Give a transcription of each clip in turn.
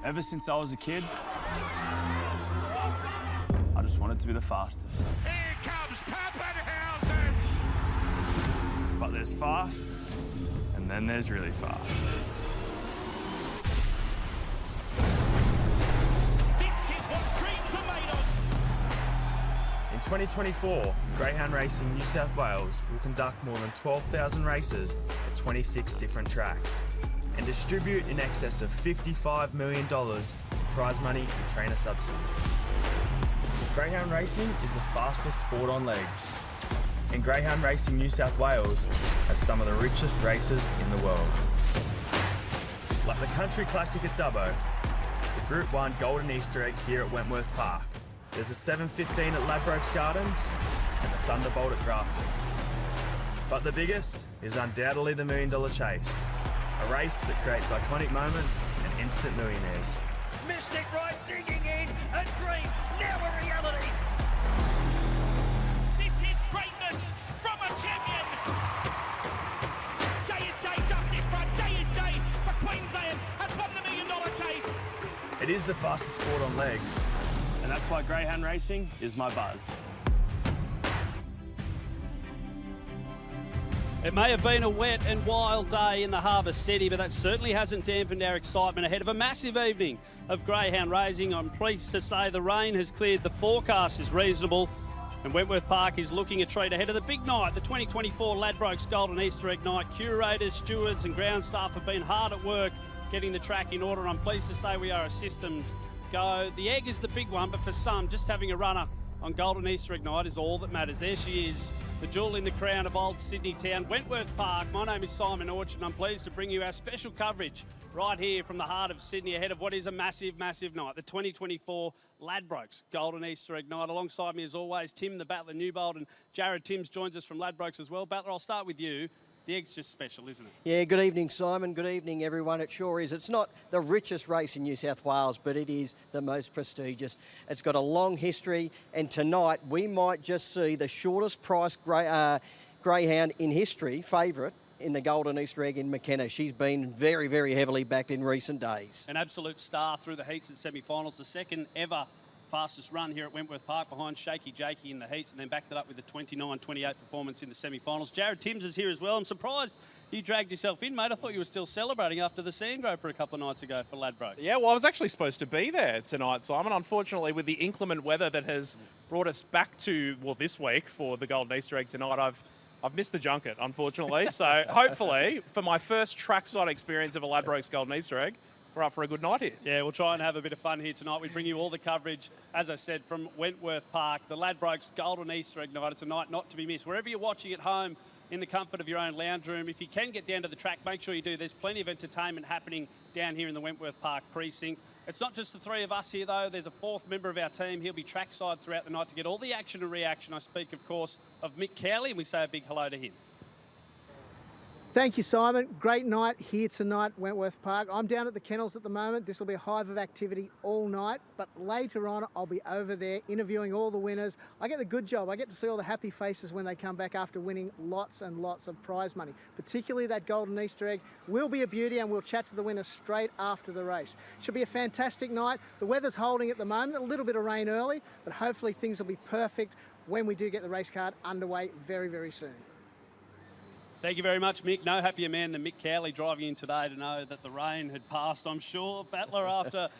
Ever since I was a kid, I just wanted to be the fastest. Here comes Pappenhausen! But there's fast, and then there's really fast. This is what dreams are made of! In 2024, Greyhound Racing New South Wales will conduct more than 12,000 races at 26 different tracks and distribute in excess of $55 million in prize money and trainer subsidies. Greyhound Racing is the fastest sport on legs, and Greyhound Racing New South Wales has some of the richest races in the world. Like the Country Classic at Dubbo, the Group 1 Golden Easter Egg here at Wentworth Park, there's a 7:15 at Ladbrokes Gardens and the Thunderbolt at Grafton. But the biggest is undoubtedly the $1 Million Chase, a race that creates iconic moments and instant millionaires. Mystic Ride digging in, a dream, now a reality! This is greatness from a champion! J&J just in front, J&J for Queensland has won the $1 Million Chase! It is the fastest sport on legs, And that's why Greyhound Racing is my buzz. It may have been a wet and wild day in the Harbour City, but that certainly hasn't dampened our excitement ahead of a massive evening of greyhound racing. I'm pleased to say the rain has cleared, the forecast is reasonable, and Wentworth Park is looking a treat ahead of the big night, the 2024 Ladbrokes Golden Easter Egg Night. Curators, stewards and ground staff have been hard at work getting the track in order, and I'm pleased to say we are a systemed go. The egg is the big one, but for some, just having a runner on Golden Easter Egg Night is all that matters. There she is, the jewel in the crown of old Sydney town, Wentworth Park. My name is Simon Orchard, and I'm pleased to bring you our special coverage right here from the heart of Sydney ahead of what is a massive, massive night, the 2024 Ladbrokes Golden Easter Egg Night. Alongside me, as always, Tim the Battler Newbold, and Jared Timms joins us from Ladbrokes as well. Battler, I'll start with you. The egg's just special, isn't it? Yeah, good evening, Simon. Good evening, everyone. It sure is. It's not the richest race in New South Wales, but it is the most prestigious. It's got a long history, and tonight we might just see the shortest price greyhound in history, favourite, in the Golden Easter Egg in McKenna. She's been very, very heavily backed in recent days. An absolute star through the heats and semi-finals, the second ever fastest run here at Wentworth Park behind Shaky Jakey in the heats, and then backed it up with a 29-28 performance in the semi-finals. Jared Timms is here as well. I'm surprised you dragged yourself in, mate. I thought you were still celebrating after the Sandgroper a couple of nights ago for Ladbrokes. Yeah, well, I was actually supposed to be there tonight, Simon. Unfortunately, with the inclement weather that has brought us back to, well, this week for the Golden Easter Egg tonight, I've missed the junket, unfortunately. So hopefully, for my first trackside experience of a Ladbrokes Golden Easter Egg, we're up for a good night here. Yeah, we'll try and have a bit of fun here tonight. We bring you all the coverage, as I said, from Wentworth Park, the Ladbrokes Golden Easter Egg Night. It's a night not to be missed. Wherever you're watching at home, in the comfort of your own lounge room, if you can get down to the track, make sure you do. There's plenty of entertainment happening down here in the Wentworth Park precinct. It's not just the three of us here, though. There's a fourth member of our team. He'll be trackside throughout the night to get all the action and reaction. I speak, of course, of Mick Cowley, and we say a big hello to him. Thank you, Simon. Great night here tonight, Wentworth Park. I'm down at the kennels at the moment. This will be a hive of activity all night, but later on I'll be over there interviewing all the winners. I get the good job. I get to see all the happy faces when they come back after winning lots and lots of prize money, particularly that Golden Easter Egg. Will be a beauty, and we'll chat to the winners straight after the race. Should be a fantastic night. The weather's holding at the moment, a little bit of rain early, but hopefully things will be perfect when we do get the race card underway very, very soon. Thank you very much, Mick. No happier man than Mick Cowley driving in today to know that the rain had passed, I'm sure. Battler, after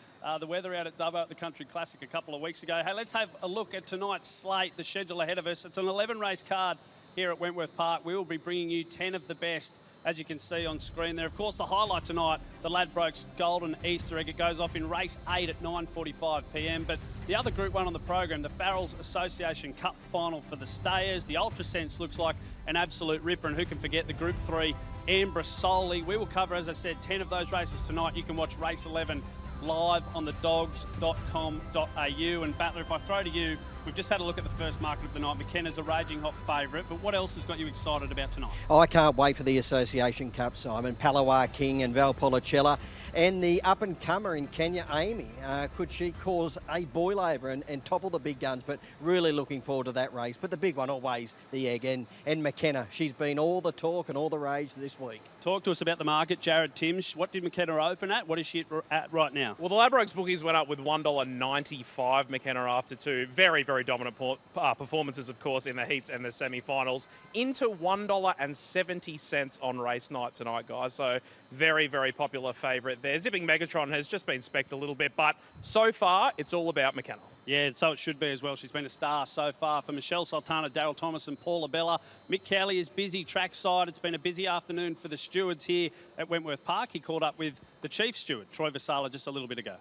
the weather out at Dubbo at the Country Classic a couple of weeks ago. Hey, let's have a look at tonight's slate, the schedule ahead of us. It's an 11-race card here at Wentworth Park. We will be bringing you 10 of the best, as you can see on screen there. Of course, the highlight tonight, the Ladbrokes Golden Easter Egg. It goes off in race 8 at 9:45 p.m. But the other Group 1 on the program, the Farrells Association Cup Final for the Stayers. The Ultrasense looks like an absolute ripper, and who can forget the Group 3 Amber Solly. We will cover, as I said, 10 of those races tonight. You can watch race 11 live on thedogs.com.au. And Battler, if I throw to you We've just had a look at the first market of the night. McKenna's a raging hot favourite, but what else has got you excited about tonight? Oh, I can't wait for the Association Cup, Simon. Palawa King and Valpolicella, and the up-and-comer in Kenya, Amy. Could she cause a boil over and topple the big guns? But really looking forward to that race. But the big one always, the Egg, and McKenna. She's been all the talk and all the rage this week. Talk to us about the market, Jared Timms. What did McKenna open at? What is she at right now? Well, the Ladbrokes bookies went up with $1.95 McKenna after two. Very, very dominant performances, of course, in the heats and the semi-finals. Into $1.70 on race night tonight, guys. So very, very popular favourite there. Zipping Megatron has just been specced a little bit, but so far it's all about McKenna. Yeah, so it should be as well. She's been a star so far for Michelle Sultana, Daryl Thomas and Paula Bella. Mick Cowley is busy trackside. It's been a busy afternoon for the stewards here at Wentworth Park. He caught up with the chief steward, Troy Vasala, just a little bit ago.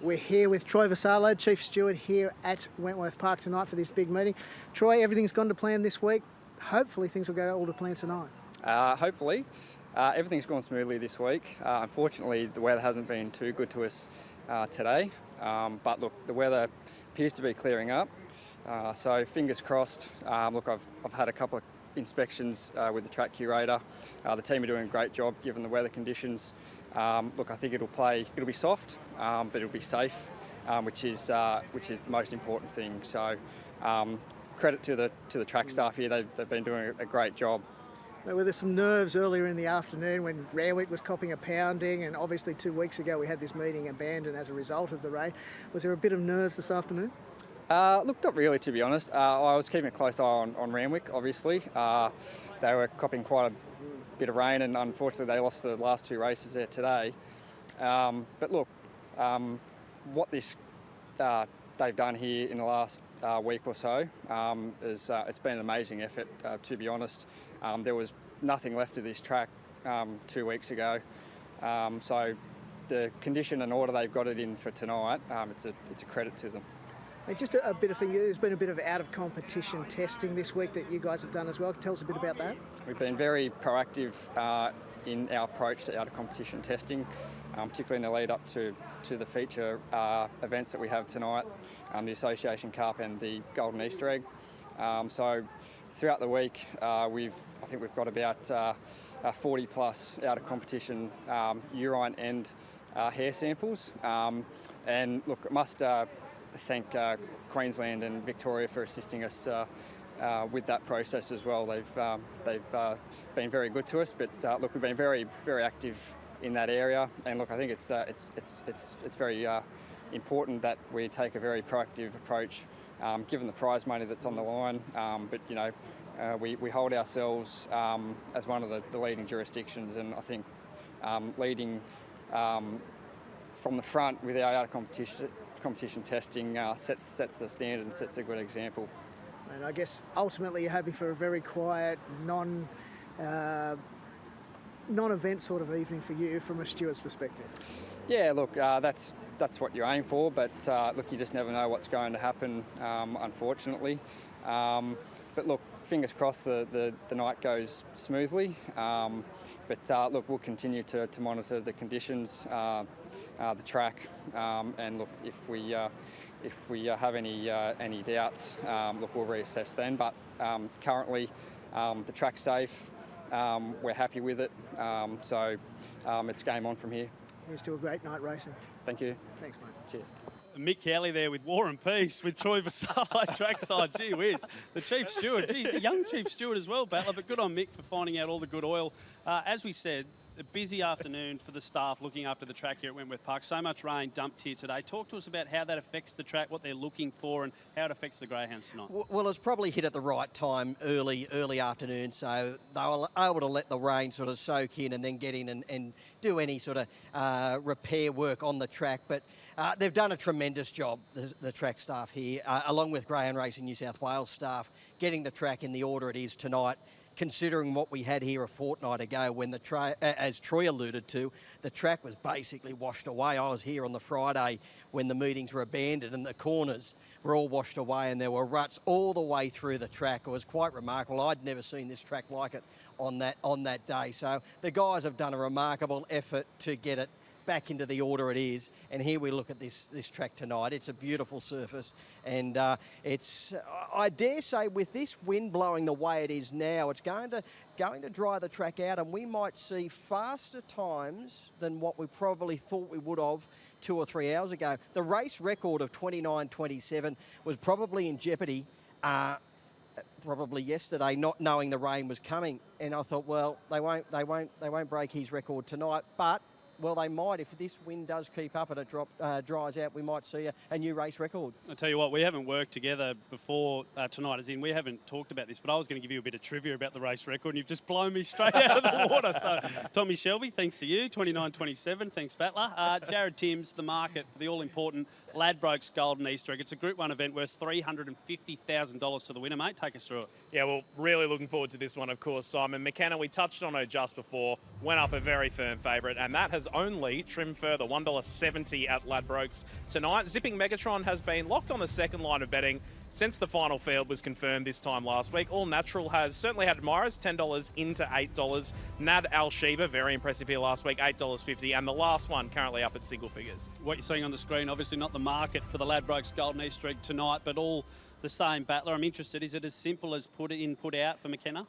We're here with Troy Vasala, Chief Steward here at Wentworth Park tonight for this big meeting. Troy, everything's gone to plan this week. Hopefully things will go all to plan tonight. Hopefully. Everything's gone smoothly this week. Unfortunately, the weather hasn't been too good to us today. But look, the weather appears to be clearing up. So fingers crossed. Look, I've had a couple of inspections with the track curator. The team are doing a great job given the weather conditions. Look, I think it'll be soft, but it'll be safe, which is the most important thing. So credit to the track staff here. They've been doing a great job. Were there some nerves earlier in the afternoon when Randwick was copping a pounding, and obviously 2 weeks ago we had this meeting abandoned as a result of the rain? Was there a bit of nerves this afternoon? Look, not really, to be honest. I was keeping a close eye on Randwick, obviously. They were copping quite a bit of rain, and unfortunately they lost the last 2 races there today. But look, what they've done here in the last week or so is it's been an amazing effort, to be honest. There was nothing left of this track 2 weeks ago, so the condition and order they've got it in for tonight, it's a credit to them. And just a bit of thing, there's been a bit of out of competition testing this week that you guys have done as well. Tell us a bit about that. We've been very proactive in our approach to out of competition testing, particularly in the lead up to the feature events that we have tonight, the Association Cup and the Golden Easter Egg. So throughout the week, I think we've got about 40 plus out of competition urine and hair samples. And look, I must thank Queensland and Victoria for assisting us with that process as well. They've been very good to us, but look, we've been very, very active in that area. And look, I think it's very important that we take a very proactive approach, given the prize money that's on the line. But you know, we hold ourselves as one of the leading jurisdictions, and I think leading from the front with our out of competition testing sets the standard and sets a good example. And I guess ultimately you're hoping for a very quiet, non-event sort of evening for you from a steward's perspective. Yeah, look, that's what you aim for, but look, you just never know what's going to happen, unfortunately. But look, fingers crossed the night goes smoothly. But look, we'll continue to monitor the conditions, the track, and look, if we have any doubts, look, we'll reassess then. But currently, the track's safe. We're happy with it, so it's game on from here. Here's to a great night racing. Thank you. Thanks, mate. Cheers. Mick Cowley there with War and Peace with Troy Vasala trackside. Gee whiz. The Chief Steward. Geez, a young Chief Steward as well, Battler, but good on Mick for finding out all the good oil. As we said, a busy afternoon for the staff looking after the track here at Wentworth Park. So much rain dumped here today. Talk to us about how that affects the track, what they're looking for, and how it affects the greyhounds tonight. Well, it's probably hit at the right time, early afternoon, so they were able to let the rain sort of soak in and then get in and do any sort of repair work on the track. But they've done a tremendous job, the track staff here, along with Greyhound Racing New South Wales staff, getting the track in the order it is tonight. Considering what we had here a fortnight ago when as Troy alluded to, the track was basically washed away. I was here on the Friday when the meetings were abandoned and the corners were all washed away and there were ruts all the way through the track. It was quite remarkable. I'd never seen this track like it on that day. So the guys have done a remarkable effort to get it back into the order it is. And here we look at this track tonight. It's a beautiful surface, and it's, I dare say, with this wind blowing the way it is now, it's going to dry the track out, and we might see faster times than what we probably thought we would have 2 or 3 hours ago. The race record of 29:27 was probably in jeopardy. Probably yesterday, not knowing the rain was coming, and I thought, well, they won't break his record tonight, but well, they might. If this wind does keep up and it dries out, we might see a new race record. I'll tell you what, we haven't worked together before tonight, as in we haven't talked about this, but I was going to give you a bit of trivia about the race record, and you've just blown me straight out of the water. So, Tommy Shelby, thanks to you, 29:27. Thanks, Battler. Jared Timms, the market for the all-important Ladbrokes Golden Easter Egg. It's a Group 1 event worth $350,000 to the winner, mate. Take us through it. Yeah, well, really looking forward to this one, of course, Simon. McKenna, we touched on her just before, went up a very firm favourite, and that has only trimmed further, $1.70 at Ladbrokes tonight. Zipping Megatron has been locked on the second line of betting since the final field was confirmed this time last week. All Natural has certainly had admirers, $10 into $8. Nad Al Sheba, very impressive here last week, $8.50, and the last one currently up at single figures. What you're seeing on the screen, obviously not the market for the Ladbrokes Golden Easter Egg tonight, but all the same, Battler. I'm interested, is it as simple as put in, put out for McKenna?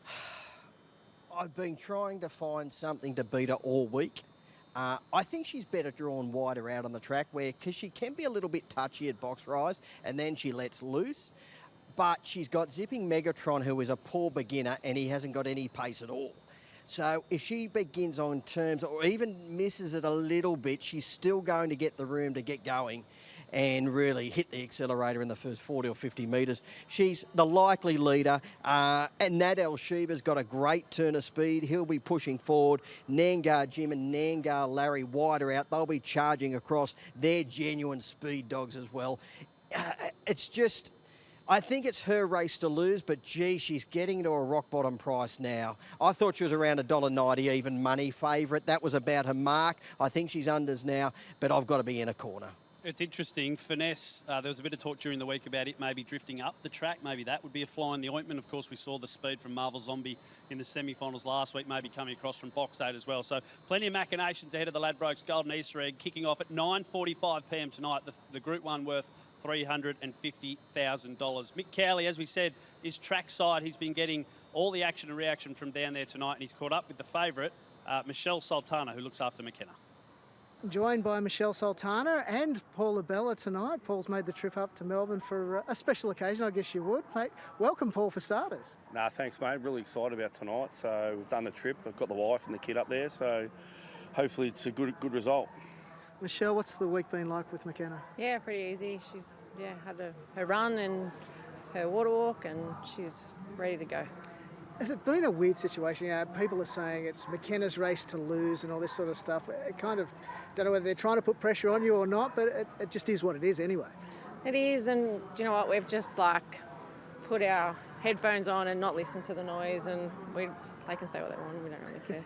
I've been trying to find something to beat her all week. I think she's better drawn wider out on the track, because she can be a little bit touchy at box rise, and then she lets loose. But she's got Zipping Megatron, who is a poor beginner, and he hasn't got any pace at all. So if she begins on terms, or even misses it a little bit, she's still going to get the room to get going and really hit the accelerator in the first 40 or 50 metres. She's the likely leader, and Nad El Sheba's got a great turn of speed. He'll be pushing forward. Nangar Jim and Nangar Larry wider out. They'll be charging across. They're genuine speed dogs as well. It's just, I think it's her race to lose, but gee, she's getting to a rock bottom price now. I thought she was around $1.90 even money favourite. That was about her mark. I think she's unders now, but I've got to be in a corner. It's interesting. Finesse, there was a bit of talk during the week about it maybe drifting up the track. Maybe that would be a fly in the ointment. Of course, we saw the speed from Marvel Zombie in the semi-finals last week, maybe coming across from box 8 as well. So plenty of machinations ahead of the Ladbrokes Golden Easter Egg, kicking off at 9:45 p.m. tonight. The Group 1 worth $350,000. Mick Cowley, as we said, is trackside. He's been getting all the action and reaction from down there tonight, and he's caught up with the favourite, Michelle Sultana, who looks after McKenna. Joined by Michelle Sultana and Paul Abella tonight. Paul's made the trip up to Melbourne for a special occasion, I guess you would. Mate, welcome, Paul, for starters. Nah, thanks, mate. Really excited about tonight. So we've done the trip. I've got the wife and the kid up there, so hopefully it's a good result. Michelle, what's the week been like with McKenna? Yeah, pretty easy. She's had her run and her water walk, and she's ready to go. Has it been a weird situation? You know, people are saying it's McKenna's race to lose and all this sort of stuff. It kind of, don't know whether they're trying to put pressure on you or not, but it just is what it is anyway. It is, and do you know what? We've just put our headphones on and not listen to the noise, and they can say what they want. We don't really care.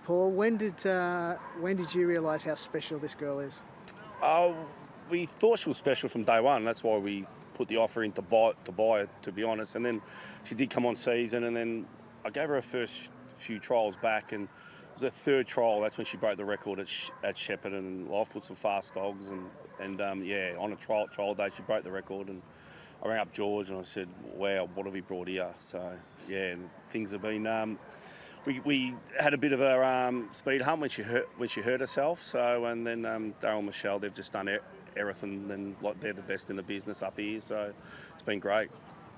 Paul, when did you realise how special this girl is? We thought she was special from day one. That's why we put the offer in to buy it, to be honest. And then she did come on season, and then I gave her her first few trials back, and it was her third trial. That's when she broke the record at Shepparton, and I've put some fast dogs, and on a trial day she broke the record, and I rang up George and I said, wow, what have we brought here? So yeah, and things have been. We had a bit of a speed hump when she hurt herself. So, and then Daryl and Michelle, they've just done everything, and they're the best in the business up here. So it's been great.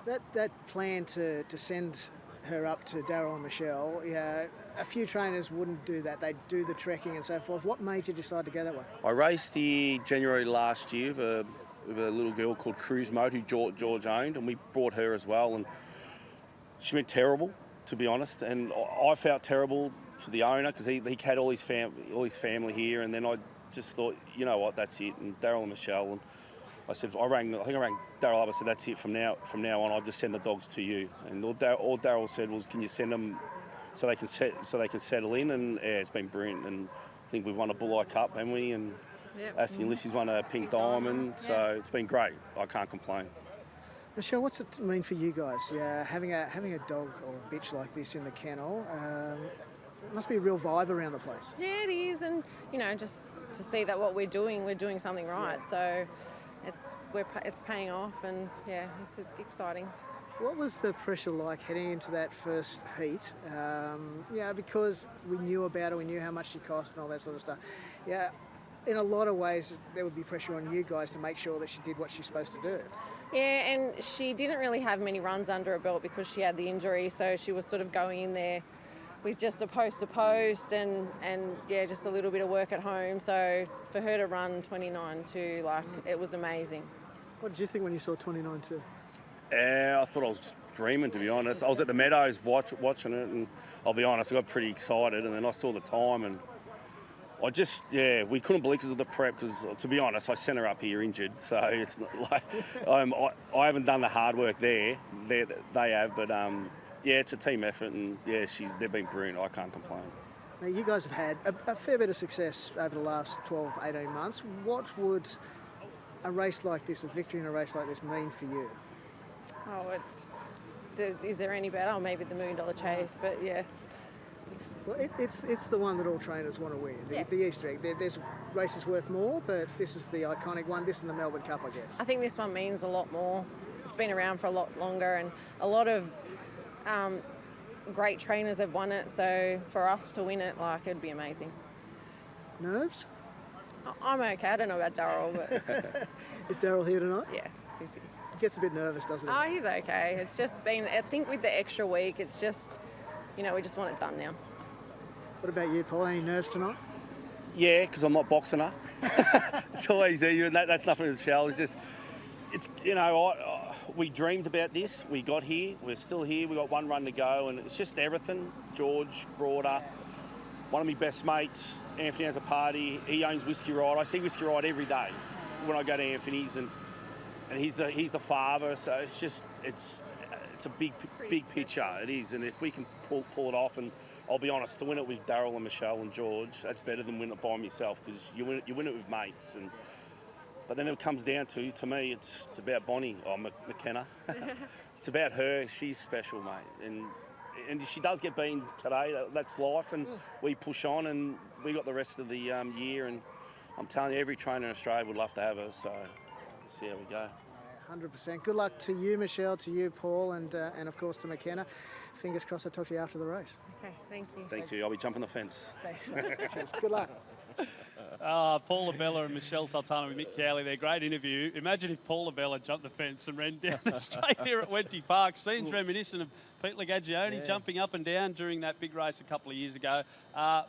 That plan to send her up to Daryl and Michelle, a few trainers wouldn't do that. They'd do the trekking and so forth. What made you decide to go that way? I raced here January last year with a little girl called Cruise Mode who George owned, and we brought her as well, and she went terrible, to be honest, and I felt terrible for the owner because he had all his family here, and then I just thought, you know what, that's it. And Daryl and Michelle, and I said, I rang Daryl up. I said, that's it from now on. I'll just send the dogs to you. And all Daryl said was, can you send them so they can settle in? And yeah, it's been brilliant. And I think we've won a Bulleye Cup, haven't we? And Aston Ulysses won a Pink Diamond. So it's been great. I can't complain. Michelle, what's it mean for you guys? Having a dog or a bitch like this in the kennel, it must be a real vibe around the place. Yeah, it is, and just to see that what we're doing something right. So it's paying off, and yeah, it's exciting. What was the pressure like heading into that first heat? Because we knew about her, we knew how much she cost and all that sort of stuff. Yeah, in a lot of ways, there would be pressure on you guys to make sure that she did what she's supposed to do. Yeah, and she didn't really have many runs under her belt because she had the injury, so she was sort of going in there with just a post to post and yeah, just a little bit of work at home. So for her to run 29.2, it was amazing. What did you think when you saw 29.2? I thought I was just dreaming, to be honest. I was at the Meadows watching it, and I'll be honest, I got pretty excited, and then I saw the time, and we couldn't believe because of the prep, because to be honest, I sent her up here injured, so it's not like I haven't done the hard work there. They have, but it's a team effort, and they've been brilliant. I can't complain. Now, you guys have had a fair bit of success over the last 12, 18 months. What would a race like this, a victory in a race like this, mean for you? Oh, is there any better? Or maybe the $1 Million Chase, but yeah. Well, it's the one that all trainers want to win, the Easter egg. There's races worth more, but this is the iconic one, this and the Melbourne Cup, I guess. I think this one means a lot more. It's been around for a lot longer, and a lot of great trainers have won it, so for us to win it, it'd be amazing. Nerves? I'm okay. I don't know about Daryl, but... Is Daryl here tonight? Yeah, he's here. Gets a bit nervous, doesn't it? Oh, he's okay. It's just been, I think with the extra week, it's just, we just want it done now. What about you, Paul? Any nerves tonight? Yeah, because I'm not boxing her. It's always you, and that's nothing to the shell. We dreamed about this. We got here. We're still here. We got one run to go, and it's just everything. George brought her. One of my best mates, Anthony, has a party. He owns Whiskey Ride. I see Whiskey Ride every day when I go to Anthony's, and he's the father. So it's a big picture. It is, and if we can pull it off, and I'll be honest, to win it with Daryl and Michelle and George, that's better than winning it by myself, because you win it with mates. But then it comes down to me, it's about Bonnie or McKenna. It's about her. She's special, mate. And if she does get beaten today, that's life, and we push on, and we got the rest of the year. And I'm telling you, every trainer in Australia would love to have her. So let's see how we go. 100%. Good luck to you, Michelle, to you, Paul, and of course to McKenna. Fingers crossed I'll talk to you after the race. Okay, thank you. Thank you. I'll be jumping the fence. Thanks. Cheers. Good luck. Paula Bella and Michelle Sultana with Mick Cowley there. Great interview. Imagine if Paula Bella jumped the fence and ran down the straight here at Wenty Park. Scenes reminiscent of Pete Lagagione jumping up and down during that big race a couple of years ago.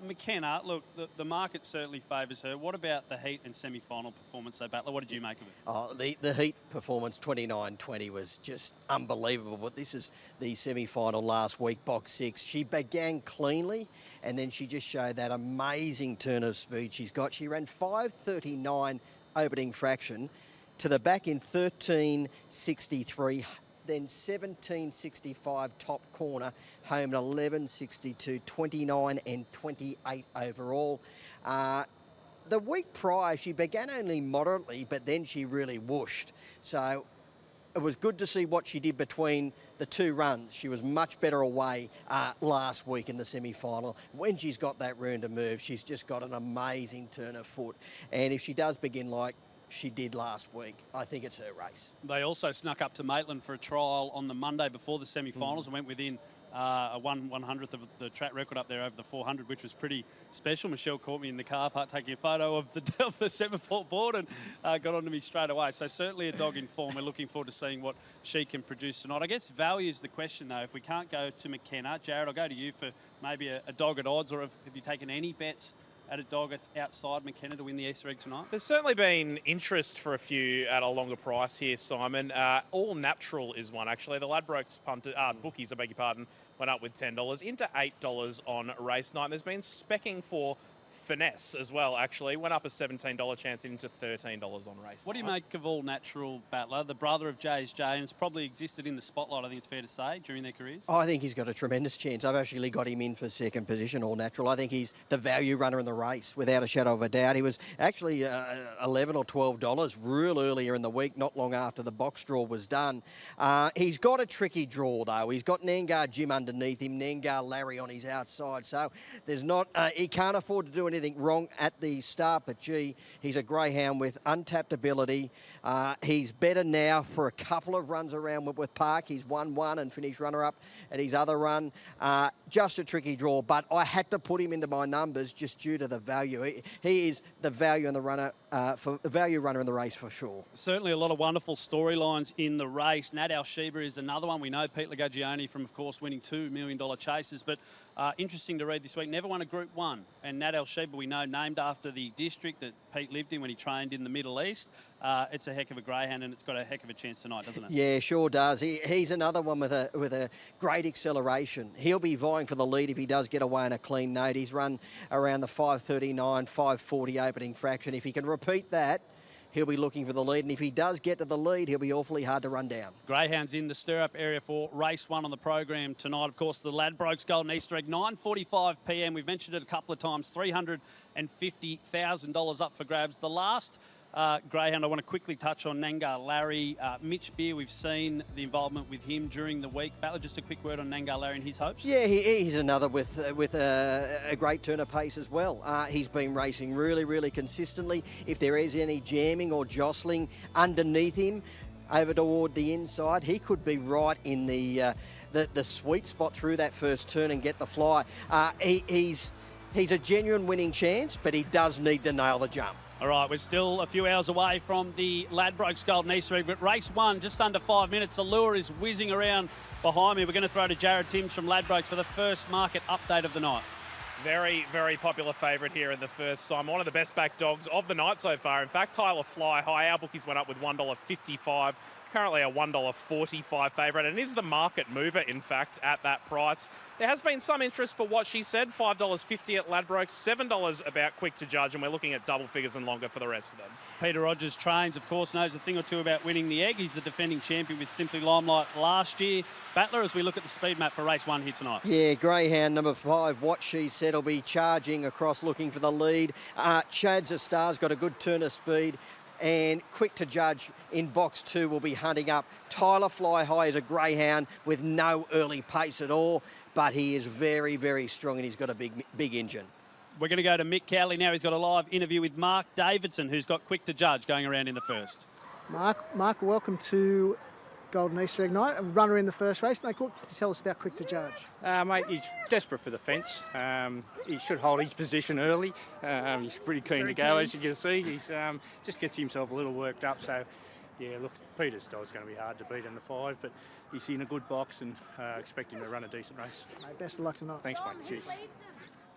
McKenna, look, the market certainly favours her. What about the heat and semi-final performance, though, Battler? What did you make of it? Oh, the heat performance, 29.20, was just unbelievable. But this is the semi-final last week, box 6. She began cleanly, and then she just showed that amazing turn of speed she's got. She ran 5.39 opening fraction to the back in 13.63. Then 17.65 top corner, home at 11.62, 29 and 28 overall. The week prior, she began only moderately, but then she really whooshed. So it was good to see what she did between the two runs. She was much better away last week in the semi-final. When she's got that room to move, she's just got an amazing turn of foot. And if she does begin like she did last week, I think it's her race. They also snuck up to Maitland for a trial on the Monday before the semi-finals and went within a 1/100th of the track record up there over the 400, which was pretty special. Michelle caught me in the car park taking a photo of the semaphore board and got onto me straight away. So certainly a dog in form. We're looking forward to seeing what she can produce tonight. I guess value is the question, though. If we can't go to McKenna, Jared, I'll go to you for maybe a dog at odds, or have you taken any bets at a dog outside McKenna to win the Easter egg tonight? There's certainly been interest for a few at a longer price here, Simon. All Natural is one, actually. The Ladbrokes bookies, I beg your pardon, went up with $10 into $8 on race night. There's been specking for Finesse as well, actually. Went up a $17 chance into $13 on race What do you night. make of All Natural, Battler, the brother of J.S.J, and it's probably existed in the spotlight, I think it's fair to say, during their careers? I think he's got a tremendous chance. I've actually got him in for second position, All Natural. I think he's the value runner in the race, without a shadow of a doubt. He was actually $11 or $12 real earlier in the week, not long after the box draw was done. He's got a tricky draw, though. He's got Nangar Jim underneath him, Nangar Larry on his outside. So there's not, he can't afford to do anything anything wrong at the start, but gee, he's a greyhound with untapped ability. He's better now for a couple of runs around Whitworth Park. He's won one and finished runner-up at his other run. Just a tricky draw, but I had to put him into my numbers just due to the value. He is the value in the runner, for the value runner in the race for sure. Certainly a lot of wonderful storylines in the race. Nat Al-Sheba is another one. We know Pete Lagagione from, of course, winning $2 million chases, but interesting to read this week. Never won a Group 1. And Nat Al-Sheba, we know, named after the district that Pete lived in when he trained in the Middle East. It's a heck of a greyhound, and it's got a heck of a chance tonight, doesn't it? Yeah, sure does. He's another one with a great acceleration. He'll be vying for the lead if he does get away in a clean note. He's run around the 5:39, 5:40 opening fraction. If he can repeat that, he'll be looking for the lead, and if he does get to the lead, he'll be awfully hard to run down. Greyhounds in the stirrup area for race 1 on the program tonight. Of course, the Ladbrokes Golden Easter egg, 9:45 p.m. We've mentioned it a couple of times, $350,000 up for grabs. The last greyhound I want to quickly touch on, Nangar Larry. Mitch Beer, we've seen the involvement with him during the week. Battler, just a quick word on Nangar Larry and his hopes? Yeah, he's another with a great turn of pace as well. He's been racing really, really consistently. If there is any jamming or jostling underneath him over toward the inside, he could be right in the sweet spot through that first turn and get the fly. He's a genuine winning chance, but he does need to nail the jump. All right, we're still a few hours away from the Ladbrokes Golden Easter egg, but race 1, just under 5 minutes. The lure is whizzing around behind me. We're going to throw to Jared Timms from Ladbrokes for the first market update of the night. Very, very popular favourite here in the first time. One of the best back dogs of the night so far. In fact, Tyler Fly High, our bookies went up with $1.55. Currently a $1.45 favourite, and is the market mover, in fact, at that price. There has been some interest for what she said, $5.50 at Ladbrokes, $7 about Quick to Judge, and we're looking at double figures and longer for the rest of them. Peter Rogers trains, of course, knows a thing or two about winning the egg. He's the defending champion with Simply Limelight last year. Battler, as we look at the speed map for race 1 here tonight. Yeah, greyhound number 5, What She Said, will be charging across looking for the lead. Chad's a Star's got a good turn of speed, and Quick to Judge in box 2 will be hunting up. Tyler Fly High is a greyhound with no early pace at all, but he is very, very strong, and he's got a big engine. We're going to go to Mick Cowley now. He's got a live interview with Mark Davidson, who's got Quick to Judge going around in the first. Mark, welcome to Golden Easter egg night. A runner in the first race. Mate, tell us about Quick to Judge. Mate, he's desperate for the fence. He should hold his position early. He's pretty keen to go, as you can see. He's just gets himself a little worked up. So, yeah, look, Peter's dog's going to be hard to beat in the 5, but he's in a good box and expect him to run a decent race. Mate, best of luck tonight. Thanks, mate. Cheers.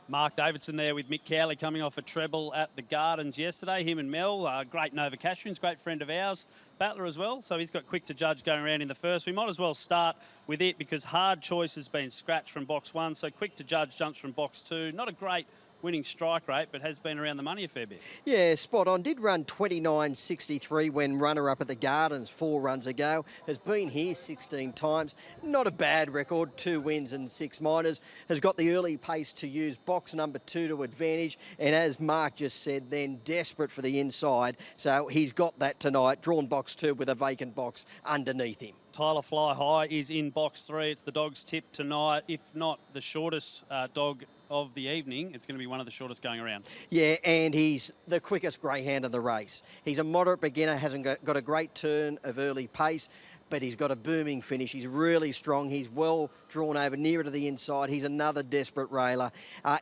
Mark Davidson there with Mick Cowley coming off a treble at the Gardens yesterday. Him and Mel, great Nova Cashews, great friend of ours. Battler as well, so he's got Quick to Judge going around in the first. We might as well start with it because Hard Choice has been scratched from box 1, so Quick to Judge jumps from box 2. Not a great winning strike rate, but has been around the money a fair bit. Yeah, spot on. Did run 29.63 when runner-up at the Gardens 4 runs ago. Has been here 16 times. Not a bad record, 2 wins and 6 minors. Has got the early pace to use box number 2 to advantage. And as Mark just said, then desperate for the inside. So he's got that tonight, drawn box 2 with a vacant box underneath him. Tyler Fly High is in box 3. It's the dog's tip tonight. If not the shortest dog of the evening, it's going to be one of the shortest going around. Yeah, and he's the quickest greyhound of the race. He's a moderate beginner, hasn't got a great turn of early pace, but he's got a booming finish. He's really strong. He's well drawn over nearer to the inside. He's another desperate railer.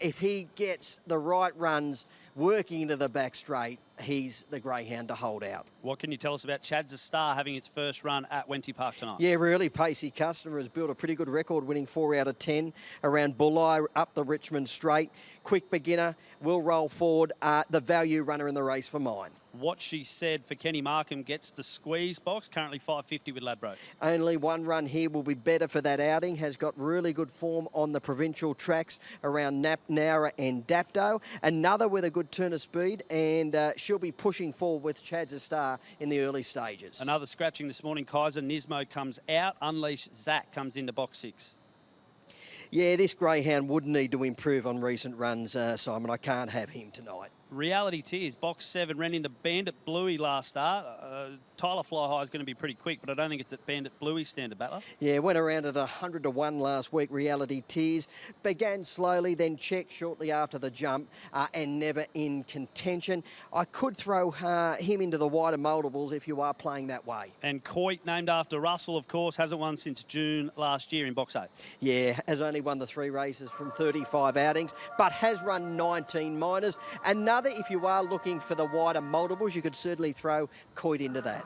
If he gets the right runs working into the back straight, he's the greyhound to hold out. What can you tell us about Chad's a Star having its first run at Wenty Park tonight? Yeah, really pacey customer, has built a pretty good record, winning 4 out of 10 around Bulli, up the Richmond Straight. Quick beginner, will roll forward, the value runner in the race for mine. What She Said for Kenny Markham gets the squeeze box, currently $5.50 with Ladbrokes. Only one run here will be better for that outing. Has got really good form on the provincial tracks around Nowra and Dapto. Another with a good turn of speed, and she'll be pushing forward with Chad's a Star in the early stages. Another scratching this morning. Kaiser Nismo comes out. Unleash Zach comes into box 6. Yeah, this greyhound would need to improve on recent runs, Simon. I can't have him tonight. Reality Tears, box 7, ran into Bandit Bluey last start. Tyler Fly High is going to be pretty quick, but I don't think it's at Bandit Bluey standard, Battler. Yeah, went around at 100 to 1 last week. Reality Tears began slowly, then checked shortly after the jump, and never in contention. I could throw him into the wider multiples if you are playing that way. And Coit, named after Russell, of course, hasn't won since June last year in box 8. Yeah, has only won the 3 races from 35 outings, but has run 19 minors. Another, if you are looking for the wider multiples, you could certainly throw Coit into that.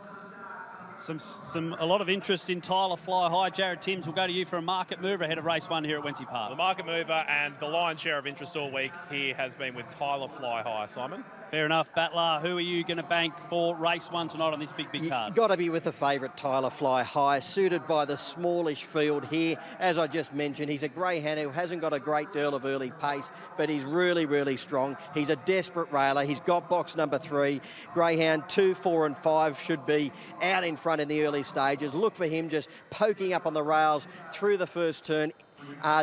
A lot of interest in Tyler Fly High. Jared Timms, will go to you for a market mover ahead of race 1 here at Wenty Park. The market mover and the lion's share of interest all week here has been with Tyler Fly High, Simon. Fair enough. Battler, who are you going to bank for race 1 tonight on this big card? Got to be with the favourite Tyler Fly High, suited by the smallish field here. As I just mentioned, he's a greyhound who hasn't got a great deal of early pace, but he's really, really strong. He's a desperate railer. He's got box number 3. Greyhound 2, 4 and 5 should be out in front in the early stages. Look for him just poking up on the rails through the first turn,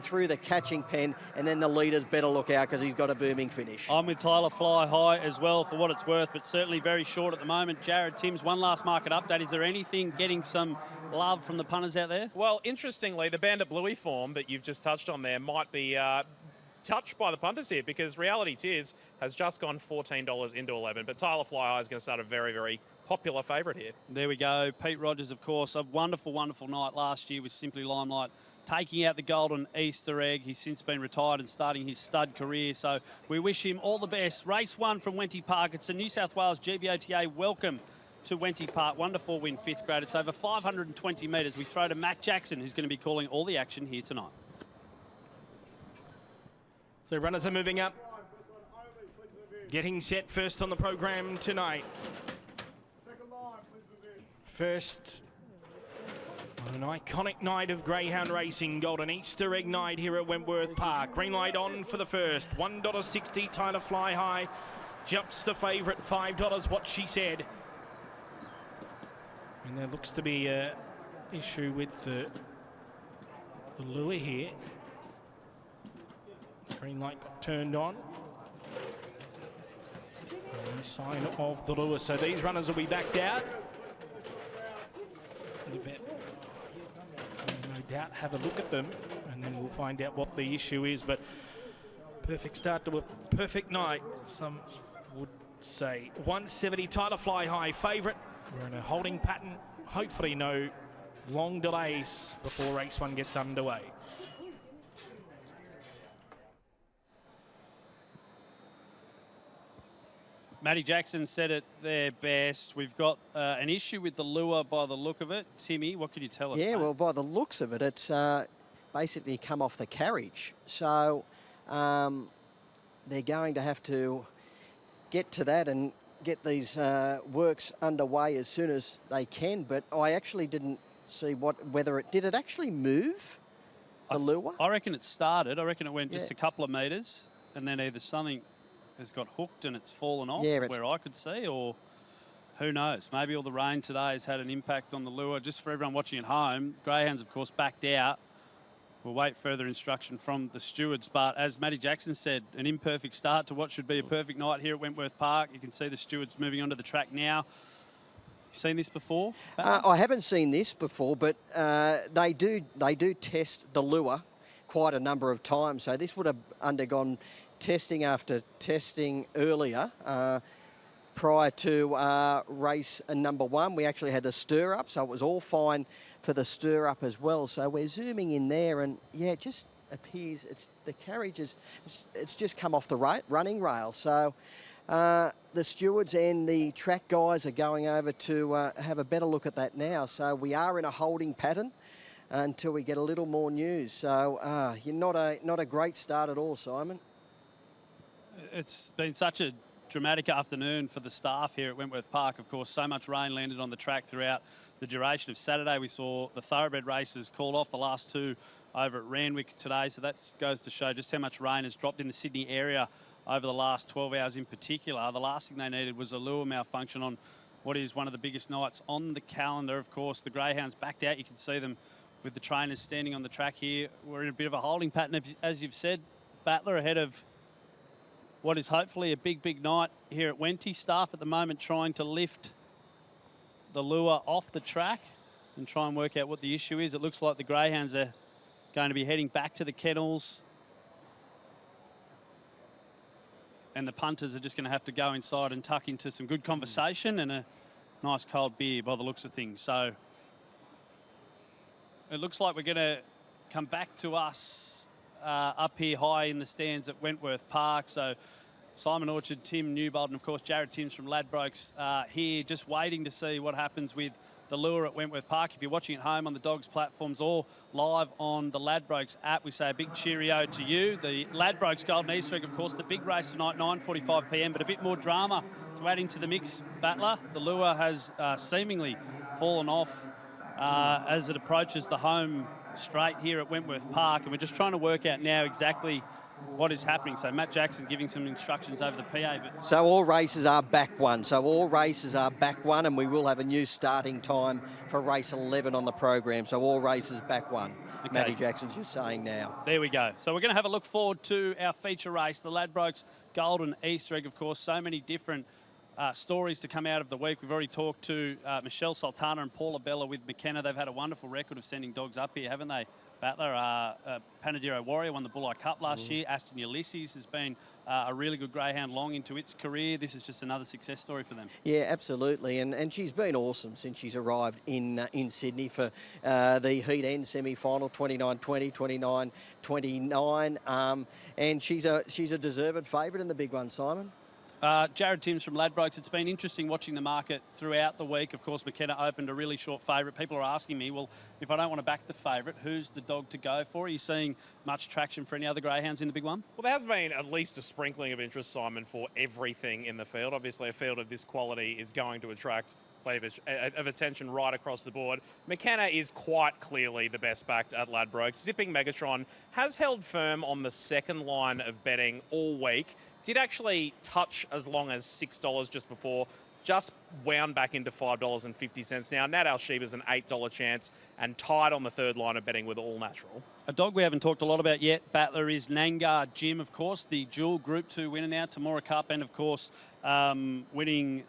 through the catching pen, and then the leaders better look out because he's got a booming finish. I'm with Tyler Fly High as well for what it's worth, but certainly very short at the moment. Jared Timms, one last market update. Is there anything getting some love from the punters out there? Well, interestingly, the Bandit Bluey form that you've just touched on there might be touched by the punters here, because Reality Tears has just gone $14 into 11, but Tyler Fly High is going to start a very, very popular favourite here. There we go. Pete Rogers, of course, a wonderful, wonderful night last year with Simply Limelight, taking out the golden Easter egg. He's since been retired and starting his stud career, so we wish him all the best. Race 1 from Wenty Park. It's a New South Wales GBOTA welcome to Wenty Park. Wonderful win, 5th grade. It's over 520 metres. We throw to Matt Jackson, who's going to be calling all the action here tonight. So runners are moving up, getting set first on the program tonight. First on an iconic night of greyhound racing, Golden Easter Egg night here at Wentworth Park. Green light on for the first. $1.60, Tyler Fly High. Jumps the favourite, $5, what she said. And there looks to be an issue with the lure here. Green light got turned on. No sign of the lure, so these runners will be backed out. The vet will no doubt have a look at them, and then we'll find out what the issue is. But perfect start to a perfect night, some would say. 170, Tyler Fly High favourite. We're in a holding pattern. Hopefully no long delays before race 1 gets underway. Matty Jackson said it there best. We've got an issue with the lure by the look of it. Timmy, what can you tell us? Yeah, mate? well, by the looks of it, it's basically come off the carriage. So they're going to have to get to that and get these works underway as soon as they can. But I actually didn't see whether it did. It actually move the lure? I reckon it started. I reckon it went just a couple of metres, and then either something has got hooked and it's fallen off, where I could see, or who knows? Maybe all the rain today has had an impact on the lure. Just for everyone watching at home, greyhounds, of course, backed out. We'll wait further instruction from the stewards. But as Matty Jackson said, an imperfect start to what should be a perfect night here at Wentworth Park. You can see the stewards moving onto the track now. You seen this before? I haven't seen this before, but they do test the lure quite a number of times. So this would have undergone testing after testing earlier. Prior to race number 1, we actually had the stir up, so it was all fine for the stir up as well. So we're zooming in there, and yeah, it just appears the carriage it's just come off the running rail. So the stewards and the track guys are going over to have a better look at that now. So we are in a holding pattern until we get a little more news. So you're not a great start at all, Simon. It's been such a dramatic afternoon for the staff here at Wentworth Park. Of course, so much rain landed on the track throughout the duration of Saturday. We saw the thoroughbred races called off, the last 2 over at Randwick today. So that goes to show just how much rain has dropped in the Sydney area over the last 12 hours in particular. The last thing they needed was a lure malfunction on what is one of the biggest nights on the calendar. Of course, the greyhounds backed out. You can see them with the trainers standing on the track here. We're in a bit of a holding pattern, as you've said, Battler, ahead of what is hopefully a big night here at Wenty. Staff at the moment trying to lift the lure off the track and try and work out what the issue is. It looks like the greyhounds are going to be heading back to the kennels, and the punters are just going to have to go inside and tuck into some good conversation and a nice cold beer by the looks of things. So it looks like we're going to come back to us up here high in the stands at Wentworth Park. So Simon Orchard, Tim Newbold, and of course Jared Timms from Ladbrokes here, just waiting to see what happens with the lure at Wentworth Park. If you're watching at home on the Dogs platforms or live on the Ladbrokes app, we say a big cheerio to you. The Ladbrokes Golden Easter egg, of course, the big race tonight, 9:45 p.m, but a bit more drama to add into the mix, Battler. The lure has seemingly fallen off as it approaches the home straight here at Wentworth Park, and we're just trying to work out now exactly what is happening. So Matt Jackson giving some instructions over the PA. But So all races are back one. And we will have a new starting time for race 11 on the program. So all races back one. Okay. Matty Jackson's just saying now. There we go. So we're going to have a look forward to our feature race, the Ladbrokes Golden Easter egg. Of course, so many different stories to come out of the week. We've already talked to Michelle Sultana and Paula Bella with McKenna. They've had a wonderful record of sending dogs up here, haven't they, Battler? Panadero Warrior won the Bulleye Cup last year. Aston Ulysses has been a really good greyhound long into its career. This is just another success story for them. Yeah, absolutely. And she's been awesome since she's arrived in Sydney for the Heat End semi-final, 29-20, 29-29. And she's a deserved favourite in the big one, Simon. Jared Timms from Ladbrokes. It's been interesting watching the market throughout the week. Of course, McKenna opened a really short favourite. People are asking me, well, if I don't want to back the favourite, who's the dog to go for? Are you seeing much traction for any other greyhounds in the big one? Well, there has been at least a sprinkling of interest, Simon, for everything in the field. Obviously, a field of this quality is going to attract plenty of attention right across the board. McKenna is quite clearly the best backed at Ladbrokes. Zipping Megatron has held firm on the second line of betting all week. Did actually touch as long as $6 just before, just wound back into $5.50 now. Nat Al-Shiba's an $8 chance and tied on the third line of betting with All Natural. A dog we haven't talked a lot about yet, Battler, is Nangar Jim, of course, the dual Group 2 winner now, Tamora Cup, and of course winning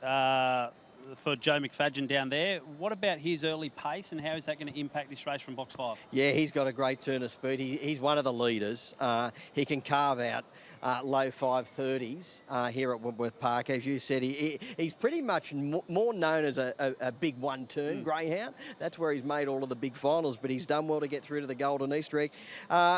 for Joe McFadden down there. What about his early pace and how is that going to impact this race from box 5? Yeah, he's got a great turn of speed. He's one of the leaders. He can carve out low 530s here at Wentworth Park. As you said, he's pretty much more known as a big one-turn greyhound. That's where he's made all of the big finals, but he's done well to get through to the Golden Easter egg.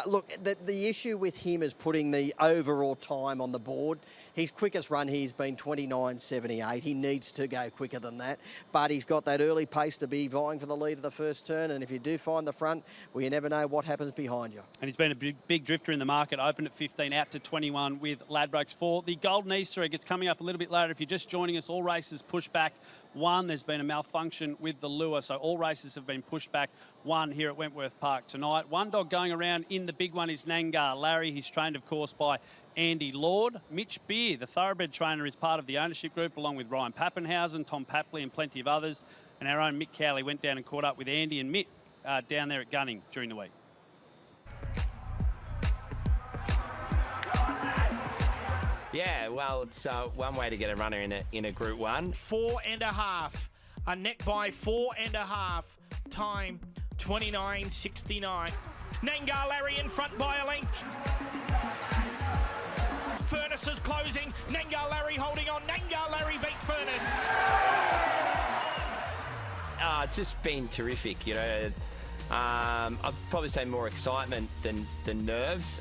Look, the issue with him is putting the overall time on the board. His quickest run here has been 29.78. He needs to go quicker than that, but he's got that early pace to be vying for the lead of the first turn, and if you do find the front, well, you never know what happens behind you. And he's been a big drifter in the market, opened at 15, out to 21 with Ladbrokes 4. The Golden Easter egg, it's coming up a little bit later. If you're just joining us, all races pushed back 1. There's been a malfunction with the lure, so all races have been pushed back 1 here at Wentworth Park tonight. One dog going around in the big one is Nangar Larry. He's trained, of course, by Andy Lord. Mitch Beer, the thoroughbred trainer, is part of the ownership group, along with Ryan Pappenhausen, Tom Papley, and plenty of others. And our own Mick Cowley went down and caught up with Andy and Mick down there at Gunning during the week. Yeah, well, it's one way to get a runner in a Group 1. 4.5. A neck by 4.5. Time 29.69. Nangar Larry in front by a length. Furness is closing. Nangar Larry holding on. Nangar Larry beat Furness. It's just been terrific, you know. I'd probably say more excitement than nerves,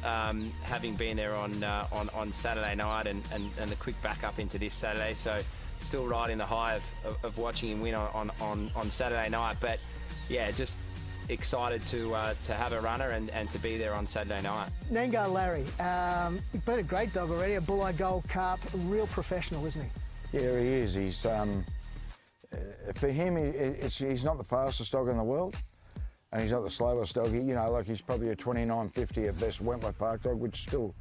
having been there on Saturday night and the quick back up into this Saturday. So still riding the high of watching him win on Saturday night. But yeah, just excited to have a runner and to be there on Saturday night. Nangar Larry, he's been a great dog already, a Bulleye Gold Cup, a real professional, isn't he? Yeah, he is. He's for him, he's not the fastest dog in the world, and he's not the slowest dog. He's probably a 29.50 at best Wentworth Park dog, which is still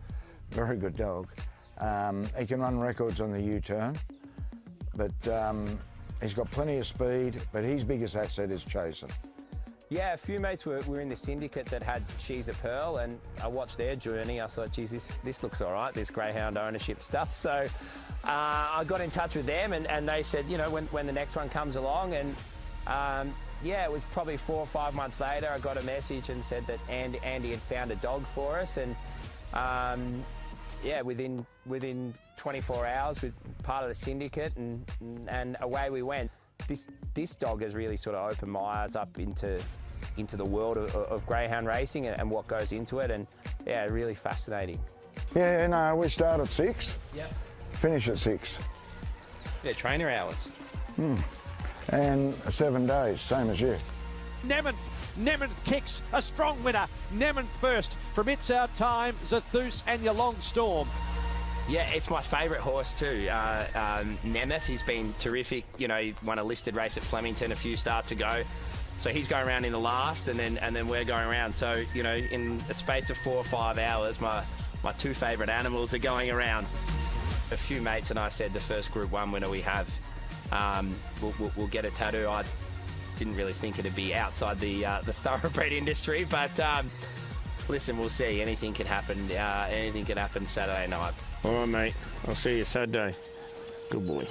a very good dog. He can run records on the U-turn, but he's got plenty of speed, but his biggest asset is chasing. Yeah, a few mates were in the syndicate that had She's a Pearl, and I watched their journey. I thought, geez, this looks all right, this greyhound ownership stuff. So I got in touch with them, and they said, you know, when the next one comes along, and yeah, it was probably 4 or 5 months later, I got a message and said that Andy had found a dog for us, and yeah, within 24 hours, with part of the syndicate, and away we went. This dog has really sort of opened my eyes up into the world of greyhound racing and what goes into it, and yeah, really fascinating. Yeah, no, we start at 6. Yeah. Finish at 6. Yeah, trainer hours. And 7 days, same as you. Nemeth kicks a strong winner. Nemeth first from It's Our Time, Zathus and Your Long Storm. Yeah, it's my favourite horse too. Nemeth, he's been terrific. You know, he won a listed race at Flemington a few starts ago. So he's going around in the last, and then we're going around. So, you know, in a space of 4 or 5 hours, my 2 favourite animals are going around. A few mates and I said the first Group 1 winner we have, we'll get a tattoo. I didn't really think it'd be outside the thoroughbred industry, but listen, we'll see. Anything can happen. Anything can happen Saturday night. All right, mate. I'll see you Saturday. Good boy.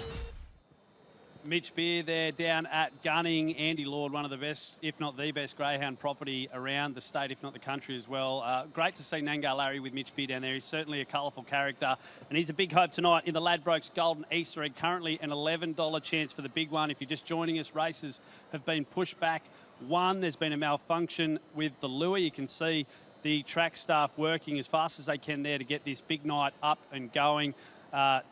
Mitch Beer there down at Gunning. Andy Lord, one of the best, if not the best, greyhound property around the state, if not the country as well. Great to see Nangar Larry with Mitch Beer down there. He's certainly a colourful character, and he's a big hope tonight in the Ladbrokes Golden Easter Egg. Currently an $11 chance for the big one. If you're just joining us, races have been pushed back. There's been a malfunction with the lure. You can see the track staff working as fast as they can there to get this big night up and going.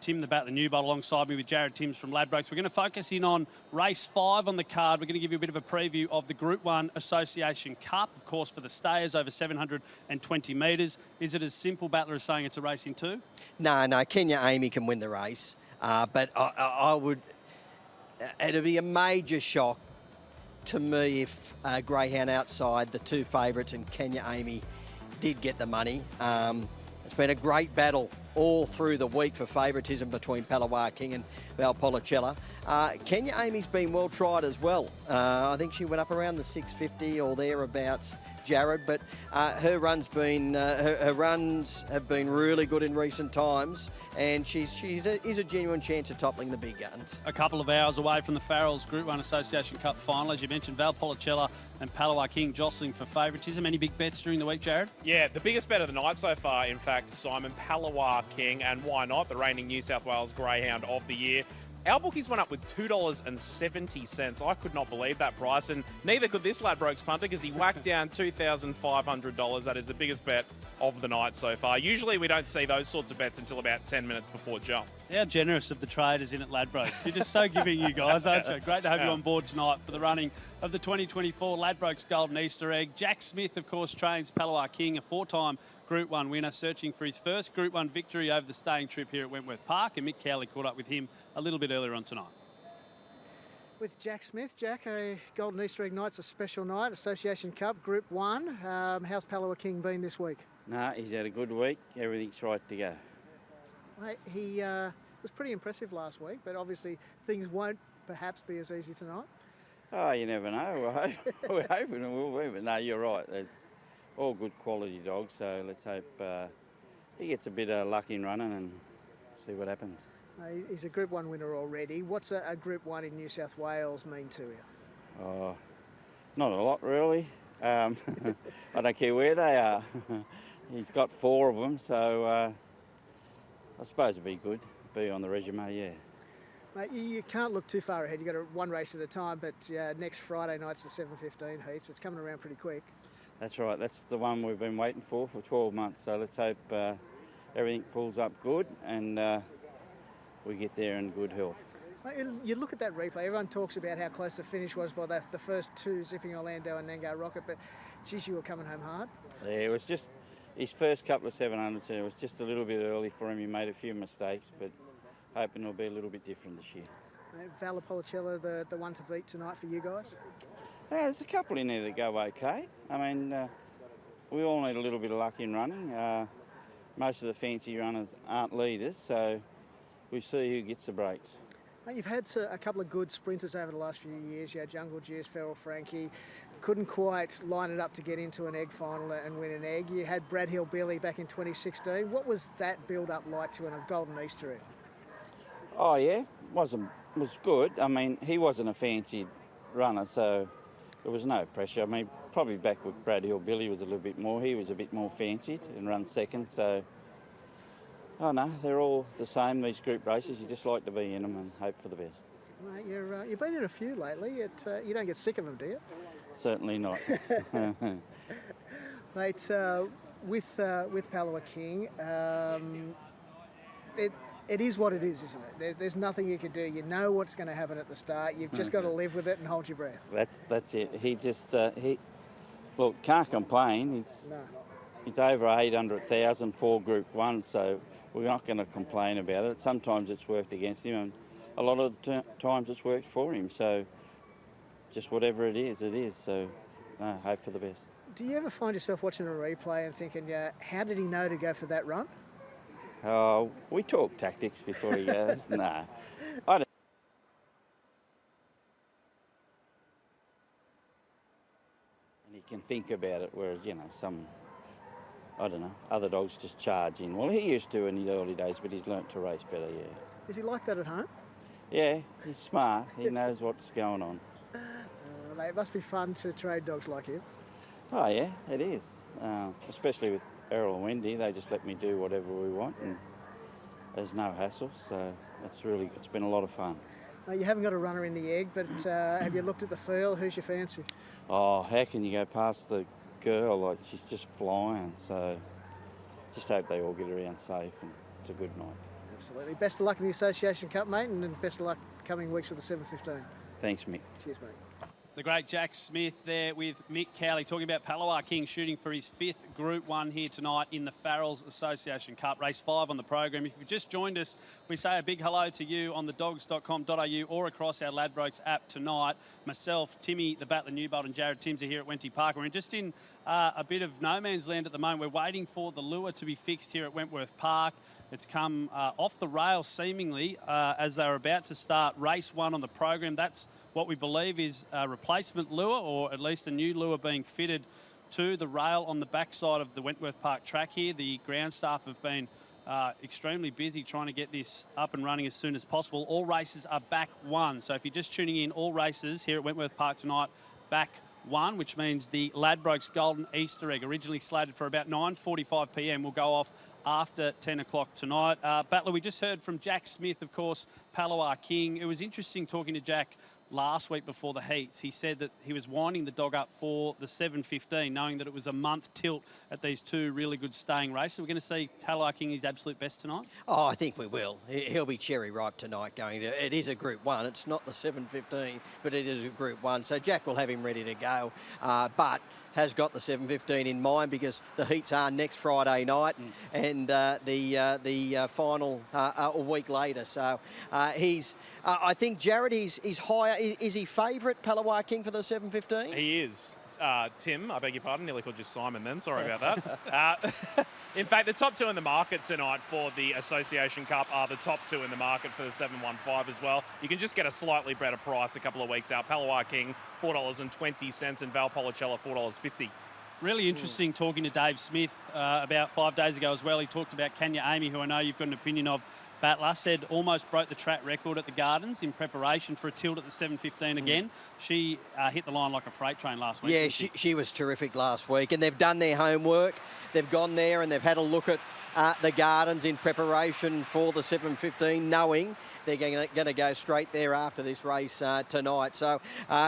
Tim the Battler Newbold alongside me with Jared Timms from Ladbrokes. We're going to focus in on race 5 on the card. We're going to give you a bit of a preview of the Group 1 Association Cup, of course, for the stayers over 720 metres. Is it as simple, Battler, as saying it's a racing 2? No, Kenya Amy can win the race, but I would. It'd be a major shock to me if Greyhound outside the 2 favourites and Kenya Amy did get the money. It's been a great battle all through the week for favouritism between Palawa King and Valpolicella. Kenya Amy's been well tried as well. I think she went up around the 650 or thereabouts, Jared, but her runs have been really good in recent times, and she's a genuine chance of toppling the big guns. A couple of hours away from the Farrells Group 1 Association Cup final, as you mentioned, Valpolicella and Palawa King jostling for favouritism. Any big bets during the week, Jared? Yeah, the biggest bet of the night so far, in fact, Simon, Palawa King, and why not, the reigning New South Wales Greyhound of the Year. Our bookies went up with $2.70. I could not believe that price, and neither could this Ladbrokes punter, because he whacked down $2,500. That is the biggest bet of the night so far. Usually we don't see those sorts of bets until about 10 minutes before jump. How generous of the traders in at Ladbrokes. You're just so giving, you guys, aren't you? Great to have you on board tonight for the running of the 2024 Ladbrokes Golden Easter Egg. Jack Smith, of course, trains Palawa King, a 4-time Group 1 winner, searching for his first Group 1 victory over the staying trip here at Wentworth Park, and Mick Cowley caught up with him a little bit earlier on tonight. With Jack Smith. Jack, a Golden Easter Egg night's a special night, Association Cup, Group 1. How's Palawa King been this week? No, he's had a good week. Everything's right to go. Mate, he was pretty impressive last week, but obviously things won't perhaps be as easy tonight. Oh, you never know. We're hoping it will be, but no, you're right. It's all good quality dogs, so let's hope he gets a bit of luck in running and see what happens. He's a Group 1 winner already. What's a Group 1 in New South Wales mean to you? Oh, not a lot really. I don't care where they are. He's got 4 of them, so I suppose it'd be good to be on the resume, yeah. Mate, you can't look too far ahead. You've got one race at a time, but next Friday night's the 7:15 heats. It's coming around pretty quick. That's right. That's the one we've been waiting for 12 months. So let's hope everything pulls up good and we get there in good health. Mate, you look at that replay. Everyone talks about how close the finish was by the first 2, Zipping Orlando and Nangar Rocket, but geez, you were coming home hard. Yeah, it was just his first couple of 700s. It was just a little bit early for him. He made a few mistakes, but hoping it'll be a little bit different this year. Valpolicella, the one to beat tonight for you guys? Yeah, there's a couple in there that go okay. I mean, we all need a little bit of luck in running. Most of the fancy runners aren't leaders, so we see who gets the breaks. Mate, you've had a couple of good sprinters over the last few years. You had Jungle Juice, Feral Frankie. couldn't quite line it up to get into an egg final and win an egg. You had Brad Hill Billy back in 2016. What was that build-up like to a Golden Easter egg? Oh yeah, was good. I mean, he wasn't a fancied runner, so there was no pressure. I mean, probably back with Brad Hill Billy was a little bit more. He was a bit more fancied and run second, so oh no, they're all the same, these group races. You just like to be in them and hope for the best. Mate, you've been in a few lately. You don't get sick of them, do you? Certainly not. Mate, with Pallowa King, it is what it is, isn't it? There's nothing you can do. You know what's going to happen at the start. You've just got to live with it and hold your breath. That's it. He just look, can't complain. He's over 800,000 for Group 1, so we're not going to complain about it. Sometimes it's worked against him, and a lot of the times it's worked for him. So just whatever it is, it is. So no, hope for the best. Do you ever find yourself watching a replay and thinking, how did he know to go for that run? Oh, we talk tactics before he goes. Nah, I don't. And he can think about it, whereas, some, I don't know, other dogs just charge in. Well, he used to in the early days, but he's learnt to race better, yeah. Is he like that at home? Yeah, he's smart. He knows what's going on. Mate, it must be fun to trade dogs like him. Oh, yeah, it is. Especially with Errol and Wendy, they just let me do whatever we want, and there's no hassle, so it's been a lot of fun. You haven't got a runner in the egg, but have you looked at the field? Who's your fancy? Oh, how can you go past the girl? Like, she's just flying, so just hope they all get around safe, and it's a good night. Absolutely. Best of luck in the Association Cup, mate, and best of luck coming weeks with the 7:15. Thanks, Mick. Cheers, mate. The great Jack Smith there with Mick Cowley talking about Pallowa King shooting for his 5th Group 1 here tonight in the Farrells Association Cup, race 5 on the program. If you've just joined us, we say a big hello to you on thedogs.com.au or across our Ladbrokes app tonight. Myself, Timmy, the Battler Newbold and Jared Timms are here at Wenty Park. We're just in a bit of no man's land at the moment. We're waiting for the lure to be fixed here at Wentworth Park. It's come off the rails seemingly as they're about to start race 1 on the program. That's what we believe is a replacement lure, or at least a new lure being fitted to the rail on the backside of the Wentworth Park track here. The ground staff have been extremely busy trying to get this up and running as soon as possible. All races are back 1. So if you're just tuning in, all races here at Wentworth Park tonight, back 1, which means the Ladbrokes Golden Easter Egg, originally slated for about 9:45 p.m, will go off after 10 o'clock tonight. Battler, we just heard from Jack Smith, of course, Pallowa King. It was interesting talking to Jack last week before the heats. He said that he was winding the dog up for the 7:15, knowing that it was a month tilt at these 2 really good staying races. We're going to see Pallowa King his absolute best tonight? Oh, I think we will. He'll be cherry ripe tonight going to, it is a Group 1. It's not the 7:15, but it is a Group 1. So Jack will have him ready to go. But has got the 7:15 in mind because the heats are next Friday night and the final a week later. So I think Jared is higher. Is he favourite, Pallowa King, for the 7:15? He is. Tim, I beg your pardon, nearly called you Simon then, sorry about that. In fact, the top 2 in the market tonight for the Association Cup are the top 2 in the market for the 715 as well. You can just get a slightly better price a couple of weeks out. Pallowa King, $4.20, and Valpolicella, $4.50. Really interesting talking to Dave Smith about 5 days ago as well. He talked about Kenya Amy, who I know you've got an opinion of. Battler said almost broke the track record at the Gardens in preparation for a tilt at the 7:15 again. She hit the line like a freight train last week. Yeah, she was terrific last week, and they've done their homework. They've gone there and they've had a look at the Gardens in preparation for the 7:15, knowing they're going to go straight there after this race tonight. So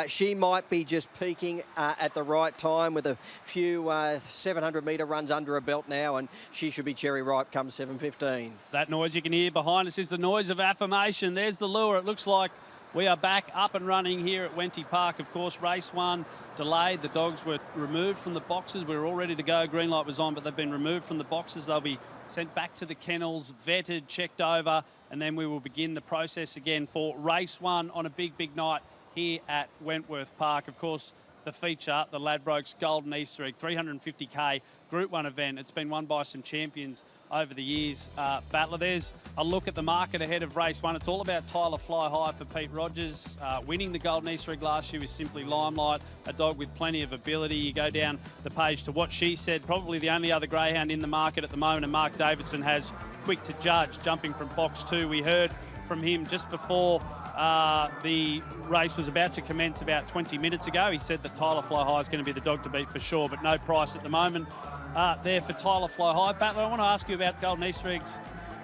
she might be just peaking at the right time with a few 700-metre runs under her belt now, and she should be cherry ripe come 7:15. That noise you can hear behind us is the noise of affirmation. There's the lure. It looks like we are back up and running here at Wenty Park. Of course, race 1 delayed. The dogs were removed from the boxes. We were all ready to go. Green light was on, but they've been removed from the boxes. They'll be sent back to the kennels, vetted, checked over, and then we will begin the process again for race 1 on a big, big night here at Wentworth Park. Of course, the feature, the Ladbrokes Golden Easter Egg, 350k Group 1 event. It's been won by some champions over the years. Battler, there's a look at the market ahead of race 1. It's all about Tyler Fly High for Pete Rogers. Winning the Golden Easter Egg last year was simply Limelight, a dog with plenty of ability. You go down the page to What She Said, probably the only other greyhound in the market at the moment, and Mark Davidson has Quick to Judge, jumping from box 2. We heard from him just before the race was about to commence about 20 minutes ago. He said that Tyler Fly High is going to be the dog to beat for sure, but no price at the moment there for Tyler Fly High. Battler, I want to ask you about Golden Easter Eggs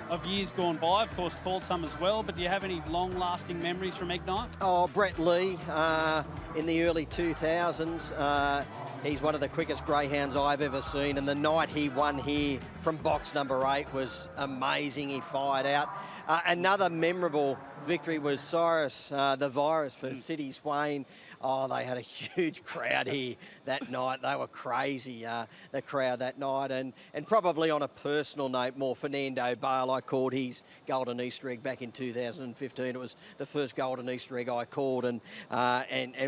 of years gone by. Of course, called some as well, but do you have any long-lasting memories from Egg Night? Oh, Brett Lee in the early 2000s. He's one of the quickest greyhounds I've ever seen, and the night he won here from box number 8 was amazing. He fired out. Another memorable victory was Cyrus, the Virus for City Swain. Oh, they had a huge crowd here that night. They were crazy, the crowd that night. And probably on a personal note, more Fernando Bale, I called his Golden Easter Egg back in 2015. It was the first Golden Easter Egg I called, and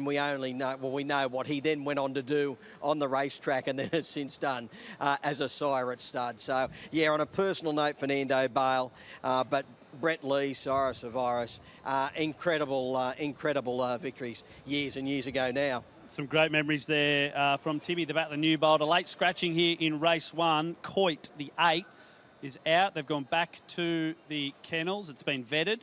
we only know, well, we know what he then went on to do on the racetrack and then has since done as a sire at stud. So, yeah, on a personal note, Fernando Bale, but Brett Lee, Cyrus the Virus, incredible victories years and years ago now. Some great memories there from Timmy the Battler Newbold. A late scratching here in race 1. Coit, the 8, is out. They've gone back to the kennels. It's been vetted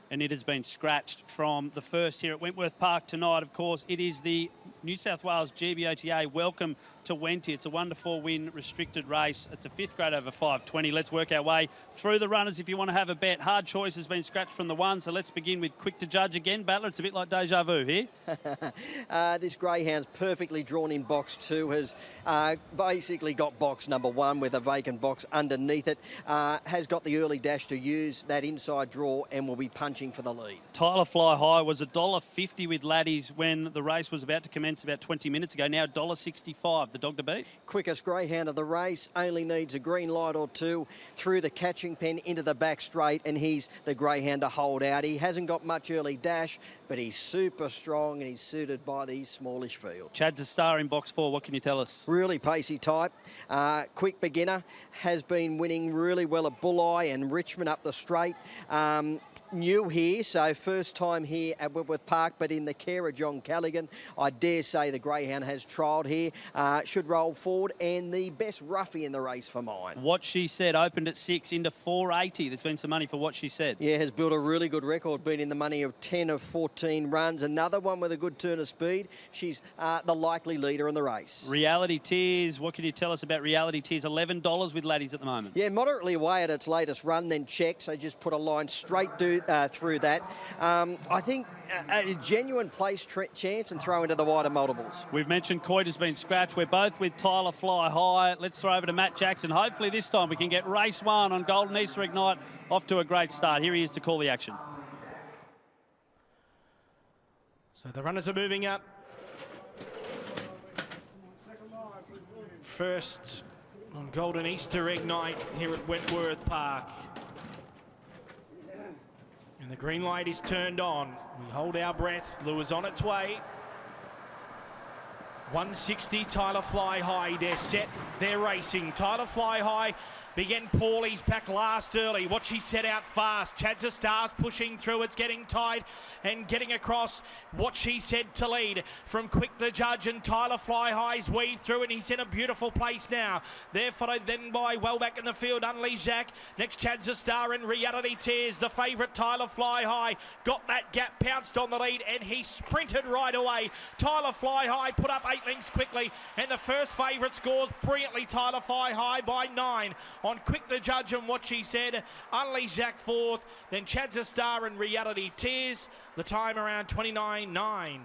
and it has been scratched from the first here at Wentworth Park tonight. Of course, it is the New South Wales GBOTA Welcome to Wenty. It's a 1-4 win restricted race. It's a 5th grade over 520. Let's work our way through the runners if you want to have a bet. Hard Choice has been scratched from the 1, so let's begin with Quick to Judge again. Battler, it's a bit like deja vu here. This greyhound's perfectly drawn in box 2, has basically got box number 1 with a vacant box underneath it, has got the early dash to use that inside draw and will be punching for the lead. Tyler Fly High was $1.50 with laddies when the race was about to commence about 20 minutes ago. Now $1.65, the dog to beat. Quickest greyhound of the race, only needs a green light or two through the catching pen into the back straight, and he's the greyhound to hold out. He hasn't got much early dash, but he's super strong and he's suited by these smallish fields. Chad's a star in box 4. What can you tell us? Really pacey type. Quick beginner, has been winning really well at Bulleye and Richmond up the straight. New here, so first time here at Wentworth Park, but in the care of John Callaghan. I dare say the greyhound has trialled here, should roll forward, and the best roughie in the race for mine. What She Said opened at 6 into 480. There's been some money for What She Said. Yeah, has built a really good record, been in the money of 10 of 14 runs. Another one with a good turn of speed. She's the likely leader in the race. Reality Tears, what can you tell us about Reality Tears? $11 with laddies at the moment. Yeah, moderately away at its latest run, then check, so just put a line straight through that. I think a genuine place chance and throw into the wider multiples. We've mentioned Coit has been scratched. We're both with Tyler Fly High. Let's throw over to Matt Jackson. Hopefully this time we can get race 1 on Golden Easter Egg Night off to a great start. Here he is to call the action. So the runners are moving up. First on Golden Easter Egg Night here at Wentworth Park. And the green light is turned on. We hold our breath. Lure's on its way. 160, Tyler Fly High. They're set, they're racing. Tyler Fly High began poorly, he's back last early. What She Said out fast. Chad's a Star's pushing through, it's getting tight and getting across. What She Said to lead from Quick the Judge, and Tyler Fly High's weaved through and he's in a beautiful place now. They're followed then by well back in the field, Unleash Jack. Next Chad's a Star and Reality Tears. The favourite Tyler Fly High got that gap, pounced on the lead and he sprinted right away. Tyler Fly High put up 8 lengths quickly and the first favourite scores brilliantly. Tyler Fly High by 9 on Quick the Judge and What She Said. Unleash Jack 4th, then Chad's a Star and Reality Tears. The time around 29.9.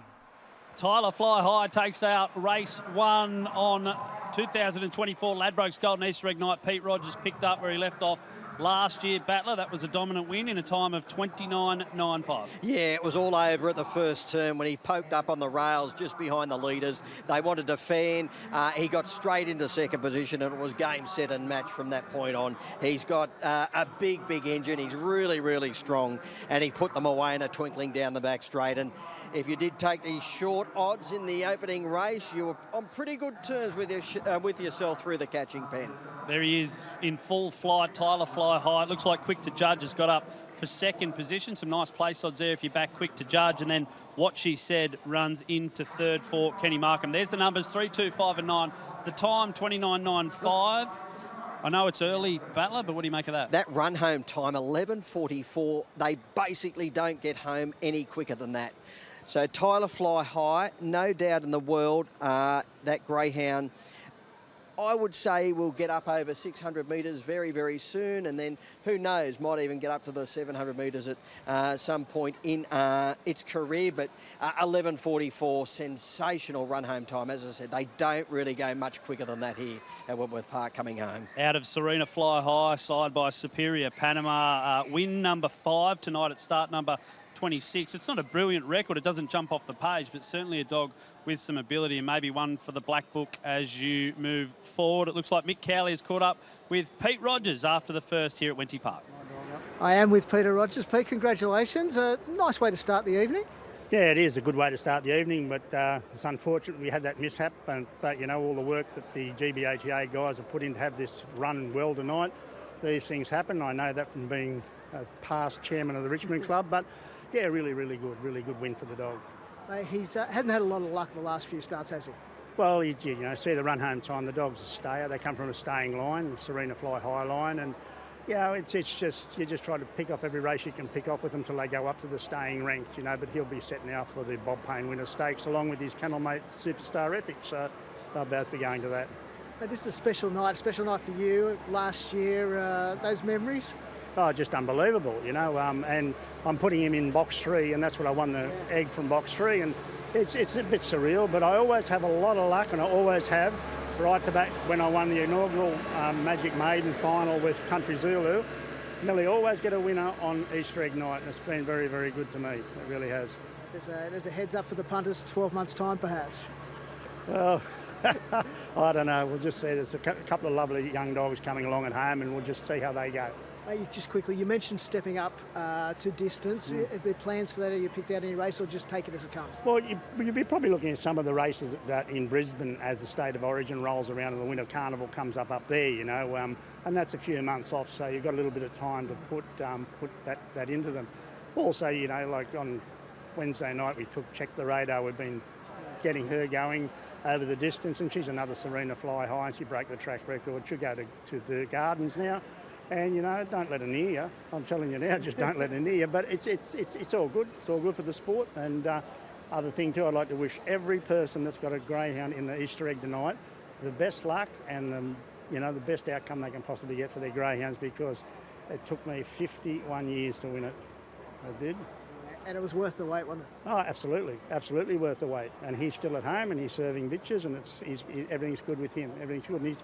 Tyler Fly High takes out race 1 on 2024 Ladbrokes Golden Easter Egg Night. Pete Rogers picked up where he left off last year, Battler. That was a dominant win in a time of 29.95. Yeah, it was all over at the first turn when he poked up on the rails just behind the leaders. They wanted to fan. He got straight into second position and it was game, set and match from that point on. He's got a big engine. He's really, really strong and he put them away in a twinkling down the back straight. And if you did take the short odds in the opening race, you were on pretty good terms with yourself through the catching pen. There he is in full flight. Tyler Fly High. It looks like Quick to Judge has got up for second position. Some nice place odds there if you back Quick to Judge. And then What She Said runs into third for Kenny Markham. There's the numbers, 3, 2, 5 and 9. The time, 29.95. I know it's early, Battler, but what do you make of that? That run home time, 11.44. They basically don't get home any quicker than that. So Tyler Fly High, no doubt in the world, that greyhound, I would say will get up over 600 metres very, very soon, and then who knows, might even get up to the 700 metres at some point in its career. But 11.44, sensational run home time. As I said, they don't really go much quicker than that here at Wentworth Park coming home. Out of Serena Fly High, side by Superior Panama. Win number 5 tonight at start number 26. It's not a brilliant record. It doesn't jump off the page, but certainly a dog with some ability and maybe one for the Black Book as you move forward. It looks like Mick Cowley has caught up with Pete Rogers after the first here at Wenty Park. I am with Peter Rogers. Pete, congratulations. A nice way to start the evening. Yeah, it is a good way to start the evening, but it's unfortunate we had that mishap. But, you know, all the work that the GBATA guys have put in to have this run well tonight, these things happen. I know that from being a past chairman of the Richmond Club, but yeah, really good win for the dog. He's hadn't had a lot of luck the last few starts, has he? Well, you see the run home time. The dog's a stayer. They come from a staying line, the Serena Fly High line, and it's just you just try to pick off every race you can pick off with them till they go up to the staying rank, But he'll be set now for the Bob Payne Winter Stakes, along with his kennel mate Superstar Ethics. So they'll both be going to that. This is a special night for you. Last year, those memories. Oh, just unbelievable, and I'm putting him in box 3, and that's what I won the egg from box 3, and it's a bit surreal, but I always have a lot of luck, and I always have, right to back when I won the inaugural Magic Maiden final with Country Zulu. Nearly always get a winner on Easter egg night, and it's been very, very good to me. It really has. There's a heads up for the punters, 12 months' time, perhaps. Well, I don't know. We'll just see. There's a couple of lovely young dogs coming along at home, and we'll just see how they go. Just quickly, you mentioned stepping up to distance. Are there plans for that? Have you picked out any race or just take it as it comes? Well, you'd be probably looking at some of the races that in Brisbane as the state of origin rolls around and the Winter Carnival comes up there, and that's a few months off, so you've got a little bit of time to put that into them. Also, like on Wednesday night we checked the radar. We've been getting her going over the distance, and she's another Serena Fly High, and she broke the track record. She'll go to the Gardens now. And don't let her near you. I'm telling you now, just don't let her near you. But it's all good. It's all good for the sport. And other thing too, I'd like to wish every person that's got a greyhound in the Easter egg tonight the best luck and the best outcome they can possibly get for their greyhounds, because it took me 51 years to win it. I did. And it was worth the wait, wasn't it? Oh, absolutely worth the wait. And he's still at home and he's serving bitches, and everything's good with him. Everything's good. And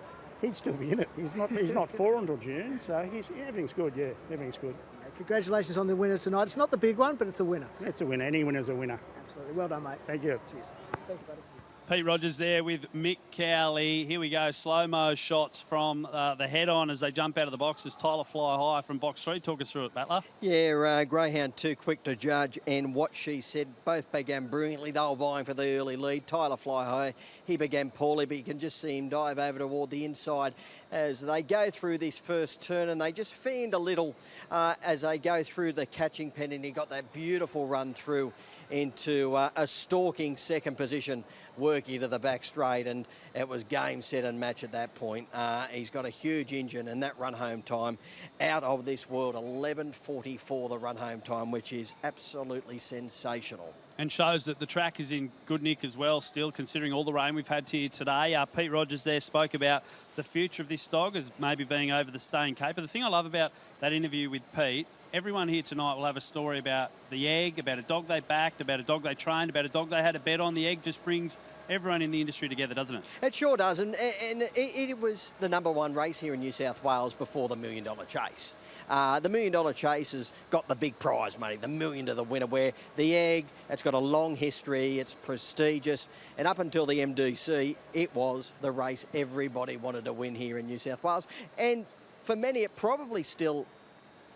he'd still be in it. He's not 4 until June, so everything's good. Yeah, everything's good. Congratulations on the winner tonight. It's not the big one, but it's a winner. It's a winner. Any winner's a winner. Absolutely. Well done, mate. Thank you. Cheers. Thank you, buddy. Pete Rogers there with Mick Cowley. Here we go, slow-mo shots from the head-on as they jump out of the boxes. Tyler Fly High from box 3. Talk us through it, Battler. Yeah, Greyhound Too Quick to Judge and What She Said both began brilliantly. They were vying for the early lead. Tyler Fly High, he began poorly, but you can just see him dive over toward the inside as they go through this first turn, and they just fanned a little as they go through the catching pen, and he got that beautiful run through into a stalking second position, working to the back straight, and it was game, set and match at that point. He's got a huge engine, and that run home time out of this world, 11.44 the run home time, which is absolutely sensational. And shows that the track is in good nick as well still, considering all the rain we've had here today. Pete Rogers there spoke about the future of this dog as maybe being over the staying cape. But the thing I love about that interview with Pete, everyone here tonight will have a story about the egg, about a dog they backed, about a dog they trained, about a dog they had a bet on. The egg just brings everyone in the industry together, doesn't it? It sure does, and it was the #1 race here in New South Wales before the $1 Million Chase. The $1 Million Chase has got the big prize money, the $1 million to the winner, where the egg, it's got a long history, it's prestigious, and up until the MDC, it was the race everybody wanted to win here in New South Wales. And for many, it probably still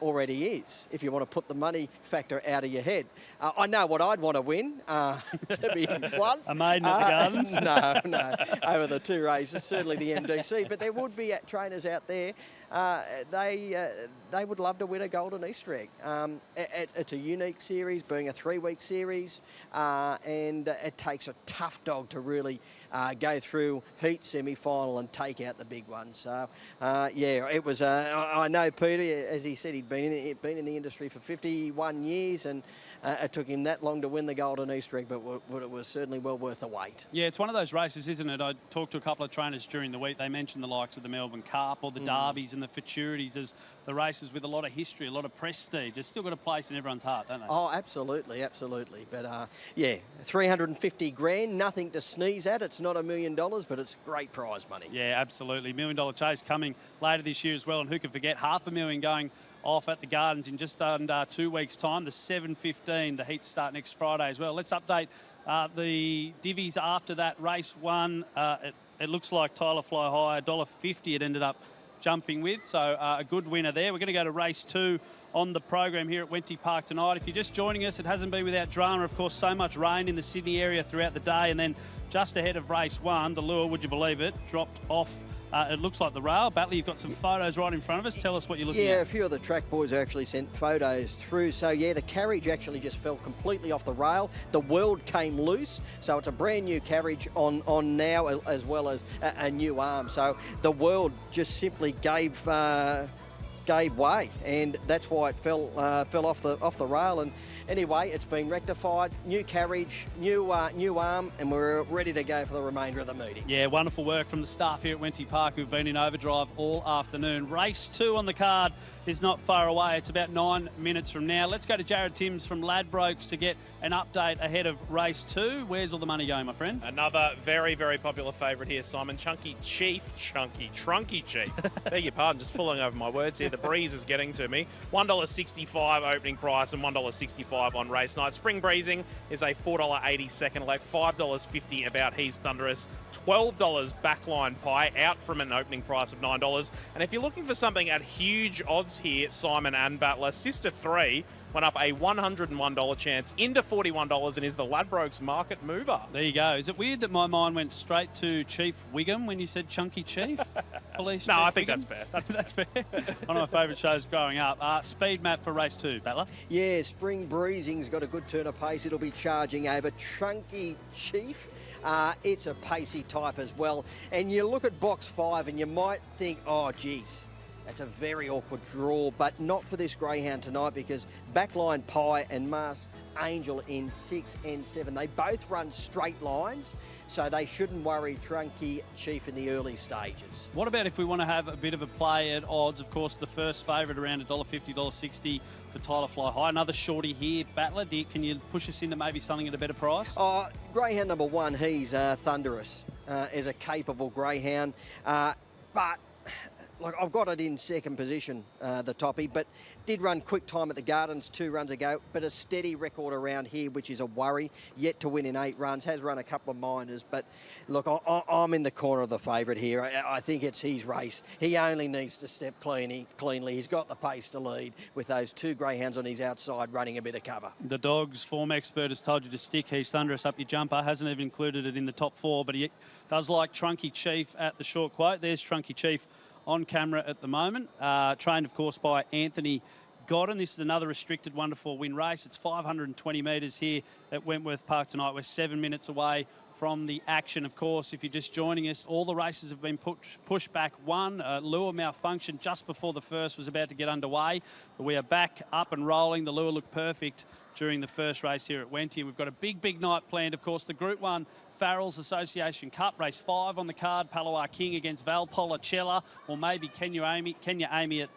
already is, if you want to put the money factor out of your head. I know what I'd want to win, to be blunt. A maiden at the Gardens? No, over the 2 races, certainly the MDC, but there would be trainers out there, they would love to win a Golden Easter egg. It's a unique series, being a 3-week series, and it takes a tough dog to really go through heat semi-final and take out the big ones. So, yeah, it was. I know Peter, as he said, he'd been in the industry for 51 years, and it took him that long to win the Golden Easter egg, but it was certainly well worth the wait. Yeah, it's one of those races, isn't it? I talked to a couple of trainers during the week. They mentioned the likes of the Melbourne Cup or the Derbies and the Futurities as the races with a lot of history, a lot of prestige. It's still got a place in everyone's heart, don't they? Oh, absolutely, absolutely. But yeah, 350 grand, nothing to sneeze at. It's not $1 million, but it's great prize money. Yeah, absolutely. $1 Million Chase coming later this year as well, and who can forget $500,000 going off at the Gardens in just under 2 weeks' time. The 7:15, the heats start next Friday as well. Let's update the divvies after that race 1. It looks like Tyler Fly High, $1.50 it ended up jumping with, so a good winner there. We're going to go to race 2 on the program here at Wenty Park tonight. If you're just joining us, it hasn't been without drama. Of course, so much rain in the Sydney area throughout the day, and then just ahead of race 1, the lure, would you believe it, dropped off. It looks like the rail. Batley, you've got some photos right in front of us. Tell us what you're looking at. Yeah, a few of the track boys actually sent photos through. So, yeah, the carriage actually just fell completely off the rail. The world came loose. So it's a brand new carriage on now, as well as a new arm. So the world just simply gave way, and that's why it fell off the rail. And anyway, it's been rectified. New carriage, new arm, and we're ready to go for the remainder of the meeting. Yeah, wonderful work from the staff here at Wenty Park who've been in overdrive all afternoon. Race 2 on the card is not far away. It's about 9 minutes from now. Let's go to Jared Timms from Ladbrokes to get an update ahead of race 2. Where's all the money going, my friend? Another very, very popular favourite here, Simon. Trunky Chief. Beg your pardon, just falling over my words here. The breeze is getting to me. $1.65 opening price and $1.65 on race night. Spring Breezing is a $4.80 second leg, $5.50 About He's Thunderous, $12 Backline Pie, out from an opening price of $9. And if you're looking for something at huge odds here, Simon and Battler, Sister 3 went up a $101 chance into $41 and is the Ladbrokes market mover. There you go. Is it weird that my mind went straight to Chief Wiggum when you said Chunky Chief? Police No, Chief I think Wiggum? that's fair. That's fair. One of my favourite shows growing up. Speed map for race 2, Battler. Yeah, Spring Breezing's got a good turn of pace. It'll be charging over Chunky Chief. It's a pacey type as well. And you look at box 5 and you might think, oh, geez, that's a very awkward draw, but not for this greyhound tonight, because Backline Pie and Mars Angel in 6 and 7, they both run straight lines, so they shouldn't worry Trunky Chief in the early stages. What about if we want to have a bit of a play at odds? Of course, the first favourite around $1.50, $1.60 for Tyler Fly High. Another shorty here, Battler. Can you push us into maybe something at a better price? Greyhound number 1, he's Thunderous, is a capable greyhound, but like, I've got it in second position, the toppy, but did run quick time at the Gardens 2 runs ago, but a steady record around here, which is a worry. Yet to win in 8 runs, has run a couple of minors, but look, I'm in the corner of the favourite here. I think it's his race. He only needs to step cleanly. He's got the pace to lead with those 2 greyhounds on his outside running a bit of cover. The Dogs form expert has told you to stick He's Thunderous up your jumper. Hasn't even included it in the top 4, but he does like Trunky Chief at the short quote. There's Trunky Chief on camera at the moment, trained of course by Anthony Godden. This is another restricted 1-4 win race. It's 520 metres here at Wentworth Park tonight. We're 7 minutes away from the action. Of course, if you're just joining us, all the races have been pushed back one. Lure malfunctioned just before the first was about to get underway. But we are back up and rolling. The lure looked perfect during the first race here at Wenty. We've got a big night planned. Of course, the Group 1 Farrell's Association Cup, race 5 on the card. Palawar King against Valpolicella, or maybe Kenya Amy at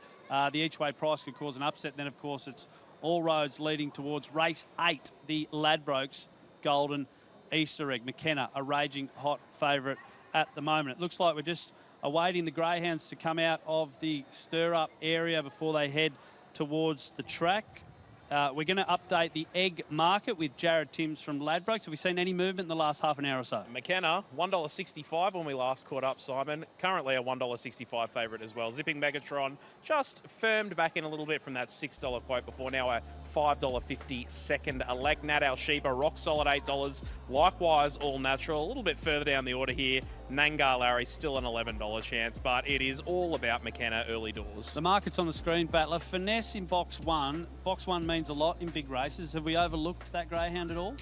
the each-way price could cause an upset. Then, of course, it's all roads leading towards race 8, the Ladbrokes Golden Easter Egg. McKenna, a raging hot favourite at the moment. It looks like we're just awaiting the greyhounds to come out of the stir-up area before they head towards the track. We're going to update the egg market with Jared Timms from Ladbrokes. Have we seen any movement in the last half an hour or so? McKenna, $1.65 when we last caught up, Simon. Currently a $1.65 favourite as well. Zipping Megatron just firmed back in a little bit from that $6 quote before. Now a $5.50 second. A leg. Nat Al-Sheba, rock solid $8. Likewise, all natural. A little bit further down the order here. Nangar Larry, still an $11 chance, but it is all about McKenna early doors. The market's on the screen, Battler. Finesse in box 1. Box 1 means a lot in big races. Have we overlooked that greyhound at all?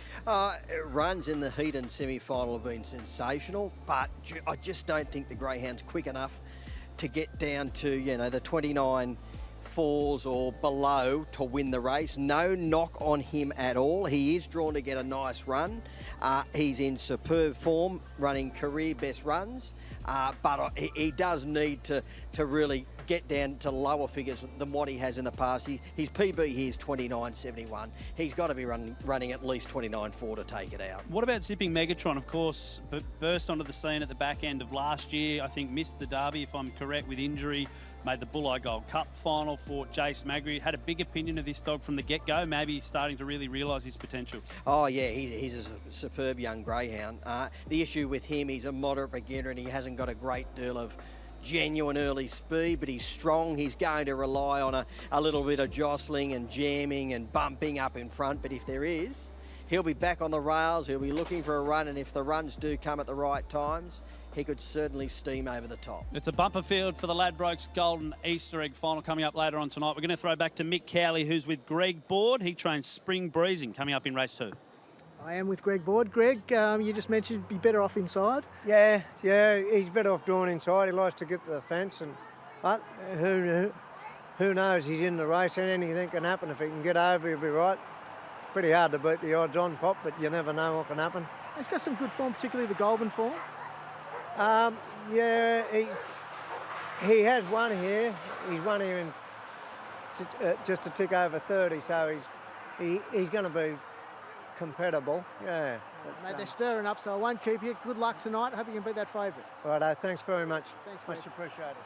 Runs in the heat and semi-final have been sensational, but I just don't think the greyhound's quick enough to get down to, you know, the 29 4s or below to win the race. No knock on him at all. He is drawn to get a nice run. He's in superb form, running career best runs, but he does need to really get down to lower figures than what he has in the past. His PB here is 29.71. He's got to be running at least 29.4 to take it out. What about Zipping Megatron? Of course, burst onto the scene at the back end of last year. I think missed the Derby, if I'm correct, with injury. Made the Bulleye Gold Cup final for Jace Magri. Had a big opinion of this dog from the get-go. Maybe he's starting to really realise his potential. Oh, yeah, he's a superb young greyhound. The issue with him, he's a moderate beginner and he hasn't got a great deal of genuine early speed, but he's strong. He's going to rely on a little bit of jostling and jamming and bumping up in front, but if there is, he'll be back on the rails. He'll be looking for a run, and if the runs do come at the right times, he could certainly steam over the top. It's a bumper field for the Ladbrokes Golden Easter Egg final coming up later on tonight. We're going to throw back to Mick Cowley, who's with Greg Board. He trains Spring Breezing coming up in race 2. I am with Greg Board. Greg, you just mentioned be better off inside. Yeah, he's better off drawn inside. He likes to get to the fence, but who knows? He's in the race and anything can happen. If he can get over, he'll be right. Pretty hard to beat the odds on Pop, but you never know what can happen. He's got some good form, particularly the Goulburn form. Yeah, he has won here. He's won here in just a tick over 30, so he's going to be compatible. Yeah. Mate, they're stirring up, so I won't keep you. Good luck tonight. I hope you can beat that favourite. Righto, thanks very much. Thanks, much appreciated.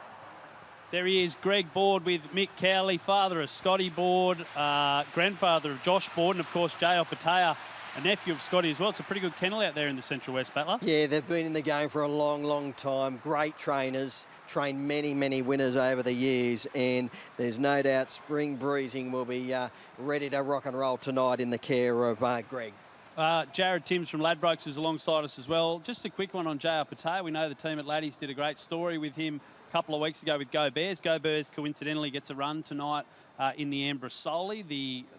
There he is, Greg Board with Mick Cowley, father of Scotty Board, grandfather of Josh Board, and of course J.L. Patea, a nephew of Scotty as well. It's a pretty good kennel out there in the Central West, Battler. Yeah, they've been in the game for a long time. Great trainers, trained many winners over the years, and there's no doubt Spring Breezing will be ready to rock and roll tonight in the care of Greg. Jared Timms from Ladbrokes is alongside us as well. Just a quick one on J.R. Patea. We know the team at Laddies did a great story with him a couple of weeks ago with Go Bears. Go Bears coincidentally gets a run tonight in the Ambrosoli,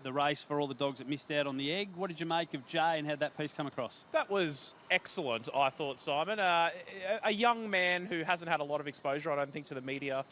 the race for all the dogs that missed out on the egg. What did you make of Jay and how that piece come across? That was excellent, I thought, Simon. A young man who hasn't had a lot of exposure, I don't think, to the media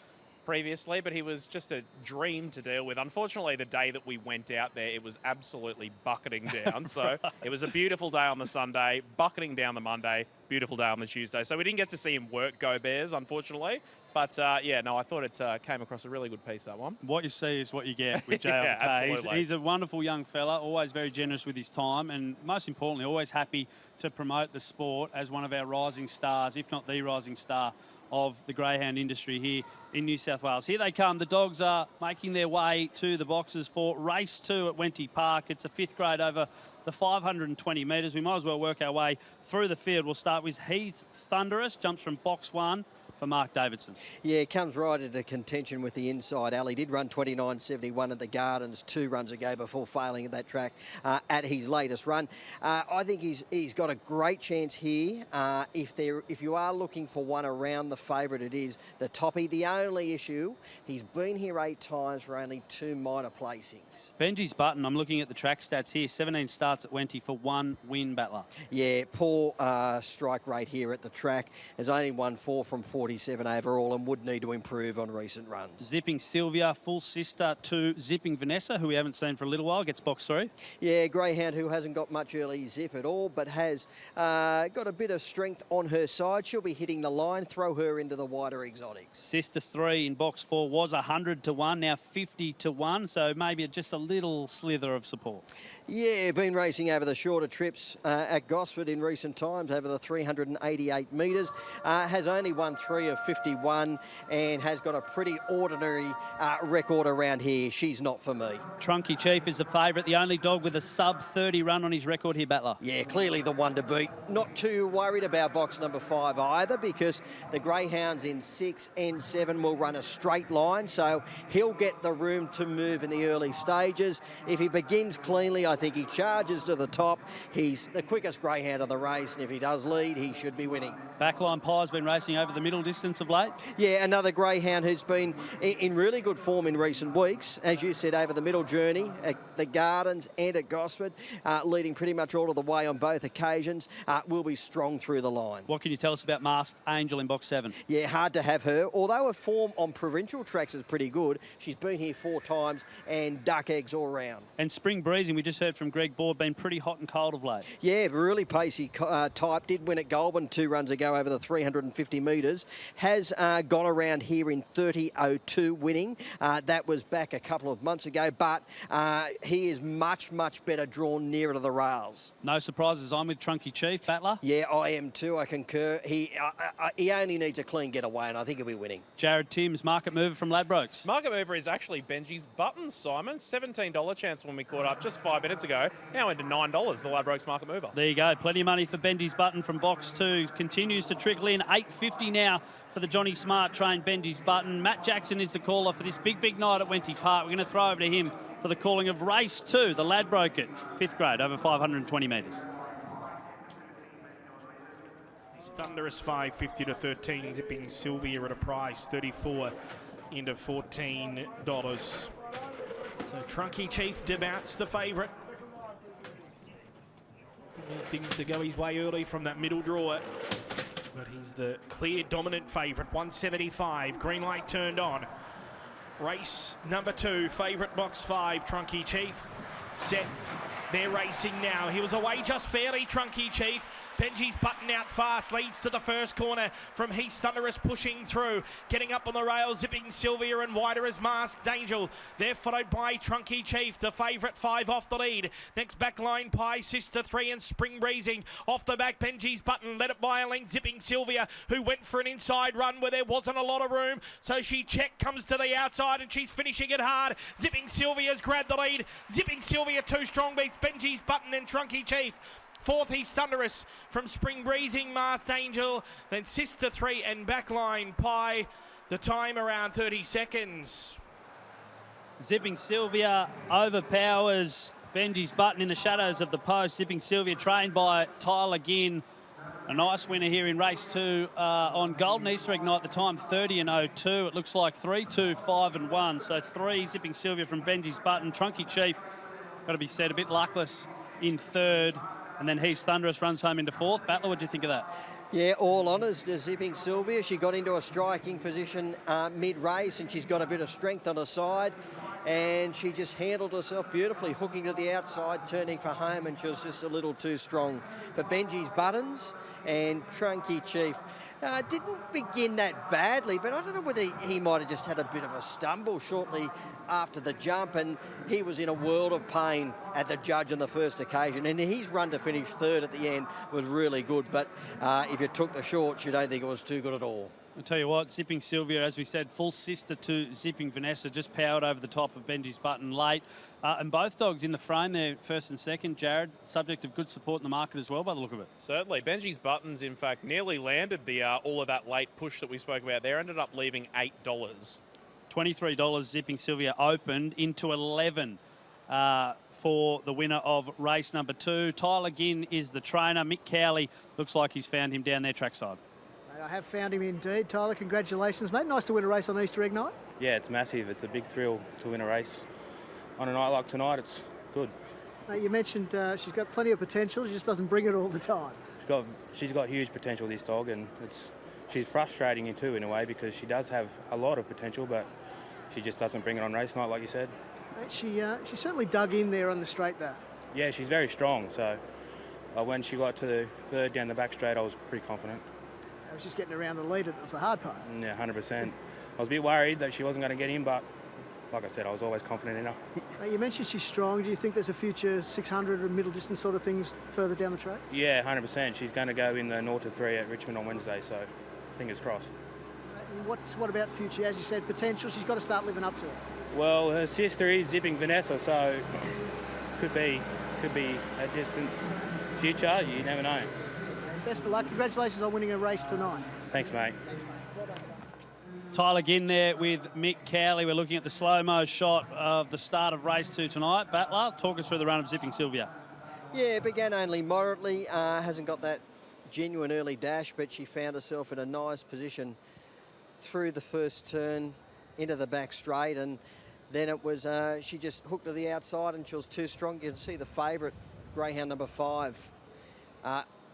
previously, but he was just a dream to deal with. Unfortunately, the day that we went out there, it was absolutely bucketing down. So it was a beautiful day on the Sunday, bucketing down the Monday, beautiful day on the Tuesday. So we didn't get to see him work Go Bears, unfortunately. But, I thought it came across a really good piece, that one. What you see is what you get with J.L. Yeah, absolutely. He's a wonderful young fella, always very generous with his time, and most importantly, always happy to promote the sport as one of our rising stars, if not the rising star of the greyhound industry here in New South Wales. Here they come. The dogs are making their way to the boxes for race 2 at Wenty Park. It's a 5th grade over the 520 metres. We might as well work our way through the field. We'll start with Heath Thunderous, jumps from box 1 for Mark Davidson. Yeah, comes right into contention with the inside alley. Did run 29.71 at the Gardens 2 runs ago before failing at that track at his latest run. I think he's got a great chance here. If you are looking for one around the favourite, it is the Toppy. The only issue, he's been here 8 times for only 2 minor placings. Benji's Button, I'm looking at the track stats here, 17 starts at Wenty for 1 win, Battler. Yeah, poor strike rate here at the track. Has only won 4 from 47 overall and would need to improve on recent runs. Zipping Sylvia, full sister to Zipping Vanessa, who we haven't seen for a little while, gets box 3. Yeah, Greyhound, who hasn't got much early zip at all, but has got a bit of strength on her side. She'll be hitting the line. Throw her into the wider exotics. Sister 3 in box 4 was 100 to 1, now 50 to 1, so maybe just a little slither of support. Yeah, been racing over the shorter trips at Gosford in recent times, over the 388 metres. Has only won 3 of 51 and has got a pretty ordinary record around here. She's not for me. Trunky Chief is the favourite, the only dog with a sub-30 run on his record here, Battler. Yeah, clearly the one to beat. Not too worried about box number 5 either, because the Greyhounds in 6 and 7 will run a straight line, so he'll get the room to move in the early stages. If he begins cleanly, I think he charges to the top. He's the quickest greyhound of the race, and if he does lead, he should be winning. Backline Pie's been racing over the middle distance of late. Yeah, another greyhound who's been in really good form in recent weeks. As you said, over the middle journey at the Gardens and at Gosford, leading pretty much all of the way on both occasions, will be strong through the line. What can you tell us about Masked Angel in box 7? Yeah, hard to have her. Although her form on provincial tracks is pretty good, she's been here 4 times and duck eggs all round. And Spring Breezing, we just heard from Greg Board, been pretty hot and cold of late. Yeah, really pacey type. Did win at Goulburn 2 runs ago over the 350 metres. Has gone around here in 30.02 winning. That was back a couple of months ago, but he is much, much better drawn nearer to the rails. No surprises. I'm with Trunky Chief, Battler. Yeah, I am too. I concur. He only needs a clean getaway, and I think he'll be winning. Jared Timms, Market Mover from Ladbrokes. Market Mover is actually Benji's Button, Simon. $17 chance when we caught up just 5 minutes ago. Now into $9, the Ladbrokes Market Mover. There you go. Plenty of money for Benji's Button from box 2. Continues to trickle in. $8.50 now for the Johnny Smart train, Benji's Button. Matt Jackson is the caller for this big, big night at Wenty Park. We're going to throw over to him for the calling of race 2, the Ladbroke 5th grade, over 520 metres. Thunderous 5.50 to 13, Zipping Sylvia at a price 34 into $14. So Trunky Chief demounts the favourite. Things to go his way early from that middle drawer, but he's the clear dominant favourite. 175, green light turned on. Race number 2, favourite box 5, Trunky Chief. Set, they're racing now. He was away just fairly, Trunky Chief. Benji's Button out fast, leads to the first corner from Heath Thunderous pushing through. Getting up on the rails, Zipping Sylvia and wider as Masked Angel. They're followed by Trunky Chief, the favourite 5 off the lead. Next back line, Pie, Sister 3 and Spring Breezing. Off the back, Benji's Button, led it by a length, Zipping Sylvia, who went for an inside run where there wasn't a lot of room. So she comes to the outside and she's finishing it hard. Zipping Sylvia's grabbed the lead. Zipping Sylvia 2 strong beats Benji's Button and Trunky Chief. 4th, Heath Thunderous from Spring Breezing, Masked Angel, then Sister 3 and backline Pie. The time around 30 seconds. Zipping Sylvia overpowers Benji's Button in the shadows of the post. Zipping Sylvia trained by Tyler Ginn. A nice winner here in race 2 on Golden Easter Egg night. The time 30 and 02. It looks like 3, 2, 5 and 1. So 3, Zipping Sylvia from Benji's Button. Trunky Chief, got to be said, a bit luckless in 3rd. And then Heath Thunderous runs home into 4th. Battler, what do you think of that? Yeah, all honours to Zipping Sylvia. She got into a striking position mid-race and she's got a bit of strength on her side. And she just handled herself beautifully, hooking to the outside, turning for home, and she was just a little too strong for Benji's Buttons. And Trunky Chief didn't begin that badly, but I don't know whether he might have just had a bit of a stumble shortly after the jump, and he was in a world of pain at the judge on the first occasion. And his run to finish 3rd at the end was really good, but if you took the shorts, you don't think it was too good at all. I'll tell you what, Zipping Sylvia, as we said, full sister to Zipping Vanessa, just powered over the top of Benji's Button late. And both dogs in the frame there, first and second. Jared, subject of good support in the market as well, by the look of it. Certainly. Benji's Buttons, in fact, nearly landed the all of that late push that we spoke about there. Ended up leaving $8. $23 Zipping Sylvia opened into 11 for the winner of race number 2. Tyler Ginn is the trainer. Mick Cowley looks like he's found him down there trackside. Mate, I have found him indeed. Tyler, congratulations, mate. Nice to win a race on Easter egg night. Yeah, it's massive. It's a big thrill to win a race. On a night like tonight, it's good. Mate, you mentioned she's got plenty of potential. She just doesn't bring it all the time. She's got huge potential, this dog, and she's frustrating too in a way because she does have a lot of potential, but she just doesn't bring it on race night, like you said. Mate, she certainly dug in there on the straight there. Yeah, she's very strong. So when she got to the third down the back straight, I was pretty confident. I was just getting around the leader. That was the hard part. Yeah, 100%. I was a bit worried that she wasn't going to get in, but like I said, I was always confident in her. Mate, you mentioned she's strong. Do you think there's a future 600 or middle distance sort of things further down the track? Yeah, 100%. She's going to go in the 0 to 3 at Richmond on Wednesday, so fingers crossed. What about future? As you said, potential. She's got to start living up to it. Well, her sister is Zipping Vanessa, so could be a distance future. You never know. Best of luck. Congratulations on winning a race tonight. Thanks, mate. Tyler Ginn there with Mick Cowley. We're looking at the slow-mo shot of the start of race 2 tonight. Battler, talk us through the run of Zipping Sylvia. Yeah, it began only moderately. Hasn't got that genuine early dash, but she found herself in a nice position through the first turn into the back straight, and then it was she just hooked to the outside and she was too strong. You can see the favourite, greyhound number 5,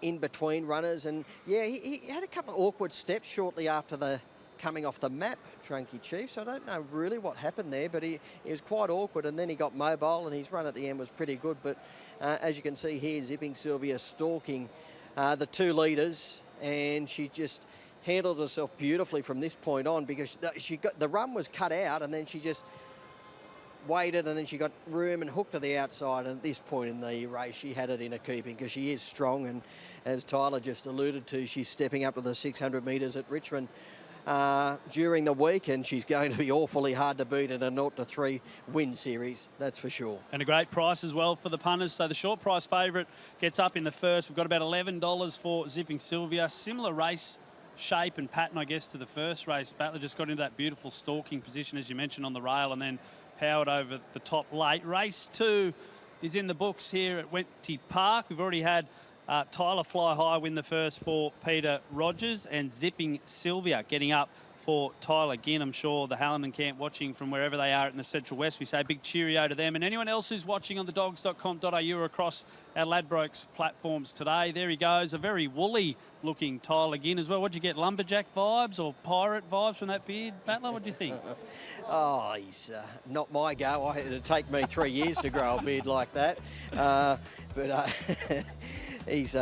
in between runners, and yeah, he had a couple of awkward steps shortly after the coming off the map, Trunky Chief, so I don't know really what happened there, but he was quite awkward, and then he got mobile, and his run at the end was pretty good. But as you can see here, Zipping Sylvia stalking the 2 leaders, and she just handled herself beautifully from this point on, because she got the run was cut out, and then she just waited, and then she got room and hooked to the outside, and at this point in the race she had it in her keeping because she is strong, and as Tyler just alluded to, she's stepping up to the 600 metres at Richmond during the week, and she's going to be awfully hard to beat in a 0 to 3 win series, that's for sure. And a great price as well for the punters. So the short price favourite gets up in the first. We've got about $11 for Zipping Sylvia. Similar race shape and pattern, I guess, to the first race. Battler just got into that beautiful stalking position, as you mentioned, on the rail, and then powered over the top late. Race 2 is in the books here at Wenty Park. We've already had Tyler Fly High win the first for Peter Rogers, and Zipping Sylvia getting up for Tyler Ginn. I'm sure the Hallinan camp watching from wherever they are in the Central West. We say a big cheerio to them, and anyone else who's watching on thedogs.com.au or across our Ladbrokes platforms today. There he goes, a very woolly looking Tyler Ginn as well. What'd you get, lumberjack vibes or pirate vibes from that beard? Battler, what do you think? Oh, he's not my go. It'd take me 3 years to grow a beard like that. But he's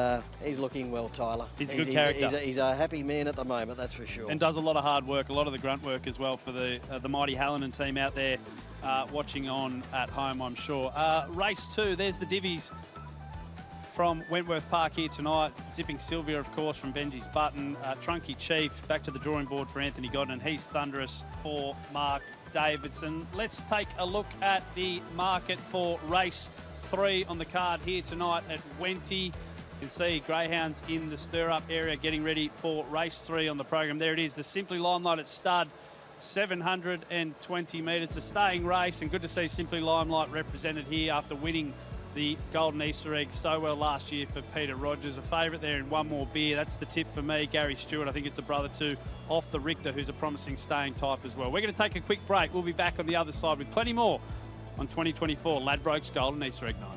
looking well, Tyler. He's a good character. He's a happy man at the moment, that's for sure. And does a lot of hard work, a lot of the grunt work as well for the mighty Hallinan team out there watching on at home, I'm sure. Race 2, there's the divvies from Wentworth Park here tonight. Zipping Sylvia, of course, from Benji's Button. Trunky Chief, back to the drawing board for Anthony Godden, and He's Thunderous for Mark Davidson. Let's take a look at the market for race 3 on the card here tonight at Wenty. You can see greyhounds in the stir-up area getting ready for race 3 on the program. There it is, the Simply Limelight at stud, 720 metres. A staying race, and good to see Simply Limelight represented here after winning the Golden Easter Egg so well last year for Peter Rogers. A favourite there in One More Beer. That's the tip for me. Gary Stewart, I think it's a brother to Off the Richter, who's a promising staying type as well. We're going to take a quick break. We'll be back on the other side with plenty more on 2024 Ladbrokes Golden Easter Egg Night.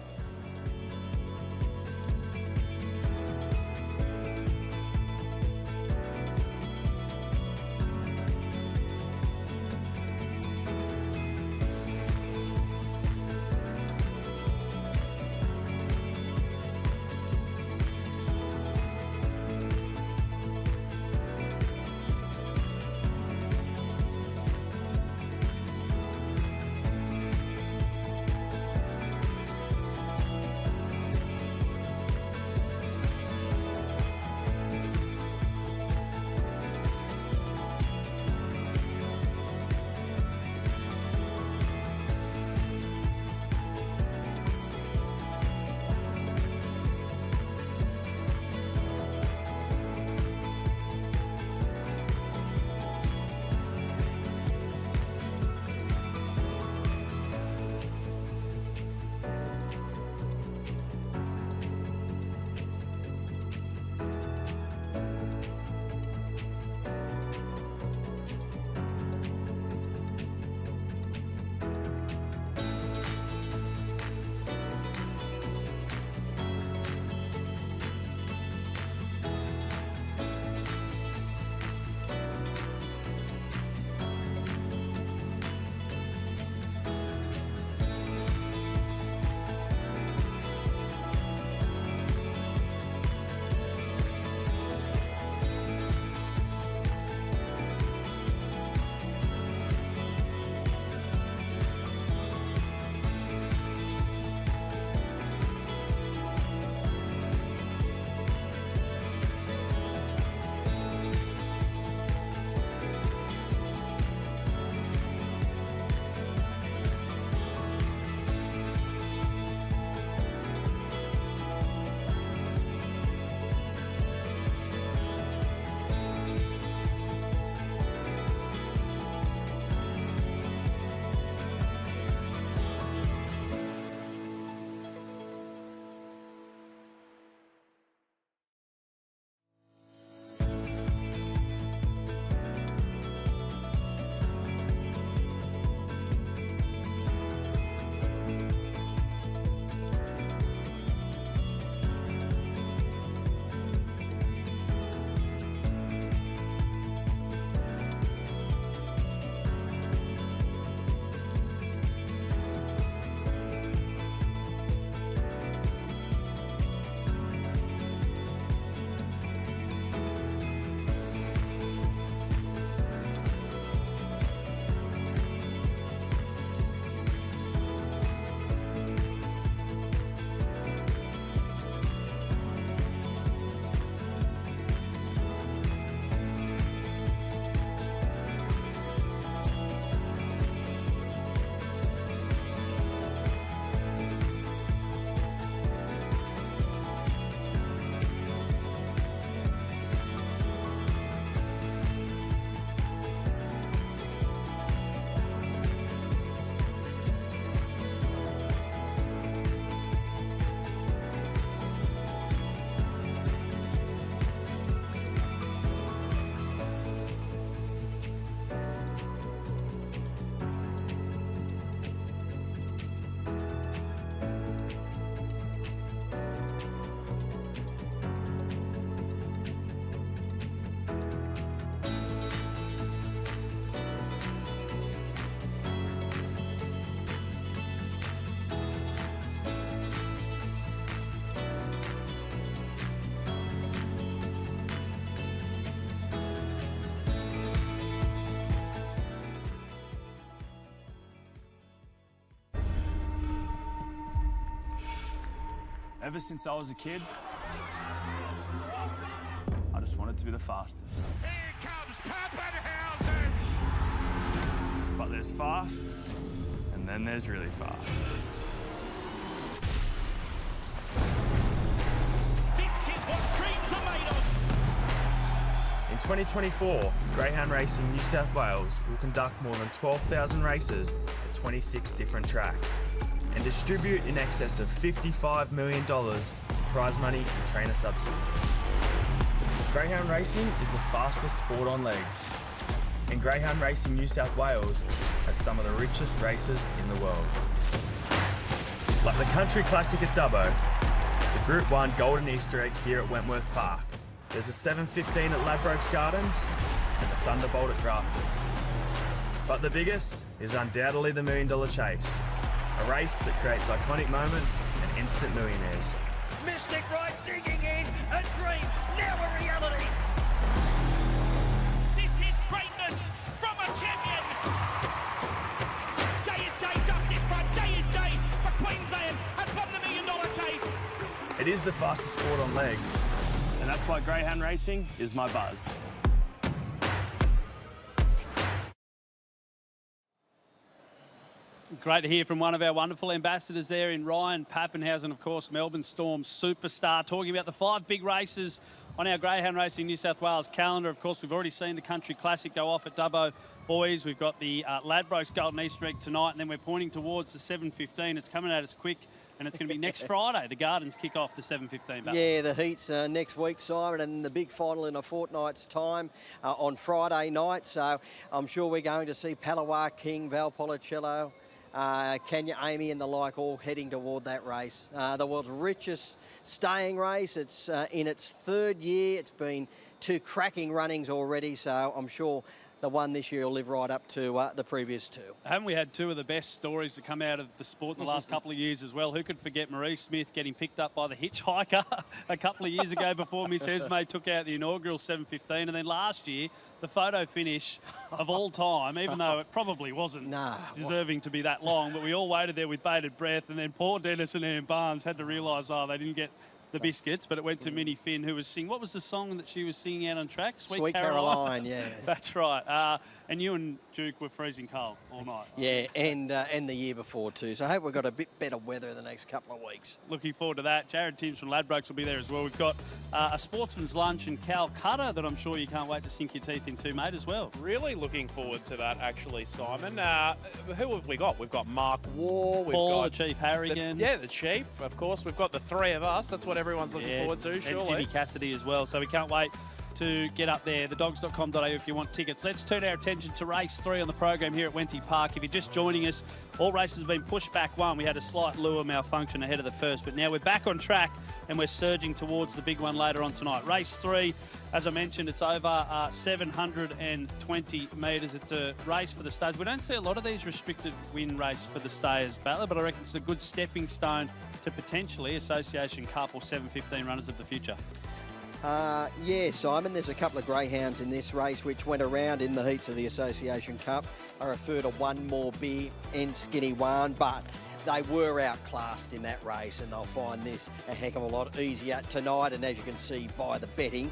Ever since I was a kid, I just wanted to be the fastest. Here comes Pappenhausen! But there's fast, and then there's really fast. This is what dreams are made of! In 2024, Greyhound Racing New South Wales will conduct more than 12,000 races at 26 different tracks and distribute in excess of $55 million in prize money and trainer subsidies. Greyhound Racing is the fastest sport on legs, and Greyhound Racing New South Wales has some of the richest races in the world. Like the Country Classic at Dubbo, the Group 1 Golden Easter Egg here at Wentworth Park, there's a 7:15 at Ladbrokes Gardens and the Thunderbolt at Grafton. But the biggest is undoubtedly the $1 Million Chase, a race that creates iconic moments and instant millionaires. Mystic Right digging in, a dream, now a reality! This is greatness from a champion! Day is day, just in front, day is day for Queensland has won the $1 Million Chase! It is the fastest sport on legs, And that's why Greyhound Racing is my buzz. Great to hear from one of our wonderful ambassadors there in Ryan Pappenhausen, of course, Melbourne Storm superstar, talking about the 5 big races on our Greyhound Racing New South Wales calendar. Of course, we've already seen the Country Classic go off at Dubbo Boys. We've got the Ladbrokes Golden Easter Egg tonight, and then we're pointing towards the 7:15. It's coming at us quick, and it's going to be next Friday. The Gardens kick off the 7:15 battle. Yeah, the heats next week, Simon, and the big final in a fortnight's time on Friday night. So I'm sure we're going to see Palawa King, Valpolicella, Kenya Amy and the like all heading toward that race. The world's richest staying race. It's in its 3rd year. It's been 2 cracking runnings already, so I'm sure the one this year will live right up to the previous 2. Haven't we had 2 of the best stories to come out of the sport in the last couple of years as well? Who could forget Marie Smith getting picked up by the hitchhiker a couple of years ago before Miss Esme took out the inaugural 7:15, and then last year the photo finish of all time, even though it probably wasn't deserving to be that long, but we all waited there with bated breath, and then poor Dennis and Ann Barnes had to realise, they didn't get the biscuits, but it went to Minnie Finn, who was singing. What was the song that she was singing out on track? Sweet Caroline, yeah. That's right. And you and Duke were freezing cold all night. Yeah, and the year before too. So I hope we've got a bit better weather in the next couple of weeks. Looking forward to that. Jared Timms from Ladbrokes will be there as well. We've got a sportsman's lunch in Calcutta that I'm sure you can't wait to sink your teeth into, mate, as well. Really looking forward to that, actually, Simon. Who have we got? We've got Mark Waugh. We've Paul, got the Chief Harrigan. the Chief, of course. We've got the 3 of us. That's what everyone's looking forward to, and surely. Jimmy Cassidy as well. So we can't wait to get up there. Thedogs.com.au if you want tickets. Let's turn our attention to race 3 on the program here at Wenty Park. If you're just joining us, all races have been pushed back 1. We had a slight lure malfunction ahead of the first, but now we're back on track and we're surging towards the big one later on tonight. Race 3, as I mentioned, it's over 720 metres. It's a race for the stayers. We don't see a lot of these restricted win race for the stayers, Battler, but I reckon it's a good stepping stone to potentially Association Cup or 7:15 runners of the future. Yeah, Simon, there's a couple of greyhounds in this race which went around in the heats of the Association Cup. I refer to One More Beer and Skinny One, but they were outclassed in that race, and they'll find this a heck of a lot easier tonight. And as you can see by the betting,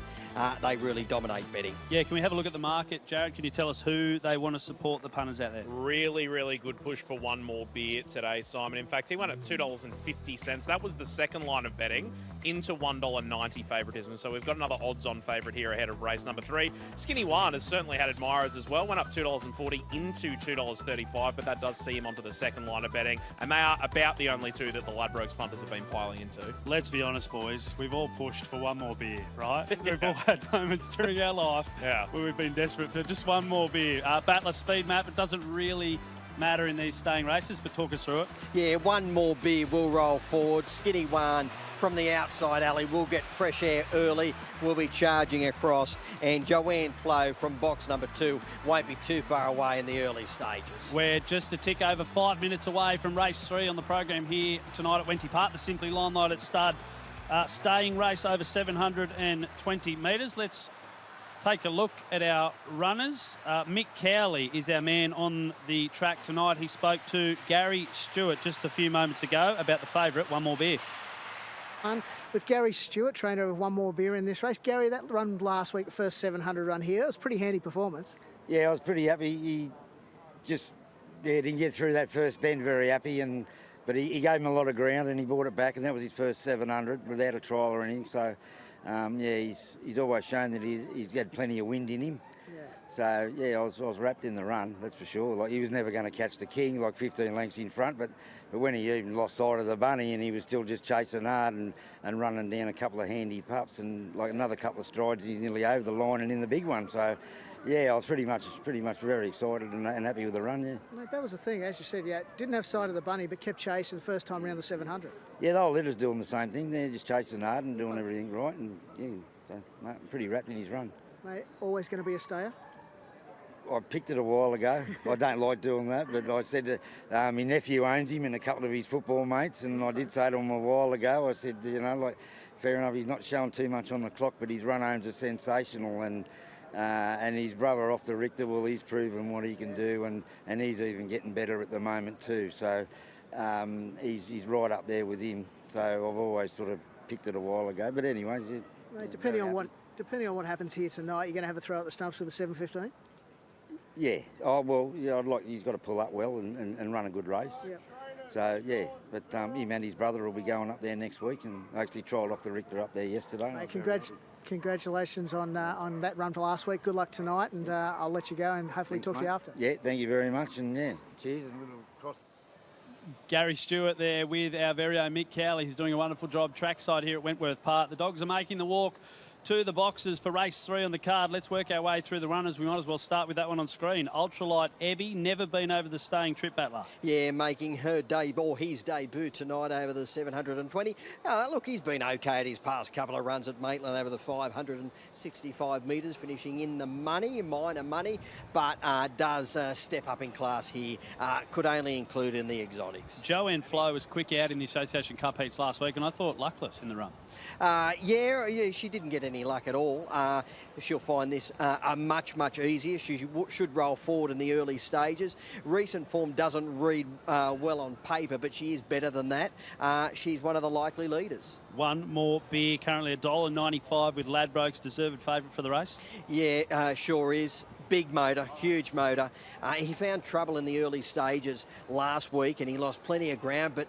they really dominate betting. Yeah, can we have a look at the market? Jared, can you tell us who they want to support, the punters out there? Really, really good push for One More Beer today, Simon. In fact, he won at $2.50. That was the second line of betting into $1.90 favouritism. So we've got another odds-on favourite here ahead of race number 3. Skinny One has certainly had admirers as well. Went up $2.40 into $2.35, but that does see him onto the second line of betting. And they are about the only 2 that the Ladbrokes punters have been piling into. Let's be honest, boys. We've all pushed for one more beer, right? We've all had moments during our life where we've been desperate for just one more beer. Battler speed map, it doesn't really matter in these staying races, but talk us through it. Yeah, One More Beer will roll forward. Skinny One from the outside alley will get fresh air early. We'll be charging across, and Joanne Flo from box number 2 won't be too far away in the early stages. We're just a tick over 5 minutes away from race 3 on the program here tonight at Wenty Park, the Simply Line Light at stud. Staying race over 720 metres. Let's take a look at our runners. Mick Cowley is our man on the track tonight. He spoke to Gary Stewart just a few moments ago about the favourite, One More Beer. with Gary Stewart, trainer of One More Beer in this race. Gary, that run last week, the first 700 run here, it was a pretty handy performance. Yeah, I was pretty happy. He just didn't get through that first bend very happy, but he gave him a lot of ground and he brought it back, and that was his first 700 without a trial or anything. So, he's always shown that he's had plenty of wind in him. So, I was wrapped in the run, that's for sure. Like, he was never going to catch the king, like 15 lengths in front, but when he even lost sight of the bunny and he was still just chasing hard and running down a couple of handy pups, and like another couple of strides, he's nearly over the line and in the big one. So, I was pretty much very excited and happy with the run, Mate, that was the thing, as you said, didn't have sight of the bunny, but kept chasing the first time around the 700. Yeah, the whole litter's doing the same thing. They're just chasing hard and doing everything right, and so, I'm pretty wrapped in his run. Mate, always going to be a stayer? I picked it a while ago. I don't like doing that, but I said that my nephew owns him and a couple of his football mates, and I did say to him a while ago, I said, fair enough, he's not showing too much on the clock, but his run homes are sensational, and his brother off the Richter, well, he's proven what he can do, and he's even getting better at the moment too. So he's right up there with him. So I've always sort of picked it a while ago. But anyways, Mate, depending on what happens here tonight, you're going to have a throw at the stumps with the 7:15. Yeah. He's got to pull up well and run a good race. Yeah. So, but him and his brother will be going up there next week, and I actually trialled off the Richter up there yesterday. Mate, congratulations on that run for last week. Good luck tonight, and I'll let you go and hopefully talk to you after. Yeah, thank you very much, and cheers. And a little cross. Gary Stewart there with our very own Mick Cowley, who's doing a wonderful job trackside here at Wentworth Park. The dogs are making the walk to the boxes for race 3 on the card. Let's work our way through the runners. We might as well start with that one on screen. Ultralight Ebby, never been over the staying trip battler. Yeah, making his debut tonight over the 720. Look, he's been okay at his past couple of runs at Maitland over the 565 metres, finishing in the minor money, but does step up in class here. Could only include in the exotics. Joanne Flo was quick out in the Association Cup heats last week, and I thought luckless in the run. She didn't get any luck at all. She'll find this much easier. She should roll forward in the early stages. Recent form doesn't read well on paper, but she is better than that. She's one of the likely leaders. One More Beer, currently $1.95 with Ladbrokes, deserved favourite for the race. Yeah, sure is. Big motor, huge motor. He found trouble in the early stages last week and he lost plenty of ground, but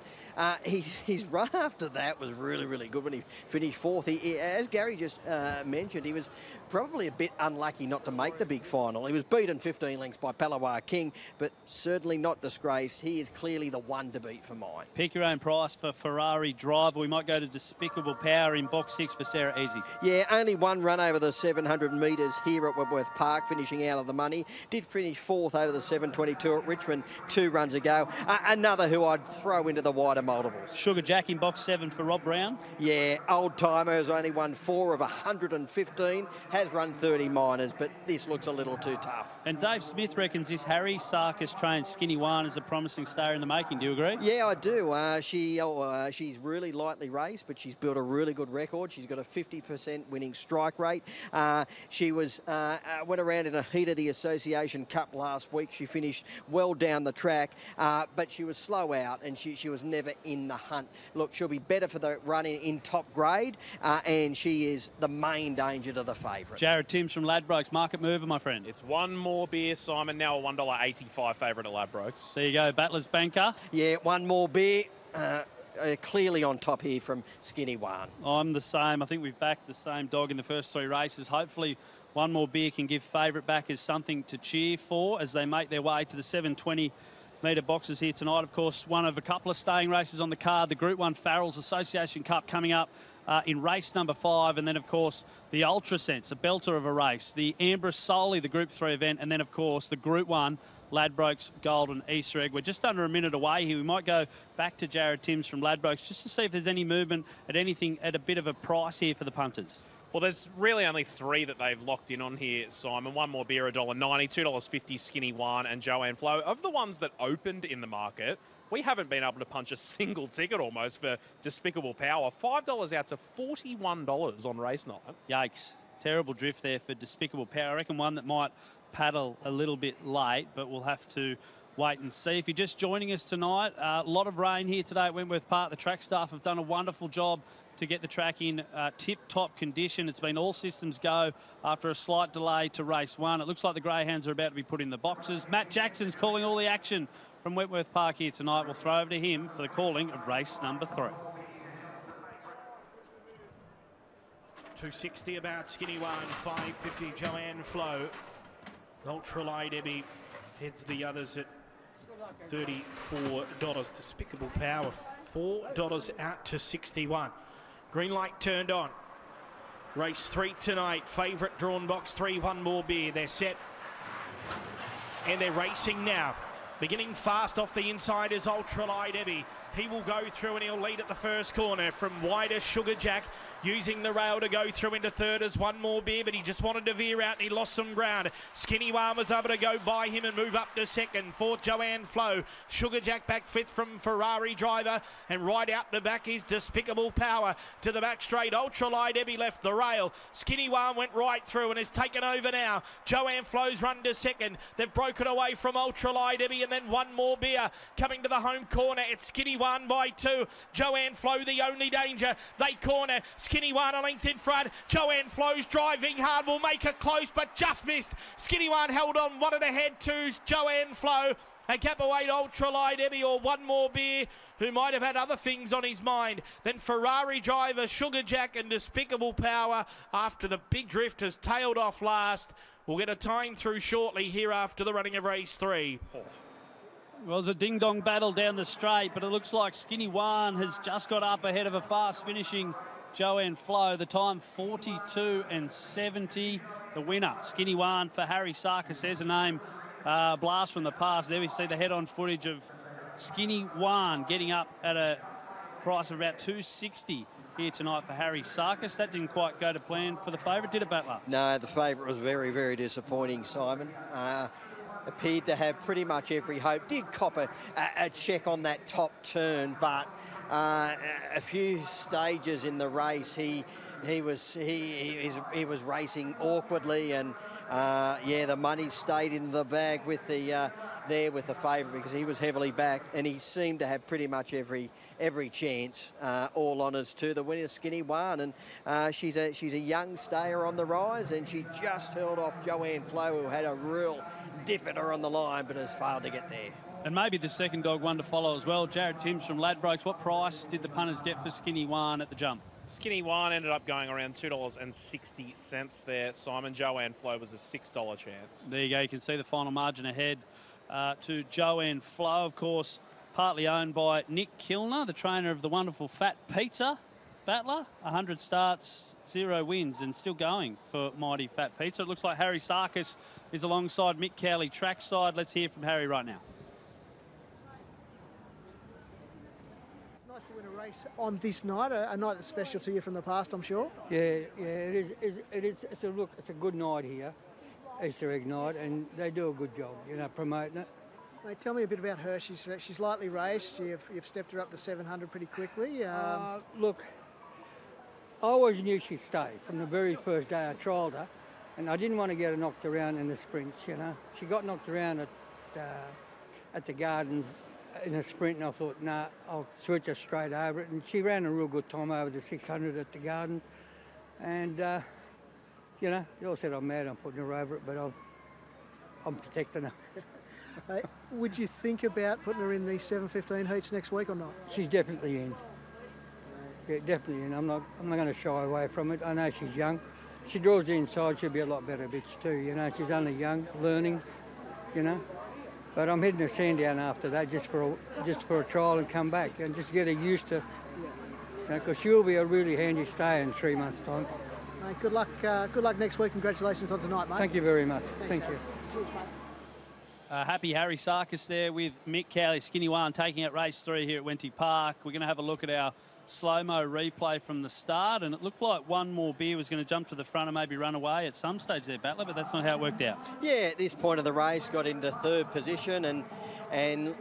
his run after that was really good when he finished fourth. As Gary just mentioned, he was probably a bit unlucky not to make the big final. He was beaten 15 lengths by Palawa King, but certainly not disgraced. He is clearly the one to beat for mine. Pick your own price for Ferrari Driver. We might go to Despicable Power in box 6 for Sarah Easy. Yeah, only one run over the 700 metres here at Wentworth Park, finishing out of the money. Did finish fourth over the 722 at Richmond 2 runs ago. Another who I'd throw into the wider multiples. Sugar Jack in box 7 for Rob Brown. Yeah, old timer has only won 4 of 115, has run 30 minors, but this looks a little too tough. And Dave Smith reckons this Harry Sarkis trained Skinny One is a promising star in the making. Do you agree? Yeah, I do. She's really lightly raced, but she's built a really good record. She's got a 50% winning strike rate. She went around in a heat of the Association Cup last week. She finished well down the track, but she was slow out and she was never in the hunt. Look, she'll be better for the run in top grade, and she is the main danger to the favourite. Jared Timms from Ladbrokes, market mover, my friend. It's One More Beer, Simon, now a $1.85 favourite at Ladbrokes. There you go, Battler's Banker. Yeah, One More Beer. Clearly on top here from Skinny One. I'm the same. I think we've backed the same dog in the first 3 races. Hopefully One More Beer can give favourite backers something to cheer for as they make their way to the 720 metre boxes here tonight. Of course, one of a couple of staying races on the card, the Group 1 Farrell's Association Cup coming up in race number 5, and then of course the Ultra Sense, a belter of a race, the Ambrose Solely, the Group 3 event, and then of course the Group 1 Ladbrokes Golden Easter Egg. We're just under a minute away here. We might go back to Jared Timms from Ladbrokes just to see if there's any movement at anything at a bit of a price here for the punters. Well, there's really only 3 that they've locked in on here, Simon. One More Beer, $1.90, $2.50 Skinny One, and Joanne Flo. Of the ones that opened in the market, we haven't been able to punch a single ticket almost for Despicable Power. $5 out to $41 on race night. Yikes. Terrible drift there for Despicable Power. I reckon one that might paddle a little bit late, but we'll have to wait and see. If you're just joining us tonight, a lot of rain here today at Wentworth Park. The track staff have done a wonderful job to get the track in tip-top condition. It's been all systems go after a slight delay to race 1. It looks like the greyhounds are about to be put in the boxes. Matt Jackson's calling all the action from Wentworth Park here tonight. We'll throw over to him for the calling of race number 3. 260 about Skinny One, 550 Joanne Flo. Ultralight Debbie heads the others at $34. Despicable Power, $4 out to 61. Green light turned on. Race 3 tonight. Favourite drawn box 3, One More Beer. They're set and they're racing now. Beginning fast off the inside is Ultralight Debbie. He will go through and he'll lead at the first corner from wider Sugar Jack. Using the rail to go through into third as One More Beer, but he just wanted to veer out and he lost some ground. Skinny One was able to go by him and move up to second. Fourth, Joanne Flo. Sugar Jack back fifth from Ferrari Driver. And right out the back is Despicable Power. To the back straight, Ultralight Debbie left the rail. Skinny One went right through and is taken over now. Joanne Flo's run to second. They've broken away from Ultralight Debbie and then One More Beer coming to the home corner. It's Skinny One by 2. Joanne Flo the only danger. They corner. Skinny One a length in front. Joanne Flo's driving hard, will make it close, but just missed. Skinny One held on, wanted ahead to Joanne Flo. And cap away to Ultralight Debbie or One More Beer, who might have had other things on his mind. Then Ferrari Driver, Sugar Jack and Despicable Power after the big drift has tailed off last. We'll get a time through shortly here after the running of race 3. Well, it's a ding-dong battle down the straight, but it looks like Skinny One has just got up ahead of a fast-finishing Joanne Flo. The time 42:70. The winner, Skinny One for Harry Sarkis. There's a name, blast from the past. There we see the head-on footage of Skinny One getting up at a price of about $260 here tonight for Harry Sarkis. That didn't quite go to plan for the favourite, did it, Battler? No, the favourite was very, very disappointing, Simon. Appeared to have pretty much every hope. Did cop a check on that top turn, but a few stages in the race he was racing awkwardly, and the money stayed in the bag with the with the favourite because he was heavily backed and he seemed to have pretty much every chance. All honours to the winner, Skinny One, and she's a young stayer on the rise, and she just held off Joanne Flo, who had a real dip at her on the line but has failed to get there. And maybe the second dog, one to follow as well. Jared Timms from Ladbrokes. What price did the punters get for Skinny One at the jump? Skinny One ended up going around $2.60 there, Simon. Joanne Flo was a $6 chance. There you go. You can see the final margin ahead to Joanne Flo, of course, partly owned by Nick Kilner, the trainer of the wonderful Fat Pizza. Battler, 100 starts, 0 wins, and still going for mighty Fat Pizza. It looks like Harry Sarkis is alongside Mick Cowley trackside. Let's hear from Harry right now. Nice to win a race on this night, a night that's special to you from the past, I'm sure. Yeah, it is. It's a good night here, Easter egg night, and they do a good job, promoting it. Mate, tell me a bit about her. She's lightly raced. You've stepped her up to 700 pretty quickly. Look, I always knew she'd stay from the very first day I trialled her, and I didn't want to get her knocked around in the sprints. She got knocked around at the Gardens in a sprint, and I thought, nah, I'll switch her straight over it. And she ran a real good time over the 600 at the Gardens. And, they all said I'm mad I'm putting her over it, but I'm protecting her. Would you think about putting her in the 7:15 heats next week or not? She's definitely in. Yeah, definitely in. I'm not going to shy away from it. I know she's young. She draws the inside, she'll be a lot better bitch too. She's only young, learning, But I'm heading to Sandown after that, just for a trial and come back and just get her used to, because she'll be a really handy stay in 3 months' time. Mate, good luck next week. Congratulations on tonight, mate. Thank you very much. Thank you. Cheers, mate. Happy Harry Sarkis there with Mick Cowley, Skinny One, taking out race 3 here at Wenty Park. We're going to have a look at our slow-mo replay from the start, and it looked like One More Beer was going to jump to the front and maybe run away at some stage there, Battler, but that's not how it worked out. Yeah, at this point of the race, got into third position and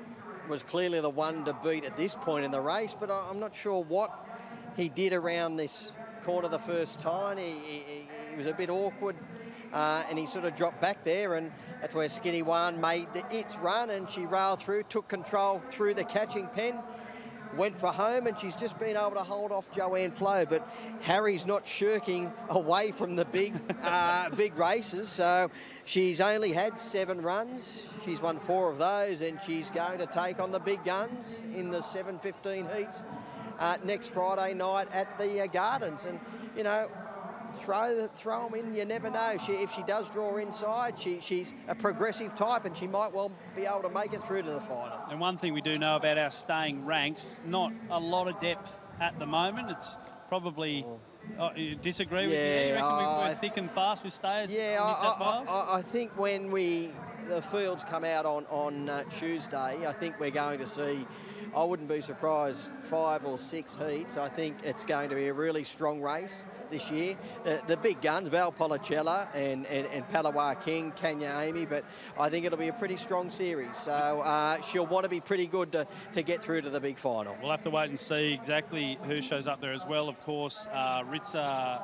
was clearly the one to beat at this point in the race, but I'm not sure what he did around this corner the first time. He was a bit awkward. and he sort of dropped back there, and that's where Skinny One made its run, and she railed through, took control through the catching pen, went for home, and she's just been able to hold off Joanne Flo. But Harry's not shirking away from the big big races, so she's only had 7 runs. She's won 4 of those, and she's going to take on the big guns in the 7:15 heats next Friday night at the Gardens. And, you know, throw them in, you never know. If she does draw inside, she's a progressive type, and she might well be able to make it through to the final. And one thing we do know about our staying ranks, not a lot of depth at the moment. It's probably... you disagree with me? You reckon we're thick and fast with stayers in New South Wales? I think when the fields come out on Tuesday, I think we're going to see, I wouldn't be surprised, 5 or 6 heats. I think it's going to be a really strong race this year. The big guns, Val Policella and Palawa King, Kanya Amy, but I think it'll be a pretty strong series. So she'll want to be pretty good to get through to the big final. We'll have to wait and see exactly who shows up there as well. Of course, Ritza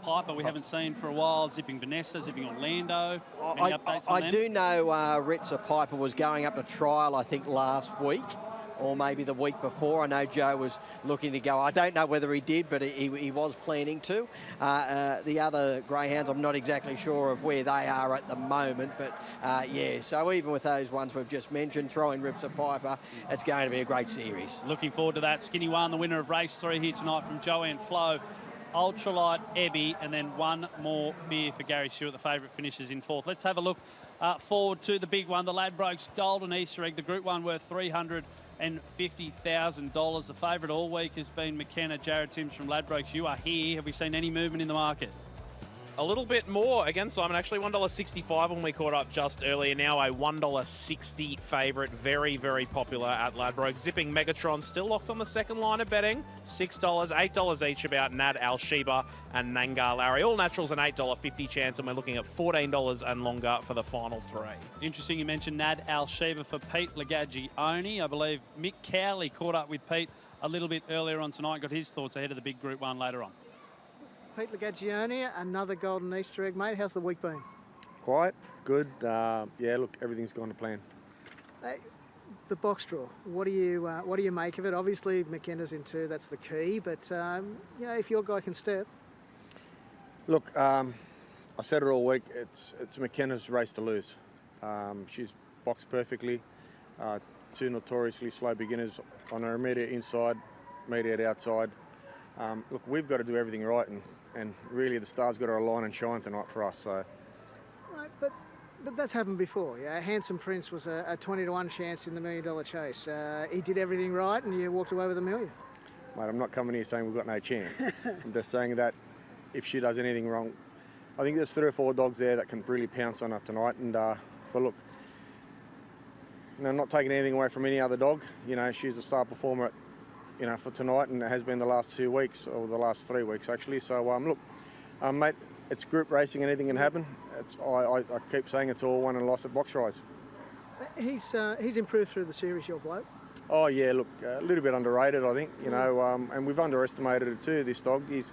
Piper we haven't seen for a while, zipping Vanessa, zipping Orlando. Any updates on them? I do know Ritza Piper was going up to trial, I think, last week, or maybe the week before. I know Joe was looking to go. I don't know whether he did, but he was planning to. The other greyhounds, I'm not exactly sure of where they are at the moment, but yeah, so even with those ones we've just mentioned, throwing Ritza Piper, it's going to be a great series. Looking forward to that. Skinny One, the winner of race 3 here tonight from Joanne Flo. Ultralight, Ebby, and then one more beer for Gary Stewart. The favourite finishes in 4th. Let's have a look forward to the big one, the Ladbrokes Golden Easter Egg, the Group 1 worth $350,000. The favourite all week has been McKenna. Jared Timms from Ladbrokes, you are here. Have we seen any movement in the market? A little bit more again, Simon. Actually, $1.65 when we caught up just earlier. Now a $1.60 favourite. Very, very popular at Ladbrokes. Zipping Megatron still locked on the second line of betting. $6, $8 each about Nad Al Sheba and Nangar Larry. All naturals an $8.50 chance, and we're looking at $14 and longer for the final 3. Interesting you mentioned Nad Al Sheba for Pete Lagagioni. I believe Mick Cowley caught up with Pete a little bit earlier on tonight, got his thoughts ahead of the big Group 1 later on. Pete Lagagioni, another golden Easter egg, mate. How's the week been? Quiet, good. Yeah, look, everything's gone to plan. Hey, the box draw. What do you make of it? Obviously, McKenna's in 2. That's the key. But you know, if your guy can step. Look, I said it all week. It's McKenna's race to lose. She's boxed perfectly. 2 notoriously slow beginners on her immediate inside, immediate outside. Look, we've got to do everything right, and really the stars got to align and shine tonight for us. So, Right, but that's happened before. Yeah, Handsome Prince was a 20-to-1 chance in the $1 million chase. He did everything right, and you walked away with $1 million. mate, I'm not coming here saying we've got no chance. I'm just saying that if she does anything wrong, I think there's 3 or 4 dogs there that can really pounce on her tonight. And but look, you know, not taking anything away from any other dog. You know, she's the star performer, for tonight, and it has been the last 2 weeks, or the last 3 weeks actually. So look, mate, it's group racing. Anything can happen. I keep saying it's all won and lost at box rise. He's improved through the series, your bloke. Oh yeah, look, a little bit underrated, I think. And we've underestimated it too. This dog, he's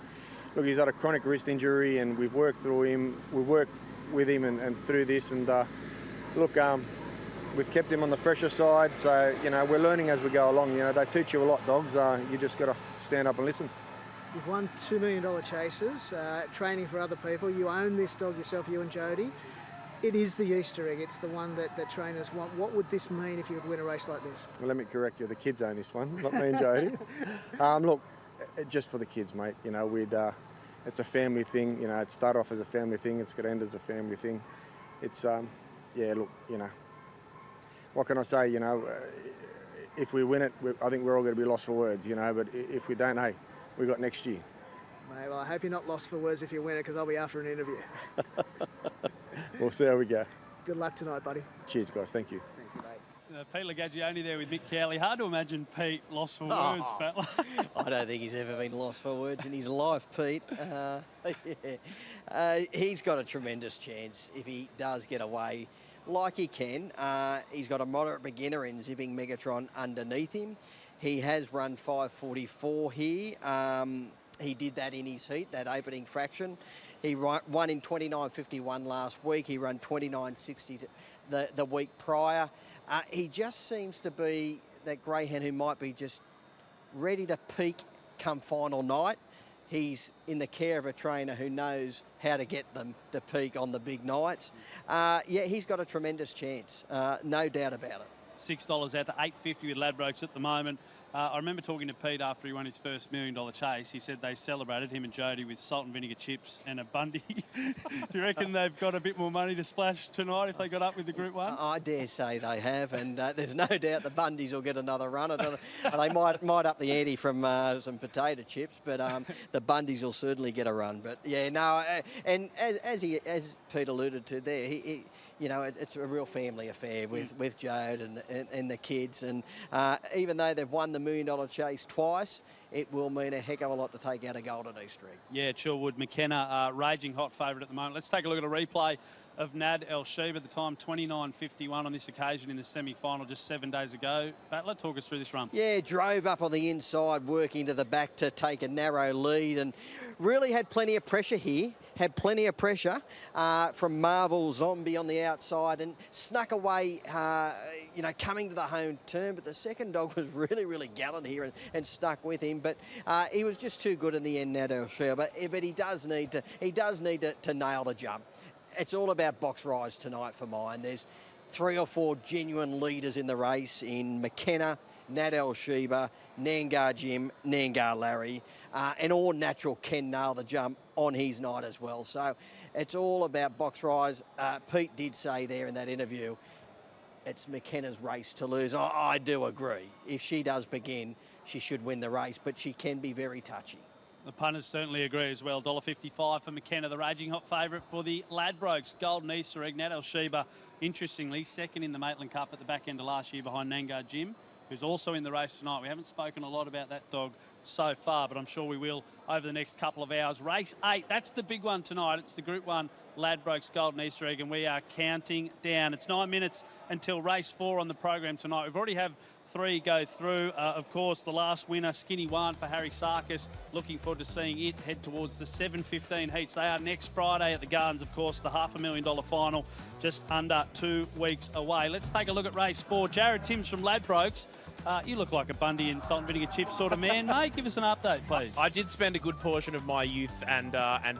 had a chronic wrist injury, and we've worked through him. We worked with him and through this, and look, we've kept him on the fresher side. So we're learning as we go along. They teach you a lot, dogs. You just got to stand up and listen. You've won $2 million chases, training for other people. You own this dog yourself, you and Jody. It is the Easter egg. It's the one that trainers want. What would this mean if you would win a race like this? Well, let me correct you. The kids own this one, not me and Jody. Look, just for the kids, mate. It's a family thing. It started off as a family thing. It's going to end as a family thing. It's, yeah, look, what can I say? If we win it, I think we're all going to be lost for words, But if we don't, hey, we got next year. Mate, well, I hope you're not lost for words if you win it, because I'll be after an interview. We'll see how we go. Good luck tonight, buddy. Cheers, guys. Thank you. Thank you, mate. Pete Lagagioni there with Mick Cowley. Hard to imagine Pete lost for words, but I don't think he's ever been lost for words in his life, Pete. He's got a tremendous chance if he does get away like he can. He's got a moderate beginner in Zipping Megatron underneath him. He has run 5:44 here. He did that in his heat, that opening fraction. He won in 29.51 last week. He ran 29.60 the week prior. He just seems to be that greyhound who might be just ready to peak come final night. He's in the care of a trainer who knows how to get them to peak on the big nights. Yeah, he's got a tremendous chance, no doubt about it. $6 out to $8.50 with Ladbrokes at the moment. I remember talking to Pete after he won his first $1 million chase. He said they celebrated, him and Jody, with salt and vinegar chips and a Bundy. Do you reckon they've got a bit more money to splash tonight if they got up with the Group 1? I dare say they have, and there's no doubt the Bundys will get another run. They might up the ante from some potato chips, but the Bundys will certainly get a run. But yeah, no, and as Pete alluded to there, he you know, it's a real family affair with Jode and the kids. And even though they've won the $1 million chase twice, it will mean a heck of a lot to take out of Golden Easter Egg. Yeah, it sure would. McKenna, raging hot favourite at the moment. Let's take a look at a replay of Nad El Sheba, the time 29.51 on this occasion in the semi-final just 7 days ago. Battler, talk us through this run. Yeah, drove up on the inside, working to the back to take a narrow lead, and really had plenty of pressure here. Had plenty of pressure from Marvel Zombie on the outside and snuck away, you know, coming to the home turn. But the second dog was really, really gallant here and stuck with him. But he was just too good in the end, Nad El Sheba. But he does need to nail the jump. It's all about box rise tonight for mine. There's 3 or 4 genuine leaders in the race in McKenna, Nad El Sheba, Nangar Jim, Nangar Larry, and all natural can nail the jump on his night as well. So it's all about box rise. Pete did say there in that interview, it's McKenna's race to lose. I do agree. If she does begin, she should win the race, but she can be very touchy. The punters certainly agree as well. $1.55 for McKenna, the raging hot favourite for the Ladbrokes. Golden Easter Egg, Nad El Sheba, interestingly, second in the Maitland Cup at the back end of last year behind Nangar Jim, who's also in the race tonight. We haven't spoken a lot about that dog so far, but I'm sure we will over the next couple of hours. Race 8, that's the big one tonight. It's the Group 1 Ladbrokes Golden Easter Egg, and we are counting down. It's 9 minutes until race 4 on the program tonight. We've already have 3 go through. Of course, the last winner, Skinny One for Harry Sarkis. Looking forward to seeing it head towards the 7:15 heats. They are next Friday at the Gardens, of course, the $500,000 final, just under 2 weeks away. Let's take a look at race 4. Jared Timms from Ladbrokes. You look like a Bundy and salt and vinegar chips sort of man, mate. Give us an update, please. I did spend a good portion of my youth and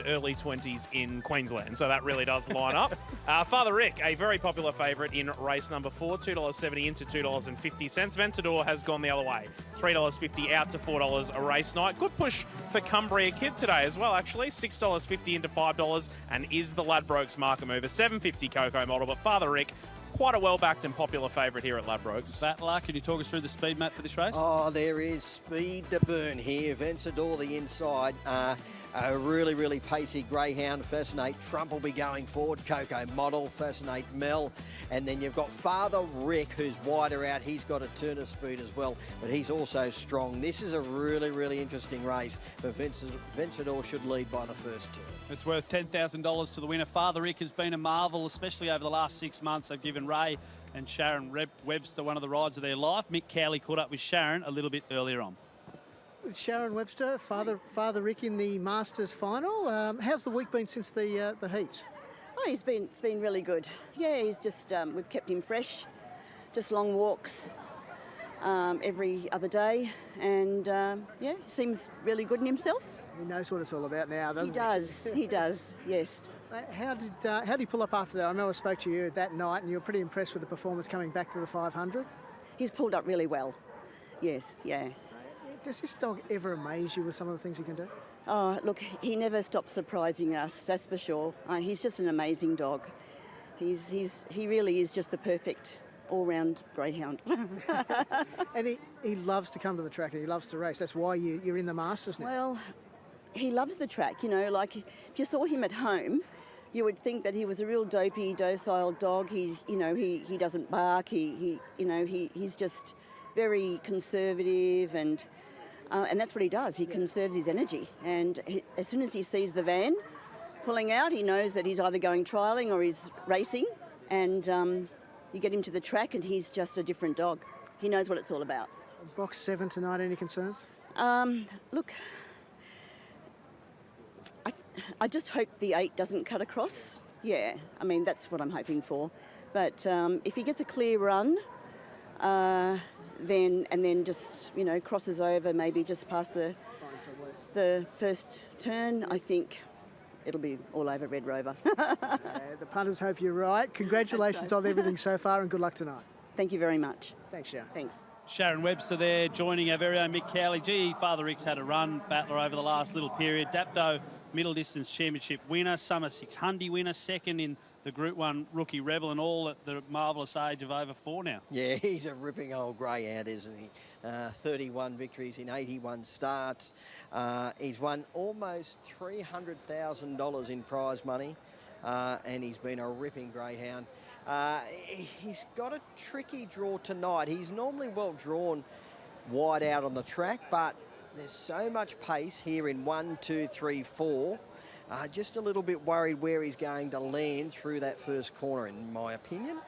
early 20s in Queensland, so that really does line up. Father Rick, a very popular favourite in race number 4, $2.70 into $2.50. Vencedor has gone the other way, $3.50 out to $4 a race night. Good push for Cumbria Kid today as well, actually. $6.50 into $5 and is the Ladbrokes market mover. $7.50 Coco model, but Father Rick, quite a well-backed and popular favourite here at Ladbrokes. Battler, can you talk us through the speed map for this race? Oh, there is speed to burn here. Vencedor the inside. A really, really pacey greyhound. Fascinate Trump will be going forward. Coco Model, Fascinate Mel. And then you've got Father Rick, who's wider out. He's got a turn of speed as well, but he's also strong. This is a really, really interesting race, but Vencedor should lead by the first turn. It's worth $10,000 to the winner. Father Rick has been a marvel, especially over the last 6 months. They've given Ray and Sharon Webster one of the rides of their life. Mick Cowley caught up with Sharon a little bit earlier on. With Sharon Webster, Father Rick in the Masters final. How's the week been since the heats? Oh, it's been really good. Yeah, he's just we've kept him fresh, just long walks every other day, and yeah, he seems really good in himself. He knows what it's all about now, doesn't he? He does. He does. Yes. How did he pull up after that? I know I spoke to you that night, and you were pretty impressed with the performance coming back to the 500. He's pulled up really well. Yes. Yeah. Does this dog ever amaze you with some of the things he can do? Oh, look, he never stops surprising us, that's for sure. He's just an amazing dog. He really is just the perfect all-round greyhound. And he loves to come to the track and he loves to race. That's why you're in the Masters now. Well, he loves the track, you know, like if you saw him at home, you would think that he was a real dopey, docile dog. He doesn't bark. He's just very conservative and that's what he does. He conserves his energy. And as soon as he sees the van pulling out, he knows that he's either going trialling or he's racing. And you get him to the track and he's just a different dog. He knows what it's all about. Box 7 tonight, any concerns? Look, I just hope the 8 doesn't cut across. Yeah, I mean, that's what I'm hoping for. But if he gets a clear run, then just, crosses over, maybe just past the first turn, I think it'll be all over Red Rover. The punters hope you're right. Congratulations on everything so far and good luck tonight. Thank you very much. Thanks, Sharon. Thanks. Sharon Webster there joining our very own Mick Cowley. Gee, Father Rick's had a run, battler over the last little period. Dapto Middle Distance Championship winner, Summer 600 winner, second in the Group 1 Rookie Rebel, and all at the marvellous age of over 4 now. Yeah, he's a ripping old greyhound, isn't he? 31 victories in 81 starts. He's won almost $300,000 in prize money, and he's been a ripping greyhound. He's got a tricky draw tonight. He's normally well drawn wide out on the track, but there's so much pace here in 1, 2, 3, 4. Just a little bit worried where he's going to land through that first corner, in my opinion.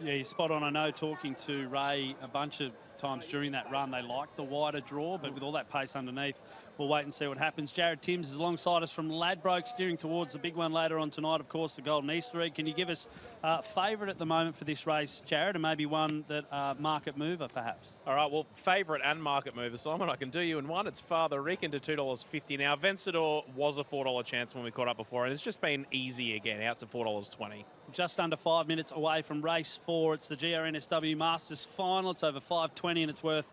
Yeah, you're spot on. I know, talking to Ray a bunch of times during that run, they like the wider draw, but with all that pace underneath, we'll wait and see what happens. Jared Timms is alongside us from Ladbrokes, steering towards the big one later on tonight, of course, the Golden Easter Egg. Can you give us a favourite at the moment for this race, Jared, and maybe one that market mover, perhaps? All right, well, favourite and market mover, Simon, I can do you in one. It's Father Rick into $2.50. Now, Vencedor was a $4 chance when we caught up before, and it's just been easy again, out to $4.20. Just under 5 minutes away from race 4. It's the GRNSW Masters final. It's over 5:20 and it's worth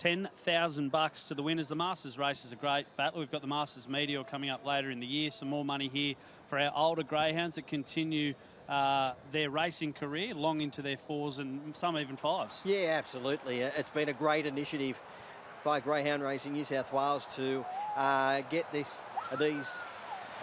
$10,000 to the winners. The Masters race is a great battle. We've got the Masters Meteor coming up later in the year. Some more money here for our older greyhounds that continue their racing career long into their 4s and some even 5s. Yeah, absolutely. It's been a great initiative by Greyhound Racing New South Wales to get these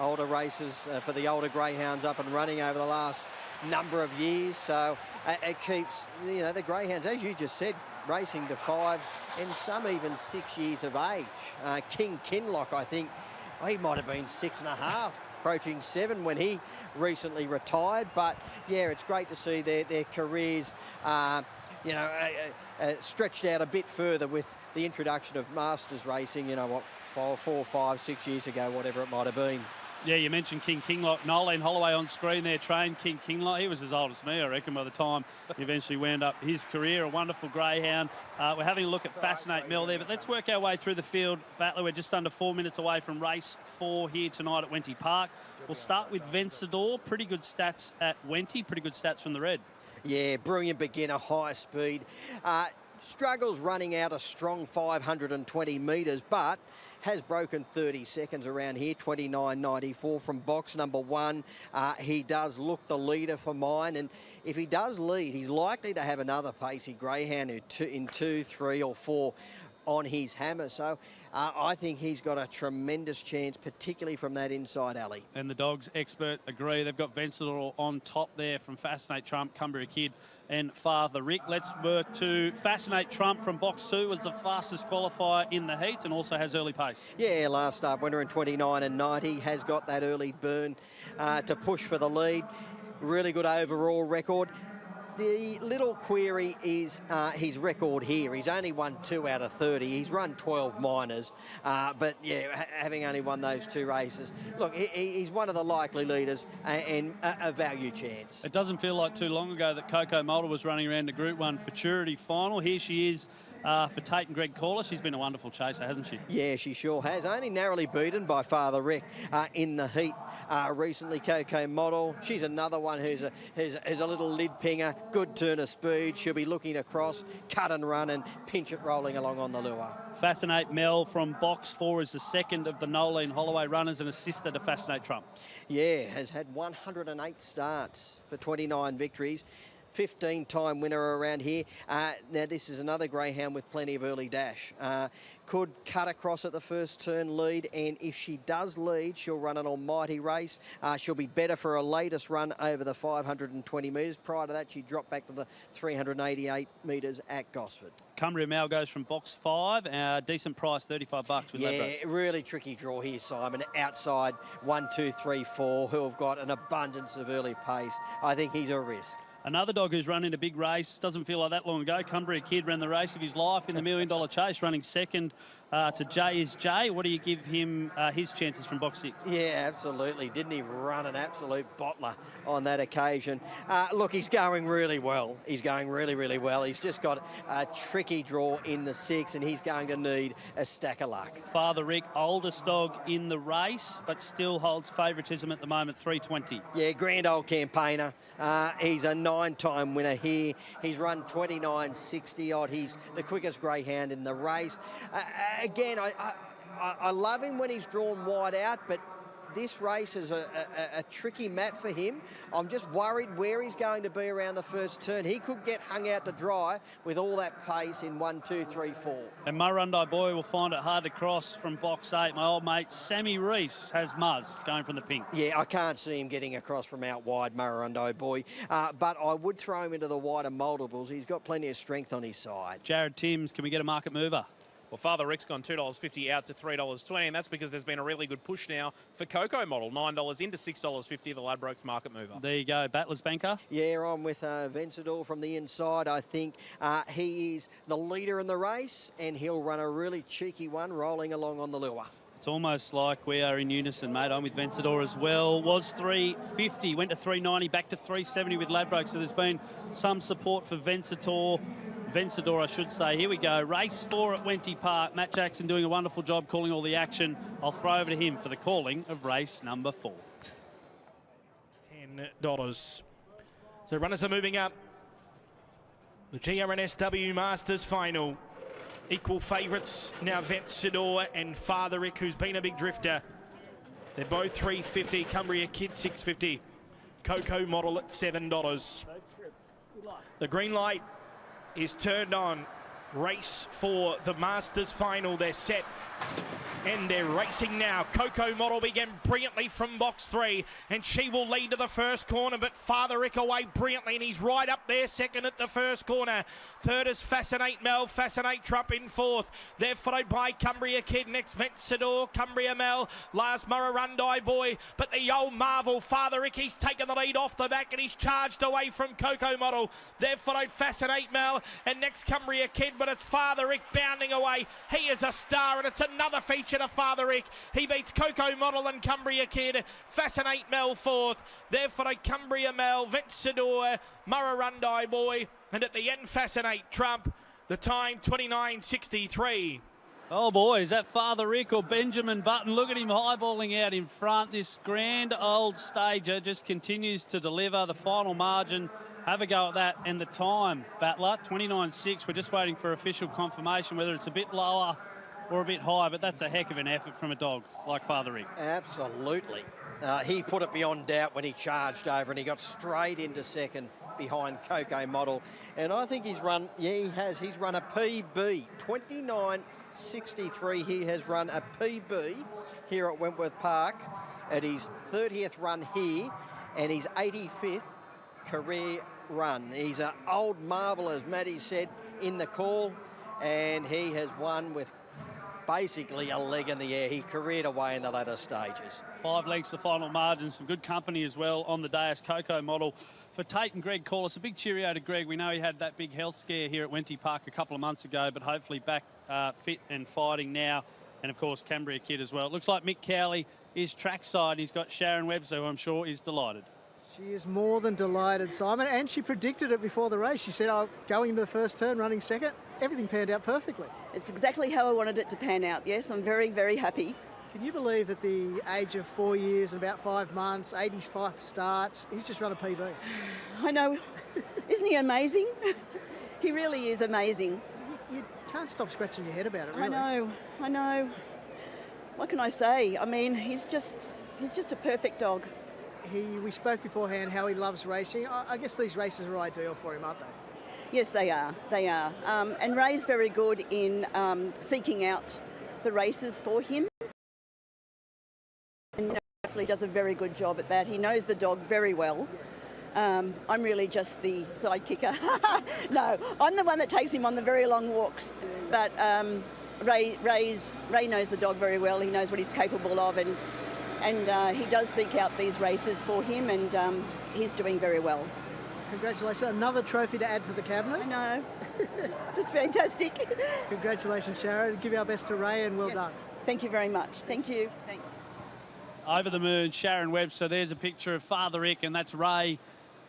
older races for the older greyhounds up and running over the last number of years. So it keeps, the greyhounds, as you just said, racing to 5 and some even 6 years of age. King Kinlock, I think, he might have been 6.5, approaching 7 when he recently retired. But yeah, it's great to see their careers, stretched out a bit further with the introduction of Masters racing, 4, 5, 6 years ago, whatever it might have been. Yeah, you mentioned King Kinlock. Nolene Holloway on screen there trained King Kinlock. He was as old as me, I reckon, by the time he eventually wound up his career. A wonderful greyhound. We're having a look at Fascinate Mel there, but let's work our way through the field. Battler, we're just under 4 minutes away from race 4 here tonight at Wenty Park. We'll start with Vencedor. Pretty good stats at Wenty, pretty good stats from the red. Yeah, Brilliant beginner, high speed. Struggles running out a strong 520 metres, but has broken 30 seconds around here, 29.94 from box number 1. He does look the leader for mine, and if he does lead, he's likely to have another pacey greyhound in 2, 3 or 4 on his hammer. So I think he's got a tremendous chance, particularly from that inside alley. And the Dogs expert agree. They've got Vencedor on top there from Fascinate Trump, Cumbria Kid and Father Rick. Let's work to Fascinate Trump from box 2, was the fastest qualifier in the heat and also has early pace. Yeah, last start winner in 29.90, has got that early burn to push for the lead. Really good overall record. The little query is his record here. He's only won 2 out of 30. He's run 12 minors, but yeah, having only won those 2 races. Look, he's one of the likely leaders and a value chance. It doesn't feel like too long ago that Coco Mulder was running around the Group 1 Futurity final. Here she is for Tate and Greg Corliss. She's been a wonderful chaser, hasn't she? Yeah, she sure has. Only narrowly beaten by Father Rick in the heat recently. Coco Model, she's another one who's a little lid pinger, good turn of speed. She'll be looking across, cut and run and pinch it rolling along on the lure. Fascinate Mel from box 4 is the second of the Nolene Holloway runners and a sister to Fascinate Trump. Yeah, has had 108 starts for 29 victories. 15-time winner around here. Now, this is another greyhound with plenty of early dash. Could cut across at the first turn lead, and if she does lead, she'll run an almighty race. She'll be better for her latest run over the 520 metres. Prior to that, she dropped back to the 388 metres at Gosford. Cumbria Mal goes from box 5, decent price, $35 with Ladbrokes. Yeah, really tricky draw here, Simon. Outside 1, 2, 3, 4, who have got an abundance of early pace. I think he's a risk. Another dog who's run in a big race, doesn't feel like that long ago. Cumbria Kid ran the race of his life in the $1 Million Chase, running second to J is J. What do you give him his chances from box 6? Yeah, absolutely. Didn't he run an absolute bottler on that occasion? Look, he's going really well. He's going really, really well. He's just got a tricky draw in the 6, and he's going to need a stack of luck. Father Rick, oldest dog in the race, but still holds favouritism at the moment, 320. Yeah, grand old campaigner. He's a 9-time winner here. He's run 29.60 odd. He's the quickest greyhound in the race. Again, I love him when he's drawn wide out, but this race is a tricky map for him. I'm just worried where he's going to be around the first turn. He could get hung out to dry with all that pace in 1, 2, 3, 4. And Murrundi Boy will find it hard to cross from box 8. My old mate Sammy Reese has Muzz going from the pink. Yeah, I can't see him getting across from out wide, Murrundi Boy. But I would throw him into the wider multiples. He's got plenty of strength on his side. Jared Timms, can we get a market mover? Well, Father Rick's gone $2.50 out to $3.20, and that's because there's been a really good push now for Coco Model, $9 into $6.50, the Ladbrokes market mover. There you go, Battler's banker. Yeah, I'm with Vencedor from the inside. I think he is the leader in the race, and he'll run a really cheeky one rolling along on the lure. It's almost like we are in unison, mate. I'm with Vencedor as well. Was $3.50, went to $3.90, back to $3.70 with Ladbrokes. So there's been some support for Vencedor, I should say. Here we go. Race 4 at Wenty Park. Matt Jackson doing a wonderful job calling all the action. I'll throw over to him for the calling of race number 4. $10. So runners are moving up. The GRNSW Masters Final. Equal favourites now, Vencedor and Father Rick, who's been a big drifter. They're both $3.50. Cumbria Kid $6.50. Coco Model at $7. The green light is turned on. Race for the Masters Final. They're set and they're racing now. Coco Model began brilliantly from box 3, and she will lead to the first corner, but Father Rick away brilliantly, and he's right up there second at the first corner. Third is Fascinate Mel, Fascinate Trump in fourth. They're followed by Cumbria Kid, next Vencedor, Cumbria Mel, last Murrundi Boy, but the old Marvel, Father Rick, he's taken the lead off the back and he's charged away from Coco Model. They've followed Fascinate Mel, and next Cumbria Kid, but it's Father Rick bounding away. He is a star, and it's another feature to Father Rick. He beats Coco Model and Cumbria Kid. Fascinate Mel fourth. They've followed Cumbria Mel, Vencedor, Murrundi Boy, and at the end Fascinate Trump. The time 29.63. Oh boy, is that Father Rick or Benjamin Button? Look at him highballing out in front. This grand old stager just continues to deliver. The final margin, have a go at that. And the time, Battler, 29.6. We're just waiting for official confirmation whether it's a bit lower or a bit high, but that's a heck of an effort from a dog like Father Rick. Absolutely. He put it beyond doubt when he charged over, and he got straight into second behind Coco Model. And I think he's run, yeah, he has. He's run a PB, 29.63. He has run a PB here at Wentworth Park at his 30th run here and his 85th career run. He's an old marvel, as Matty said in the call, and he has won with basically a leg in the air. He careered away in the latter stages. 5 legs to final margin, some good company as well on the day as Coco Model. For Tate and Greg Corliss, a big cheerio to Greg. We know he had that big health scare here at Wenty Park a couple of months ago, but hopefully back fit and fighting now. And of course, Cumbria Kid as well. It looks like Mick Cowley is trackside. He's got Sharon Webster, who I'm sure is delighted. She is more than delighted, Simon, and she predicted it before the race. She said, going into the first turn, running second, everything panned out perfectly. It's exactly how I wanted it to pan out, yes. I'm very, very happy. Can you believe at the age of 4 years and about 5 months, 85 starts, he's just run a PB? I know. Isn't he amazing? He really is amazing. You can't stop scratching your head about it, really. I know. What can I say? I mean, he's just a perfect dog. We spoke beforehand how he loves racing. I guess these races are ideal for him, aren't they? Yes, they are. They are. And Ray's very good in seeking out the races for him. And Wesley does a very good job at that. He knows the dog very well. I'm really just the sidekicker. No, I'm the one that takes him on the very long walks. But Ray knows the dog very well. He knows what he's capable of, and he does seek out these races for him, and he's doing very well. Congratulations. Another trophy to add to the cabinet. I know. Just fantastic. Congratulations, Sharon. Give our best to Ray and well done. Thank you very much. Thank you. Thanks. Over the moon, Sharon Webster. There's a picture of Father Rick, and that's Ray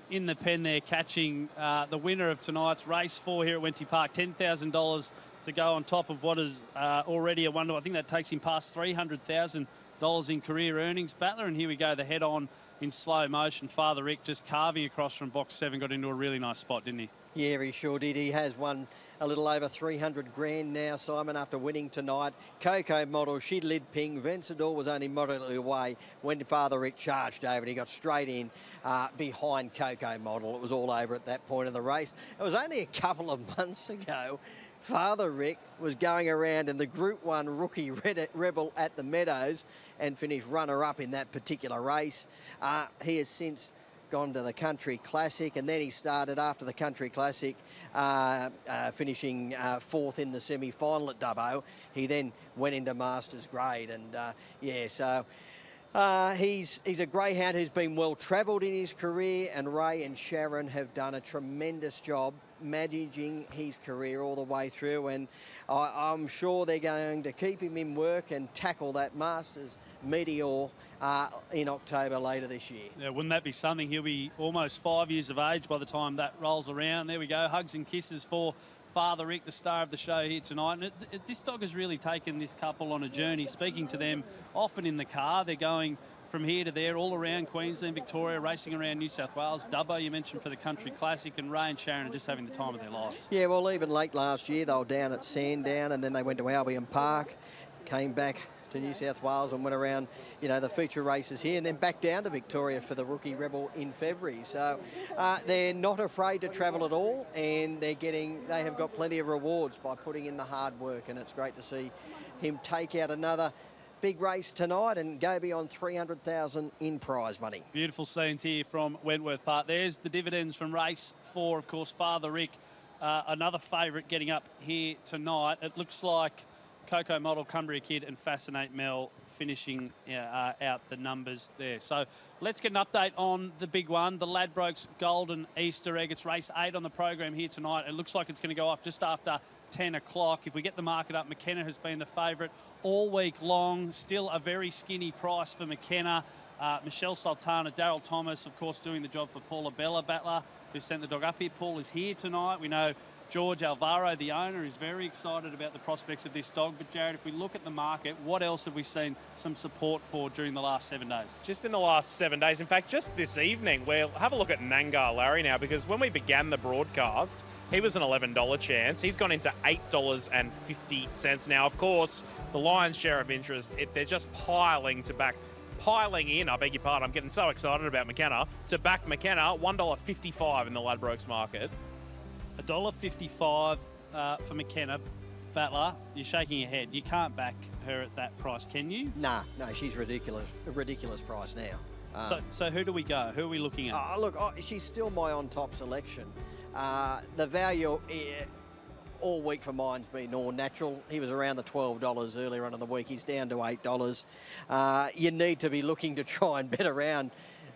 in the pen there catching the winner of tonight's race 4 here at Wenty Park. $10,000 to go on top of what is already a wonder. I think that takes him past $300,000 in career earnings, Battler. And here we go, the head on in slow motion. Father Rick just carving across from box 7, got into a really nice spot, didn't he? Yeah, he sure did. He has won a little over 300 grand now, Simon, after winning tonight. Coco Model, she led Ping. Vencedor was only moderately away when Father Rick charged over. He got straight in behind Coco Model. It was all over at that point of the race. It was only a couple of months ago Father Rick was going around in the Group 1 Rookie Rebel at the Meadows and finished runner-up in that particular race. He has since gone to the Country Classic, and then he started after the Country Classic, finishing 4th in the semi-final at Dubbo. He then went into Masters grade, and he's a greyhound who's been well travelled in his career, and Ray and Sharon have done a tremendous job managing his career all the way through, and I'm sure they're going to keep him in work and tackle that Masters Meteor in October later this year. Yeah, wouldn't that be something? He'll be almost 5 years of age by the time that rolls around. There we go, hugs and kisses for Father Rick, the star of the show here tonight. And this dog has really taken this couple on a journey. Speaking to them often in the car, they're going from here to there, all around Queensland, Victoria, racing around New South Wales. Dubbo, you mentioned, for the Country Classic, and Ray and Sharon are just having the time of their lives. Yeah, well, even late last year, they were down at Sandown, and then they went to Albion Park, came back to New South Wales and went around, the feature races here, and then back down to Victoria for the Rookie Rebel in February. So they're not afraid to travel at all, and they have got plenty of rewards by putting in the hard work, and it's great to see him take out another big race tonight and go beyond $300,000 in prize money. Beautiful scenes here from Wentworth Park. There's the dividends from race 4, of course. Father Rick, another favourite getting up here tonight. It looks like Coco Model, Cumbria Kid and Fascinate Mel finishing out the numbers there. So let's get an update on the big one, the Ladbrokes Golden Easter Egg. It's race 8 on the program here tonight. It looks like it's going to go off just after 10 o'clock. If we get the market up, McKenna has been the favourite all week long. Still a very skinny price for McKenna. Michelle Sultana, Daryl Thomas, of course, doing the job for Paula Bella, Battler, who sent the dog up here. Paul is here tonight. We know George Alvaro, the owner, is very excited about the prospects of this dog. But, Jared, if we look at the market, what else have we seen some support for during the last 7 days? Just in the last 7 days, in fact, just this evening, we'll have a look at Nangar Larry now, because when we began the broadcast, he was an $11 chance. He's gone into $8.50 now. Of course, the lion's share of interest, they're just piling in, I beg your pardon, I'm getting so excited about McKenna, to back McKenna, $1.55 in the Ladbrokes market. $1.55 for McKenna. Battler, you're shaking your head. You can't back her at that price, can you? No, she's ridiculous. A ridiculous price now. So who do we go? Who are we looking at? Look, she's still my on-top selection. The value all week for mine's been all natural. He was around the $12 earlier on in the week. He's down to $8. You need to be looking to try and bet around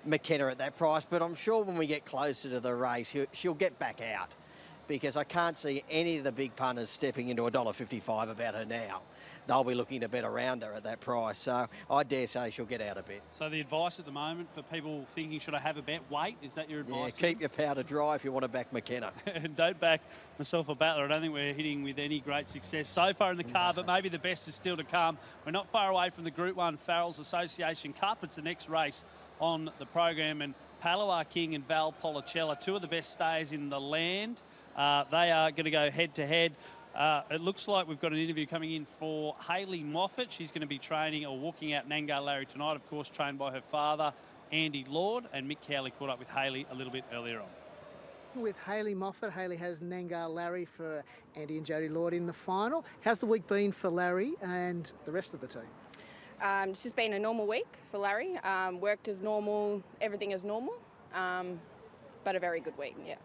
McKenna at that price, but I'm sure when we get closer to the race, she'll get back out, because I can't see any of the big punters stepping into $1.55 about her now. They'll be looking to bet around her at that price. So I dare say she'll get out a bit. So the advice at the moment for people thinking, should I have a bet? Wait, is that your advice? Yeah, keep your powder dry if you want to back McKenna. And don't back myself or Battler. I don't think we're hitting with any great success so far in the car, but maybe the best is still to come. We're not far away from the Group 1 Farrells Association Cup. It's the next race on the program, and Palawar King and Val Policella, two of the best stays in the land. They are going to go head-to-head. It looks like we've got an interview coming in for Hayley Moffat. She's going to be training or walking out Nangar Larry tonight, of course, trained by her father, Andy Lord, and Mick Cowley caught up with Hayley a little bit earlier on. With Hayley Moffat, Hayley has Nangar Larry for Andy and Jodie Lord in the final. How's the week been for Larry and the rest of the team? It's just been a normal week for Larry. Worked as normal, everything as normal, but a very good week, yeah.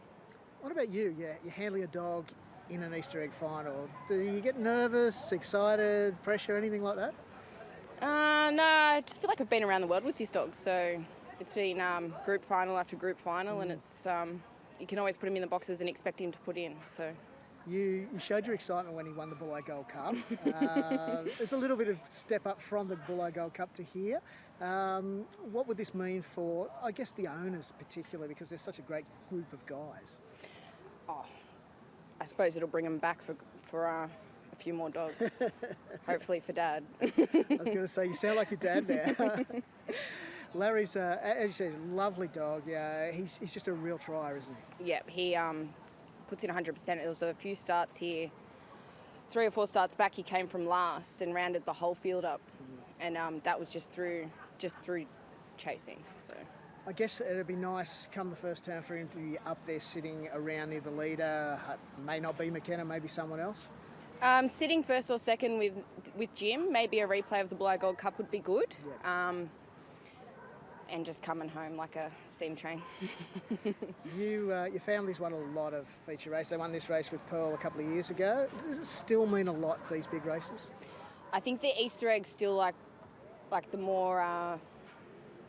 What about you? Yeah, you're handling a dog in an Easter egg final. Do you get nervous, excited, pressure, anything like that? No, I just feel like I've been around the world with this dog. So it's been group final after group final, and it's you can always put him in the boxes and expect him to put in. So. You showed your excitement when he won the Bullo Gold Cup. There's a little bit of step up from the Bullo Gold Cup to here. What would this mean for, I guess, the owners particularly, because there's such a great group of guys? Oh, I suppose it'll bring them back for a few more dogs. Hopefully for Dad. I was going to say, you sound like your dad now. Larry's, as you said, a lovely dog. Yeah, he's just a real trier, isn't he? Yeah, he puts in 100%. There was a few starts here, 3 or 4 starts back. He came from last and rounded the whole field up, and that was just through chasing. So. I guess it'd be nice come the first turn for him to be up there sitting around near the leader. May not be McKenna, maybe someone else. Sitting first or second with Jim, maybe a replay of the Bullo Gold Cup would be good. Yeah. And just coming home like a steam train. Your family's won a lot of feature races. They won this race with Pearl a couple of years ago. Does it still mean a lot, these big races? I think the Easter egg's still like the more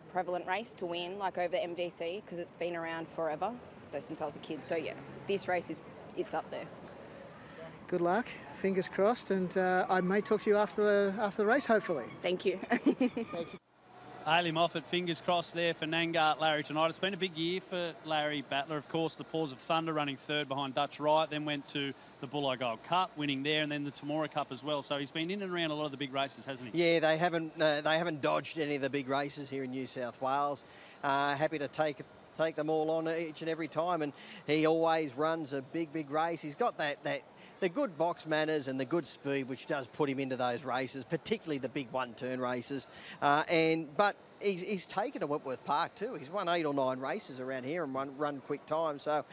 prevalent race to win, like over the MDC, because it's been around forever. So since I was a kid. So yeah, this race it's up there. Good luck, fingers crossed, and I may talk to you after the race, hopefully. Thank you. Thank you. Ailey Moffat, fingers crossed there for Nangar Larry tonight. It's been a big year for Larry Battler. Of course, the Paws of Thunder running third behind Dutch Riot, then went to the Bullo Gold Cup, winning there, and then the Temora Cup as well. So he's been in and around a lot of the big races, hasn't he? Yeah, they haven't dodged any of the big races here in New South Wales. Happy to take them all on each and every time, and he always runs a big race. He's got the good box manners and the good speed, which does put him into those races, particularly the big one-turn races. But he's taken to Wentworth Park too. He's won 8 or 9 races around here and run quick time. So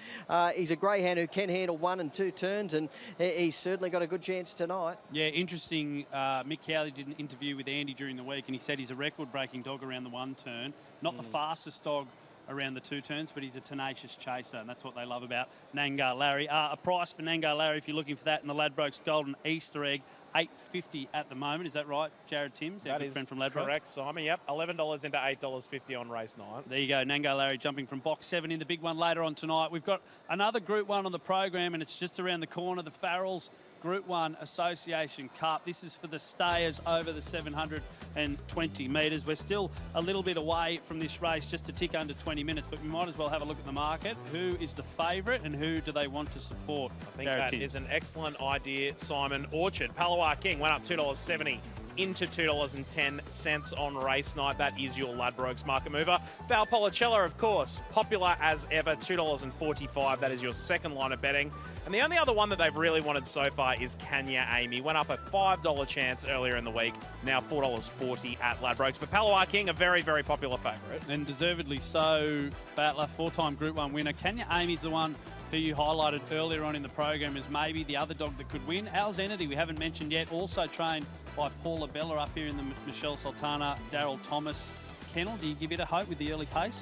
he's a greyhound who can handle 1 and 2 turns, and he's certainly got a good chance tonight. Yeah, interesting. Mick Cowley did an interview with Andy during the week, and he said he's a record-breaking dog around the 1 turn. Not the fastest dog around the 2 turns, but he's a tenacious chaser, and that's what they love about Nangar Larry. A price for Nangar Larry, if you're looking for that, in the Ladbrokes Golden Easter Egg, $8.50 at the moment. Is that right, Jared Timms, our good friend from Ladbrokes? Correct, Simon. Yep, $11 into $8.50 on race night. There you go, Nangar Larry jumping from box 7 in the big one later on tonight. We've got another Group 1 on the program, and it's just around the corner, the Farrells Group 1 Association Cup. This is for the stayers over the 720 metres. We're still a little bit away from this race, just a tick under 20 minutes, but we might as well have a look at the market. Who is the favourite and who do they want to support? I think that is an excellent idea, Simon. Orchard, Palawa King went up $2.70 into $2.10 on race night. That is your Ladbrokes market mover. Valpolicella, of course, popular as ever, $2.45. That is your second line of betting. And the only other one that they've really wanted so far is Kanya Amy. Went up a $5 chance earlier in the week, now $4.40 at Ladbrokes. But Palawa King, a very, very popular favourite. And deservedly so. Battler, 4-time Group 1 winner. Kanya Amy's the one who you highlighted earlier on in the program as maybe the other dog that could win. Al's Entity, we haven't mentioned yet, also trained by Paula Bella up here in the Michelle Sultana, Daryl Thomas kennel. Do you give it a hope with the early pace?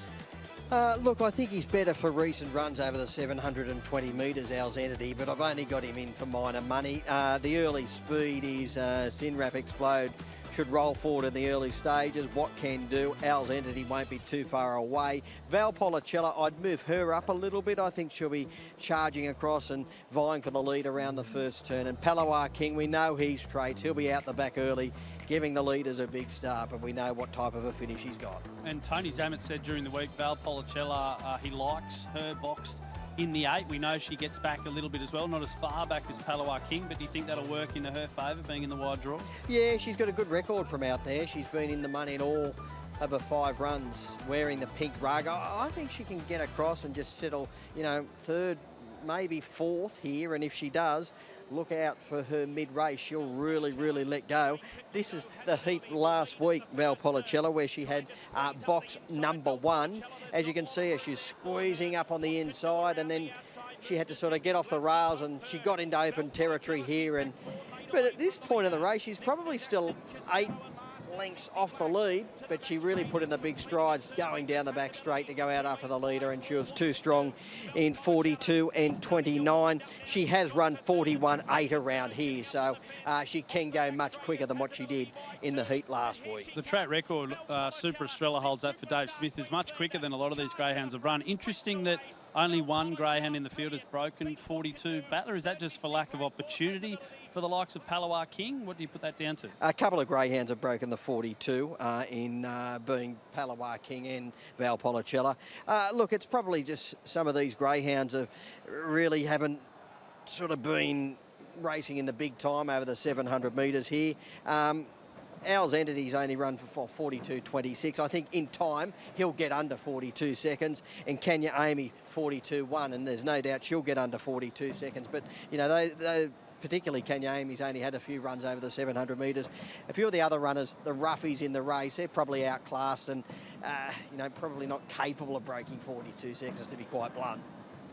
Look, I think he's better for recent runs over the 720 metres, Al's Entity, but I've only got him in for minor money. The early speed is Sinrap Explode. Should roll forward in the early stages. What can do? Al's Entity won't be too far away. Valpolicella, I'd move her up a little bit. I think she'll be charging across and vying for the lead around the first turn. And Palawa King, we know his traits. He'll be out the back early, giving the leaders a big start, but we know what type of a finish he's got. And Tony Zammit said during the week, Valpolicella, he likes her boxed in the 8. We know she gets back a little bit as well, not as far back as Palawa King, but do you think that'll work into her favour, being in the wide draw? Yeah, she's got a good record from out there. She's been in the money in all of her 5 runs, wearing the pink rug. I think she can get across and just settle, third, maybe 4th here, and if she does, look out for her mid-race. She'll really let go. This is the heat last week, Valpolicella, where she had box number 1. As you can see her, she's squeezing up on the inside, and then she had to sort of get off the rails, and she got into open territory here. But at this point of the race, she's probably still 8 lengths off the lead, but she really put in the big strides going down the back straight to go out after the leader, and she was too strong in 42 and 29. She has run 41.8 around here, so she can go much quicker than what she did in the heat last week. The track record, Super Estrella holds that for Dave Smith, is much quicker than a lot of these greyhounds have run. Interesting that only one greyhound in the field has broken 42 battler. Is that just for lack of opportunity for the likes of Palawa King? What do you put that down to? A couple of greyhounds have broken the 42 in being Palawa King and Valpolicella. Look, it's probably just some of these greyhounds really haven't sort of been racing in the big time over the 700 metres here. Al's Entity's only run for 42.26. I think in time he'll get under 42 seconds, and Kenya Amy 42.1, and there's no doubt she'll get under 42 seconds. But you know, they particularly Kenya Amy's only had a few runs over the 700 metres. A few of the other runners, the roughies in the race, they're probably outclassed and you know, probably not capable of breaking 42 seconds, to be quite blunt.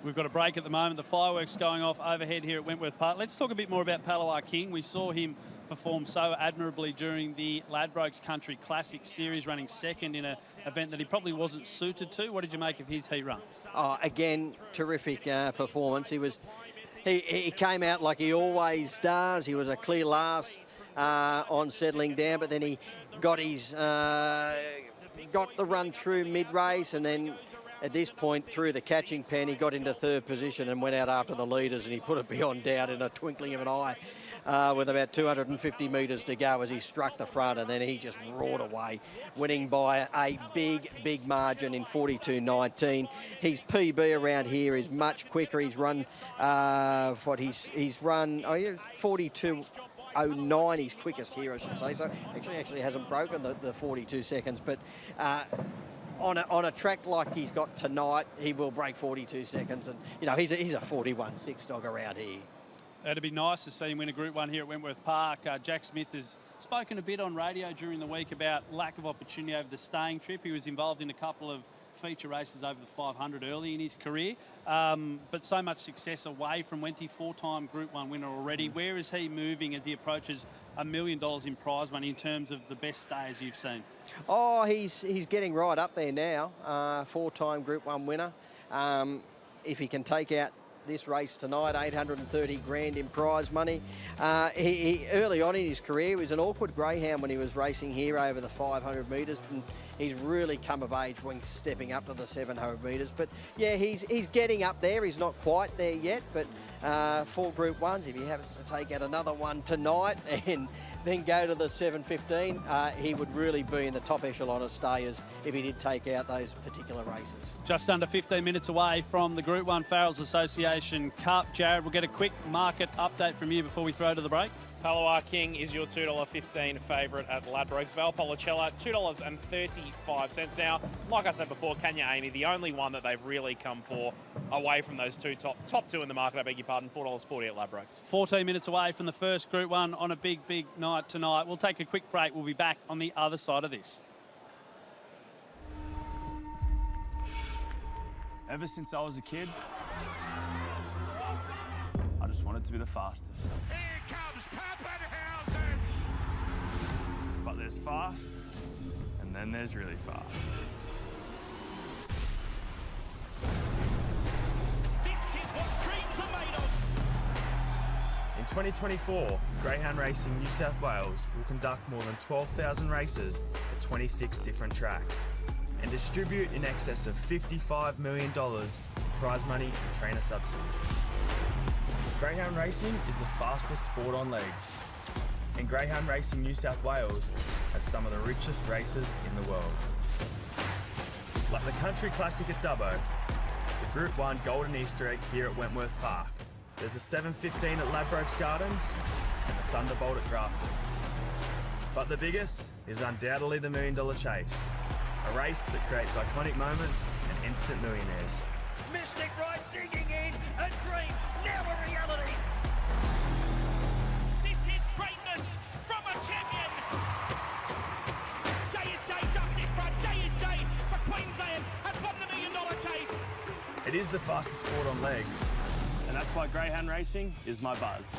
We've got a break at the moment. The fireworks going off overhead here at Wentworth Park. Let's talk a bit more about Palawa King. We saw him perform so admirably during the Ladbrokes Country Classic Series, running second in an event that he probably wasn't suited to. What did you make of his heat run? Oh, again, terrific performance. He came out like he always does. He was a clear last on settling down, but then he got his got the run through mid-race, and then at this point through the catching pen he got into third position and went out after the leaders, and he put it beyond doubt in a twinkling of an eye with about 250 metres to go as he struck the front, and then he just roared away, winning by a big margin in 42.19. His PB around here is much quicker. He's run he's run 42.09, his quickest here, I should say. So actually hasn't broken the 42 seconds, but on a track like he's got tonight, he will break 42 seconds, and you know, he's a 41.6 dog around here. It'd be nice to see him win a Group 1 here at Wentworth Park. Jack Smith has spoken a bit on radio during the week about lack of opportunity over the staying trip. He was involved in a couple of feature races over the 500 early in his career, but so much success away from Wenty, four-time Group 1 winner already. Where is he moving as he approaches $1 million in prize money in terms of the best stays you've seen? Oh, he's getting right up there now. Four-time Group 1 winner. If he can take out this race tonight, 830 grand in prize money. He early on in his career was an awkward greyhound when he was racing here over the 500 metres, and he's really come of age when stepping up to the 700 metres. But yeah, he's getting up there. He's not quite there yet, but for Group 1s, if he has to take out another one tonight and then go to the 715, he would really be in the top echelon of stayers if he did take out those particular races. Just under 15 minutes away from the Group 1 Farrells Association Cup. Jared, we'll get a quick market update from you before we throw to the break. Palawa King is your $2.15 favourite at Ladbrokes. Valpolicella, $2.35. Now, like I said before, Kenya Amy, the only one that they've really come for away from those top two in the market, I beg your pardon, $4.40 at Ladbrokes. 14 minutes away from the first Group 1 on a big night tonight. We'll take a quick break. We'll be back on the other side of this. Ever since I was a kid, I just wanted to be the fastest. Here comes Pappenhausen! But there's fast, and then there's really fast. This is what dreams are made of! In 2024, Greyhound Racing New South Wales will conduct more than 12,000 races at 26 different tracks and distribute in excess of $55 million in prize money and trainer subsidies. Greyhound Racing is the fastest sport on legs, and Greyhound Racing New South Wales has some of the richest races in the world. Like the Country Classic at Dubbo, the Group 1 Golden Easter Egg here at Wentworth Park, there's a 715 at Ladbrokes Gardens and the Thunderbolt at Grafton. But the biggest is undoubtedly the $1 Million Chase, a race that creates iconic moments and instant millionaires. Mystic Ride digging in, a dream, now a reality! This is greatness from a champion! Day is day, just in front, day is day for Queensland has won the $1 Million Chase! It is the fastest sport on legs, And that's why Greyhound Racing is my buzz.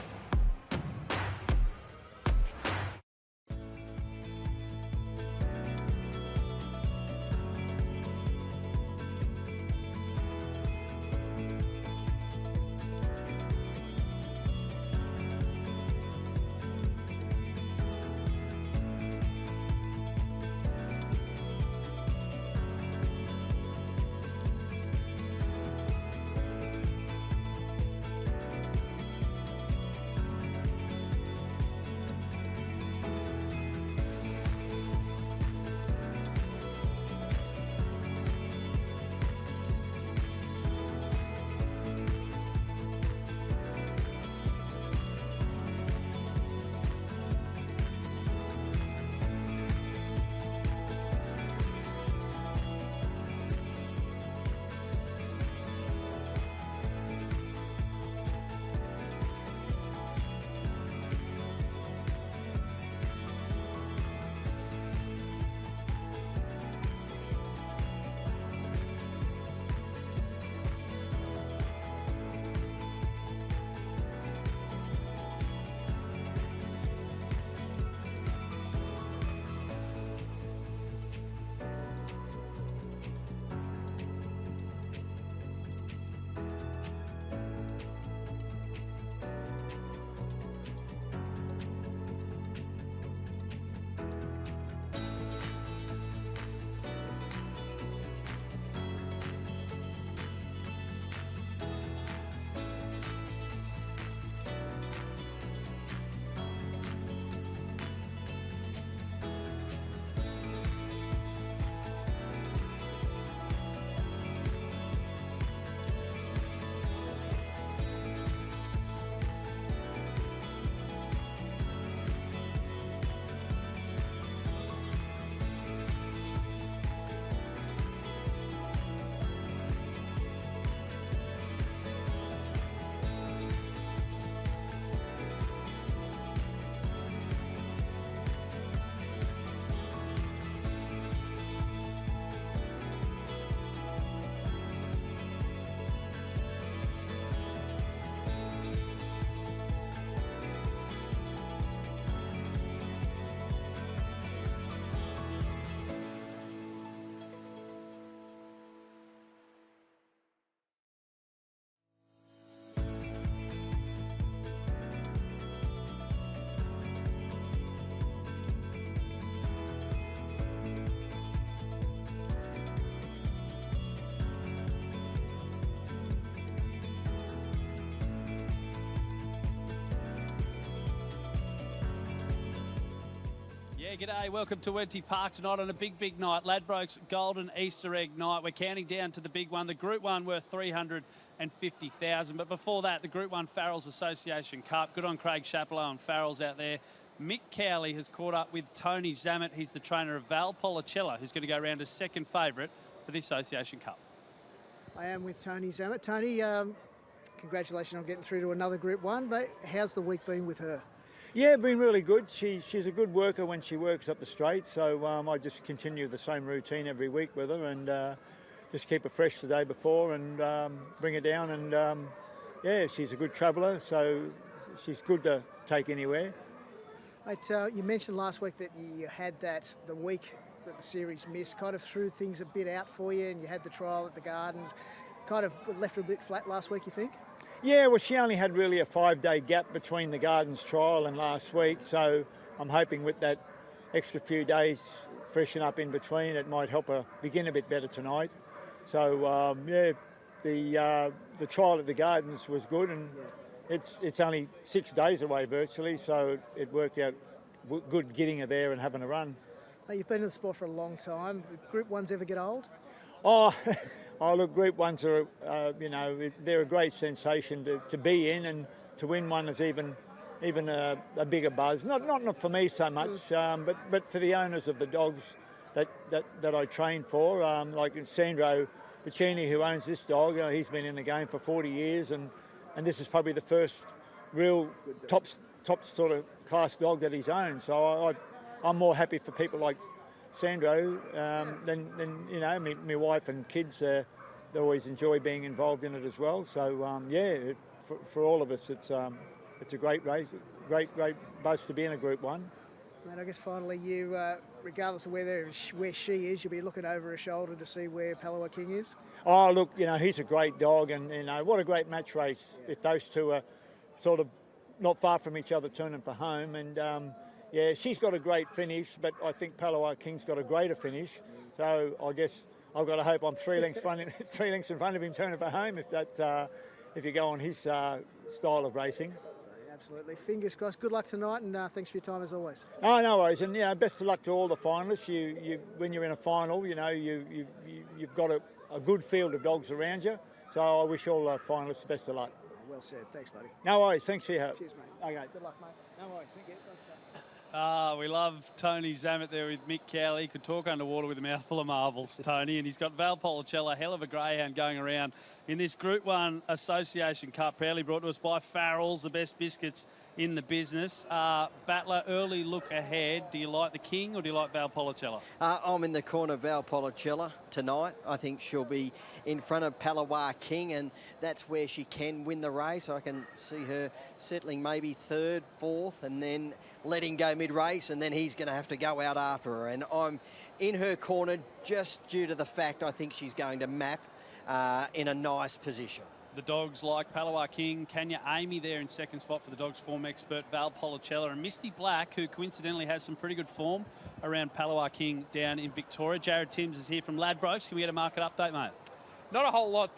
G'day. Welcome to Wenty Park tonight on a big night. Ladbrokes Golden Easter Egg Night. We're counting down to the big one, the Group 1 worth 350,000. But before that, the Group 1 Farrells Association Cup. Good on Craig Chapello and Farrells out there. Mick Cowley has caught up with Tony Zammit. He's the trainer of Val Policella, who's going to go around as second favourite for the Association Cup. I am with Tony Zammit. Tony, congratulations on getting through to another Group 1, but how's the week been with her? Yeah, been really good. She's a good worker when she works up the straight, so I just continue the same routine every week with her and just keep her fresh the day before and bring her down. And yeah, she's a good traveller, so she's good to take anywhere. Mate, you mentioned last week that you had the week that the series missed kind of threw things a bit out for you, and you had the trial at the Gardens, kind of left her a bit flat last week, you think? Yeah, well, she only had really a 5-day gap between the Gardens trial and last week, so I'm hoping with that extra few days freshen up in between, it might help her begin a bit better tonight. So yeah, the trial at the Gardens was good, and it's only 6 days away virtually, so it worked out good getting her there and having a run. You've been in the sport for a long time. Group 1s ever get old? Oh, look, Group 1s are, you know, they're a great sensation to be in, and to win one is even a bigger buzz. Not for me so much, but for the owners of the dogs that I train for, like Sandro Piccini, who owns this dog. He's been in the game for 40 years, and this is probably the first real top sort of class dog that he's owned. So I'm more happy for people like Sandro than you know, my wife and kids. They always enjoy being involved in it as well. So yeah, for all of us, it's a great race, great buzz to be in a Group 1. And I guess finally, you, regardless of where she is, you'll be looking over her shoulder to see where Palawa King is. Oh, look, you know, he's a great dog, and you know what a great match race if those two are sort of not far from each other, turning for home. And yeah, she's got a great finish, but I think Palawa King's got a greater finish. So I guess I've got to hope I'm 3 lengths in front of him turning for home if you go on his style of racing. Absolutely. Fingers crossed. Good luck tonight, and thanks for your time as always. Oh, no worries. And you know, best of luck to all the finalists. You when you're in a final, you know, you've got a good field of dogs around you. So I wish all the finalists the best of luck. Well said. Thanks, buddy. No worries. Thanks for your help. Cheers, mate. Okay. Good luck, mate. No worries. Thank you. Thanks, Dave. We love Tony Zammit there with Mick Cowley. He could talk underwater with a mouthful of marvels, Tony. And he's got Val Policella, hell of a greyhound going around in this Group 1 Association Cup, proudly brought to us by Farrells, the best biscuits in the business. Battler, early look ahead. Do you like the King or do you like Val Policella? I'm in the corner of Val Policella tonight. I think she'll be in front of Palawa King, and that's where she can win the race. I can see her settling maybe 3rd, 4th, and then letting go mid-race, and then he's going to have to go out after her. And I'm in her corner just due to the fact I think she's going to map in a nice position. The dogs like Palawa King, Kanya Amy there in second spot for the dogs form expert Val Policella, and Misty Black, who coincidentally has some pretty good form around Palawa King down in Victoria. Jared Timms is here from Ladbrokes. Can we get a market update, mate? Not a whole lot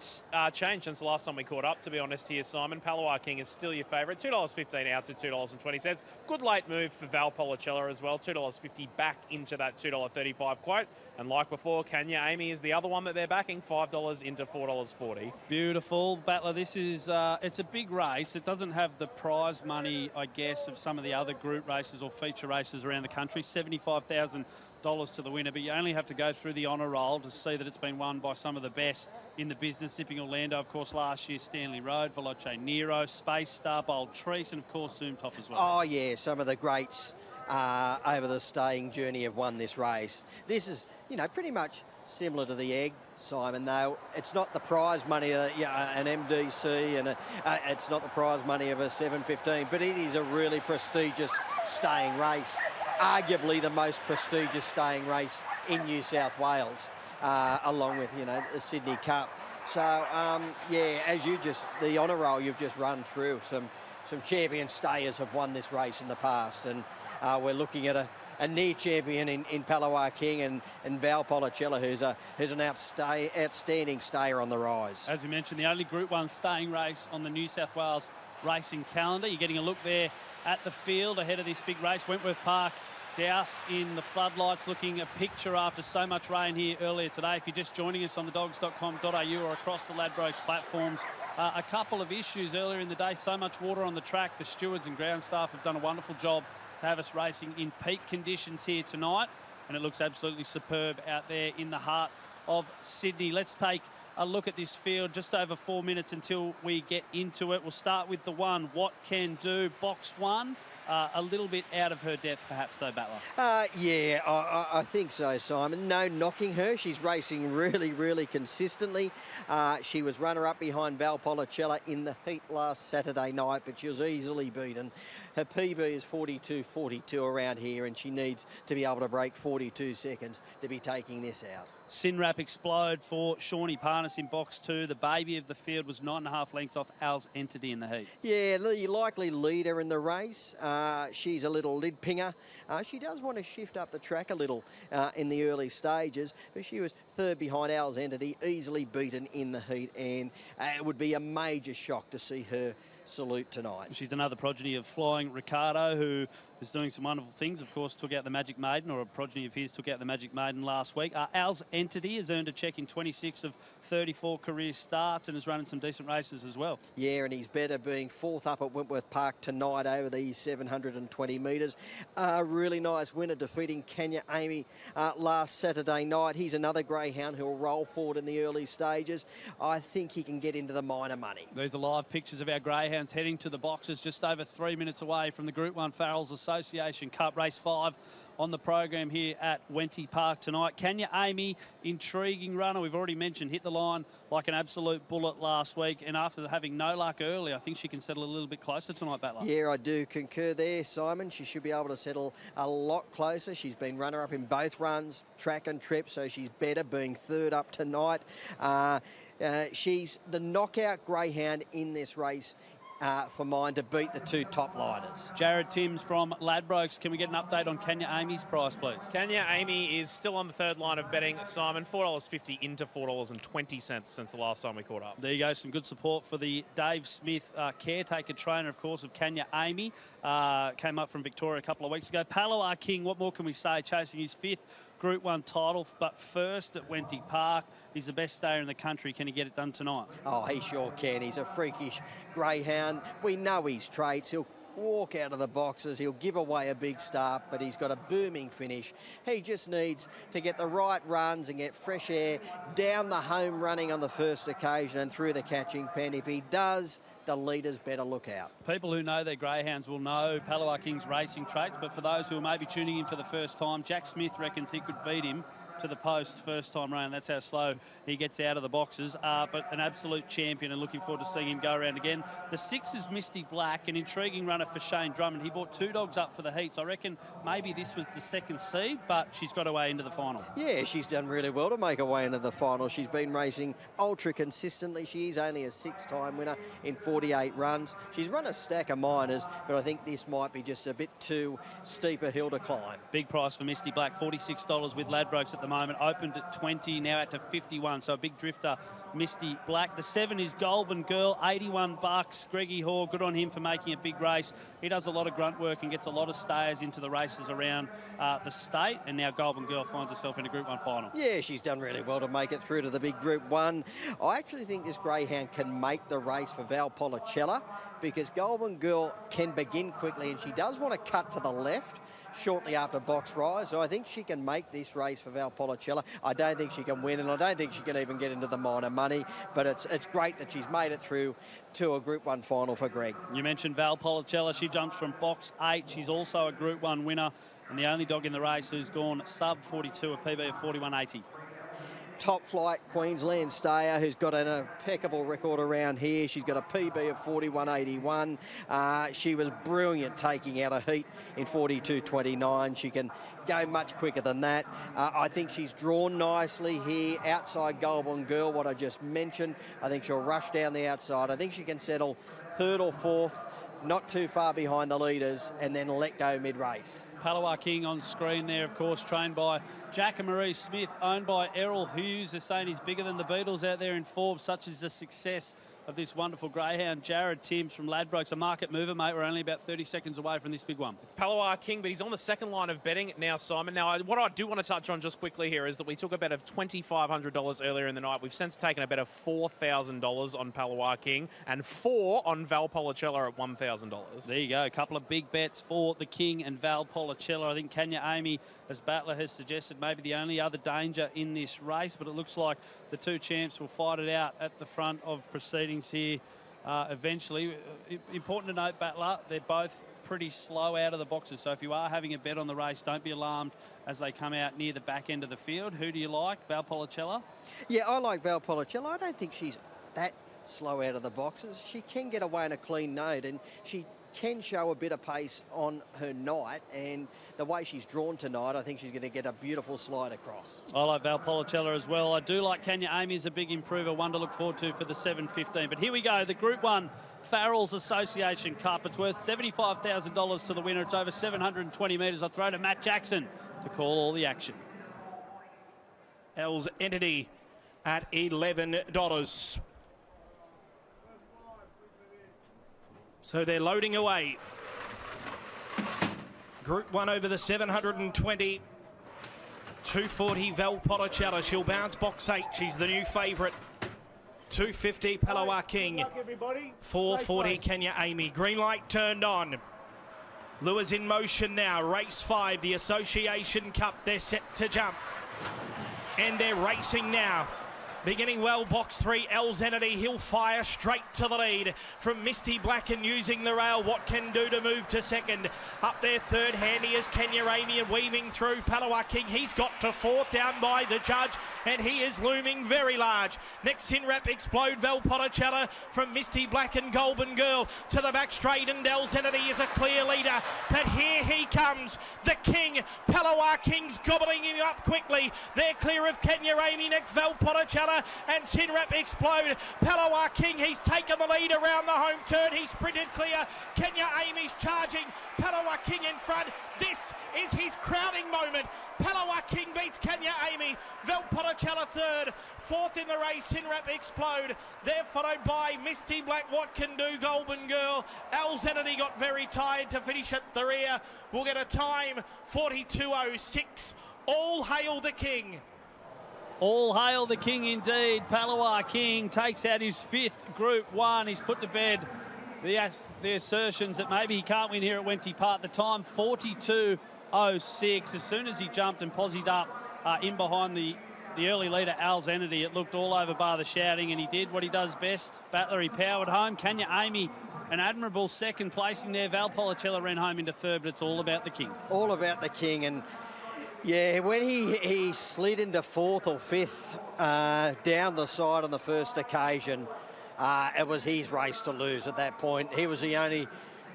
changed since the last time we caught up, to be honest here, Simon. Palawa King is still your favourite. $2.15 out to $2.20. Good late move for Val Policella as well. $2.50 back into that $2.35 quote. And like before, Kanya Amy is the other one that they're backing, $5 into $4.40. Beautiful. Battler, this is, it's a big race. It doesn't have the prize money, I guess, of some of the other group races or feature races around the country. $75,000 to the winner, but you only have to go through the honour roll to see that it's been won by some of the best in the business. Zipping Orlando, of course, last year, Stanley Road, Veloce Nero, Space Star, Bold Treese, and of course Zoom Top as well. Oh yeah, some of the greats over the staying journey have won this race. This is, you know, pretty much similar to the Egg, Simon, though it's not the prize money an MDC, and it's not the prize money of a 715, but it is a really prestigious staying race. Arguably the most prestigious staying race in New South Wales, along with, you know, the Sydney Cup. So, yeah, as the honour roll you've just run through, some champion stayers have won this race in the past, and we're looking at a near champion in Palawa King and Val Policella, who's an outstanding stayer on the rise. As we mentioned, the only Group 1 staying race on the New South Wales racing calendar. You're getting a look there at the field ahead of this big race. Wentworth Park doused in the floodlights, looking a picture after so much rain here earlier today. If you're just joining us on the dogs.com.au or across the Ladbrokes platforms, a couple of issues earlier in the day. So much water on the track. The stewards and ground staff have done a wonderful job to have us racing in peak conditions here tonight, and it looks absolutely superb out there in the heart of Sydney. Let's take a look at this field. Just over 4 minutes until we get into it. We'll start with the one, What Can Do, box one. A little bit out of her depth, perhaps, though, Battler. Yeah, I think so, Simon. No knocking her. She's racing really, really consistently. She was runner-up behind Valpolicella in the heat last Saturday night, but she was easily beaten. Her PB is 42.42 around here, and she needs to be able to break 42 seconds to be taking this out. Sinrap Explode for Shawnee Parnas in box two. The baby of the field was 9.5 lengths off Al's Entity in the heat. Yeah, the likely leader in the race. She's a little lid pinger. She does want to shift up the track a little in the early stages, but she was third behind Al's Entity, easily beaten in the heat, and it would be a major shock to see her salute tonight. She's another progeny of Flying Ricardo, who is doing some wonderful things. Of course, took out the Magic Maiden, or a progeny of his took out the Magic Maiden last week. Al's Entity has earned a check in 26 of 34 career starts and is running some decent races as well. Yeah, and he's better being fourth up at Wentworth Park tonight over the 720 metres. A really nice winner defeating Kenya Amy last Saturday night. He's another greyhound who'll roll forward in the early stages. I think he can get into the minor money. These are live pictures of our greyhounds heading to the boxes just over 3 minutes away from the Group 1 Farrells Association Cup Race 5 on the program here at Wenty Park tonight. Kenya Amy, intriguing runner. We've already mentioned, hit the line like an absolute bullet last week, and after having no luck early, I think she can settle a little bit closer tonight, Battler. Yeah, I do concur there, Simon. She should be able to settle a lot closer. She's been runner-up in both runs, track and trip, so she's better being third up tonight. She's the knockout greyhound in this race for mine to beat the two top liners. Jared Timms from Ladbrokes. Can we get an update on Kenya Amy's price, please? Kenya Amy is still on the third line of betting, Simon. $4.50 into $4.20 since the last time we caught up. There you go. Some good support for the Dave Smith caretaker trainer, of course, of Kenya Amy. Came up from Victoria a couple of weeks ago. Palawa King, what more can we say? Chasing his fifth Group 1 title, but first at Wenty Park. He's the best stayer in the country. Can he get it done tonight? Oh, he sure can. He's a freakish greyhound. We know his traits. He'll walk out of the boxes. He'll give away a big start, but he's got a booming finish. He just needs to get the right runs and get fresh air down the home running on the first occasion and through the catching pen. If he does, the leaders better look out. People who know their greyhounds will know Palawa King's racing traits, but for those who are maybe tuning in for the first time, Jack Smith reckons he could beat him to the post first time round. That's how slow he gets out of the boxes, but an absolute champion, and looking forward to seeing him go around again. The 6 is Misty Black, an intriguing runner for Shane Drummond. He brought 2 dogs up for the heats. I reckon maybe this was the second seed, but she's got her way into the final. Yeah, she's done really well to make her way into the final. She's been racing ultra consistently. She is only a 6-time winner in 48 runs. She's run a stack of minors, but I think this might be just a bit too steep a hill to climb. Big price for Misty Black, $46 with Ladbrokes at the moment. Opened at 20, now out to 51, so a big drifter, Misty Black. The 7 is Goulburn Girl, $81. Greggy Hoare, good on him for making a big race. He does a lot of grunt work and gets a lot of stayers into the races around the state, and now Goulburn Girl finds herself in a Group 1 final. Yeah, she's done really well to make it through to the big Group 1. I actually think this greyhound can make the race for Valpolicella, because Goulburn Girl can begin quickly, and she does want to cut to the left shortly after box rise, so I think she can make this race for Valpolicella. I don't think she can win, and I don't think she can even get into the minor money, but it's great that she's made it through to a Group 1 final for Greg. You mentioned Valpolicella. She jumps from box 8. She's also a Group 1 winner, and the only dog in the race who's gone sub 42, a PB of 41.80. Top flight Queensland stayer who's got an impeccable record around here. She's got a PB of 41.81. She was brilliant taking out a heat in 42.29. She can go much quicker than that. I think she's drawn nicely here outside Goulburn Girl, what I just mentioned. I think she'll rush down the outside. I think she can settle third or fourth, not too far behind the leaders, and then let go mid-race. Palawa King on screen there, of course, trained by Jack and Marie Smith, owned by Errol Hughes. They're saying he's bigger than the Beatles out there in Forbes. Such is the success of this wonderful greyhound. Jared Timms from Ladbrokes, a market mover, mate. We're only about 30 seconds away from this big one. It's Palawa King, but he's on the second line of betting now, Simon. Now, what I do want to touch on just quickly here is that we took a bet of $2,500 earlier in the night. We've since taken a bet of $4,000 on Palawa King and 4 on Valpolicella at $1,000. There you go. A couple of big bets for the King and Valpolicella. I think Kenya Amy, as Battler has suggested, maybe the only other danger in this race, but it looks like the two champs will fight it out at the front of proceedings here eventually. Important to note, Battler, they're both pretty slow out of the boxes, so if you are having a bet on the race, don't be alarmed as they come out near the back end of the field. Who do you like, Valpolicella? Yeah, I like Valpolicella. I don't think she's that slow out of the boxes. She can get away in a clean note, and she can show a bit of pace on her night, and the way she's drawn tonight, I think she's going to get a beautiful slide across. I like Valpolicella as well. I do like Kenya Amy as a big improver, one to look forward to for the 7:15. But here we go, the Group 1 Farrell's Association Cup. It's worth $75,000 to the winner. It's over 720 metres. I'll throw to Matt Jackson to call all the action. Els Entity at $11. So they're loading away. Group 1 over the 720. 240 Valpolicella. She'll bounce box 8. She's the new favourite. 250 Palawa King. 440 Kenya Amy. Green light turned on. Lures in motion now. Race 5, the Association Cup. They're set to jump. And they're racing now. Beginning well, box 3, Els Entity. He'll fire straight to the lead from Misty Black and using the rail. What can do to move to second? Up there, third handy is Kenya Amy and weaving through Palawa King. He's got to fourth down by the judge, and he is looming very large. Next in wrap, Explode Valpolicella from Misty Black and Golden Girl to the back straight, and Els Entity is a clear leader. But here he comes, the King. Palawa King's gobbling him up quickly. They're clear of Kenya Amy, next Valpolicella and Sinrap Explode. Palawa King, he's taken the lead around the home turn. He's sprinted clear. Kenya Amy's charging. Palawa King in front. This is his crowning moment. Palawa King beats Kenya Amy. Valpolicella third. Fourth in the race, Sinrap Explode. They're followed by Misty Black, What Can Do, Golden Girl. Els Entity got very tired to finish at the rear. We'll get a time, 42.06. All hail the King. All hail the King indeed. Palawa King takes out his 5th Group 1. He's put to bed the assertions that maybe he can't win here at Wenty Park. The time, 42.06. As soon as he jumped and posied up in behind the early leader, Els Entity, it looked all over bar the shouting, and he did what he does best. Battler, he powered home. Kenya Amy, an admirable second placing there. Valpolicella ran home into third, but it's all about the King. All about the King, and yeah, when he slid into 4th or 5th down the side on the first occasion, it was his race to lose at that point. He was the only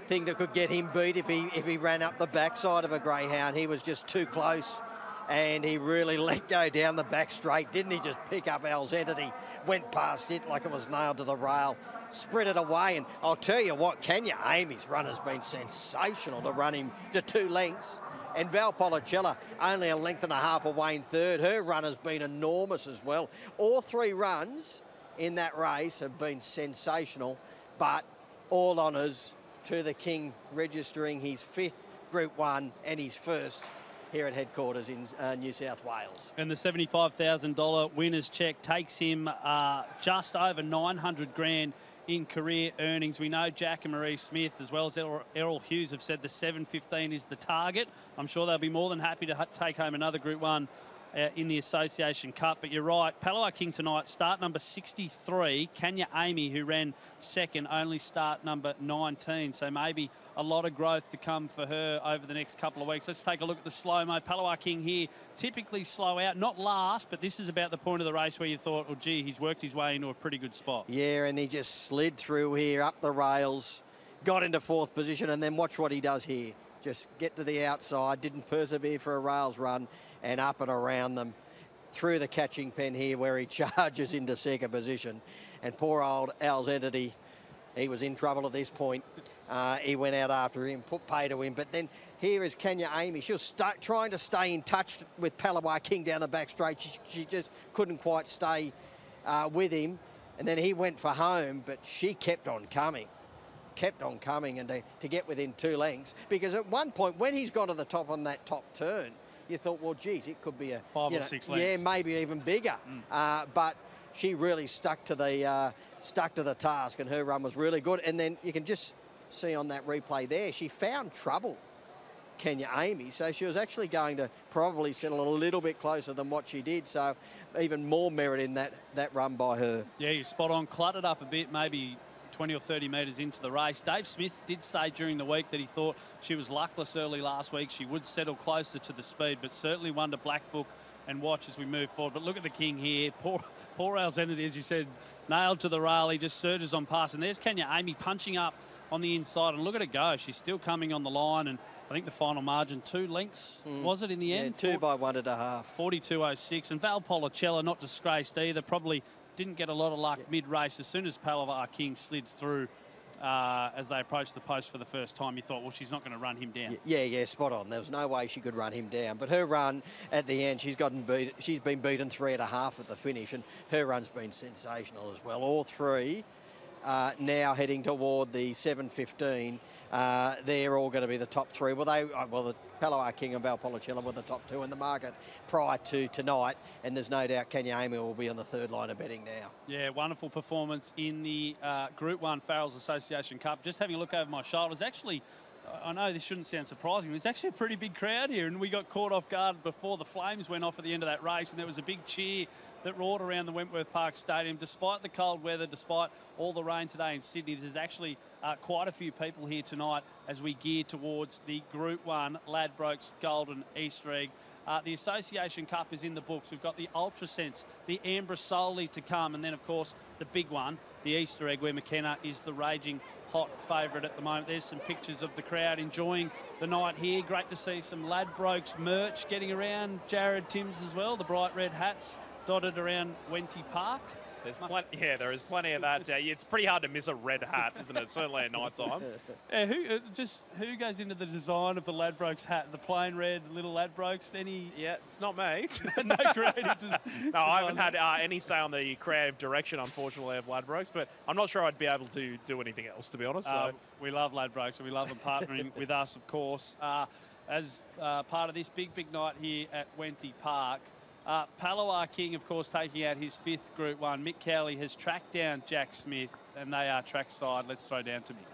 thing that could get him beat if he ran up the backside of a greyhound. He was just too close, and he really let go down the back straight. Didn't he just pick up Els Entity, went past it like it was nailed to the rail, sprinted away, and I'll tell you what, Kenya Amy's run has been sensational to run him to 2 lengths. And Valpolicella only a length and a half away in third. Her run has been enormous as well. All 3 runs in that race have been sensational, but all honours to the King, registering his 5th Group 1 and his 1st here at headquarters in New South Wales. And the $75,000 winner's cheque takes him just over 900 grand in career earnings. We know Jack and Marie Smith, as well as Errol Hughes, have said the 7:15 is the target. I'm sure they'll be more than happy to take home another Group 1 in the Association Cup. But you're right, Palawa King tonight, start number 63. Kenya Amy, who ran second, only start number 19. So maybe a lot of growth to come for her over the next couple of weeks. Let's take a look at the slow-mo. Palawa King here, typically slow out, not last, but this is about the point of the race where you thought, oh, gee, he's worked his way into a pretty good spot. Yeah, and he just slid through here, up the rails, got into 4th position, and then watch what he does here. Just get to the outside, didn't persevere for a rails run, and up and around them through the catching pen here where he charges into 2nd position. And poor old Els Entity, he was in trouble at this point. He went out after him, put pay to him, but then here is Kenya Amy. She was trying to stay in touch with Palawa King down the back straight. She just couldn't quite stay with him. And then he went for home, but she kept on coming. And to get within 2 lengths. Because at one point, when he's got to the top on that top turn, you thought, well, geez, it could be a 5 or 6 lengths. Yeah, maybe even bigger. But she really stuck to the task, and her run was really good. And then you can just see on that replay there, she found trouble, Kenya Amy, so she was actually going to probably settle a little bit closer than what she did. So even more merit in that run by her. Yeah, you're spot on. Cluttered up a bit, maybe 20 or 30 metres into the race. Dave Smith did say during the week that he thought she was luckless early last week. She would settle closer to the speed, but certainly one to black book and watch as we move forward. But look at the King here. Poor Alzenity, as you said, nailed to the rail. He just surges on past. And there's Kenya Amy punching up on the inside. And look at her go. She's still coming on the line. And I think the final margin, 2 lengths, was it in the end? 2 by 1.5. 42.06. And Val Policella, not disgraced either, probably didn't get a lot of luck mid-race. As soon as Palawa King slid through as they approached the post for the first time, you thought, well, she's not going to run him down. Yeah, spot on. There was no way she could run him down. But her run at the end, she's been beaten 3.5 at the finish, and her run's been sensational as well. All 3 now heading toward the 7:15. They're all going to be the top 3. Well, the Palawa King and Valpolicella were the top 2 in the market prior to tonight, and there's no doubt Kenya Amy will be on the 3rd line of betting now. Yeah, wonderful performance in the Group 1 Farrells Association Cup. Just having a look over my shoulders, actually, I know this shouldn't sound surprising, there's actually a pretty big crowd here, and we got caught off guard before the flames went off at the end of that race, and there was a big cheer that roared around the Wentworth Park Stadium. Despite the cold weather, despite all the rain today in Sydney, there's actually quite a few people here tonight as we gear towards the Group 1 Ladbrokes Golden Easter Egg. The Association Cup is in the books. We've got the Ultra Sense, the Ambra Soli to come, and then, of course, the big one, the Easter Egg, where McKenna is the raging hot favourite at the moment. There's some pictures of the crowd enjoying the night here. Great to see some Ladbrokes merch getting around. Jared Timms as well, the bright red hats dotted around Wenty Park. There is plenty of that. It's pretty hard to miss a red hat, isn't it? Certainly at night time. Who goes into the design of the Ladbrokes hat? The plain red little Ladbrokes? Yeah, it's not me. No, great. No, I haven't had any say on the creative direction, unfortunately, of Ladbrokes, but I'm not sure I'd be able to do anything else, to be honest. So. We love Ladbrokes, and we love them partnering with us, of course, as part of this big night here at Wenty Park. Palawa King, of course, taking out his 5th Group 1. Mick Cowley has tracked down Jack Smith, and they are trackside. Let's throw down to Mick.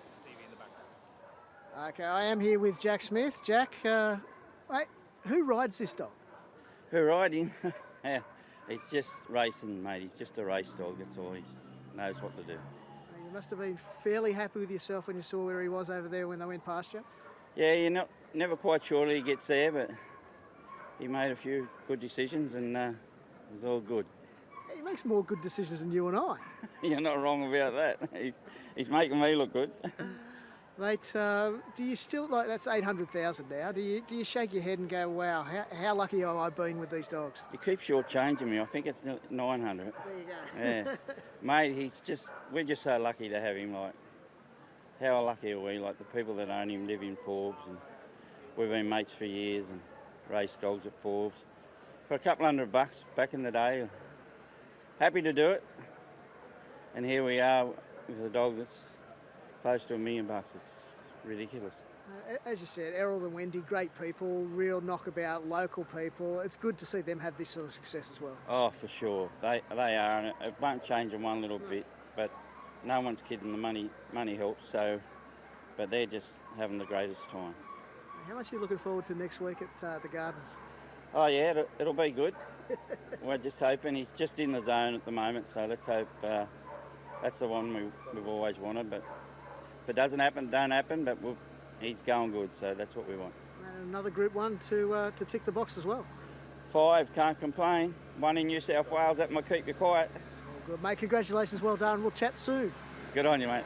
Okay, I am here with Jack Smith. Jack, wait, who rides this dog? Who ride him? He's just racing, mate. He's just a race dog, that's all. He just knows what to do. You must have been fairly happy with yourself when you saw where he was over there when they went past you. Yeah, you're never quite sure till he gets there, but he made a few good decisions and it was all good. He makes more good decisions than you and I. You're not wrong about that. He's making me look good. Mate, do you still, like, that's 800,000 now, do you shake your head and go, wow, how lucky have I been with these dogs? You keep shortchanging me. I think it's 900. There you go. Yeah. Mate, we're just so lucky to have him. Like, how lucky are we? Like, the people that own him live in Forbes, and we've been mates for years and raced dogs at Forbes. For a couple $100 back in the day, happy to do it. And here we are with a dog that's close to $1 million. It's ridiculous. As you said, Errol and Wendy, great people, real knockabout, local people. It's good to see them have this sort of success as well. Oh, for sure. They are, and it won't change them one little bit, but no one's kidding. The money helps, but they're just having the greatest time. How much are you looking forward to next week at the Gardens? Oh yeah, it'll be good. We're just hoping. He's just in the zone at the moment, so let's hope that's the one we've always wanted. But if it doesn't happen, don't happen. But he's going good, so that's what we want. And another Group 1 to tick the box as well. 5, can't complain. 1 in New South Wales, that might keep you quiet. All good, mate. Congratulations, well done. We'll chat soon. Good on you, mate.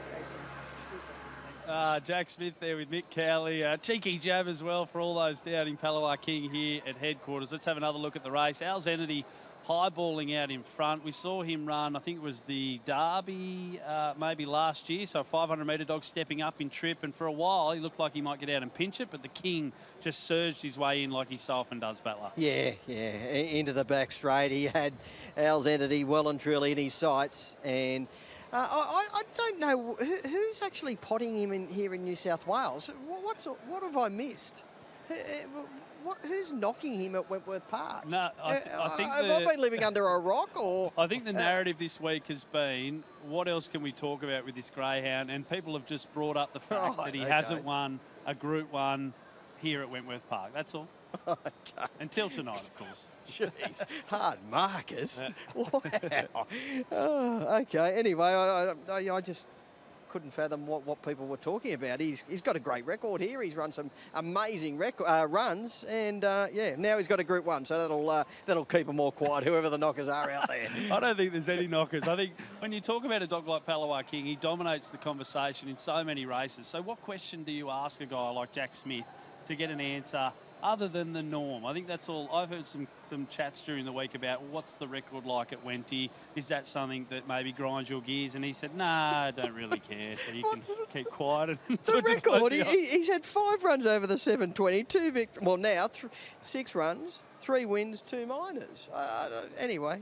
Jack Smith there with Mick Cowley. Cheeky jab as well for all those doubting Palawa King here at headquarters. Let's have another look at the race. Alzenity highballing out in front. We saw him run, I think it was the Derby maybe last year, so a 500-metre dog stepping up in trip, and for a while he looked like he might get out and pinch it, but the King just surged his way in like he so often does, Battler. Yeah, into the back straight. He had Al's Entity well and truly in his sights, and I don't know who's actually potting him in here in New South Wales. What have I missed? Who's knocking him at Wentworth Park? No, I think have I been living under a rock, or? I think the narrative this week has been, what else can we talk about with this greyhound? And people have just brought up the fact that he hasn't won a Group 1 here at Wentworth Park. That's all. Okay. Until tonight, of course. Jeez, hard markers. Wow. Okay. Anyway, I just couldn't fathom what people were talking about. He's got a great record here. He's run some amazing runs, and now he's got a Group 1, so that'll keep him all quiet, whoever the knockers are out there. I don't think there's any knockers. I think when you talk about a dog like Palawa King, he dominates the conversation in so many races. So what question do you ask a guy like Jack Smith to get an answer other than the norm? I think that's all. I've heard some chats during the week about what's the record like at Wenty. Is that something that maybe grinds your gears? And he said, nah, I don't really care. So you can keep quiet. The record, he's had 5 runs over the 720, well now 6 runs, 3 wins, 2 minors. Anyway.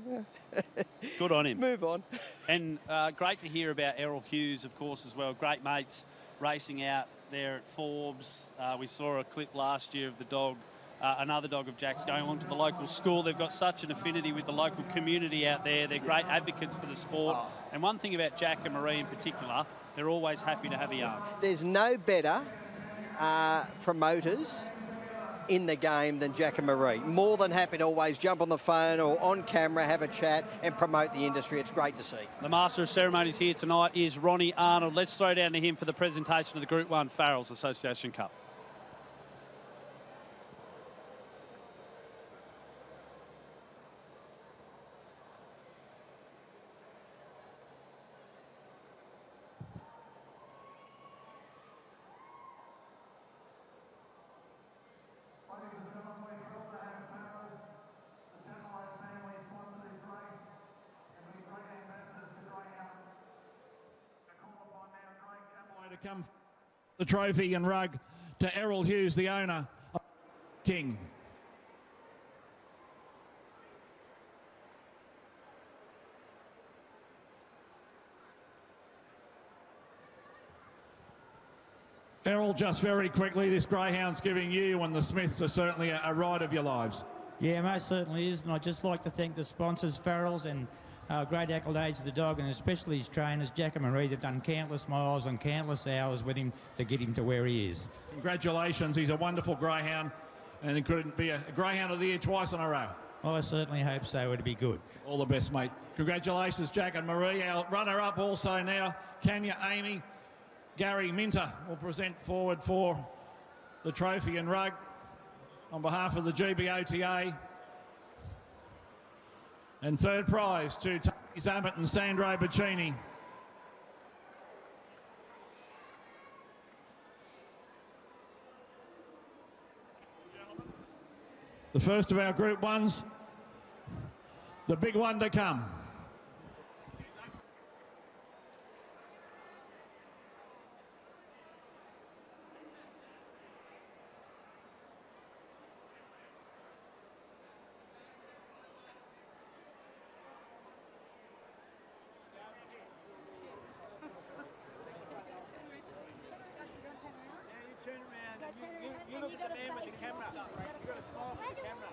Good on him. Move on. And great to hear about Errol Hughes, of course, as well. Great mates racing out there at Forbes. We saw a clip last year of the dog, another dog of Jack's going on to the local school. They've got such an affinity with the local community out there. They're great advocates for the sport. And one thing about Jack and Marie in particular, they're always happy to have a yarn. There's no better promoters in the game than Jack and Marie. More than happy to always jump on the phone or on camera, have a chat and promote the industry. It's great to see. The Master of Ceremonies here tonight is Ronnie Arnold. Let's throw down to him for the presentation of the Group 1 Farrells Association Cup. To come the trophy and rug to Errol Hughes, the owner of King. Errol, just very quickly, this greyhound's giving you and the Smiths are certainly a ride of your lives. Yeah, most certainly is, and I'd just like to thank the sponsors, Farrells, and great accolades to the dog, and especially his trainers, Jack and Marie. They've done countless miles and countless hours with him to get him to where he is. Congratulations, he's a wonderful greyhound, and he couldn't be a greyhound of the year twice in a row. Well, I certainly hope so. It'd be good. All the best, mate. Congratulations, Jack and Marie. Our runner-up also now, Kanya Amy. Gary Minter will present forward for the trophy and rug on behalf of the GBOTA. And third prize to Tony Zammit and Sandro Bacchini. The first of our Group 1s, the big one to come. You look at the man with the camera. You've got to smile for the camera.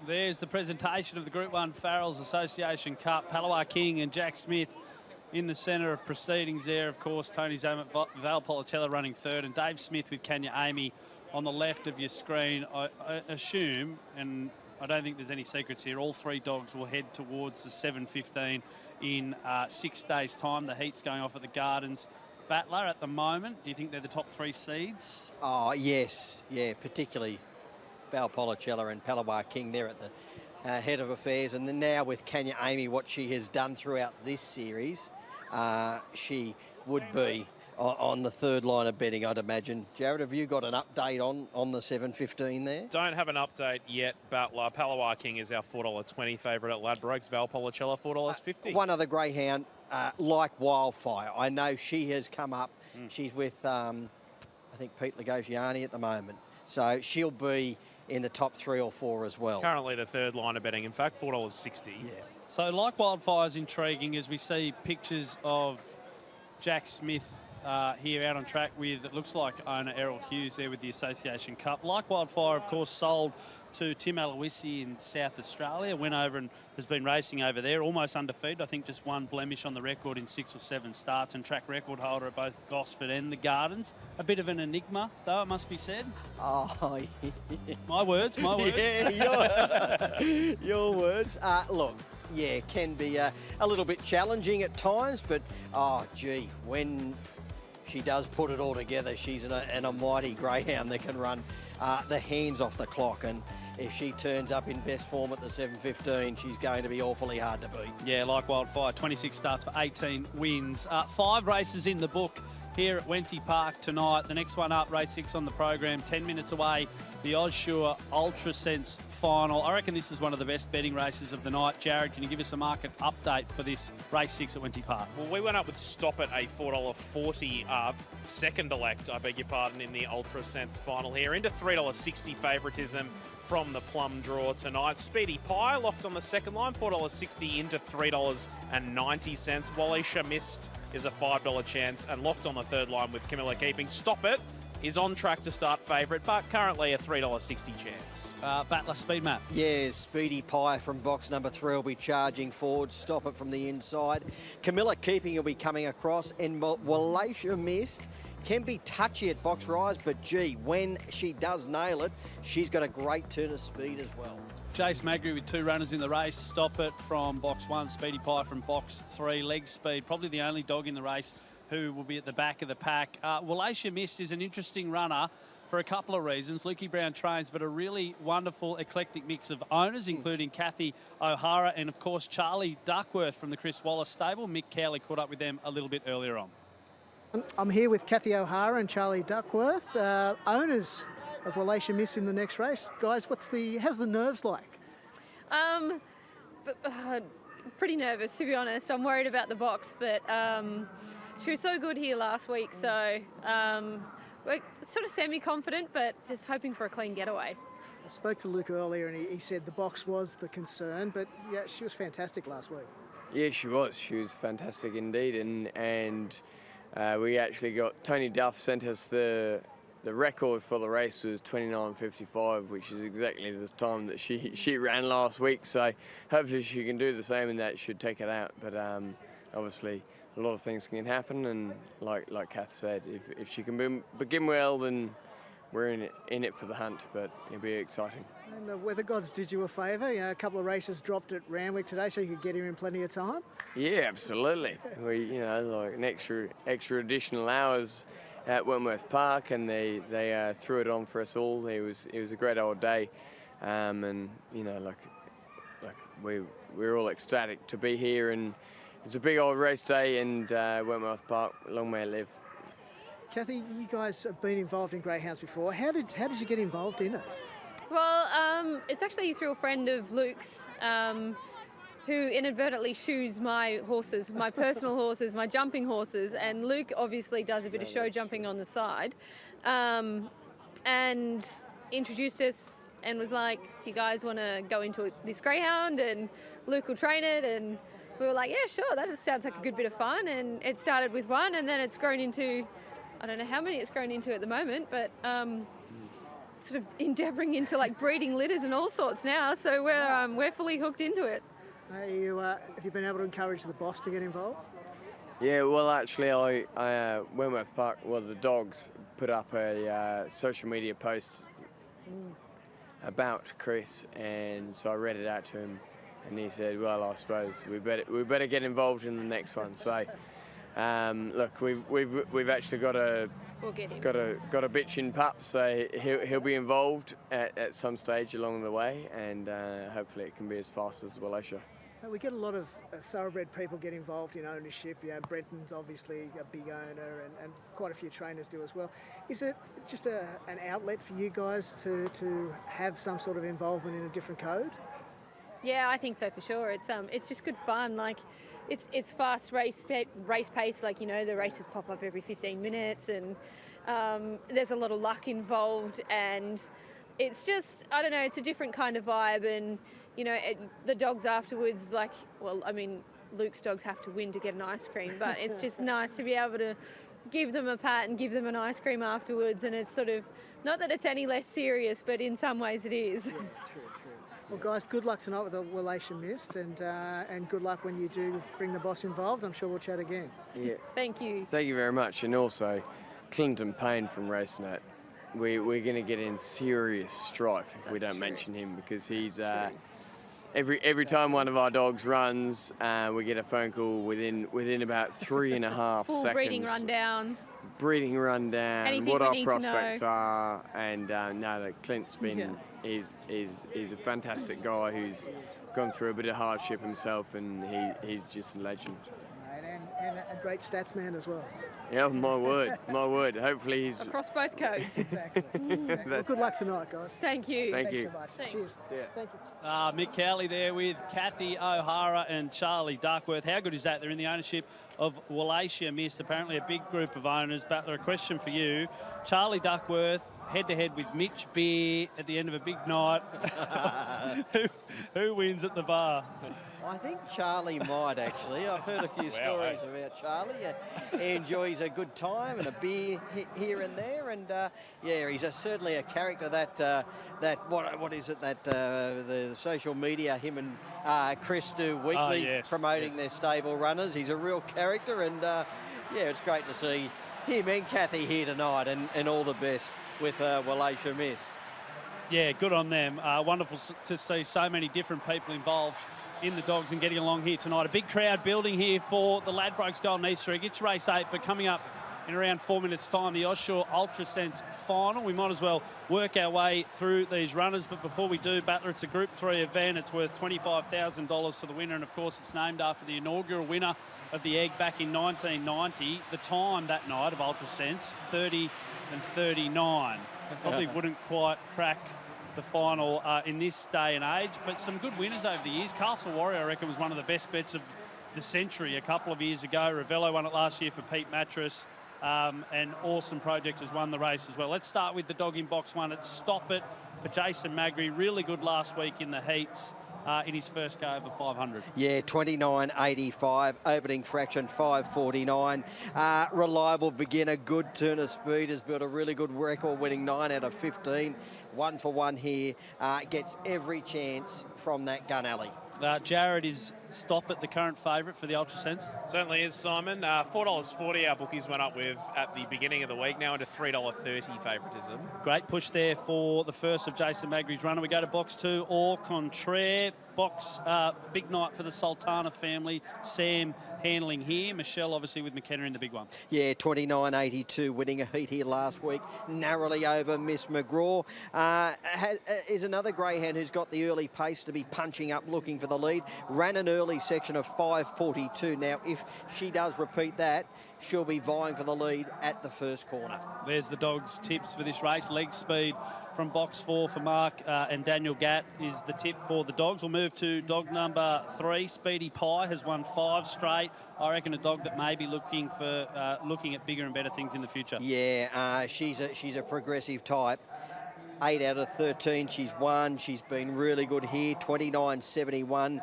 There's the presentation of the Group 1 Farrells Association Cup. Palawa King and Jack Smith in the centre of proceedings there. Of course, Tony Zammit, Val Policella running third, and Dave Smith with Kanya Amy on the left of your screen. I assume, and I don't think there's any secrets here, all 3 dogs will head towards the 7:15 in 6 days' time. The heat's going off at the Gardens. Battler at the moment, do you think they're the top 3 seeds? Oh, yes. Yeah, particularly Val Policella and Palawa King there at the head of affairs. And then now with Kanya Amy, what she has done throughout this series, she would be on the third line of betting, I'd imagine. Jared, have you got an update on the 7.15 there? Don't have an update yet, but Palawar King is our $4.20 favourite at Ladbrokes. Val Policella, $4.50. One other greyhound, like Wildfire. I know she has come up. She's with, I think, Pete Lagosiani at the moment. So she'll be in the top 3 or 4 as well. Currently the third line of betting, in fact, $4.60. Yeah. So like Wildfire's intriguing as we see pictures of Jack Smith here out on track with, it looks like owner Errol Hughes there with the Association Cup. Like Wildfire, of course, sold to Tim Aloisi in South Australia, went over and has been racing over there, almost undefeated. I think just one blemish on the record in 6 or 7 starts, and track record holder at both Gosford and the Gardens. A bit of an enigma, though, it must be said. Oh, my words. Yeah, your words. Look, yeah, can be a little bit challenging at times, but, oh, gee, when she does put it all together, she's an almighty greyhound that can run the hands off the clock, and if she turns up in best form at the 7.15, she's going to be awfully hard to beat. Yeah, like Wildfire, 26 starts for 18 wins. 5 races in the book here at Wenty Park tonight. The next one up, race 6 on the program, 10 minutes away, the Ozsure Ultra Sense final. I reckon this is one of the best betting races of the night. Jared, can you give us a market update for this race 6 at Wenty Park? Well, we went up with Stop at a $4.40 second elect, I beg your pardon, in the Ultra Sense final here, into $3.60 favouritism from the plum draw tonight. Speedy Pie locked on the second line, $4.60 into $3.90. Walisha Mist is a $5 chance, and locked on the third line with Camilla Keeping. Stop It is on track to start favourite, but currently a $3.60 chance. Battler Speed Map. Yeah, Speedy Pie from box number 3 will be charging forward. Stop It from the inside. Camilla Keeping will be coming across, and Walisha Mist can be touchy at box rise, but gee, when she does nail it, she's got a great turn of speed as well. Jace Magri with 2 runners in the race. Stop It from box 1, Speedy Pie from box 3. Leg speed, probably the only dog in the race who will be at the back of the pack. Walisha Mist is an interesting runner for a couple of reasons. Lukey Brown trains, but a really wonderful eclectic mix of owners, including Kathy O'Hara and, of course, Charlie Duckworth from the Chris Wallace stable. Mick Cowley caught up with them a little bit earlier on. I'm here with Kathy O'Hara and Charlie Duckworth, owners of Walisha Mist in the next race. Guys, how's the nerves like? Pretty nervous, to be honest. I'm worried about the box, but she was so good here last week, so we're sort of semi-confident, but just hoping for a clean getaway. I spoke to Luke earlier, and he said the box was the concern, but yeah, she was fantastic last week. Yeah, she was. She was fantastic indeed, and we actually got Tony Duff sent us the record for the race was 29:55, which is exactly the time that she ran last week. So hopefully she can do the same, and that should take it out. But obviously a lot of things can happen, and like Kath said, if she can begin well, then we're in it for the hunt. But it'll be exciting. And the weather gods did you a favour. You know, a couple of races dropped at Randwick today, so you could get here in plenty of time. Yeah, absolutely. We like an extra additional hours at Wentworth Park, and they threw it on for us all. It was a great old day, and we're all ecstatic to be here, and it's a big old race day, and Wentworth Park, long may it live. Kathy, you guys have been involved in greyhounds before. How did you get involved in it? Well, it's actually through a friend of Luke's who inadvertently shoes my horses, my personal horses, my jumping horses, and Luke obviously does a bit of show jumping on the side, and introduced us and was like, do you guys want to go into this greyhound and Luke will train it? And we were like, yeah, sure, that sounds like a good bit of fun. And it started with one, and then it's grown into, I don't know how many it's grown into at the moment, but sort of endeavouring into like breeding litters and all sorts now, so we're fully hooked into it. Have you been able to encourage the boss to get involved? Yeah, well, actually, I Wentworth Park, the dogs put up a social media post about Chris, and so I read it out to him, and he said, well, I suppose we better get involved in the next one. So, look, we've actually got a bitchin' pup, so he'll be involved at some stage along the way, and hopefully it can be as fast as Walisha. We get a lot of thoroughbred people get involved in ownership. You know, Brenton's obviously a big owner, and quite a few trainers do as well. Is it just an outlet for you guys to have some sort of involvement in a different code? Yeah, I think so for sure. It's just good fun. Like, it's fast race pace. Like, you know, the races pop up every 15 minutes, and there's a lot of luck involved, and it's just, I don't know, it's a different kind of vibe. And you know, the dogs afterwards, like, well, I mean, Luke's dogs have to win to get an ice cream, but it's just nice to be able to give them a pat and give them an ice cream afterwards. And it's sort of, not that it's any less serious, but in some ways it is. Yeah, true. Well, guys, good luck tonight with the Wallachia Mist, and good luck when you do bring the boss involved. I'm sure we'll chat again. Yeah. Thank you. Thank you very much. And also, Clinton Payne from RaceNet. We're going to get in serious strife if we don't mention him, because he's... Every time one of our dogs runs, we get a phone call within about 3.5 Full seconds. breeding rundown. Anything what we our need prospects to know. Are, and Clint's been he's a fantastic guy who's gone through a bit of hardship himself, and he's just a legend. And a great stats man as well. Yeah, my word. Hopefully he's across both codes. Exactly. Well, good luck tonight, guys. Thank you. Thank Thanks you. so much. Thanks. Cheers. See ya. Thank you. Mick Cowley there with Kathy O'Hara and Charlie Duckworth. How good is that? They're in the ownership of Wallachia Mist, apparently a big group of owners. Butler, a question for you. Charlie Duckworth head-to-head with Mitch Beer at the end of a big night. Who wins at the bar? I think Charlie might, actually. I've heard a few stories about Charlie. He enjoys a good time and a beer here and there, and he's certainly a character that what is it that the social media him and Chris do weekly, promoting their stable runners. He's a real character, and it's great to see him and Kathy here tonight, and all the best with Wallachia Mist. Yeah, good on them. Wonderful to see so many different people involved in the dogs and getting along here tonight. A big crowd building here for the Ladbrokes Golden Easter Egg. It's race 8, but coming up in around 4 minutes' time, the Oshaw Ultra Sense final. We might as well work our way through these runners, but before we do, Butler, it's a Group 3 event. It's worth $25,000 to the winner, and of course it's named after the inaugural winner of the egg back in 1990. The time that night of Ultra Sense, 30 and 39. Probably wouldn't quite crack the final in this day and age, but some good winners over the years. Castle Warrior, I reckon, was one of the best bets of the century a couple of years ago. Ravello won it last year for Pete Mattress, and Awesome Project has won the race as well. Let's start with the dog in box 1. It's Stop It for Jason Magri. Really good last week in the heats. In his first go over 500. Yeah, 29.85, opening fraction 5.49. Reliable beginner, good turn of speed, has built a really good record, winning 9 out of 15. 1 for 1 here, gets every chance from that gun alley. Jared is Stop It, the current favourite for the Ultra Sense? Certainly is, Simon. $4.40 our bookies went up with at the beginning of the week, now into $3.30 favouritism. Great push there for the first of Jason Magri's runner. We go to box 2, Au Contraire. Box, big night for the Sultana family. Sam handling here. Michelle, obviously, with McKenna in the big one. Yeah, 29.82, winning a heat here last week, narrowly over Miss McGraw. Is another greyhound who's got the early pace to be punching up, looking for the lead. Ran an early section of 5.42. Now, if she does repeat that, she'll be vying for the lead at the first corner. There's the dogs' tips for this race. Leg speed from box 4 for Mark and Daniel Gatt is the tip for the dogs. We'll move to dog number 3. Speedy Pie has won 5 straight. I reckon a dog that may be looking at bigger and better things in the future. Yeah, she's a progressive type. 8 out of 13 she's won. She's been really good here. 29.71.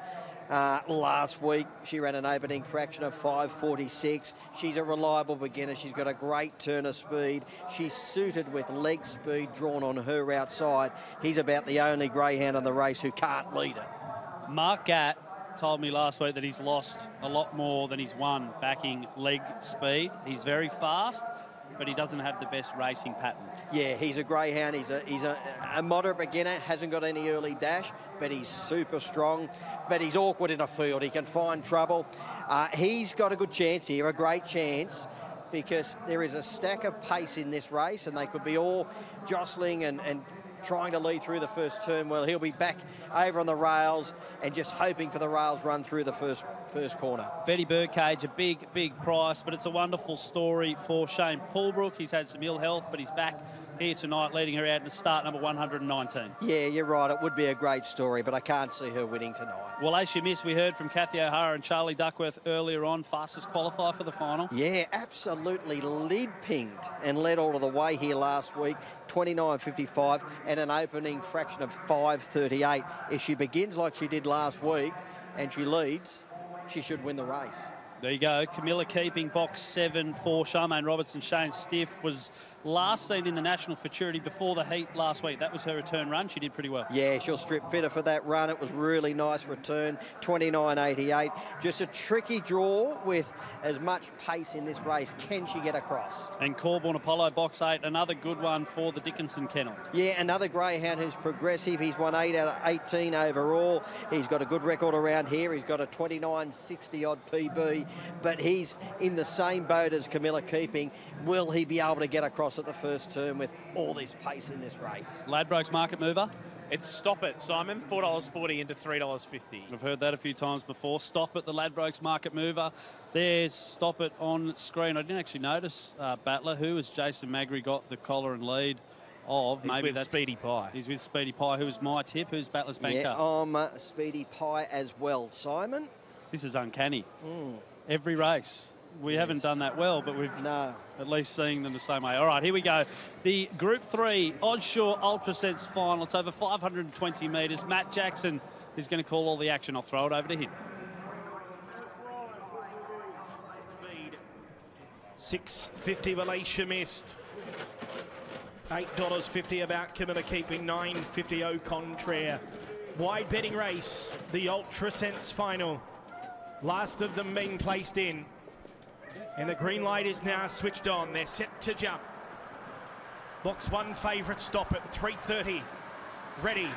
Last week she ran an opening fraction of 5.46. She's a reliable beginner. She's got a great turn of speed. She's suited with leg speed drawn on her outside. He's about the only greyhound in the race who can't lead it. Mark Gatt told me last week that he's lost a lot more than he's won backing leg speed. He's very fast, but he doesn't have the best racing pattern. Yeah, he's a greyhound. He's a moderate beginner, hasn't got any early dash, but he's super strong. But he's awkward in a field. He can find trouble. He's got a good chance here, a great chance, because there is a stack of pace in this race, and they could be all jostling and trying to lead through the first turn. Well, he'll be back over on the rails and just hoping for the rails run through the first corner. Betty Birdcage, a big price, but it's a wonderful story for Shane Poolbrook. He's had some ill health, but he's back here tonight, leading her out in the start number 119. Yeah, you're right. It would be a great story, but I can't see her winning tonight. Well, as you missed, we heard from Kathy O'Hara and Charlie Duckworth earlier on, fastest qualifier for the final. Yeah, absolutely lead-pinged and led all of the way here last week, 29.55 and an opening fraction of 5.38. If she begins like she did last week and she leads, she should win the race. There you go. Camilla Keeping, box 7 for Charmaine Robertson. Shane Stiff was last seen in the National Futurity before the heat last week. That was her return run. She did pretty well. Yeah, she'll strip fitter for that run. It was really nice return, 29.88. Just a tricky draw with as much pace in this race. Can she get across? And Corborn Apollo, box 8, another good one for the Dickinson Kennel. Yeah, another greyhound who's progressive. He's won 8 out of 18 overall. He's got a good record around here. He's got a 29.60 odd PB, but he's in the same boat as Camilla Keeping. Will he be able to get across at the first turn with all this pace in this race? Ladbrokes market mover? It's Stop It, Simon. $4.40 into $3.50. I've heard that a few times before. Stop It, the Ladbrokes market mover. There's Stop It on screen. I didn't actually notice, Battler, who has Jason Magri got the collar and lead of? He's Maybe with that's Speedy Pie. He's with Speedy Pie, who was my tip. Who's Battler's banker? Yeah, I'm Speedy Pie as well. Simon? This is uncanny. Every race. We haven't done that well, but we've at least seen them the same way. All right, here we go. The Group 3 Oddshaw Ultrasense final. It's over 520 metres. Matt Jackson is going to call all the action. I'll throw it over to him. $6.50 Malaysia missed. $8.50 about Camilla Keeping. $9.50 Au Contraire. Wide betting race. The Ultrasense final. Last of them being placed in. And the green light is now switched on. They're set to jump. Box 1 favourite, Stop It, 3.30. Ready.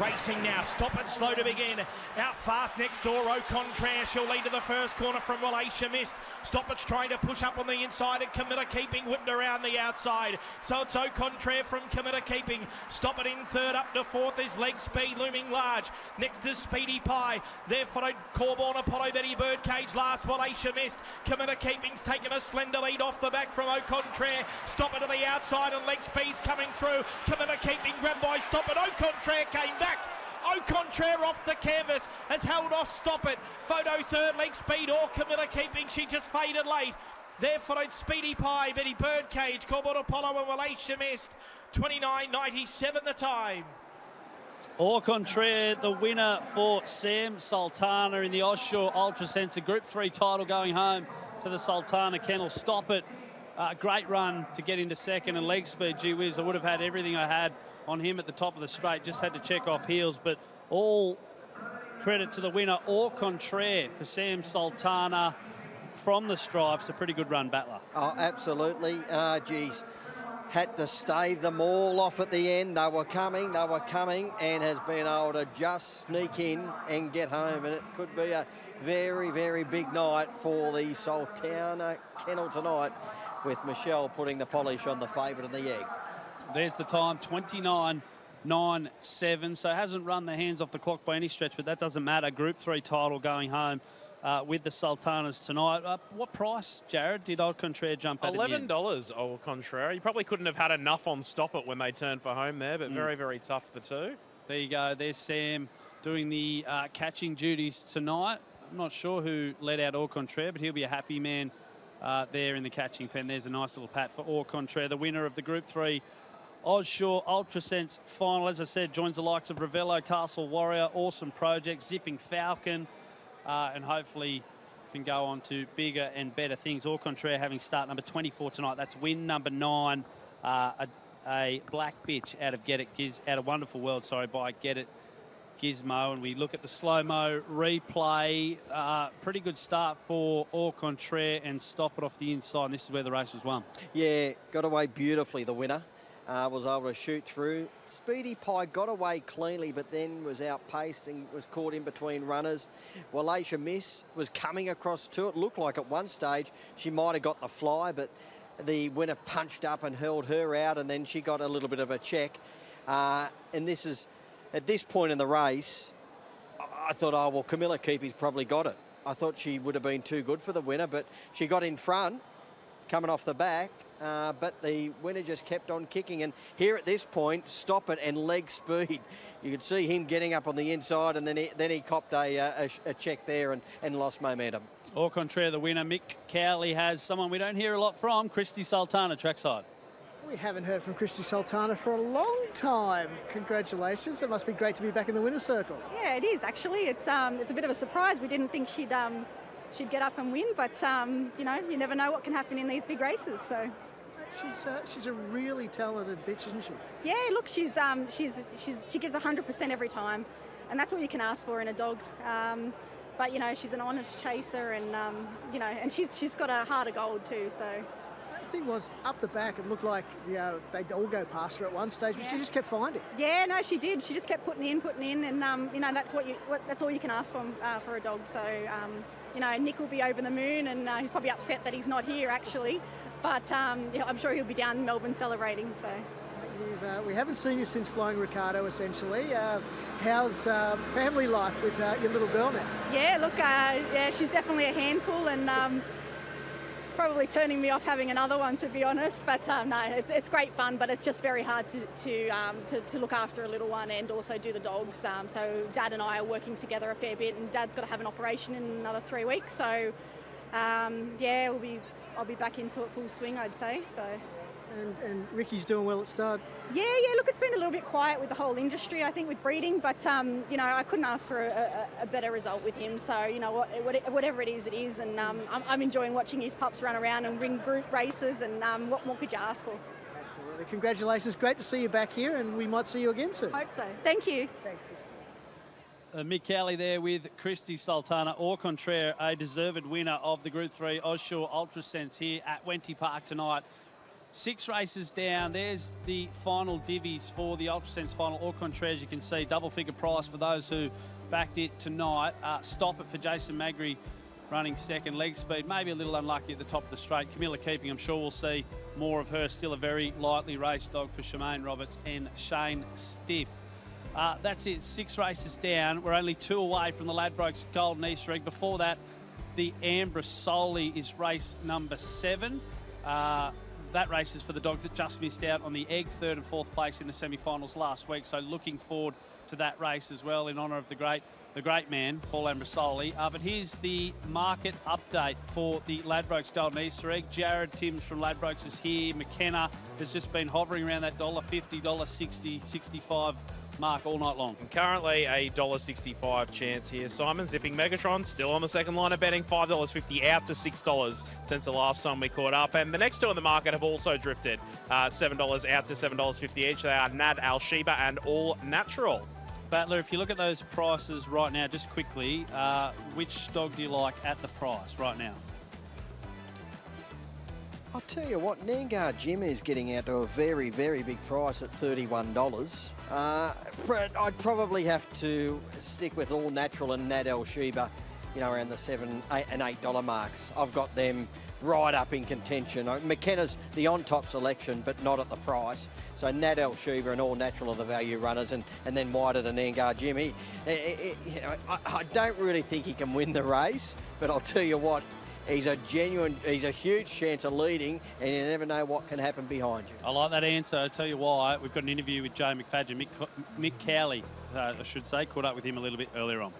Racing now. Stop It, slow to begin. Out fast next door. Au Contraire. She'll lead to the first corner from Wallacia Mist. Stop It's trying to push up on the inside, and Camilla Keeping whipped around the outside. So it's Au Contraire from Camilla Keeping. Stop It in third. Up to fourth is Leg Speed looming large. Next is Speedy Pie. There followed Corborn Apollo, Betty Birdcage last. Wallacia Mist. Camilla Keeping's taken a slender lead off the back from Au Contraire. Stop It to the outside, and Leg Speed's coming through. Camilla Keeping grabbed by Stop It. Au Contraire came back. Au Contraire off the canvas, has held off Stop It. Photo third, Leg Speed or Camilla Keeping. She just faded late. There followed Speedy Pie, Betty Birdcage, Corborn Apollo and Wallacia Mist. 29.97 the time. Au Contraire, the winner for Sam Sultana in the Oddshaw Ultrasense. A Group 3 title going home to the Sultana Kennel. Stop It. Great run to get into second, and Leg Speed, gee whiz, I would have had everything I had on him at the top of the straight. Just had to check off heels, but all credit to the winner, Au Contraire, for Sam Sultana from the stripes. A pretty good run, Battler. Oh, absolutely. Geez. Had to stave them all off at the end. They were coming, and has been able to just sneak in and get home. And it could be a very, very big night for the Sultana Kennel tonight, with Michelle putting the polish on the favourite and the egg. There's the time, 29.97. So hasn't run the hands off the clock by any stretch, but that doesn't matter. Group 3 title going home with the Sultanas tonight. What price, Jared, did Au Contraire jump at? $11 Au Contraire. You probably couldn't have had enough on Stop It when they turned for home there, but very, very tough for two. There you go. There's Sam doing the catching duties tonight. I'm not sure who let out Au Contraire, but he'll be a happy man there in the catching pen. There's a nice little pat for Au Contraire, the winner of the Group 3 Oddshaw Ultrasense final. As I said, joins the likes of Ravello, Castle Warrior, Awesome Project, Zipping Falcon, and hopefully can go on to bigger and better things. Au Contraire having start number 24 tonight. That's win number 9, a black bitch out of out of Wonderful World, by Get It Gizmo. And we look at the slow-mo replay. Pretty good start for Au Contraire, and Stop It off the inside. And this is where the race was won. Yeah, got away beautifully, the winner. Was able to shoot through. Speedy Pie got away cleanly, but then was outpaced and was caught in between runners. Wallacia Miss was coming across to it. Looked like at one stage she might have got the fly, but the winner punched up and held her out, and then she got a little bit of a check. And this is, at this point in the race, I thought, oh, well, Camilla Keepy's probably got it. I thought she would have been too good for the winner, but she got in front, coming off the back, but the winner just kept on kicking. And here at this point, Stop It and Leg Speed. You could see him getting up on the inside, and then he copped a check there and lost momentum. Au contraire, the winner, Mick Cowley, has someone we don't hear a lot from, Christy Sultana, trackside. We haven't heard from Christy Sultana for a long time. Congratulations. It must be great to be back in the winner's circle. Yeah, it is actually. It's a bit of a surprise. We didn't think she'd get up and win, but you know, you never know what can happen in these big races. So she's a really talented bitch, isn't she? yeah, look, she gives 100% every time, and that's all you can ask for in a dog. But you know, she's an honest chaser, and you know, and she's got a heart of gold too. So. The thing was, up the back, it looked like they'd all go past her at one stage, but she just kept finding. Yeah, no, she did. She just kept putting in, and you know, that's all you can ask for a dog. So you know, Nick will be over the moon, and he's probably upset that he's not here actually, but you know, I'm sure he'll be down in Melbourne celebrating. So. We haven't seen you since flying Ricardo, essentially. How's family life with your little girl now? Yeah, look, yeah, she's definitely a handful, and probably turning me off having another one, to be honest. But no, it's great fun, but it's just very hard to look after a little one and also do the dogs. So Dad and I are working together a fair bit, and Dad's got to have an operation in another 3 weeks. So yeah, I'll be back into it full swing, I'd say. So. And Ricky's doing well at stud. Yeah, look, it's been a little bit quiet with the whole industry, I think, with breeding, but, you know, I couldn't ask for a better result with him. So, you know, whatever it is, and I'm enjoying watching his pups run around and win group races, and what more could you ask for? Absolutely. Congratulations. Great to see you back here, and we might see you again soon. Hope so. Thank you. Thanks, Chris. Mick Cowley there with Christy Sultana. Au contraire, a deserved winner of the Group 3 Oshaw Ultra Sense here at Wenty Park tonight. 6 races down. There's the final divvies for the Ultra Sense final. Au contraire, as you can see, double figure price for those who backed it tonight. Stop It for Jason Magri running second. Leg Speed, maybe a little unlucky at the top of the straight. Camilla Keeping, I'm sure we'll see more of her. Still a very lightly raced dog for Shemaine Roberts and Shane Stiff. That's it, 6 races down. We're only 2 away from the Ladbrokes Golden Easter Egg. Before that, the Ambra Solely is race number 7. That race is for the dogs that just missed out on the egg, 3rd and 4th place in the semi-finals last week. So looking forward to that race as well in honour of the great man, Paul Ambrosoli. But here's the market update for the Ladbrokes Golden Easter Egg. Jared Timms from Ladbrokes is here. McKenna has just been hovering around that $1.50, $1.60, $65 mark all night long. And currently a $1.65 chance here. Simon Zipping Megatron still on the second line of betting, $5.50 out to $6 since the last time we caught up. And the next 2 in the market have also drifted, $7 out to $7.50 each. They are Nad Al Sheba and All Natural. Battler, if you look at those prices right now, just quickly, which dog do you like at the price right now? I'll tell you what, Nangar Jim is getting out to a very, very big price at $31. I'd probably have to stick with All Natural and Nad El Sheba, you know, around the $7 and $8 marks. I've got them right up in contention. McKenna's the on-top selection, but not at the price. So Nad El Sheba and All Natural are the value runners, and then White at a Nangar Jim. You know, I don't really think he can win the race, but I'll tell you what, he's a huge chance of leading, and you never know what can happen behind you. I like that answer. I'll tell you why. We've got an interview with Joe McFadgen. Mick Cowley, I should say, caught up with him a little bit earlier on.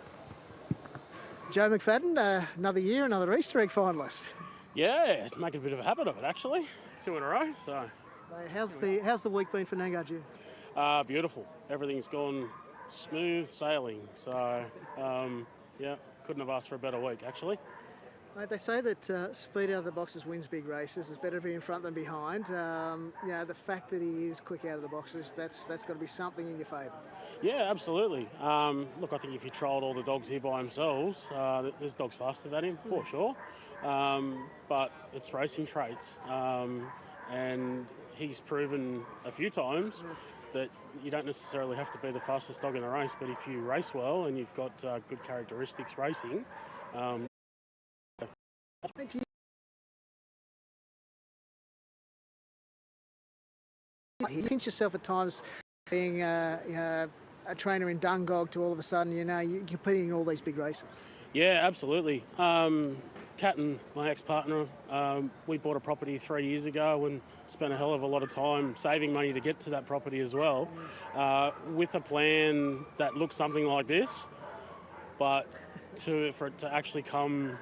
Joe McFadden, another year, another Easter egg finalist. Yeah, it's making a bit of a habit of it, actually. 2 in a row, so. How's the week been for Nangar Jim? Beautiful. Everything's gone smooth sailing. So, yeah, couldn't have asked for a better week, actually. Mate, they say that speed out of the boxes wins big races. It's better to be in front than behind. You know, the fact that he is quick out of the boxes, that's got to be something in your favour. Yeah, absolutely. Look, I think if you trialled all the dogs here by themselves, there's dogs faster than him, for sure. But it's racing traits. And he's proven a few times that you don't necessarily have to be the fastest dog in the race, but if you race well and you've got good characteristics racing, you pinch yourself at times being a trainer in Dungog to all of a sudden, you're competing in all these big races? Yeah, absolutely. Kat and my ex-partner, we bought a property 3 years ago and spent a hell of a lot of time saving money to get to that property as well, with a plan that looks something like this, but for it to actually come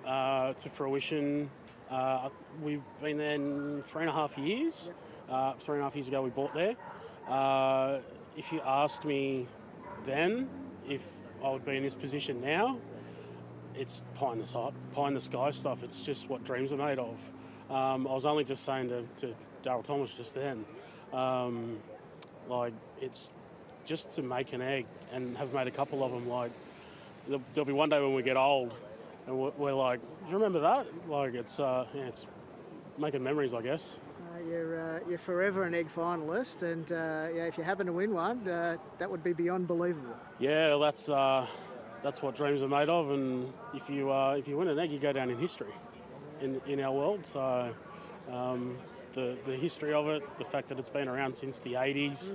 to fruition, we've been there in 3.5 years. 3.5 years ago we bought there. If you asked me then if I would be in this position now, it's pie in the sky stuff. It's just what dreams are made of. I was only just saying to Darryl Thomas just then, it's just to make an egg and have made a couple of them. Like, there'll be one day when we get old and we're like, do you remember that? Like, it's making memories, I guess. You're forever an egg finalist, and if you happen to win one, that would be beyond believable. Yeah, that's what dreams are made of, and if you win an egg, you go down in history in our world. So the history of it, the fact that it's been around since the 80s,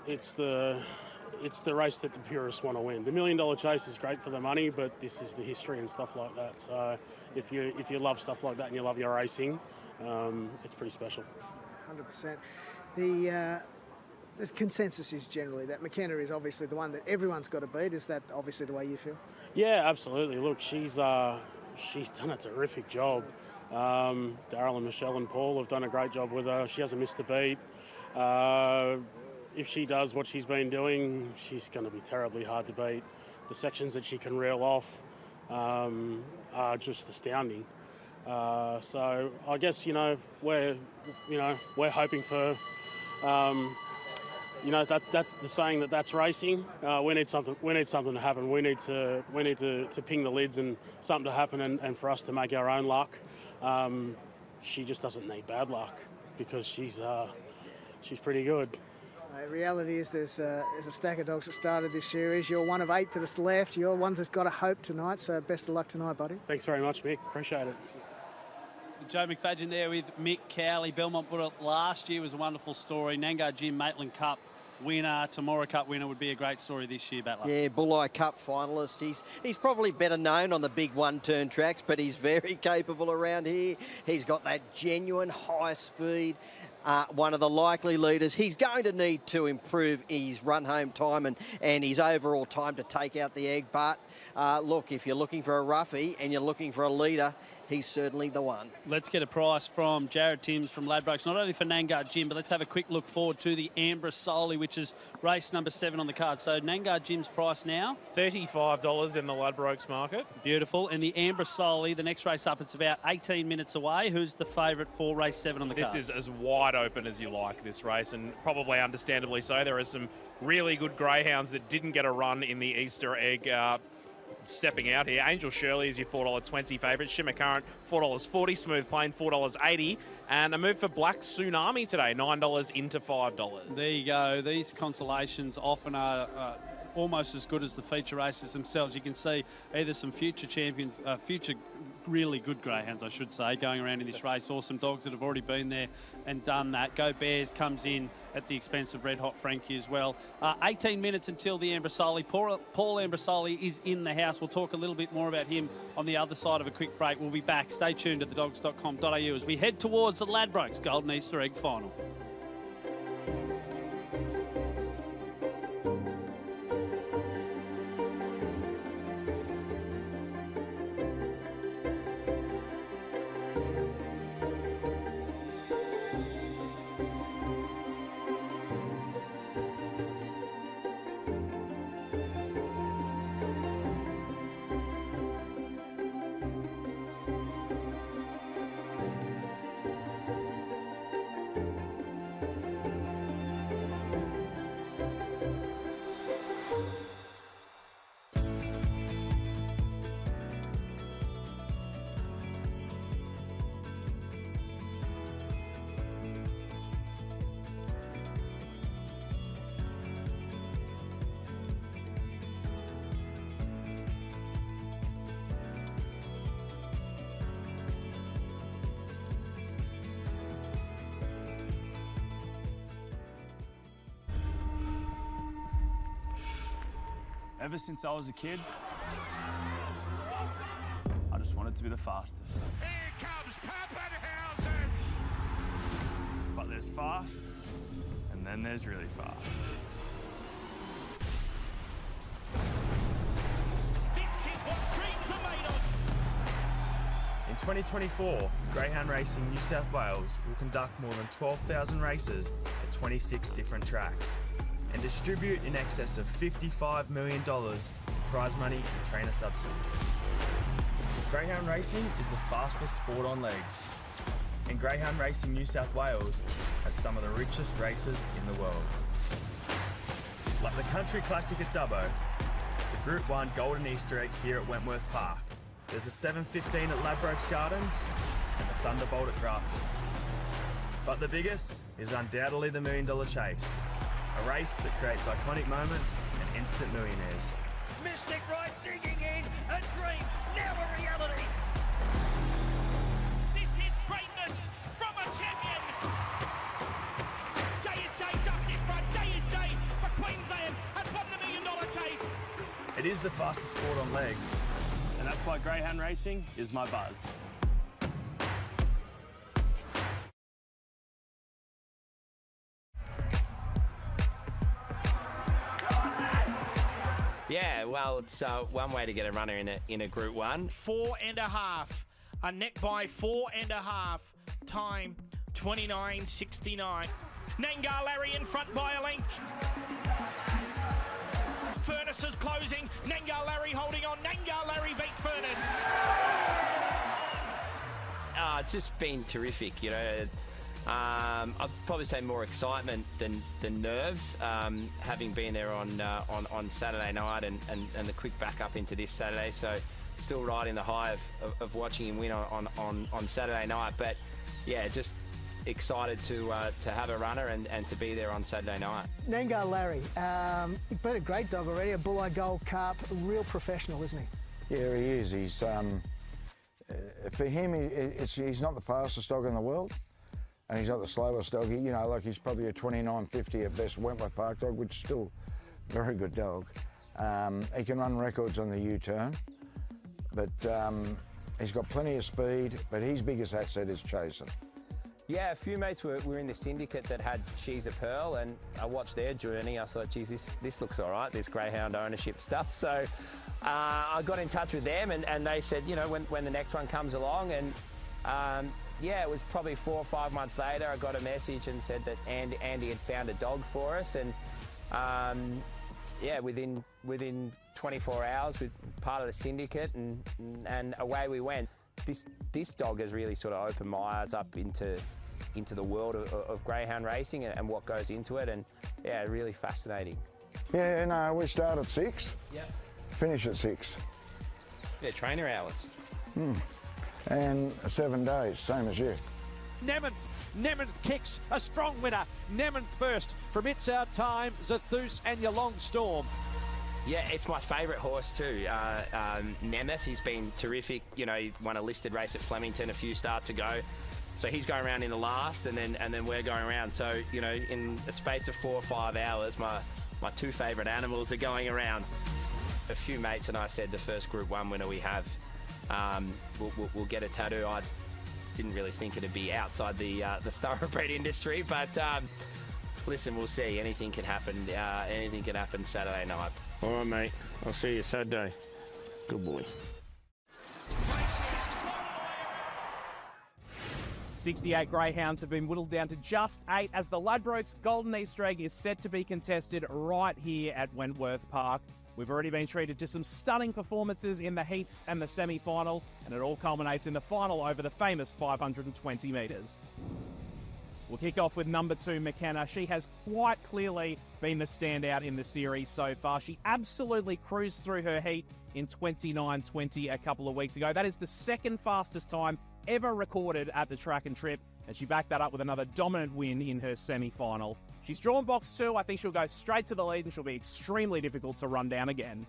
it's the race that the purists want to win. The $1 Million Chase is great for the money, but this is the history and stuff like that. So if you love stuff like that and you love your racing, it's pretty special. 100%. The consensus is generally that McKenna is obviously the one that everyone's got to beat. Is that obviously the way you feel? Yeah, absolutely. Look, she's done a terrific job. Darryl and Michelle and Paul have done a great job with her. She hasn't missed a beat. If she does what she's been doing, she's going to be terribly hard to beat. The sections that she can reel off are just astounding. So I guess we're hoping for. That's the saying that's racing. We need something to happen. We need to ping the lids and something to happen, and for us to make our own luck. She just doesn't need bad luck because she's pretty good. The reality is there's a stack of dogs that started this series. You're one of 8 that is left. You're one that's got a hope tonight. So best of luck tonight, buddy. Thanks very much, Mick. Appreciate it. Joe McFadgen there with Mick Cowley. Belmont put it last year was a wonderful story. Nangar Jim Maitland Cup winner, Temora Cup winner would be a great story this year, Battler. Yeah, Bulleye Cup finalist. He's probably better known on the big one-turn tracks, but he's very capable around here. He's got that genuine high speed. One of the likely leaders. He's going to need to improve his run-home time and his overall time to take out the egg. But look, if you're looking for a roughie and you're looking for a leader, he's certainly the one. Let's get a price from Jared Timms from Ladbrokes, not only for Nangar Jim, but let's have a quick look forward to the Ambra Soli, which is race number 7 on the card. So Nangar Jim's price now? $35 in the Ladbrokes market. Beautiful. And the Ambra Soli, the next race up, it's about 18 minutes away. Who's the favourite for race 7 on the card? This is as wide open as you like, this race, and probably understandably so. There are some really good greyhounds that didn't get a run in the Easter egg stepping out here. Angel Shirley is your $4.20 favourite. Shimmer Current, $4.40. Smooth Plain, $4.80. And a move for Black Tsunami today, $9 into $5. There you go. These consolations often are almost as good as the feature races themselves. You can see either some future champions, future really good greyhounds, I should say, going around in this race, or some dogs that have already been there and done that. Go Bears comes in at the expense of Red Hot Frankie as well. 18 minutes until the Ambrosoli. Paul Ambrosoli is in the house. We'll talk a little bit more about him on the other side of a quick break. We'll be back. Stay tuned to thedogs.com.au as we head towards the Ladbrokes Golden Easter Egg Final. Ever since I was a kid, I just wanted to be the fastest. Here comes Pappenhausen! But there's fast, and then there's really fast. This is what dreams are made of! In 2024, Greyhound Racing New South Wales will conduct more than 12,000 races at 26 different tracks and distribute in excess of $55 million in prize money and trainer subsidies. Greyhound Racing is the fastest sport on legs, and Greyhound Racing New South Wales has some of the richest races in the world. Like the Country Classic at Dubbo, the Group 1 Golden Easter Egg here at Wentworth Park, there's a 7:15 at Ladbrokes Gardens and the Thunderbolt at Grafton. But the biggest is undoubtedly the $1 Million Chase, a race that creates iconic moments and instant millionaires. Mystic Ride digging in, a dream, now a reality! This is greatness from a champion! J&J just in front, J&J for Queensland has won the $1 Million Chase! It is the fastest sport on legs, And that's why Greyhound Racing is my buzz. Yeah, well, it's one way to get a runner in a Group 1. 4.5. A neck by 4.5. Time 29.69. Nangar Larry in front by a length. Furness is closing. Nangar Larry holding on. Nangar Larry beat Furness. It's just been terrific, you know. I'd probably say more excitement than nerves, having been there on Saturday night and the quick back up into this Saturday. So still riding the high of watching him win on Saturday night. But yeah, just excited to have a runner and to be there on Saturday night. Nangar Larry, he's been a great dog already, a Bulleye Gold Cup, a real professional, isn't he? Yeah, he is. He's for him, he's not the fastest dog in the world, and he's not the slowest dog. You know, like he's probably a 29.50 at best Wentworth Park dog, which is still a very good dog. He can run records on the U-turn, but he's got plenty of speed. But his biggest asset is chasing. Yeah, a few mates were in the syndicate that had She's a Pearl, and I watched their journey. I thought, geez, this looks all right, this greyhound ownership stuff. So I got in touch with them, and they said, you know, when the next one comes along, and yeah, it was probably 4 or 5 months later, I got a message and said that Andy had found a dog for us, and yeah, within 24 hours, with part of the syndicate, and away we went. This dog has really sort of opened my eyes up into the world of greyhound racing and what goes into it, and yeah, really fascinating. Yeah, no, we start at 6. Yeah. Finish at 6. Yeah, trainer hours. And 7 days, same as you. Nemeth kicks a strong winner. Nemeth first from It's Our Time, Zathus and Your Long Storm. Yeah, it's my favourite horse too. Nemeth, he's been terrific. You know, he won a listed race at Flemington a few starts ago. So he's going around in the last, and then we're going around. So, you know, in a space of 4 or 5 hours, my 2 favourite animals are going around. A few mates and I said the first Group 1 winner we have, we'll get a tattoo. I didn't really think it'd be outside the thoroughbred industry, but listen, we'll see. Anything can happen. Anything can happen Saturday night. All right, mate. I'll see you Saturday. Good boy. 68 greyhounds have been whittled down to just 8 as the Ladbrokes Golden Easter Egg is set to be contested right here at Wentworth Park. We've already been treated to some stunning performances in the heats and the semi-finals, and it all culminates in the final over the famous 520 metres. We'll kick off with number 2, McKenna. She has quite clearly been the standout in the series so far. She absolutely cruised through her heat in 29.20 a couple of weeks ago. That is the second fastest time ever recorded at the track and trip, and she backed that up with another dominant win in her semi-final. She's drawn box 2. I think she'll go straight to the lead, and she'll be extremely difficult to run down again.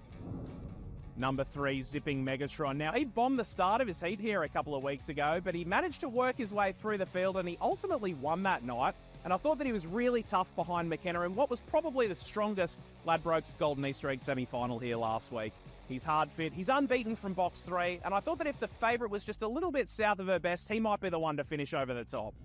Number 3, Zipping Megatron. Now, he bombed the start of his heat here a couple of weeks ago, but he managed to work his way through the field, and he ultimately won that night. and I thought that he was really tough behind McKenna in what was probably the strongest Ladbrokes Golden Easter Egg semi-final here last week. He's hard fit, he's unbeaten from box 3, and I thought that if the favourite was just a little bit south of her best, he might be the one to finish over the top.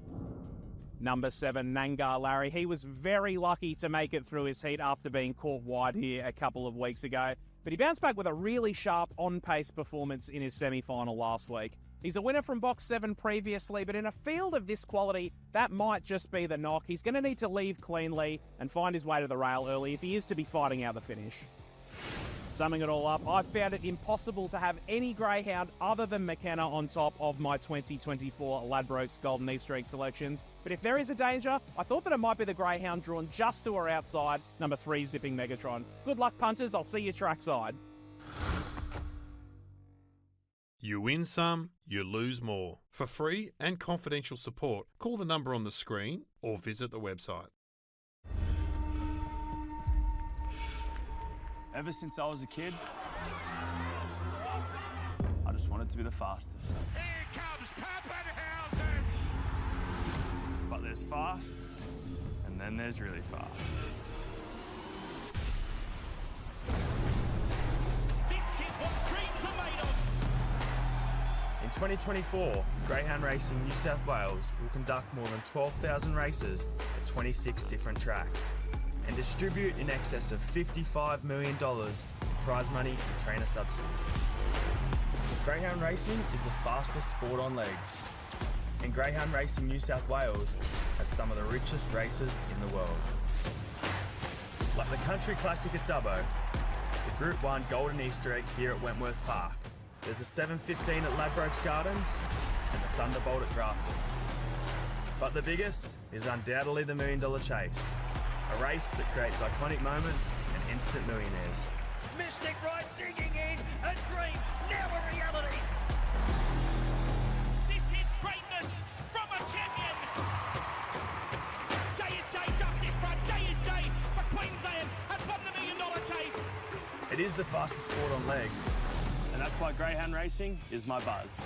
Number 7, Nangar Larry. He was very lucky to make it through his heat after being caught wide here a couple of weeks ago, but he bounced back with a really sharp on-pace performance in his semi-final last week. He's a winner from box 7 previously, but in a field of this quality, that might just be the knock. He's going to need to leave cleanly and find his way to the rail early if he is to be fighting out the finish. Summing it all up, I've found it impossible to have any greyhound other than McKenna on top of my 2024 Ladbrokes Golden Easter Egg selections. But if there is a danger, I thought that it might be the greyhound drawn just to her outside, number 3, Zipping Megatron. Good luck, punters. I'll see you trackside. You win some, you lose more. For free and confidential support, call the number on the screen or visit the website. Ever since I was a kid, I just wanted to be the fastest. Here comes Pappenhausen! But there's fast, and then there's really fast. This is what dreams are made of! In 2024, Greyhound Racing New South Wales will conduct more than 12,000 races at 26 different tracks and distribute in excess of $55 million in prize money and trainer subsidies. Greyhound Racing is the fastest sport on legs, and Greyhound Racing New South Wales has some of the richest races in the world. Like the Country Classic at Dubbo, the Group 1 Golden Easter Egg here at Wentworth Park, there's a 7:15 at Ladbrokes Gardens and the Thunderbolt at Grafton. But the biggest is undoubtedly the $1 Million Chase, a race that creates iconic moments and instant millionaires. Mystic Ride digging in, a dream, now a reality! This is greatness from a champion! J&J just in front, J&J for Queensland has won the $1 Million Chase! It is the fastest sport on legs, And that's why greyhound racing is my buzz.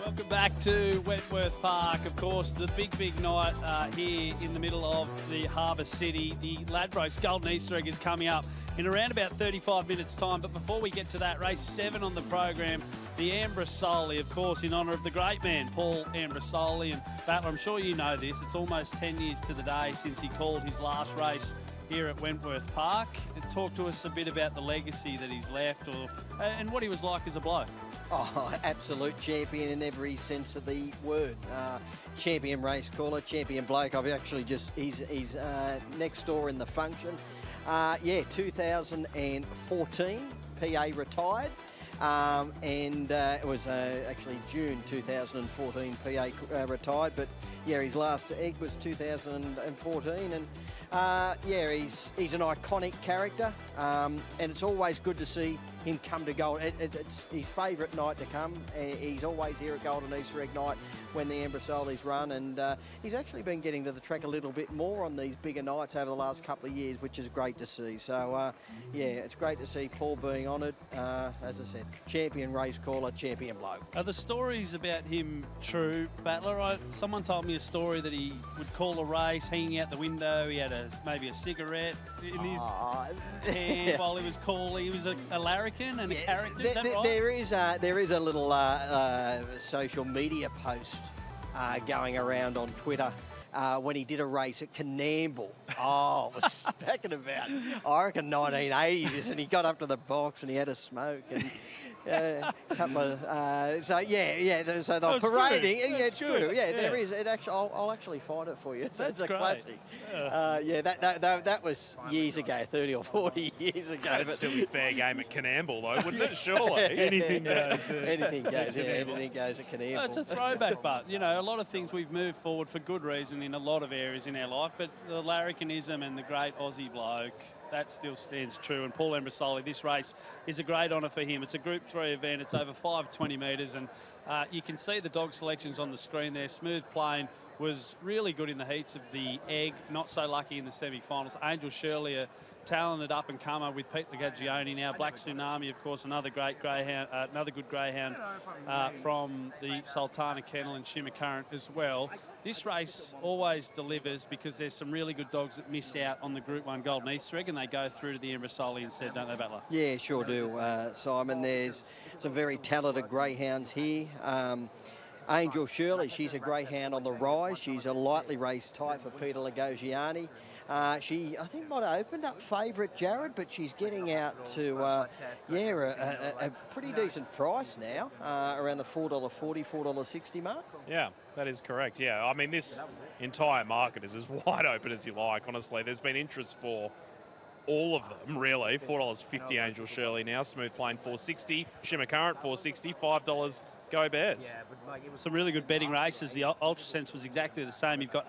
Welcome back to Wentworth Park. Of course, the big night here in the middle of the Harbour City. The Ladbrokes Golden Easter Egg is coming up in around about 35 minutes' time. But before we get to that, race 7 on the program, the Ambrosoli, of course, in honour of the great man, Paul Ambrosoli. And Battler, I'm sure you know this, it's almost 10 years to the day since he called his last race here at Wentworth Park. Talk to us a bit about the legacy that he's left and what he was like as a bloke. Oh, absolute champion in every sense of the word. Champion race caller, champion bloke. I've actually he's next door in the function. 2014, PA retired. And it was actually June 2014 PA retired, but yeah, his last egg was 2014, and he's an iconic character, and it's always good to see him come to gold. It's his favourite night to come. He's always here at Golden Easter Egg night when the Ambrosoli's run, and he's actually been getting to the track a little bit more on these bigger nights over the last couple of years, which is great to see. So it's great to see Paul being honoured. As I said, champion race caller, champion bloke. Are the stories about him true, Battler? Someone told me a story that he would call a race, hanging out the window. He had maybe a cigarette in his hand while he was calling. He was a larrikin and a character. Is that right? There is a little social media post going around on Twitter when he did a race at Canamble. Oh, it was back in about, I reckon, 1980s, and he got up to the box and he had a smoke and a couple of. So they're parading. True. It's true. Yeah, there is. It actually, I'll actually find it for you. It's a classic. That was years ago, 30 or 40 years ago. That'd still be fair game at Canamble, though, wouldn't it? Surely. Anything goes. Anything goes. Anything goes at Canamble. It's a throwback, but a lot of things we've moved forward for good reason in a lot of areas in our life. But the larrikinism and the great Aussie bloke, that still stands true. And Paul Ambrosoli, this race is a great honour for him. It's a Group 3 event. It's over 520 metres, and you can see the dog selections on the screen there. Smooth Plain was really good in the heats of the egg. Not so lucky in the semi-finals. Angel Shirley, talented up-and-comer with Pete Lagagioni now. Black Tsunami, of course, another great greyhound, another good greyhound from the Sultana Kennel in Shimmer Current as well. This race always delivers because there's some really good dogs that miss out on the Group 1 Golden Easter egg and they go through to the Embrasoli instead, don't they, Battler? Yeah, sure do, Simon. There's some very talented greyhounds here. Angel Shirley, she's a greyhound on the rise. She's a lightly raced type for Peter Lagagiani. She, I think, might have opened up favourite, Jared, but she's getting out to, a pretty decent price now, around the $4.40, $4.60 mark. Yeah, that is correct. Yeah, I mean, this entire market is as wide open as you like, honestly. There's been interest for all of them, really. $4.50 Angel Shirley now, Smooth Plain $4.60, Shimmer Current $4.60, $5 Go Bears. Some really good betting races. The Ultrasense was exactly the same. You've got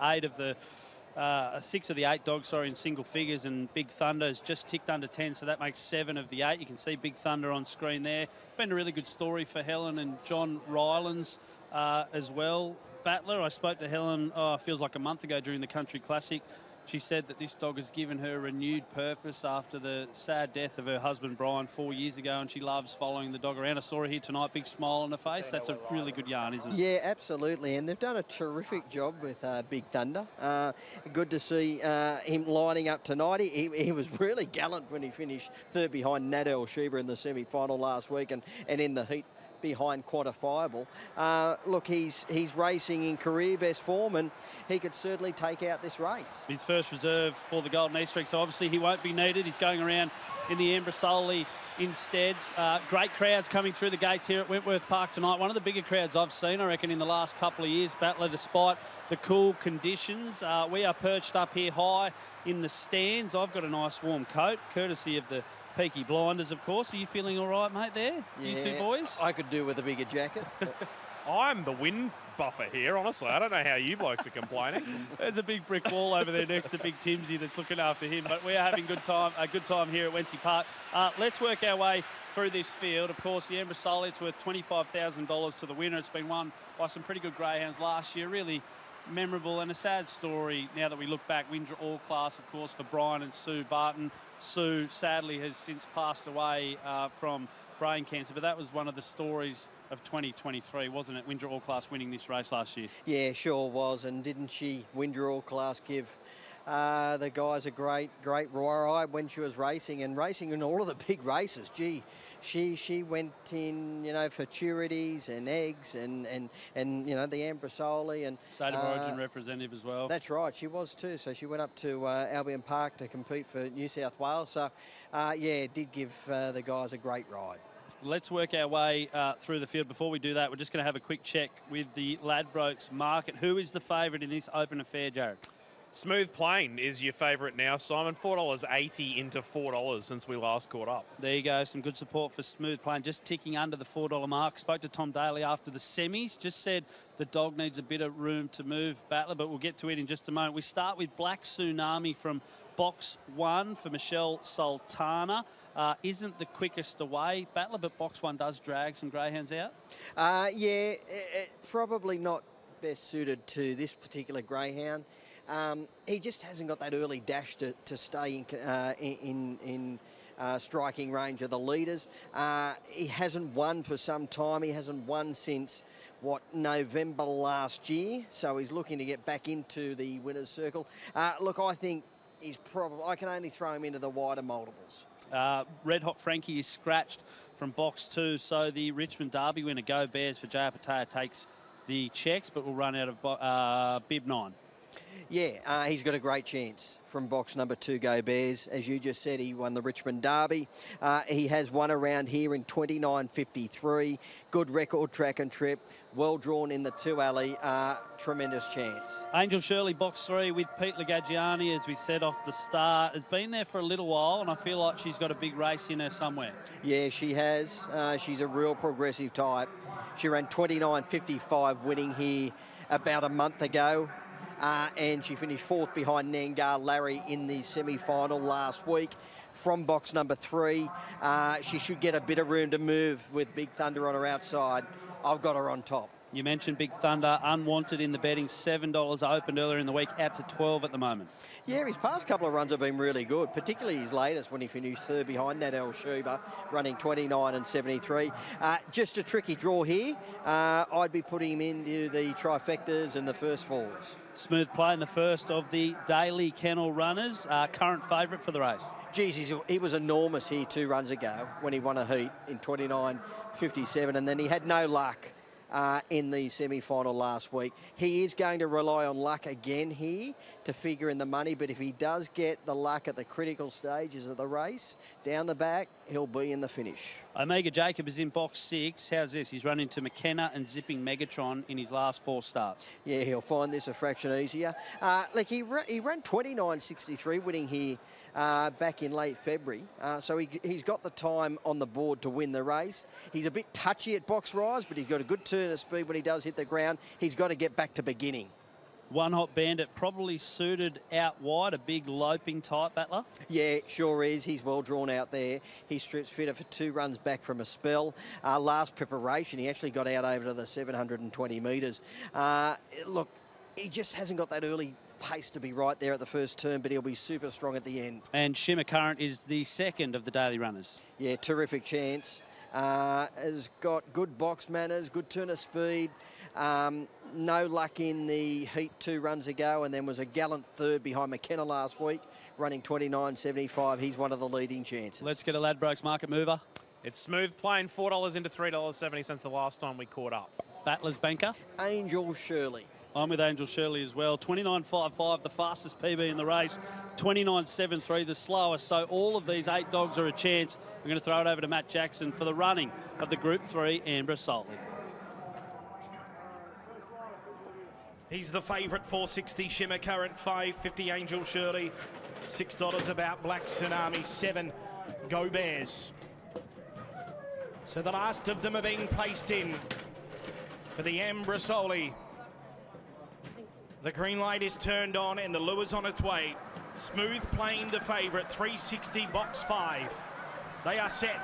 6 of the 8 dogs, in single figures, and Big Thunder's just ticked under 10, so that makes 7 of the 8. You can see Big Thunder on screen there. Been a really good story for Helen and John Rylands as well. Battler, I spoke to Helen, feels like a month ago during the Country Classic. She said that this dog has given her renewed purpose after the sad death of her husband Brian 4 years ago, and she loves following the dog around. I saw her here tonight, big smile on her face. That's a really good yarn, isn't it? Yeah, absolutely, and they've done a terrific job with Big Thunder. Good to see him lining up tonight. He was really gallant when he finished third behind Nadal Sheba in the semi-final last week and in the heat behind Quantifiable. Look, he's racing in career best form and he could certainly take out this race. His first reserve for the Golden Easter egg, so obviously he won't be needed. He's going around in the Embrasoli instead. Great crowds coming through the gates here at Wentworth Park tonight. One of the bigger crowds I've seen, I reckon, in the last couple of years, Battler, despite the cool conditions. We are perched up here high in the stands. I've got a nice warm coat, courtesy of the Peaky Blinders, of course. Are you feeling all right, mate, there? Yeah, you two boys? I could do with a bigger jacket. I'm the wind buffer here, honestly. I don't know how you blokes are complaining. There's a big brick wall over there next to Big Timsy that's looking after him, but we are having a good time here at Wenty Park. Let's work our way through this field. Of course, the Embrasoli, it's worth $25,000 to the winner. It's been won by some pretty good greyhounds last year. Really memorable and a sad story now that we look back. Windra All Class, of course, for Brian and Sue Barton. Sue, sadly, has since passed away from brain cancer, but that was one of the stories of 2023, wasn't it? Windra All Class winning this race last year. Yeah, sure was, and didn't she, Windra All Class, give the guys a great ride when she was racing in all of the big races. Gee, she went in, for charities and eggs and the Embrasoli and State of Origin representative as well. That's right, she was too. So she went up to Albion Park to compete for New South Wales. So it did give the guys a great ride. Let's work our way through the field. Before we do that, we're just going to have a quick check with the Ladbrokes market. Who is the favourite in this open affair, Jared? Smooth Plain is your favourite now, Simon. $4.80 into $4 since we last caught up. There you go. Some good support for Smooth Plain. Just ticking under the $4 mark. Spoke to Tom Daly after the semis. Just said the dog needs a bit of room to move, Battler, but we'll get to it in just a moment. We start with Black Tsunami from Box 1 for Michelle Sultana. Isn't the quickest away, Battler, but Box 1 does drag some greyhounds out? Probably not best suited to this particular greyhound. He just hasn't got that early dash to stay in striking range of the leaders. He hasn't won for some time. He hasn't won since, November last year. So he's looking to get back into the winner's circle. Look, I think I can only throw him into the wider multiples. Red Hot Frankie is scratched from Box 2. So the Richmond Derby winner, Go Bears for J.R. Patea, takes the checks, but will run out of bib 9. Yeah, he's got a great chance from box number 2, Go Bears. As you just said, he won the Richmond Derby. He has won around here in 29.53. Good record, track and trip. Well drawn in the 2 alley. Tremendous chance. Angel Shirley, box 3 with Pete Lagagiani, as we said off the start. Has been there for a little while, and I feel like she's got a big race in her somewhere. Yeah, she has. She's a real progressive type. She ran 29.55 winning here about a month ago. And she finished 4th behind Nangar Larry in the semi-final last week. From box number 3, she should get a bit of room to move with Big Thunder on her outside. I've got her on top. You mentioned Big Thunder, unwanted in the betting, $7 opened earlier in the week, out to 12 at the moment. Yeah, his past couple of runs have been really good, particularly his latest when he finished third behind Nadal Schuber, running 29 and 73. Just a tricky draw here. I'd be putting him into the trifectas and the first fours. Smooth play in the first of the daily kennel runners, current favourite for the race. Geez, he was enormous here 2 runs ago when he won a heat in 29.57, and then he had no luck in the semi-final last week. He is going to rely on luck again here to figure in the money, but if he does get the luck at the critical stages of the race, down the back, he'll be in the finish. Omega Jacob is in box 6. How's this? He's run into McKenna and zipping Megatron in his last 4 starts. Yeah, he'll find this a fraction easier. He ran 29.63, winning here back in late February. So he's got the time on the board to win the race. He's a bit touchy at box rise, but he's got a good turn of speed when he does hit the ground. He's got to get back to beginning. One Hot Bandit probably suited out wide, a big loping type battler. Yeah, sure is. He's well drawn out there. He strips fitter for 2 runs back from a spell. Last preparation, he actually got out over to the 720 metres. Look, he just hasn't got that early pace to be right there at the first turn, but he'll be super strong at the end. And Shimmer Current is the second of the daily runners. Yeah, terrific chance. Has got good box manners, good turn of speed. No luck in the heat 2 runs ago, and then was a gallant third behind McKenna last week, running 29.75. He's one of the leading chances. Let's get a Ladbrokes market mover. It's smooth playing, $4 into $3.70 since the last time we caught up. Battler's banker. Angel Shirley. I'm with Angel Shirley as well. 29.55, the fastest PB in the race. 29.73, the slowest. So all of these 8 dogs are a chance. We're going to throw it over to Matt Jackson for the running of the Group 3 Amber Saltley. He's the favourite, 460 Shimmer Current, 550 Angel Shirley, $6 about Black Tsunami, 7 Go Bears. So the last of them are being placed in for the Ambrosoli. The green light is turned on and the lure's on its way. Smooth playing the favourite, 360 box 5. They are set.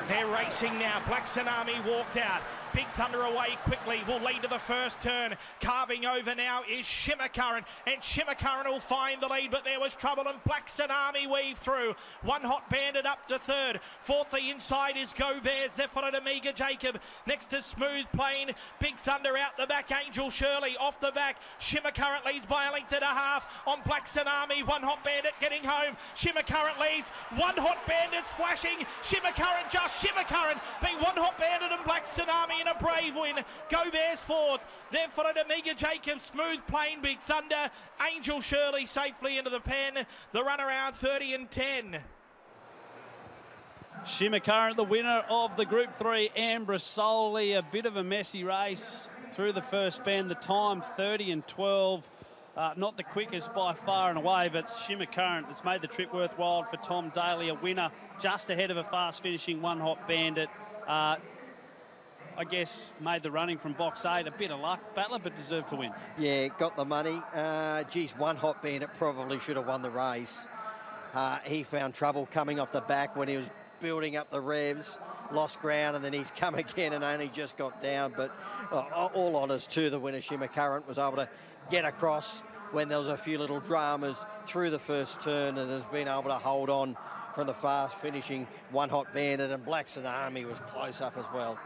They're racing now. Black Tsunami walked out. Big Thunder away quickly, will lead to the first turn. Carving over now is Shimmer Current, and Shimmer Current will find the lead, but there was trouble, and Black Tsunami weave through. One Hot Bandit up to third. Fourth, the inside is Go Bears. They're followed Omega Jacob. Next to Smooth Plane. Big Thunder out the back. Angel Shirley off the back. Shimmer Current leads by a length and a half on Black Tsunami. One Hot Bandit getting home. Shimmer Current leads. One Hot Bandit's flashing. Shimmer Current, just Shimmer Current being One Hot Bandit and Black Tsunami in a brave win. Go Bears fourth. They're followed Omega Jacob, Smooth Plane, Big Thunder, Angel Shirley safely into the pen. The run around 30 and 10. Shimmer Current, the winner of the Group 3 Ambrosoli. A bit of a messy race through the first bend. The time 30 and 12. Not the quickest by far and away, but Shimmer Current, it's made the trip worthwhile for Tom Daly, a winner just ahead of a fast finishing One Hot Bandit. I guess made the running from box 8. A bit of luck, battler, but deserved to win. Yeah, got the money. Geez, One Hot Bandit probably should have won the race. He found trouble coming off the back when he was building up the revs, lost ground, and then he's come again and only just got down. But all honours to the winner, Shimmer Current, was able to get across when there was a few little dramas through the first turn and has been able to hold on from the fast finishing One Hot Bandit, and Black Tsunami was close up as well.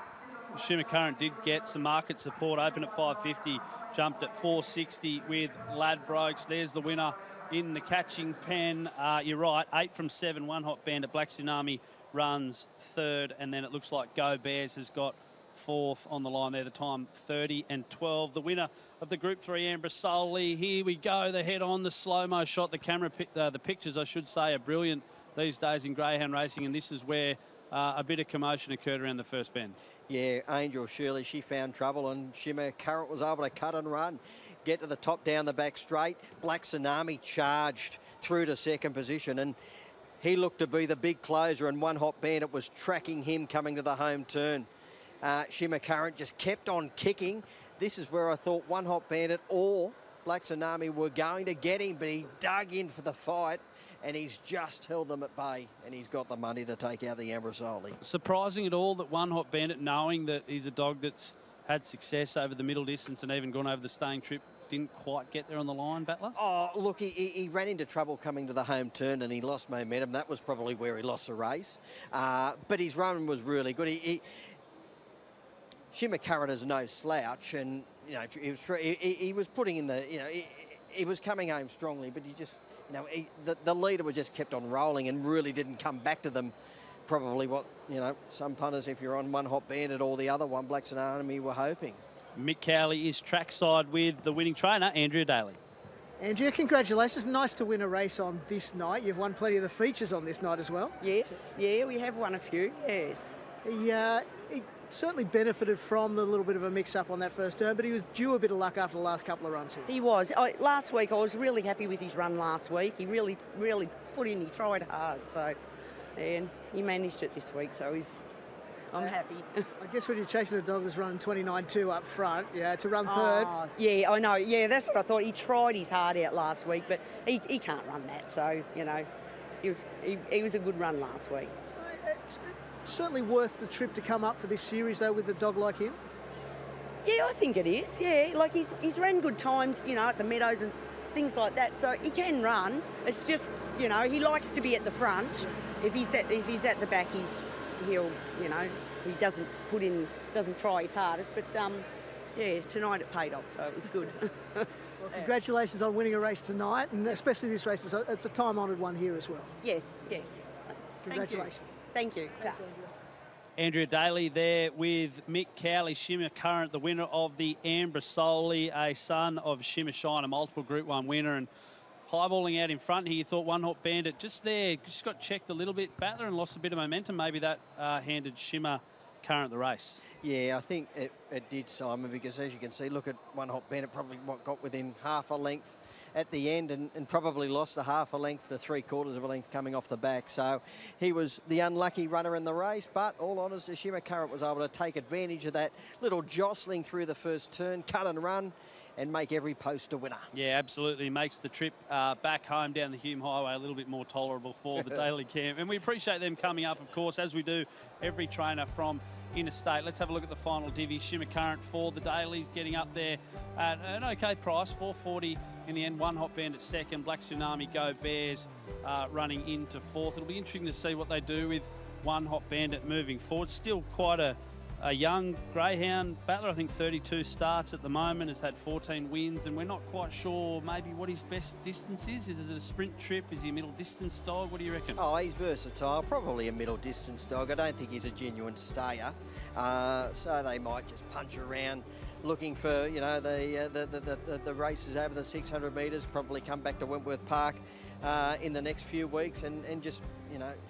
Shimmer Current did get some market support, open at 550, jumped at 460 with Ladbrokes. There's the winner in the catching pen. You're right, 8 from 7, One Hot Bandit. Black Tsunami runs third, and then it looks like Go Bears has got fourth on the line there. The time 30 and 12. The winner of the Group 3 Ambrosoli. Here we go, the head on, the slow-mo shot. The camera, the pictures, I should say, are brilliant these days in greyhound racing, and this is where a bit of commotion occurred around the first bend. Yeah, Angel Shirley, she found trouble, and Shimmer Current was able to cut and run, get to the top down the back straight. Black Tsunami charged through to second position, and he looked to be the big closer, and One Hot Bandit was tracking him coming to the home turn. Shimmer Current just kept on kicking. This is where I thought One Hot Bandit or Black Tsunami were going to get him, but he dug in for the fight, and he's just held them at bay, and he's got the money to take out the Ambrosoli. Surprising at all that One Hot Bandit, knowing that he's a dog that's had success over the middle distance and even gone over the staying trip. Didn't quite get there on the line, Battler? Oh, look, he ran into trouble coming to the home turn and he lost momentum. That was probably where he lost the race. But his run was really good. Shimmer Current is no slouch, and he was putting in the, he was coming home strongly, but he just, the leader was just kept on rolling and really didn't come back to them. Probably what, some punters, if you're on One Hot Bandit or the other one, Blacks and Army, were hoping. Mick Cowley is trackside with the winning trainer, Andrea Daly. Andrea, congratulations. Nice to win a race on this night. You've won plenty of the features on this night as well. Yes, yeah, we have won a few, yes. He certainly benefited from the little bit of a mix-up on that first turn, but he was due a bit of luck after the last couple of runs here. He was. Last week, I was really happy with his run last week. He really put in, he tried hard, so, and he managed it this week, so I'm happy. I guess when you're chasing a dog that's running 29.2 up front, to run third. Yeah, I know. Yeah, that's what I thought. He tried his heart out last week, but he can't run that. So, he was a good run last week. It's certainly worth the trip to come up for this series, though, with a dog like him. Yeah, I think it is. Yeah, like he's ran good times, at the Meadows and things like that. So he can run. It's just, he likes to be at the front. If he's at the back, he'll, he doesn't try his hardest, but tonight it paid off, so it was good. Well, congratulations on winning a race tonight, and especially this race. It's a time-honoured one here as well. Yes. Congratulations. Thank you. Thanks, Andrea Daly there with Mick Cowley, Shimmer Current, the winner of the Ambrosoli, a son of Shimmer Shine, a multiple Group 1 winner, and highballing out in front here. You thought One Hot Bandit just got checked a little bit, Battler, and lost a bit of momentum. Maybe that handed Shimmer Current the race. Yeah, I think it did, Simon, because as you can see, look at One Hot Bandit probably got within half a length at the end and probably lost a half a length to 3/4 of a length coming off the back. So he was the unlucky runner in the race, but all honesty, Shimmer Current was able to take advantage of that little jostling through the first turn, cut and run, and make every post a winner. Yeah, absolutely. Makes the trip back home down the Hume Highway a little bit more tolerable for the Daly camp. And we appreciate them coming up, of course, as we do every trainer from interstate. Let's have a look at the final divvy. Shimmer Current for the Dailies getting up there at an okay price, $4.40 in the end. One Hot Bandit second. Black Tsunami Go Bears running into fourth. It'll be interesting to see what they do with One Hot Bandit moving forward. Still quite a young greyhound Battler. I think 32 starts at the moment, has had 14 wins, and we're not quite sure maybe what his best distance is. Is it a sprint trip? Is he a middle distance dog? What do you reckon? Oh, he's versatile, probably a middle distance dog. I don't think he's a genuine stayer, so they might just punch around looking for the races over the 600 metres, probably come back to Wentworth Park in the next few weeks and just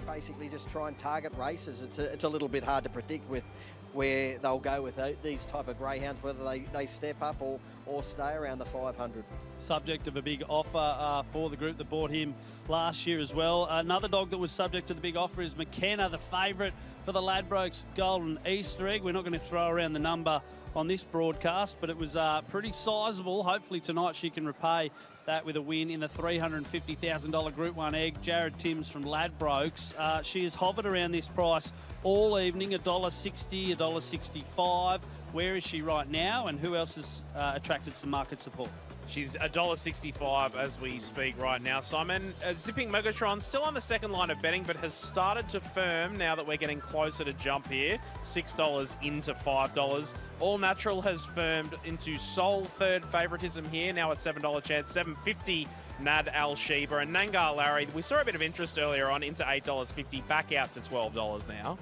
basically just try and target races. It's a little bit hard to predict with where they'll go with these type of greyhounds, whether they step up or stay around the 500. Subject of a big offer for the group that bought him last year as well. Another dog that was subject to the big offer is McKenna, the favourite for the Ladbrokes Golden Easter Egg. We're not going to throw around the number on this broadcast, but it was pretty sizable. Hopefully tonight she can repay that with a win in the $350,000 Group 1 egg. Jared Timms from Ladbrokes. She has hovered around this price all evening, $1.60, $1.65. Where is she right now, and who else has attracted some market support? She's $1.65 as we speak right now, Simon. Zipping Megatron still on the second line of betting, but has started to firm now that we're getting closer to jump here. $6 into $5. All Natural has firmed into sole third favouritism here, now a $7 chance, $7.50 Nad Al Sheba, and Nangar Larry. We saw a bit of interest earlier on into $8.50, back out to $12 now.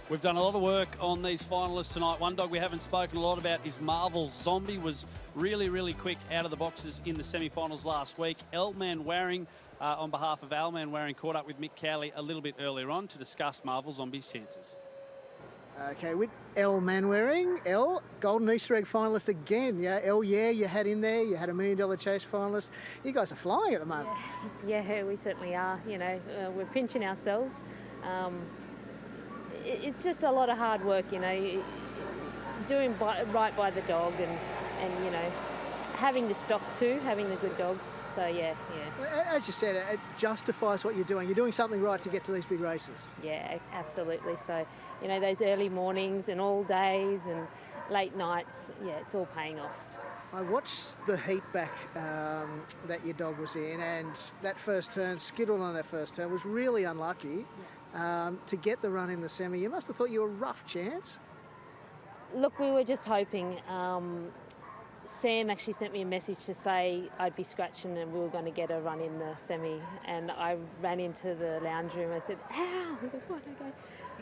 We've done a lot of work on these finalists tonight. One dog we haven't spoken a lot about is Marvel's Zombie. Was really, really quick out of the boxes in the semi-finals last week. Elman Waring, on behalf of Elman Waring, caught up with Mick Cowley a little bit earlier on to discuss Marvel Zombie's chances. Okay, with El Manwaring, El, Golden Easter Egg finalist again. Yeah, El, you had in there. You had $1 million chase finalist. You guys are flying at the moment. Yeah, we certainly are. We're pinching ourselves. It's just a lot of hard work, doing right by the dog and having the stock too, having the good dogs. So, yeah. As you said, it justifies what you're doing. You're doing something right to get to these big races. Yeah, absolutely. So, those early mornings and all days and late nights, yeah, it's all paying off. I watched the heat back that your dog was in, and that first turn, skittled on that first turn, was really unlucky to get the run in the semi. You must have thought you were a rough chance. Look, we were just hoping. Sam actually sent me a message to say I'd be scratching and we were going to get a run in the semi, and I ran into the lounge room. I said, "Ow!" He goes, "What?" I go,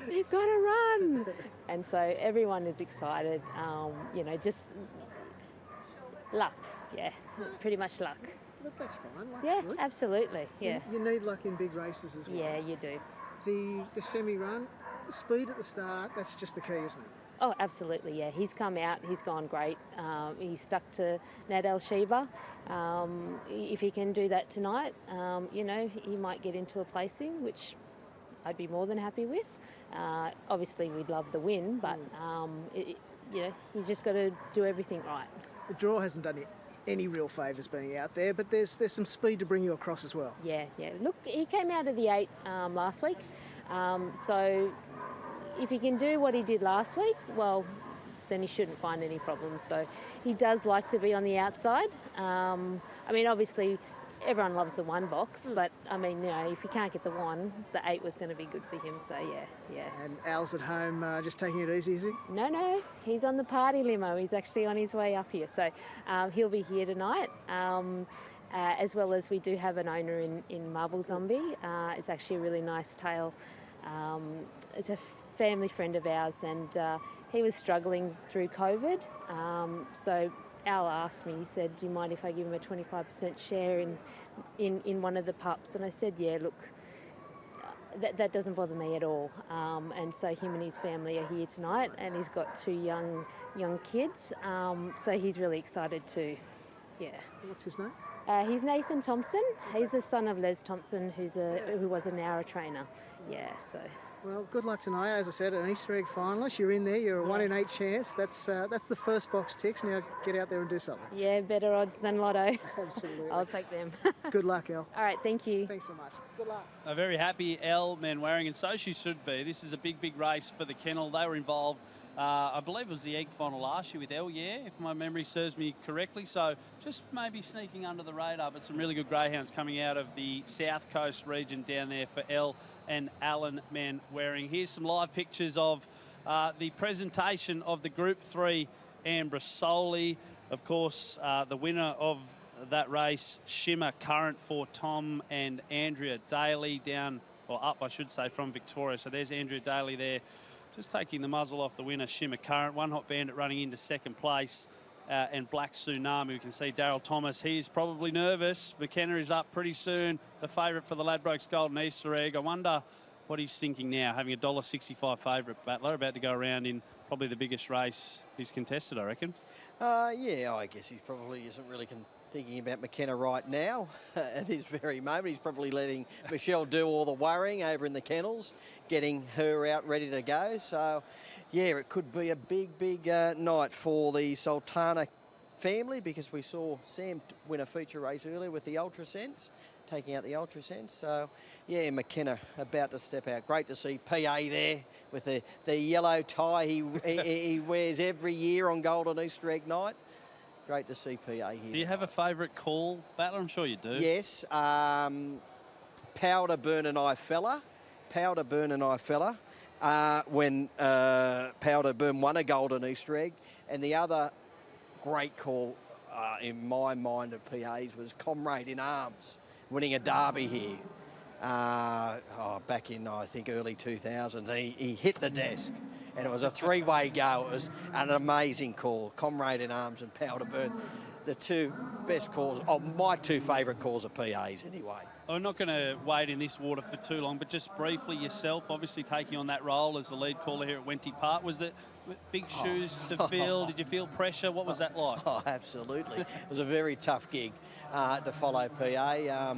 "We've got to run!" And so everyone is excited. Just luck. Yeah, pretty much luck. But that's fine. Luck's Yeah, good. absolutely. Yeah. You need luck in big races as well. Yeah, you do. The semi run, the speed at the start, that's just the key, isn't it? Oh, absolutely, yeah. He's come out, he's gone great. He's stuck to Nadal Sheba. If he can do that tonight, he might get into a placing, which I'd be more than happy with. Obviously, we'd love the win, but, he's just got to do everything right. The draw hasn't done any real favours being out there, but there's some speed to bring you across as well. Yeah. Look, he came out of the 8 last week, so if he can do what he did last week, well, then he shouldn't find any problems. So he does like to be on the outside. Obviously, everyone loves the 1 box, but, if he can't get the 1, the 8 was going to be good for him. So, yeah. And Al's at home just taking it easy, is he? No, he's on the party limo. He's actually on his way up here. So he'll be here tonight. As well as we do have an owner in Marble Zombie. It's actually a really nice tail. It's a family friend of ours, and he was struggling through COVID. So Al asked me, he said, "Do you mind if I give him a 25% share in one of the pups?" And I said, "Yeah, look, that doesn't bother me at all." And so him and his family are here tonight, and he's got 2 young kids. So he's really excited too. Yeah. What's his name? He's Nathan Thompson. He's the son of Les Thompson, who was a Nowra trainer. Yeah, so. Well, good luck tonight. As I said, an Easter egg finalist. You're in there. You're a 1 in 8 chance. That's the first box ticks. Now get out there and do something. Yeah, better odds than Lotto. Absolutely. I'll take them. Good luck, El. All right, thank you. Thanks so much. Good luck. A very happy Elle Manwaring, and so she should be. This is a big race for the kennel. They were involved, I believe it was the egg final last year with Elle, if my memory serves me correctly. So just maybe sneaking under the radar, but some really good greyhounds coming out of the South Coast region down there for Elle and Alan Manwaring. Here's some live pictures of the presentation of the Group 3 Ambra Soley. Of course, the winner of that race, Shimmer Current for Tom and Andrea Daly up, I should say, from Victoria. So there's Andrea Daly there, just taking the muzzle off the winner, Shimmer Current. One Hot Bandit running into second place. And Black Tsunami. We can see Daryl Thomas. He's probably nervous. McKenna is up pretty soon. The favourite for the Ladbrokes Golden Easter Egg. I wonder what he's thinking now, having a $1.65 favourite battler about to go around in probably the biggest race he's contested, I reckon. I guess he probably isn't really thinking about McKenna right now at this very moment. He's probably letting Michelle do all the worrying over in the kennels, getting her out ready to go. So, yeah, it could be a big night for the Sultana family, because we saw Sam win a feature race earlier with the Ultra Sense, taking out the Ultra Sense. So, yeah, McKenna about to step out. Great to see PA there with the yellow tie he wears every year on Golden Easter Egg night. Great to see PA here. Do you have a favourite call, battler? I'm sure you do. Yes. Powder Burn and I Fella. When Powder Burn won a Golden Easter Egg. And the other great call in my mind of PA's was Comrade in Arms, winning a derby here. Back in, I think, early 2000s. And he hit the desk. And it was a 3-way go. It was an amazing call. Comrade in Arms and Powder Burn. The 2 best calls, my 2 favourite calls are PA's anyway. I'm not going to wade in this water for too long, but just briefly yourself, obviously taking on that role as the lead caller here at Wenty Park. Was it big shoes to fill? Did you feel pressure? What was that like? Oh, absolutely. It was a very tough gig to follow PA.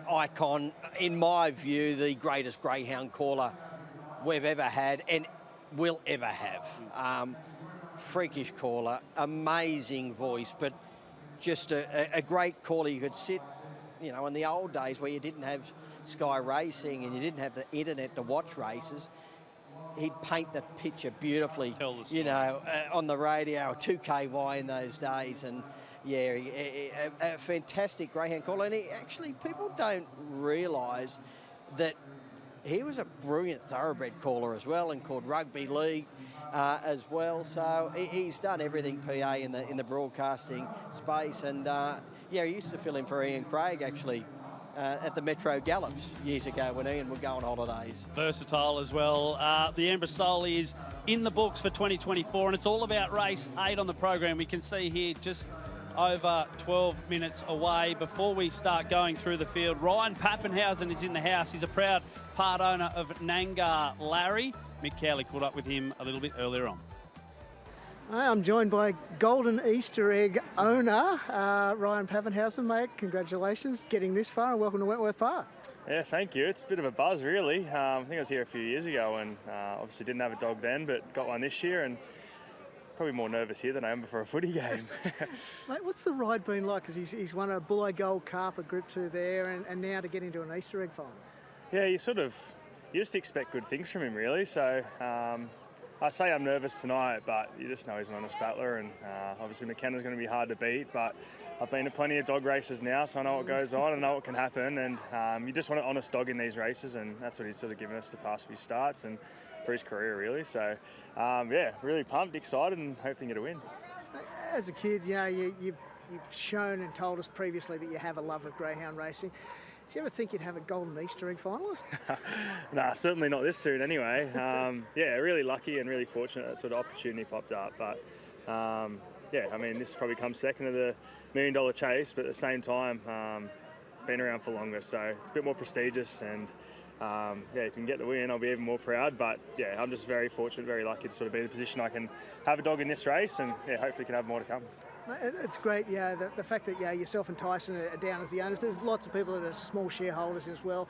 Icon, in my view, the greatest greyhound caller we've ever had and will ever have. Freakish caller, amazing voice, but just a great caller. You could sit, in the old days where you didn't have Sky Racing and you didn't have the internet to watch races, he'd paint the picture beautifully, Tell the you story. know, on the radio, 2KY in those days. And yeah, a fantastic greyhound caller. And actually, people don't realise that he was a brilliant thoroughbred caller as well, and called rugby league as well. So he's done everything PA in the broadcasting space. And yeah, he used to fill in for Ian Craig actually at the Metro Gallops years ago when Ian would go on holidays. Versatile as well. The Ambrosoli is in the books for 2024, and it's all about race 8 on the program. We can see here just over 12 minutes away before we start going through the field. Ryan Pappenhausen is in the house. He's a proud part owner of Nangar Larry. Mick Cowley caught up with him a little bit earlier on. I'm joined by Golden Easter Egg owner, Ryan Pappenhausen, mate. Congratulations getting this far and welcome to Wentworth Park. Yeah, thank you. It's a bit of a buzz, really. I think I was here a few years ago and obviously didn't have a dog then, but got one this year and probably more nervous here than I am before a footy game. Mate, what's the ride been like? Because he's won a Bull Gold Carpet Group 2 there and now to get into an Easter Egg final. Yeah, you just expect good things from him, really. So I say I'm nervous tonight, but you just know he's an honest battler, and obviously McKenna's going to be hard to beat, but I've been to plenty of dog races now, so I know what goes on and know what can happen, and you just want an honest dog in these races, and that's what he's sort of given us the past few starts and for his career, really. So yeah, really pumped, excited, and hopefully get a win. As a kid, you know, you've shown and told us previously that you have a love of greyhound racing. Do you ever think you'd have a Golden Easter Egg finalist? Nah, certainly not this soon anyway. Yeah, really lucky and really fortunate that sort of opportunity popped up. But yeah, I mean, this probably comes second to the $1 million chase, but at the same time, been around for longer, so it's a bit more prestigious. And yeah, if you can get the win, I'll be even more proud. But yeah, I'm just very fortunate, very lucky to sort of be in the position I can have a dog in this race, and yeah, hopefully can have more to come. It's great, yeah, the fact that yourself and Tyson are down as the owners, but there's lots of people that are small shareholders as well.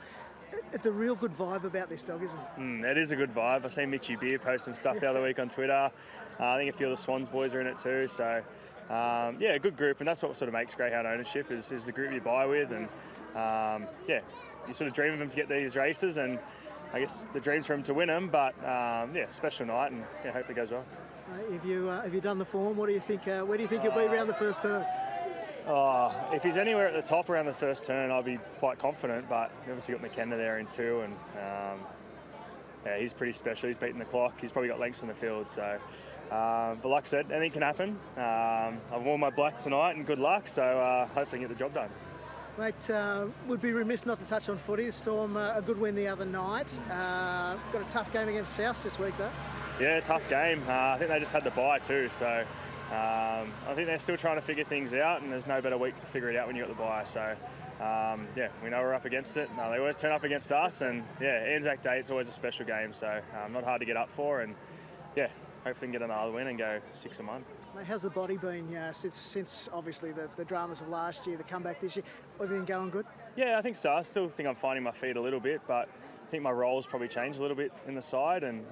It's a real good vibe about this dog, isn't it? It is a good vibe. I seen Mitchy Beer post some stuff the other week on Twitter. I think a few of the Swans boys are in it too. So yeah, a good group, and that's what sort of makes greyhound ownership is the group you buy with, and yeah, you sort of dream of them to get these races, and I guess the dream's for them to win them. But yeah, special night, and yeah, hope it goes well. Have you done the form? What do you think? Where do you think you'll be around the first turn? If he's anywhere at the top around the first turn, I'll be quite confident. But we obviously got McKenna there in 2, and yeah, he's pretty special. He's beaten the clock. He's probably got lengths in the field. So, but like I said, anything can happen. I've worn my black tonight, and good luck. So hopefully get the job done. Mate, would be remiss not to touch on footy. The Storm, a good win the other night. Got a tough game against South this week, though. Yeah, tough game. I think they just had the bye too, so I think they're still trying to figure things out, and there's no better week to figure it out when you got the bye. So yeah, we know we're up against it. They always turn up against us, and yeah, Anzac Day, it's always a special game, so not hard to get up for, and yeah, hopefully get another win and go 6-1. Mate, how's the body been since obviously the dramas of last year, the comeback this year? Everything going good? Yeah, I think so. I still think I'm finding my feet a little bit, but I think my role's probably changed a little bit in the side, and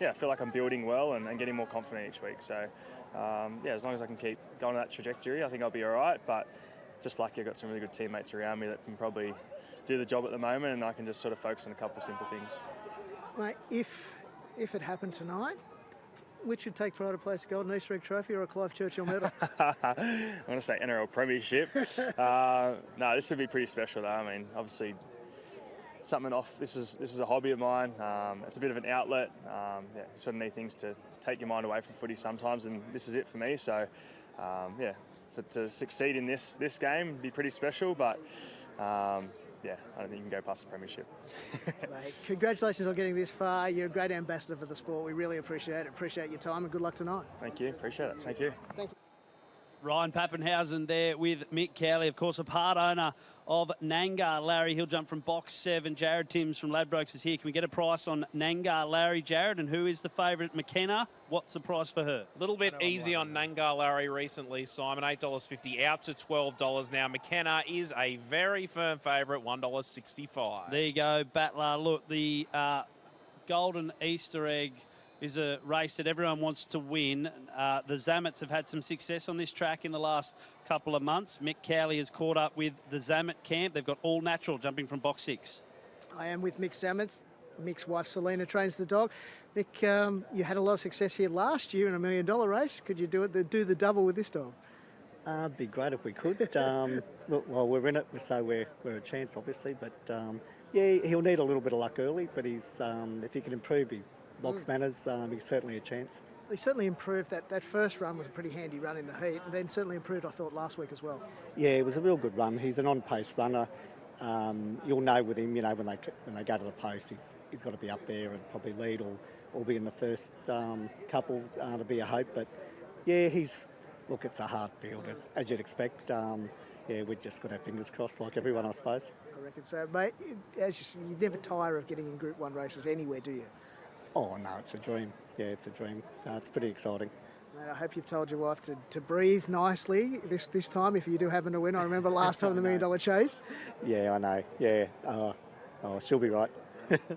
yeah, I feel like I'm building well and getting more confident each week. So yeah, as long as I can keep going on that trajectory, I think I'll be all right. But just lucky I've got some really good teammates around me that can probably do the job at the moment, and I can just sort of focus on a couple of simple things. Mate, if it happened tonight, which would take pride of place, a Golden Easter Egg trophy or a Clive Churchill medal? I'm going to say NRL Premiership. No, this would be pretty special though. I mean, obviously something off. This is a hobby of mine. It's a bit of an outlet. Yeah, you sort of need things to take your mind away from footy sometimes, and this is it for me. So yeah, to succeed in this game would be pretty special. But yeah, I don't think you can go past the premiership. Mate, congratulations on getting this far. You're a great ambassador for the sport. We really appreciate it. Appreciate your time, and good luck tonight. Thank you. Appreciate it. Thank you. Thank you. Ryan Pappenhausen there with Mick Cowley, of course, a part owner of Nangar Larry. He'll jump from box 7. Jared Timms from Ladbrokes is here. Can we get a price on Nangar Larry, Jared? And who is the favourite? McKenna. What's the price for her? A little bit easy on Nangar Larry recently, Simon. $8.50 out to $12 now. McKenna is a very firm favourite, $1.65. There you go, Battler. Look, the Golden Easter Egg is a race that everyone wants to win. The Zamets have had some success on this track in the last couple of months. Mick Cowley has caught up with the Zamet camp. They've got all natural jumping from box 6. I am with Mick Zamets. Mick's wife Selena trains the dog. Mick, you had a lot of success here last year in a $1 million race. Could you do the double with this dog? It'd be great if we could. Look, while we're in it, so we're a chance, obviously. But yeah, he'll need a little bit of luck early. But if he can improve his box manners, he's certainly a chance. He certainly improved. That first run was a pretty handy run in the heat, and then certainly improved, I thought, last week as well. Yeah, it was a real good run. He's an on-pace runner. You'll know with him, when they go to the post, he's got to be up there and probably lead or be in the first couple to be a hope. But yeah, look, it's a hard field as you'd expect. Yeah, we've just got our fingers crossed, like everyone, I suppose. I reckon so, mate. You never tire of getting in Group 1 races anywhere, do you? Oh no, it's a dream. Yeah, it's a dream. It's pretty exciting. Mate, I hope you've told your wife to breathe nicely this time if you do happen to win. I remember last time the $1 Million Chase. Yeah, I know. Yeah. She'll be right.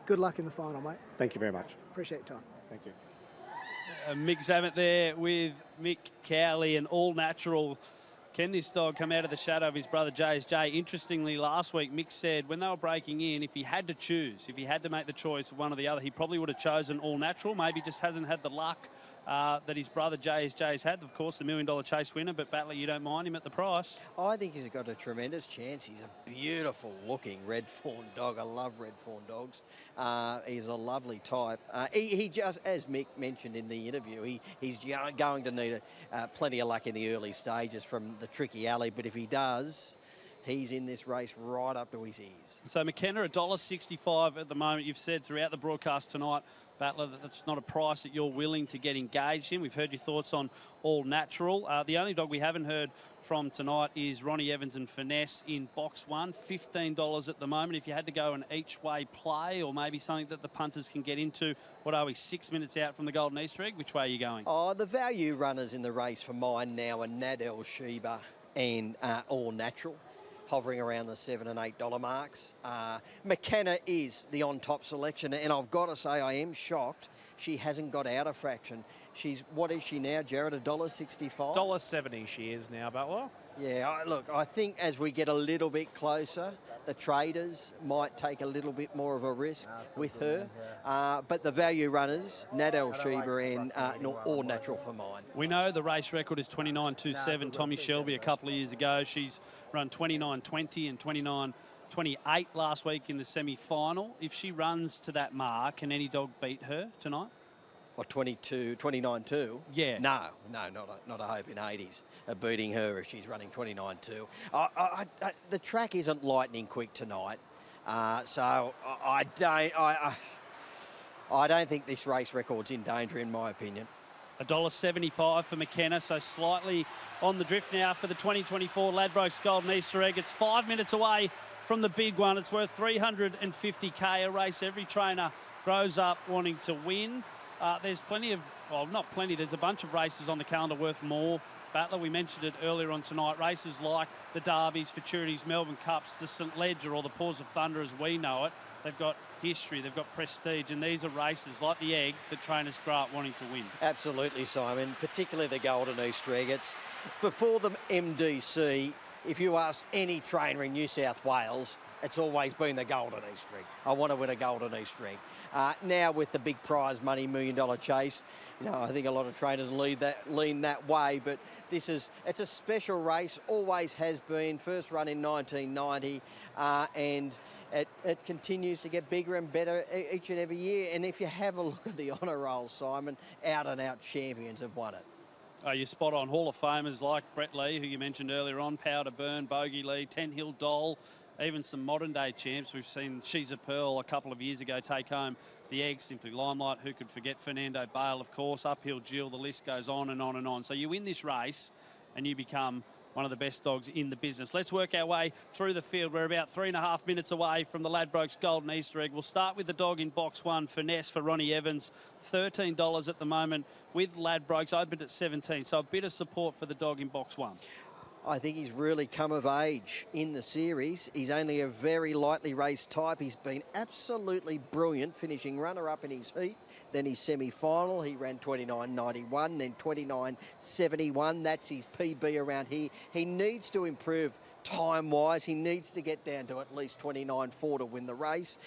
Good luck in the final, mate. Thank you very much. Appreciate your time. Thank you. Mick Zammit there with Mick Cowley, and All Natural. Can this dog come out of the shadow of his brother JSJ? Interestingly, last week Mick said when they were breaking in, if he had to choose, if he had to make the choice of one or the other, he probably would have chosen All Natural. Maybe just hasn't had the luck that his brother JSJ's had. Of course, the $1 Million Chase winner, but Battler, you don't mind him at the price? I think he's got a tremendous chance. He's a beautiful looking red fawn dog. I love red fawn dogs. He's a lovely type. He just, as Mick mentioned in the interview, he's going to need plenty of luck in the early stages from the tricky alley, but if he does, he's in this race right up to his ears. So McKenna, $1.65 at the moment. You've said throughout the broadcast tonight, Battler, that that's not a price that you're willing to get engaged in. We've heard your thoughts on All Natural. The only dog we haven't heard from tonight is Ronnie Evans and Finesse in box 1, $15 at the moment. If you had to go an each-way play or maybe something that the punters can get into, what are we, 6 minutes out from the Golden Easter egg? Which way are you going? Oh, the value runners in the race for mine now are Nadel Sheba and All Natural, hovering around the $7 and $8 marks. McKenna is the on-top selection, and I've got to say I am shocked she hasn't got out of fraction. What is she now, Jared, $1.65? $1.70 she is now, Butler. Yeah, look, I think as we get a little bit closer, the traders might take a little bit more of a risk with her. But the value runners, Nadel Sheba and All Natural for mine. We know the race record is 29.27. Tommy Shelby a couple of years ago, she's run 29.20 and 29.28 last week in the semi-final. If she runs to that mark, can any dog beat her tonight? Or 29.2? Yeah. No, not a hope in 80s of beating her if she's running 29.2. The track isn't lightning quick tonight, so I don't think this race record's in danger, in my opinion. $1.75 for McKenna, so slightly on the drift now for the 2024 Ladbrokes Golden Easter egg. It's 5 minutes away from the big one. It's worth $350K, a race every trainer grows up wanting to win. There's plenty of, well, not plenty, there's a bunch of races on the calendar worth more. Battler, we mentioned it earlier on tonight, races like the Derbies, Futurities, Melbourne Cups, the St Ledger or the Paws of Thunder as we know it. They've got history, they've got prestige, and these are races like the Egg that trainers grow up wanting to win. Absolutely, Simon, particularly the Golden Easter egg. It's before the MDC, if you ask any trainer in New South Wales, it's always been the Golden Easter egg. I want to win a Golden Easter egg. Now with the big prize money $1 Million Chase, I think a lot of trainers lean that way, but it's a special race, always has been. First run in 1990, and it continues to get bigger and better each and every year. And if you have a look at the honour roll, Simon, out and out champions have won it. You're spot on. Hall of Famers like Brett Lee, who you mentioned earlier on, Power to Burn, Bogey Lee, Ten Hill Doll, even some modern day champs. We've seen She's a Pearl a couple of years ago take home the Egg, Simply Limelight. Who could forget Fernando Bale, of course, Uphill Jill, the list goes on and on and on. So you win this race and you become one of the best dogs in the business. Let's work our way through the field. We're about 3.5 minutes away from the Ladbrokes Golden Easter egg. We'll start with the dog in box 1, Finesse for Ronnie Evans, $13 at the moment with Ladbrokes, opened at 17. So a bit of support for the dog in box 1. I think he's really come of age in the series. He's only a very lightly raced type. He's been absolutely brilliant, finishing runner-up in his heat. Then his semi-final, he ran 29.91, then 29.71. That's his PB around here. He needs to improve time-wise. He needs to get down to at least 29.4 to win the race.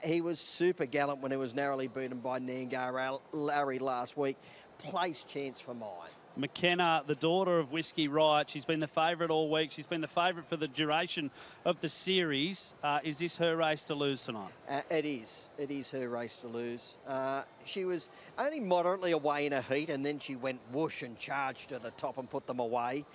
He was super gallant when he was narrowly beaten by Nangar Larry last week. Place chance for mine. McKenna, the daughter of Whiskey Riot, she's been the favourite all week. She's been the favourite for the duration of the series. Is this her race to lose tonight? It is. It is her race to lose. She was only moderately away in her heat, and then she went whoosh and charged to the top and put them away.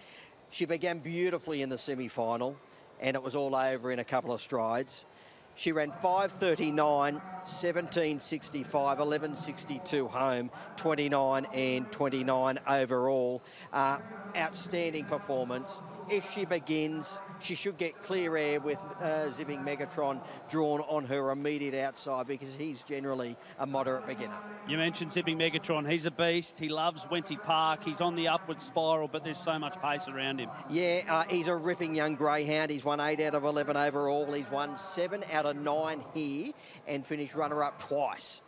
She began beautifully in the semi-final, and it was all over in a couple of strides. She ran 5:39, 17:65, 11:62 home, 29 and 29 overall. Outstanding performance. If she begins, she should get clear air with Zipping Megatron drawn on her immediate outside, because he's generally a moderate beginner. You mentioned Zipping Megatron. He's a beast. He loves Wenty Park. He's on the upward spiral, but there's so much pace around him. Yeah, he's a ripping young greyhound. He's won 8 out of 11 overall. He's won 7 out of 9 here and finished runner-up twice.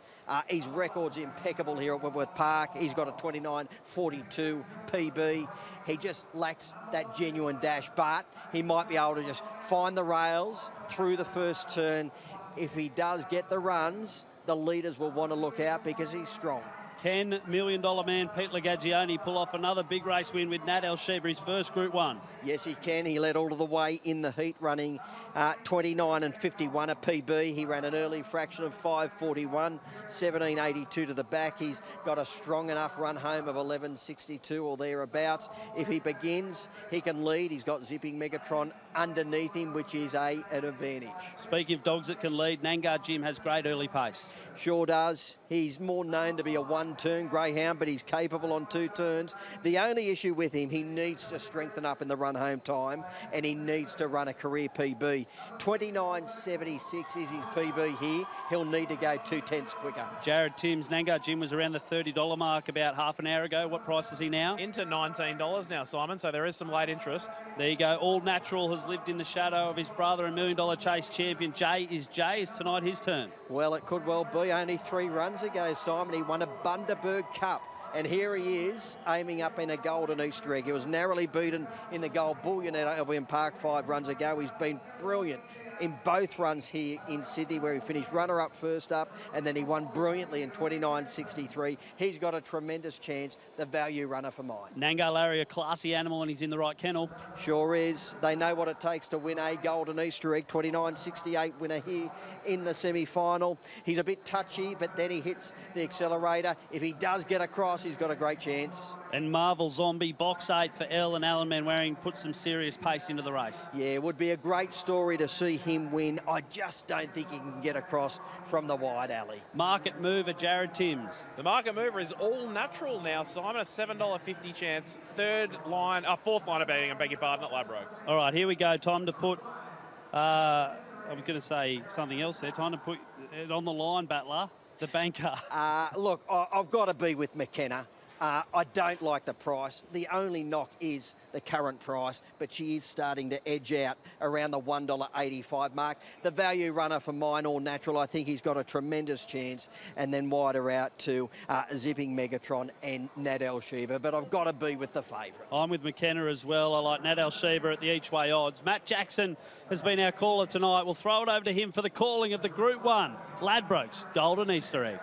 His record's impeccable here at Wentworth Park. He's got a 29.42 PB. He just lacks that genuine dash, but he might be able to just find the rails through the first turn. If he does get the runs, the leaders will want to look out because he's strong. $10 million man Pete Lagagioni pull off another big race win with Nat El Sheba, his first Group 1. Yes, he can. He led all of the way in the heat, running 29 and 51 a PB. He ran an early fraction of 5:41, 17:82 to the back. He's got a strong enough run home of 11:62 or thereabouts. If he begins, he can lead. He's got Zipping Megatron underneath him, which is an advantage. Speaking of dogs that can lead, Nangar Jim has great early pace. Sure does. He's more known to be a one-turn greyhound, but he's capable on 2 turns. The only issue with him, he needs to strengthen up in the run home time, and he needs to run a career PB. 29.76 is his PB here. He'll need to go 2/10 quicker. Jared Timms, Nangar Jim was around the $30 mark about half an hour ago. What price is he now? Into $19 now, Simon, so there is some late interest. There you go. All Natural has lived in the shadow of his brother and $1 Million Chase champion. Is tonight his turn? Well, it could well be. Only 3 runs ago, Simon, he won a Bundaberg Cup. And here he is, aiming up in a golden Easter egg. He was narrowly beaten in the Gold Bullion at Albion Park 5 runs ago. He's been brilliant in both runs here in Sydney, where he finished runner-up first up, and then he won brilliantly in 29.63. He's got a tremendous chance, the value runner for mine. Nangar Larry, a classy animal, and he's in the right kennel. Sure is. They know what it takes to win a golden Easter egg. 29.68 winner here in the semi-final. He's a bit touchy, but then he hits the accelerator. If he does get across, he's got a great chance. And Marvel Zombie, box 8 for Elle, and Alan Manwaring put some serious pace into the race. Yeah, it would be a great story to see him win. I just don't think he can get across from the wide alley. Market mover, Jared Timms. The market mover is All Natural now, Simon, a $7.50 chance. Fourth line of betting, I beg your pardon, at Ladbrokes. All right, here we go. Time to put, I was going to say something else there. Time to put it on the line, Battler, the banker. Look, I've got to be with McKenna. I don't like the price. The only knock is the current price, but she is starting to edge out around the $1.85 mark. The value runner for mine, All Natural, I think he's got a tremendous chance, and then wider out to Zipping Megatron and Nat El Sheba, but I've got to be with the favourite. I'm with McKenna as well. I like Nat El Sheba at the each-way odds. Matt Jackson has been our caller tonight. We'll throw it over to him for the calling of the Group 1 Ladbrokes Golden Easter Egg.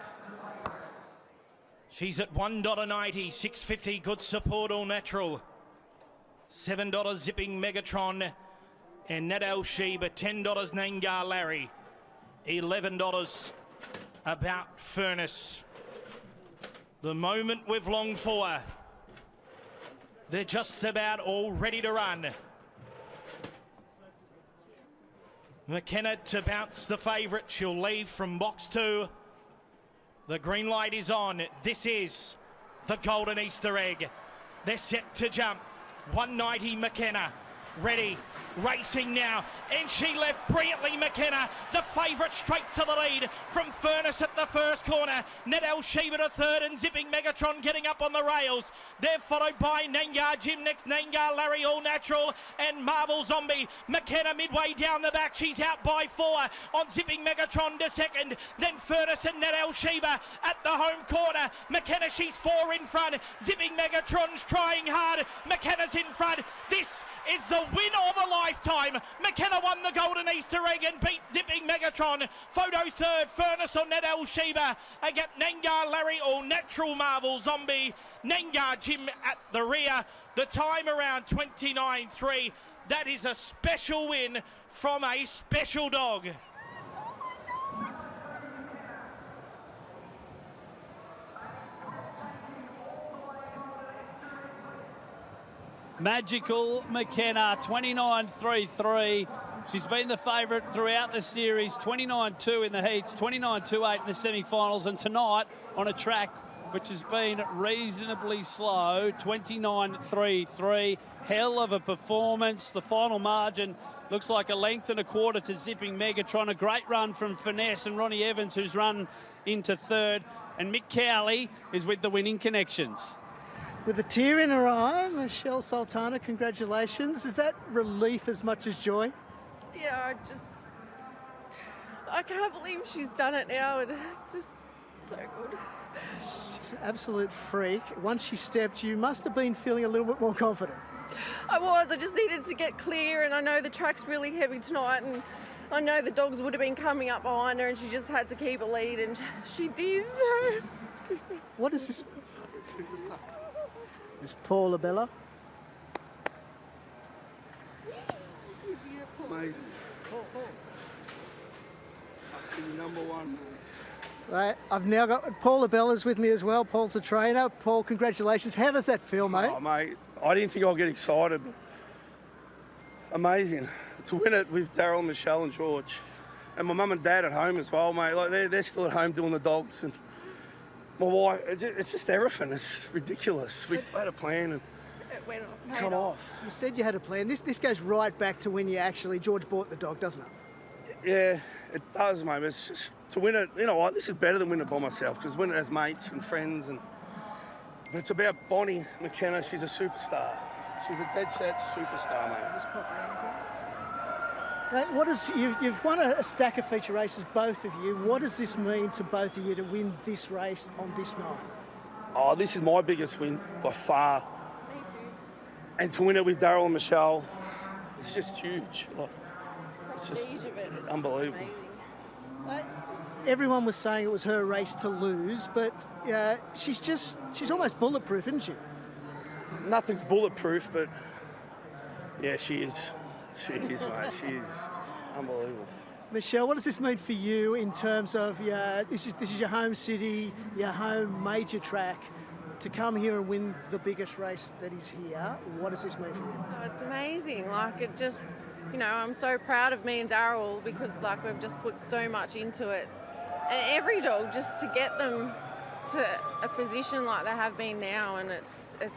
She's at $1.90, $6.50, good support, All Natural. $7 Zipping Megatron and Nat El Sheba, $10 Nangar Larry, $11 About Furnace. The moment we've longed for. They're just about all ready to run. McKenna to bounce the favourite. She'll leave from box 2. The green light is on. This is the Golden Easter Egg. They're set to jump. $1.90 McKenna, ready. Racing now, and she left brilliantly. McKenna, the favourite, straight to the lead from Furness at the first corner. Nadal Sheba to third, and Zipping Megatron getting up on the rails. They're followed by Nangar Jim next, Nangar Larry All Natural, and Marvel Zombie. McKenna midway down the back, she's out by 4 on Zipping Megatron to second. Then Furness and Nadal Sheba at the home corner. McKenna, she's 4 in front. Zipping Megatron's trying hard. McKenna's in front. This is the win of a lifetime. McKenna won the Golden Easter Egg and beat Zipping Megatron. Photo third, Furness on Nadal Sheba. Again, Nangar Larry All Natural, Marvel Zombie. Nangar Jim at the rear. The time around 29.3. That is a special win from a special dog. Magical McKenna, 29.33. She's been the favourite throughout the series, 29.2 in the heats, 29.28 in the semi-finals, and tonight on a track which has been reasonably slow, 29.33. Hell of a performance. The final margin looks like a length and a quarter to Zipping Megatron. A great run from Finesse and Ronnie Evans, who's run into third. And Mick Cowley is with the winning connections. With a tear in her eye, Michelle Sultana, congratulations. Is that relief as much as joy? Yeah, I can't believe she's done it now, and it's just so good. She's an absolute freak. Once she stepped, you must have been feeling a little bit more confident. I just needed to get clear, and I know the track's really heavy tonight, and I know the dogs would have been coming up behind her, and she just had to keep a lead, and she did, so... What is this? It's Paula Bella. Mate, number one. Right, I've now got Paula Bella's with me as well. Paul's a trainer. Paul, congratulations. How does that feel, mate? Oh, mate, I didn't think I'd get excited. But amazing to win it with Daryl, Michelle, and George, and my mum and dad at home as well, mate. Like they're still at home doing the dogs, and my wife. It's just everything. It's ridiculous. We had a plan and it went off. come off. You said you had a plan. This goes right back to when you actually George bought the dog, doesn't it? Yeah, it does, mate. It's just to win it. You know what? This is better than winning it by myself because winning it as mates and friends, but it's about Bonnie McKenna. She's a superstar. She's a dead set superstar, mate. Mate, what is you've won a stack of feature races, both of you. What does this mean to both of you to win this race on this night? Oh, this is my biggest win by far. Me too. And to win it with Daryl and Michelle, it's just huge. Like, it's just unbelievable. Everyone was saying it was her race to lose, but she's almost bulletproof, isn't she? Nothing's bulletproof, but yeah, she is. She is, mate. She is just unbelievable. Michelle, what does this mean for you in terms of this is your home city, your home major track, to come here and win the biggest race that is here? What does this mean for you? Oh, it's amazing. Like, it just, I'm so proud of me and Daryl because, like, we've just put so much into it. And every dog, just to get them to a position like they have been now, and it's I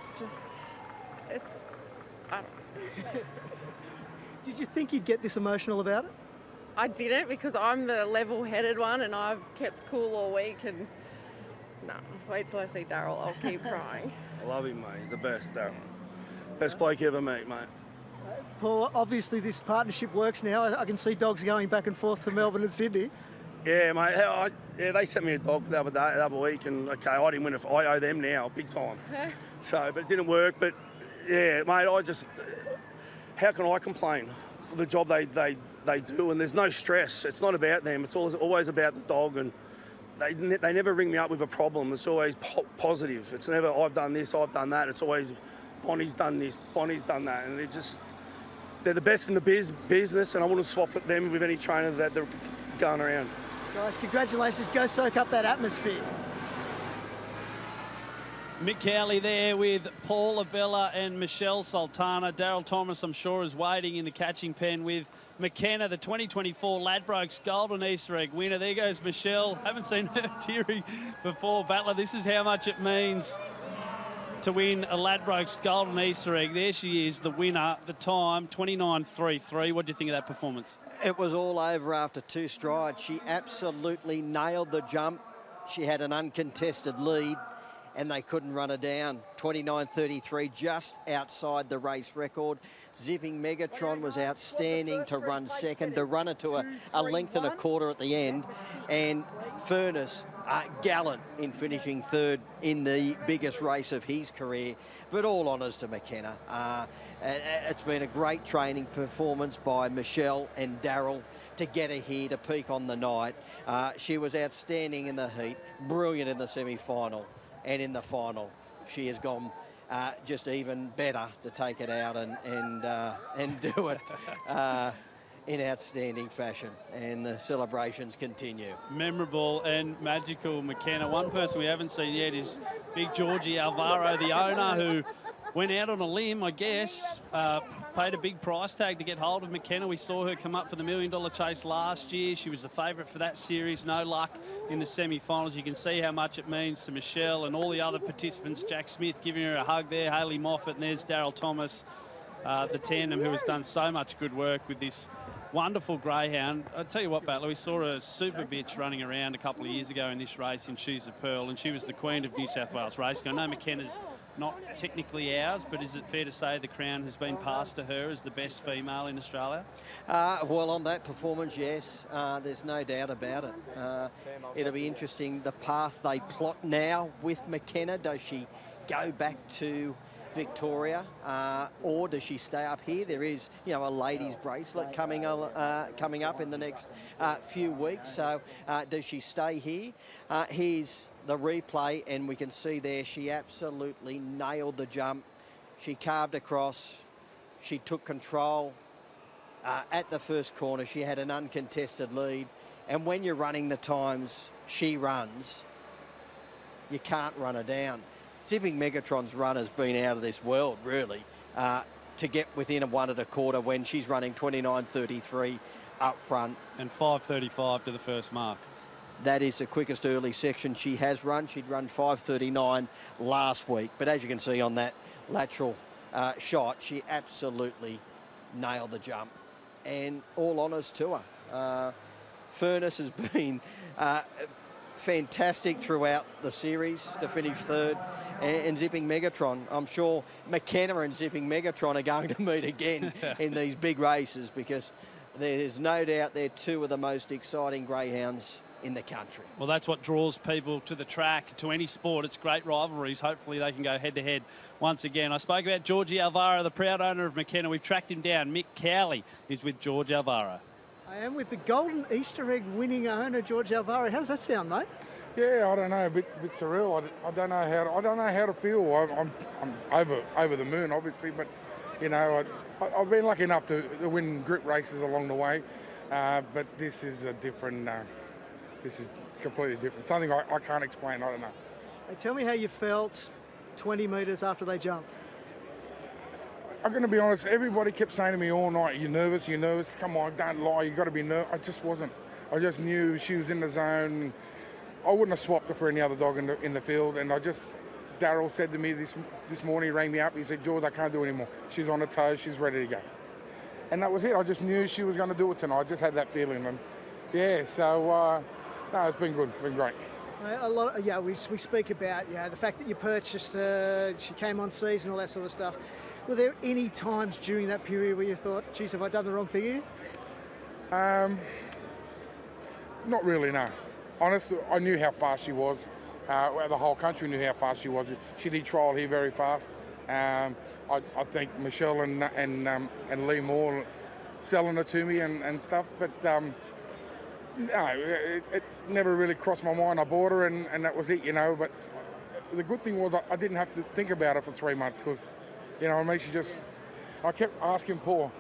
don't know. Did you think you'd get this emotional about it? I didn't, because I'm the level-headed one and I've kept cool all week, and no, wait till I see Daryl, I'll keep crying. I love him, mate. He's the best, Daryl. Best bloke you ever meet, mate. Paul, obviously this partnership works now. I can see dogs going back and forth to Melbourne and Sydney. Yeah, mate. They sent me a dog the other week, and okay, I didn't win it. I owe them now, big time. So, but it didn't work. But yeah, mate, how can I complain for the job they do? And there's no stress. It's not about them. It's always about the dog, and they never ring me up with a problem. It's always positive. It's never I've done this, I've done that. It's always Bonnie's done this, Bonnie's done that, and they're the best in the business, and I wouldn't swap them with any trainer that they're going around. Guys, congratulations. Go soak up that atmosphere. Mick Cowley there with Paula Bella and Michelle Sultana. Daryl Thomas, I'm sure, is waiting in the catching pen with McKenna, the 2024 Ladbrokes Golden Easter Egg winner. There goes Michelle. Haven't seen her teary before, Battler. This is how much it means to win a Ladbrokes Golden Easter Egg. There she is, the winner. The time, 29.33. What do you think of that performance? It was all over after 2 strides. She absolutely nailed the jump. She had an uncontested lead and they couldn't run her down. 29.33, just outside the race record. Zipping Megatron was outstanding to run second, to run her to a length and a quarter at the end. And Furness, gallant in finishing third in the biggest race of his career. But all honours to McKenna. It's been a great training performance by Michelle and Daryl to get her here to peak on the night. She was outstanding in the heat, brilliant in the semi-final, and in the final she has gone just even better to take it out and do it in outstanding fashion, and the celebrations continue. Memorable and magical McKenna. One person we haven't seen yet is Big Georgie Alvaro, the owner, who went out on a limb, I guess, paid a big price tag to get hold of McKenna. We saw her come up for the $1 million chase last year. She was the favourite for that series. No luck in the semi-finals. You can see how much it means to Michelle and all the other participants. Jack Smith giving her a hug there, Hayley Moffat, and there's Daryl Thomas, the tandem who has done so much good work with this wonderful greyhound. I'll tell you what, Battler, we saw a super bitch running around a couple of years ago in this race in She's a Pearl, and she was the queen of New South Wales racing. I know McKenna's not technically ours, but is it fair to say the crown has been passed to her as the best female in Australia? Well, on that performance, yes, there's no doubt about it. It'll be interesting the path they plot now with McKenna. Does she go back to Victoria, or does she stay up here? There is, a ladies' bracelet coming up in the next few weeks. So, does she stay here? Here's the replay, and we can see there she absolutely nailed the jump. She carved across. She took control at the first corner. She had an uncontested lead, and when you're running the times she runs, you can't run her down. Zipping Megatron's run has been out of this world, really, to get within a 1 1/4 when she's running 29.33 up front. And 5.35 to the first mark. That is the quickest early section she has run. She'd run 5.39 last week. But as you can see on that lateral shot, she absolutely nailed the jump. And all honours to her. Furness has been fantastic throughout the series to finish third. And Zipping Megatron, I'm sure McKenna and Zipping Megatron are going to meet again in these big races, because there's no doubt they're two of the most exciting greyhounds in the country. Well, that's what draws people to the track, to any sport. It's great rivalries. Hopefully they can go head-to-head once again. I spoke about Georgie Alvaro, the proud owner of McKenna. We've tracked him down. Mick Cowley is with George Alvaro. I am with the Golden Easter Egg winning owner, George Alvaro. How does that sound, mate? Yeah, I don't know, a bit surreal. I don't know how to feel. I'm over the moon, obviously, but I've been lucky enough to win group races along the way, but this is a different. This is completely different. Something I can't explain. I don't know. Hey, tell me how you felt 20 metres after they jumped. I'm going to be honest. Everybody kept saying to me all night, "You're nervous. You're nervous. Come on, don't lie. You got to be nervous." I just wasn't. I just knew she was in the zone. I wouldn't have swapped her for any other dog in the field, and Daryl said to me this morning, he rang me up, he said, "George, I can't do it anymore. She's on her toes, she's ready to go." And that was it. I just knew she was going to do it tonight. I just had that feeling. And yeah, so, no, it's been good, been great. We speak about the fact that you purchased her, she came on season, all that sort of stuff. Were there any times during that period where you thought, geez, have I done the wrong thing here? Not really, no. Honestly, I knew how fast she was. The whole country knew how fast she was. She did trial here very fast. I think Michelle and Lee Moore selling it to me and stuff, but no, it never really crossed my mind. I bought her and that was it, But the good thing was I didn't have to think about it for 3 months, because, I kept asking Paul,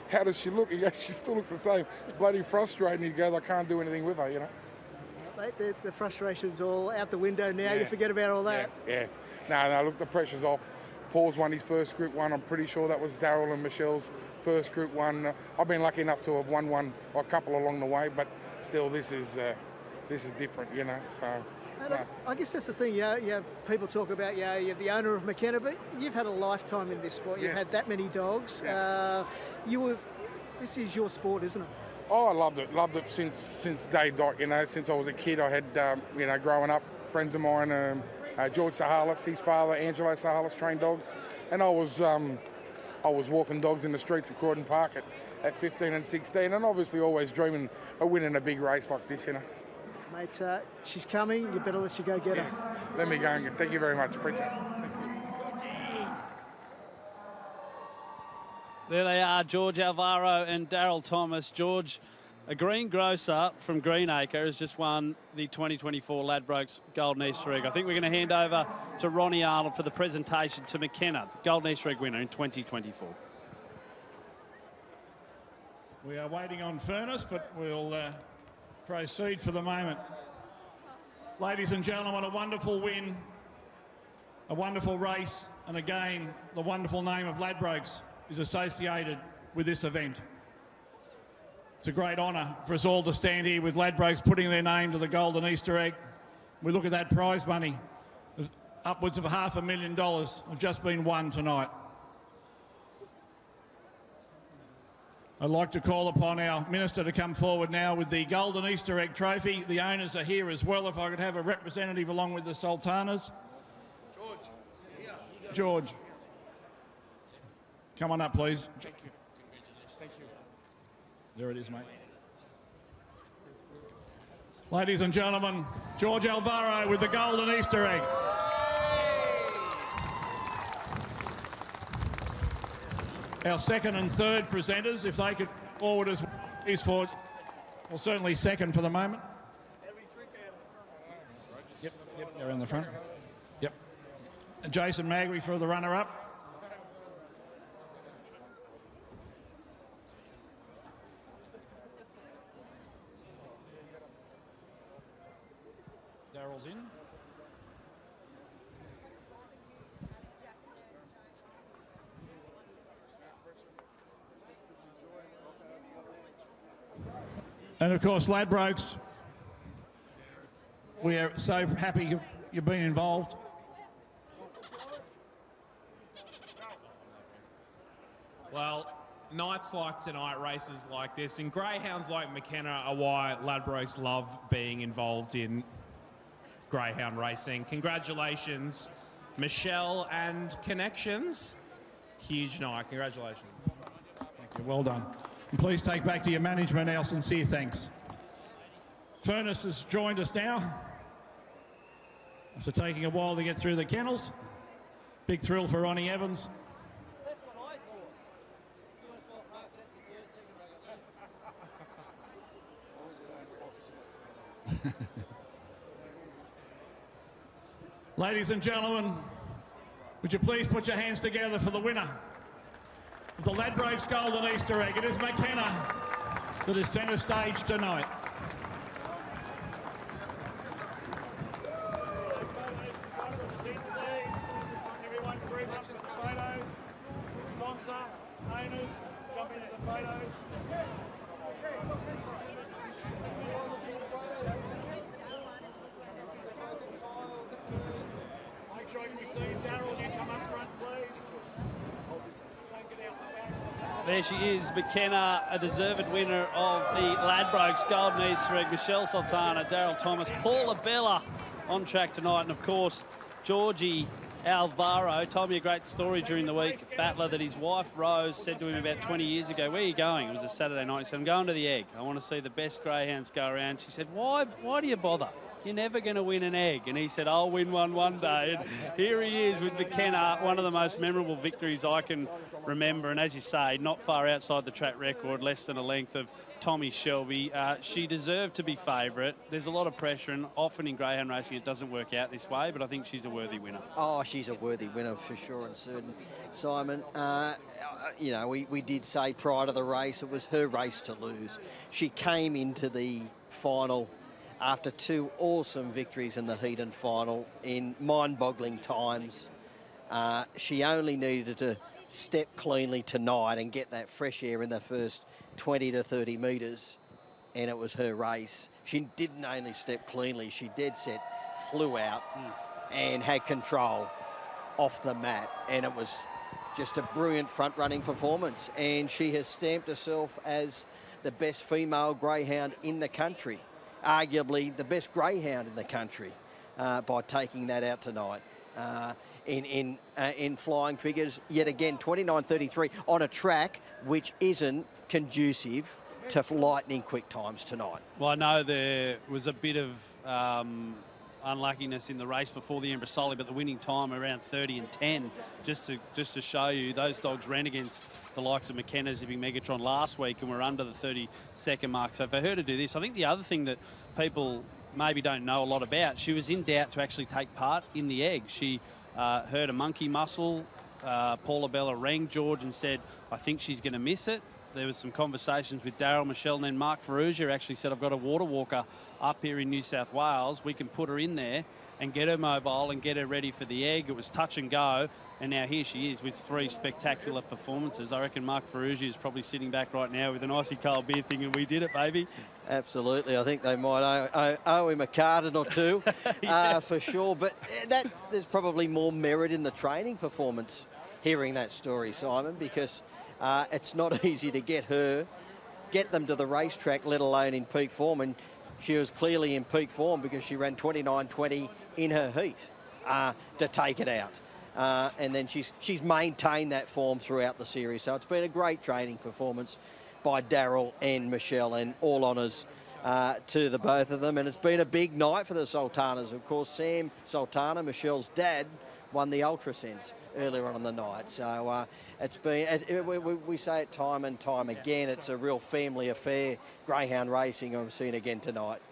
how does she look? He goes, she still looks the same. It's bloody frustrating. He goes, I can't do anything with her, Mate, the frustration's all out the window now. Yeah. You forget about all that. Yeah. No, look, the pressure's off. Paul's won his first Group 1. I'm pretty sure that was Daryl and Michelle's first Group 1. I've been lucky enough to have won one, a couple along the way, but still, this is different, So And I guess that's the thing. People talk about you're the owner of McKenna, but you've had a lifetime in this sport. You've had that many dogs. This is your sport, isn't it? Oh, I loved it since day dot. Since I was a kid, I had growing up, friends of mine, George Sahalis, his father, Angelo Sahalis, trained dogs, and I was walking dogs in the streets of Croydon Park at 15 and 16, and obviously always dreaming of winning a big race like this, Mate, she's coming. You better let you go get her. Let me go and get. Thank you very much. Appreciate it. There they are, George Alvaro and Daryl Thomas. George, a green grocer from Greenacre, has just won the 2024 Ladbrokes Golden Easter Egg. I think we're going to hand over to Ronnie Arnold for the presentation to McKenna, Golden Easter Egg winner in 2024. We are waiting on Furnace, but we'll proceed for the moment. Ladies and gentlemen, a wonderful win, a wonderful race, and again, the wonderful name of Ladbrokes is associated with this event. It's a great honour for us all to stand here with Ladbrokes putting their name to the Golden Easter Egg. We look at that prize money, upwards of $500,000 have just been won tonight. I'd like to call upon our Minister to come forward now with the Golden Easter Egg Trophy. The owners are here as well. If I could have a representative along with the Sultanas. George. Come on up, please. Thank you. Thank you. There it is, mate. Ladies and gentlemen, George Alvaro with the Golden Easter Egg. Our second and third presenters, if they could forward as well, well, certainly second for the moment. Yep, they're in the front. Yep. And Jason Magri for the runner-up. Daryl's in. And of course, Ladbrokes, we are so happy you've been involved. Well, nights like tonight, races like this, and greyhounds like McKenna are why Ladbrokes love being involved in greyhound racing. Congratulations, Michelle and Connections. Huge night. Congratulations. Thank you. Well done. And please take back to your management our sincere thanks. Furnace has joined us now after taking a while to get through the kennels. Big thrill for Ronnie Evans. Ladies and gentlemen, would you please put your hands together for the winner of the Ladbrokes Golden Easter Egg. It is McKenna that is centre stage tonight. Everyone group up for the photos. Sponsor, owners, jump into the photos. Make sure you can be seen. Daryl, you come up front, please. There she is, McKenna, a deserved winner of the Ladbrokes Golden Easter Egg. Michelle Sultana, Daryl Thomas, Paula Bella on track tonight. And of course, Georgie Alvaro told me a great story during the week, Battler, that his wife Rose said to him about 20 years ago, "Where are you going?" It was a Saturday night. He said, "I'm going to the Egg. I want to see the best greyhounds go around." She said, why do you bother? You're never going to win an egg. And he said, "I'll win one day." And here he is with McKenna, one of the most memorable victories I can remember. And as you say, not far outside the track record, less than a length of Tommy Shelby. She deserved to be favourite. There's a lot of pressure, and often in greyhound racing it doesn't work out this way, but I think she's a worthy winner. Oh, she's a worthy winner for sure and certain, Simon. You know, we did say prior to the race it was her race to lose. She came into the final after two awesome victories in the Heaton final in mind-boggling times. She only needed to step cleanly tonight and get that fresh air in the first 20 to 30 metres, and it was her race. She didn't only step cleanly, she dead set flew out and had control off the mat, and it was just a brilliant front-running performance, and she has stamped herself as the best female greyhound in the country, arguably the best greyhound in the country, by taking that out tonight. In flying figures, yet again, 29.33 on a track which isn't conducive to lightning quick times tonight. Well, I know there was a bit of unluckiness in the race before the Embrasoli, but the winning time around 30 and 10, just to show you, those dogs ran against the likes of McKenna, Zipping Megatron last week and were under the 30-second mark. So for her to do this, I think the other thing that people maybe don't know a lot about, she was in doubt to actually take part in the egg. She heard a monkey muscle. Paula Bella rang George and said, I think she's going to miss it. There was some conversations with Daryl, Michelle, and then Mark Ferrugia actually said, I've got a water walker up here in New South Wales. We can put her in there and get her mobile and get her ready for the egg. It was touch and go, and now here she is with 3 spectacular performances. I reckon Mark Ferrugia is probably sitting back right now with an icy cold beer thinking, we did it, baby. Absolutely. I think they might owe him a carton or two for sure. But there's probably more merit in the training performance hearing that story, Simon, because it's not easy to get them to the racetrack, let alone in peak form. And she was clearly in peak form because she ran 29.20 in her heat to take it out. And then she's maintained that form throughout the series. So it's been a great training performance by Daryl and Michelle, and all honours to the both of them. And it's been a big night for the Sultanas. Of course, Sam Sultana, Michelle's dad, won the Ultrasense earlier on in the night. So it's been, we say it time and time again, it's a real family affair, greyhound racing, and we've seen again tonight.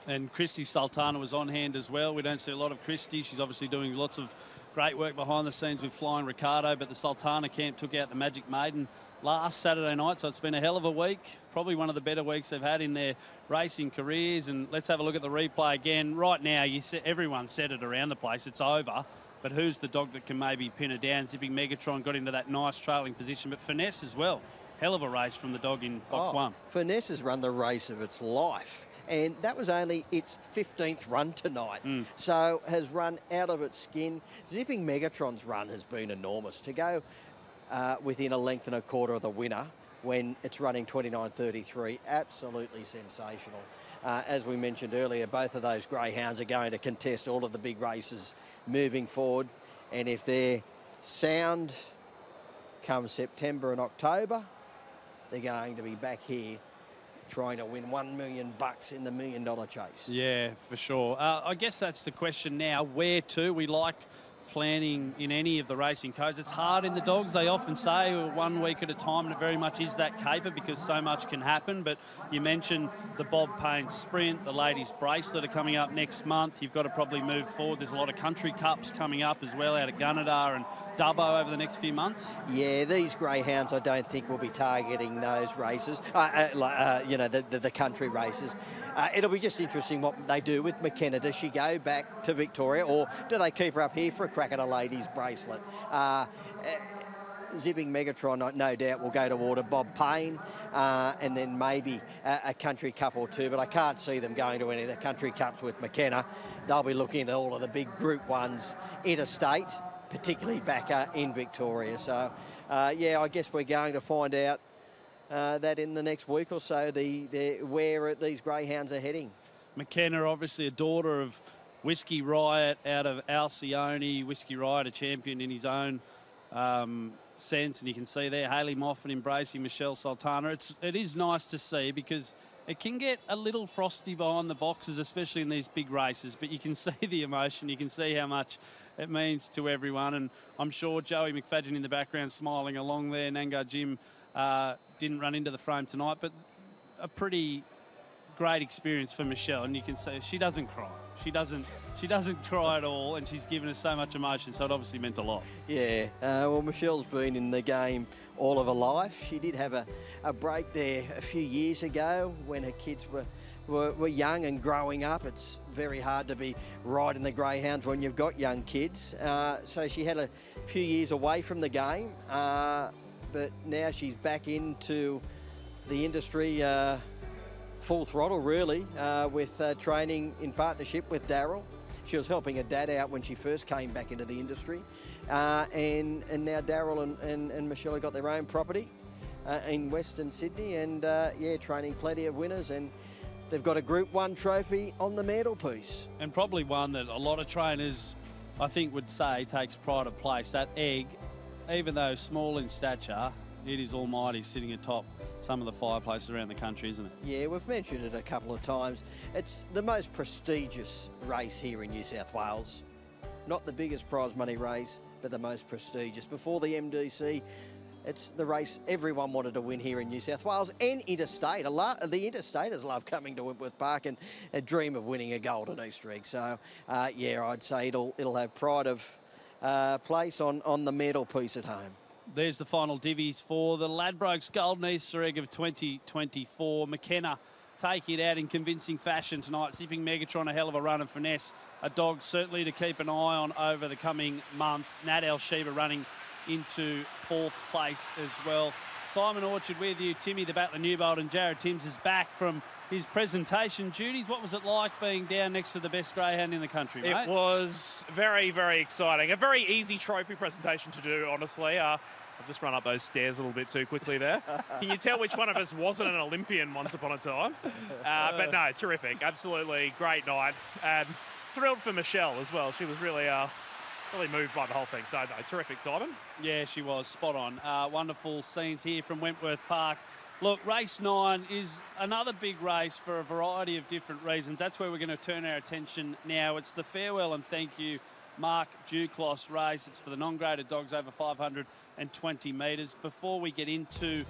And Christy Sultana was on hand as well. We don't see a lot of Christy. She's obviously doing lots of great work behind the scenes with Flying Ricardo, but the Sultana camp took out the Magic Maiden last Saturday night, so it's been a hell of a week. Probably one of the better weeks they've had in their racing careers. And let's have a look at the replay again. Right now, everyone said it around the place, it's over. But who's the dog that can maybe pin her down? Zipping Megatron got into that nice trailing position, but Finesse as well. Hell of a race from the dog in box 1. Finesse has run the race of its life, and that was only its 15th run tonight. So has run out of its skin. Zipping Megatron's run has been enormous. To go within a length and a quarter of the winner when it's running 29.33, absolutely sensational. As we mentioned earlier, both of those greyhounds are going to contest all of the big races moving forward, and if they're sound come September and October, they're going to be back here trying to win $1 million in the $1 million chase. Yeah, for sure. I guess that's the question now. Where to? We like planning in any of the racing codes. It's hard in the dogs. They often say 1 week at a time, and it very much is that caper because so much can happen. But you mentioned the Bob Payne Sprint, the Ladies Bracelet are coming up next month. You've got to probably move forward. There's a lot of country cups coming up as well out at Gunnedah and Dubbo over the next few months. Yeah, these greyhounds I don't think will be targeting those races, the country races. It'll be just interesting what they do with McKenna. Does she go back to Victoria, or do they keep her up here for a crack at a Ladies Bracelet? Zipping Megatron, no doubt, will go toward Bob Payne and then maybe a country cup or two, but I can't see them going to any of the country cups with McKenna. They'll be looking at all of the big group ones interstate, particularly back in Victoria. So, I guess we're going to find out that in the next week or so, where these greyhounds are heading. McKenna, obviously a daughter of Whiskey Riot out of Alcyone. Whiskey Riot, a champion in his own sense, and you can see there Hayley Moffat embracing Michelle Sultana. It is nice to see because it can get a little frosty behind the boxes, especially in these big races, but you can see the emotion, you can see how much it means to everyone, and I'm sure Joey McFadden in the background smiling along there. Nangar Jim didn't run into the frame tonight, but a pretty great experience for Michelle, and you can see she doesn't cry. She doesn't cry at all, and she's given us so much emotion, so it obviously meant a lot. Yeah, well, Michelle's been in the game all of her life. She did have a break there a few years ago when her kids were young and growing up. It's very hard to be riding the greyhounds when you've got young kids. So she had a few years away from the game, but now she's back into the industry full throttle, really, with training in partnership with Daryl She was helping her dad out when she first came back into the industry. And now Daryl and Michelle have got their own property in Western Sydney, and training plenty of winners, and they've got a Group 1 trophy on the mantelpiece. And probably one that a lot of trainers, I think, would say takes pride of place. That Egg, even though small in stature, it is almighty, sitting atop some of the fireplaces around the country, isn't it? Yeah, we've mentioned it a couple of times. It's the most prestigious race here in New South Wales. Not the biggest prize money race, but the most prestigious. Before the MDC, it's the race everyone wanted to win here in New South Wales and interstate. The interstaters love coming to Wentworth Park and dream of winning a Golden Easter egg. So, I'd say it'll have pride of place on the mantelpiece at home. There's the final divvies for the Ladbrokes Golden Easter egg of 2024. McKenna taking it out in convincing fashion tonight. Zipping Megatron, a hell of a run, and Finesse, a dog certainly to keep an eye on over the coming months. Nat Sheba running into 4th place as well. Simon Orchard with you. Timmy the Battler Newbold, and Jared Timms is back from his presentation duties. What was it like being down next to the best greyhound in the country, mate? It was very, very exciting. A very easy trophy presentation to do, honestly. I've just run up those stairs a little bit too quickly there. Can you tell which one of us wasn't an Olympian once upon a time? But no, terrific. Absolutely great night. And thrilled for Michelle as well. She was really moved by the whole thing. So, no, terrific, Simon. Yeah, she was. Spot on. Wonderful scenes here from Wentworth Park. Look, race 9 is another big race for a variety of different reasons. That's where we're going to turn our attention now. It's the Farewell and Thank You Mark Duclos race. It's for the non-graded dogs over 520 metres. Before we get into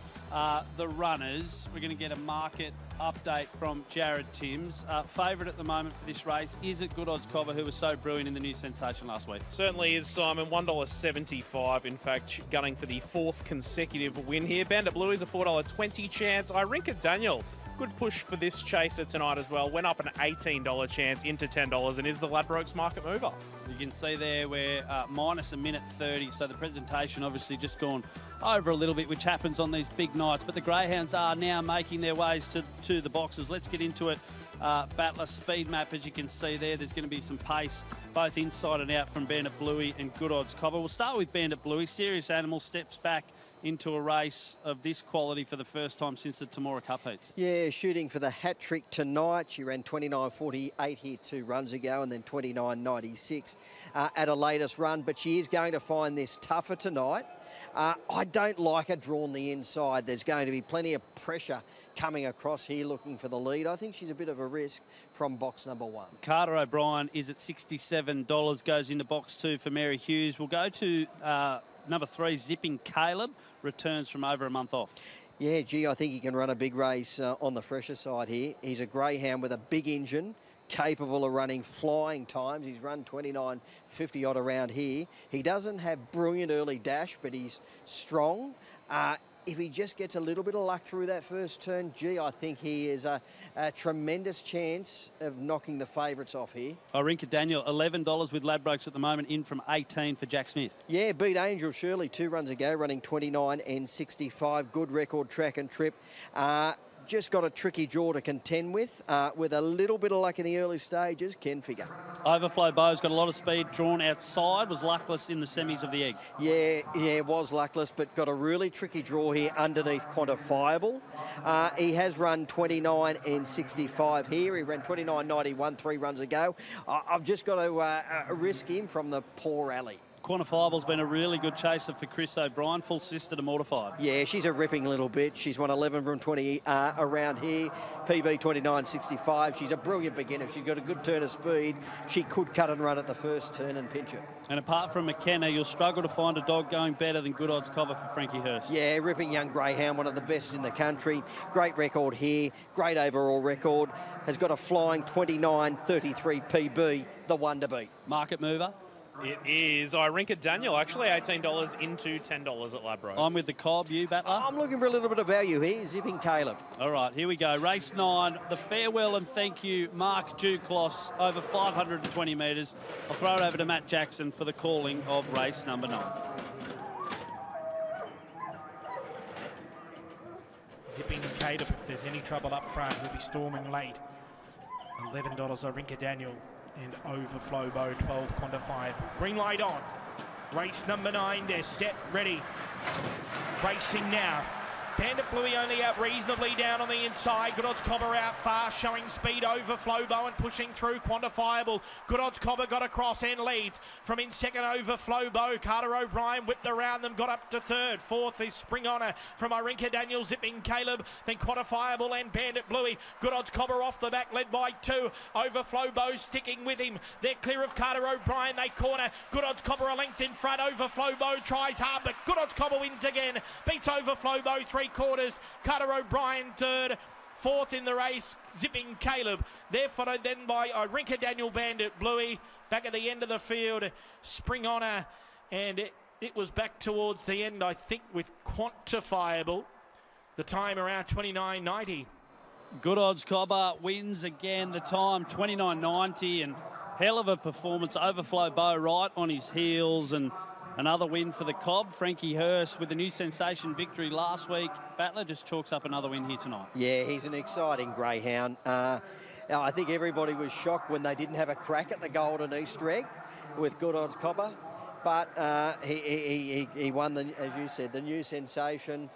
the runners, we're going to get a market update from Jared Timms. Favourite at the moment for this race is at Good Odds Cobber, who was so brilliant in the New Sensation last week. Certainly is, Simon. $1.75, in fact, gunning for the 4th consecutive win here. Bandit Bluey's a $4.20 chance. Irinka Daniel, good push for this chaser tonight as well. Went up an $18 chance into $10 and is the Ladbrokes market mover. You can see there we're minus a minute 30, so the presentation obviously just gone over a little bit, which happens on these big nights. But the greyhounds are now making their ways to the boxes. Let's get into it. Battler speed map, as you can see there. There's going to be some pace both inside and out from Bandit Bluey and Good Odds Cobber. We'll start with Bandit Bluey. Serious Animal steps back into a race of this quality for the first time since the Temora Cup heats. Yeah, shooting for the hat trick tonight. She ran 29.48 here 2 runs ago, and then 29.96 at a latest run. But she is going to find this tougher tonight. I don't like her drawn the inside. There's going to be plenty of pressure coming across here looking for the lead. I think she's a bit of a risk from box number 1. Carter O'Brien is at $67, goes into box 2 for Mary Hughes. We'll go to number 3, Zipping Caleb, returns from over a month off. Yeah, gee, I think he can run a big race on the fresher side here. He's a greyhound with a big engine, capable of running flying times. He's run 29.50 odd around here. He doesn't have brilliant early dash, but he's strong. If he just gets a little bit of luck through that first turn, gee, I think he is a tremendous chance of knocking the favourites off here. Irinka Daniel, $11 with Ladbrokes at the moment, in from 18 for Jack Smith. Yeah, beat Angel Shirley 2 runs ago, running 29.65. Good record track and trip. Just got a tricky draw to contend with a little bit of luck in the early stages, can figure. Overflow Bow's got a lot of speed, drawn outside, was luckless in the semis of the Egg. Yeah, was luckless, but got a really tricky draw here underneath Quantifiable. He has run 29.65 here. He ran 29.91 3 runs ago. I've just got to risk him from the poor alley. Quantifiable's been a really good chaser for Chris O'Brien, full sister to Mortified. Yeah, she's a ripping little bit. She's won 11 from 20 around here. PB 29.65. She's a brilliant beginner. She's got a good turn of speed. She could cut and run at the first turn and pinch it. And apart from McKenna, you'll struggle to find a dog going better than Good Odds Cobber for Frankie Hurst. Yeah, ripping young greyhound, one of the best in the country. Great record here. Great overall record. Has got a flying 29.33 PB, the one to beat. Market mover? It is Irinka Daniel, actually $18 into $10 at Ladbrokes. I'm with the Cobb, you Battler? I'm looking for a little bit of value here, Zipping Caleb. All right, here we go. Race 9, the Farewell and Thank You Mark Duclos, over 520 metres. I'll throw it over to Matt Jackson for the calling of race number 9. Zipping Caleb, if there's any trouble up front, will be storming late. $11 Irinka Daniel. and Overflow Bow 12 quantified. Green light on. Race number 9, they're set, ready. Racing now. Bandit Bluey only out reasonably down on the inside. Good Odds Cobber out fast, showing speed. Overflow Bowen pushing through. Quantifiable. Good Odds Cobber got across and leads. From in second, Overflow Bow. Carter O'Brien whipped around them, got up to third. Fourth is Spring Honor from Irinka Daniel, zipping Caleb. Then Quantifiable and Bandit Bluey. Good Odds Cobber off the back, led by 2. Overflow Bow sticking with him. They're clear of Carter O'Brien. They corner. Good Odds Cobber a length in front. Overflow Bow tries hard, but Good Odds Cobber wins again. Beats Overflow Bow 3/4. Carter O'Brien third. Fourth in the race, zipping Caleb. They're followed then by Irinka Daniel, Bandit Bluey. Back at the end of the field, Spring Honor. And it was back towards the end, I think, with Quantifiable. The time around 29.90. Good Odds Cobber wins again. The time 29.90, and hell of a performance. Overflow Bow right on his heels, and another win for the Cobb. Frankie Hurst with a new sensation victory last week. Battler just chalks up another win here tonight. Yeah, he's an exciting greyhound. I think everybody was shocked when they didn't have a crack at the Golden Easter egg with Good Odds Cobber. But he won, as you said, the new sensation.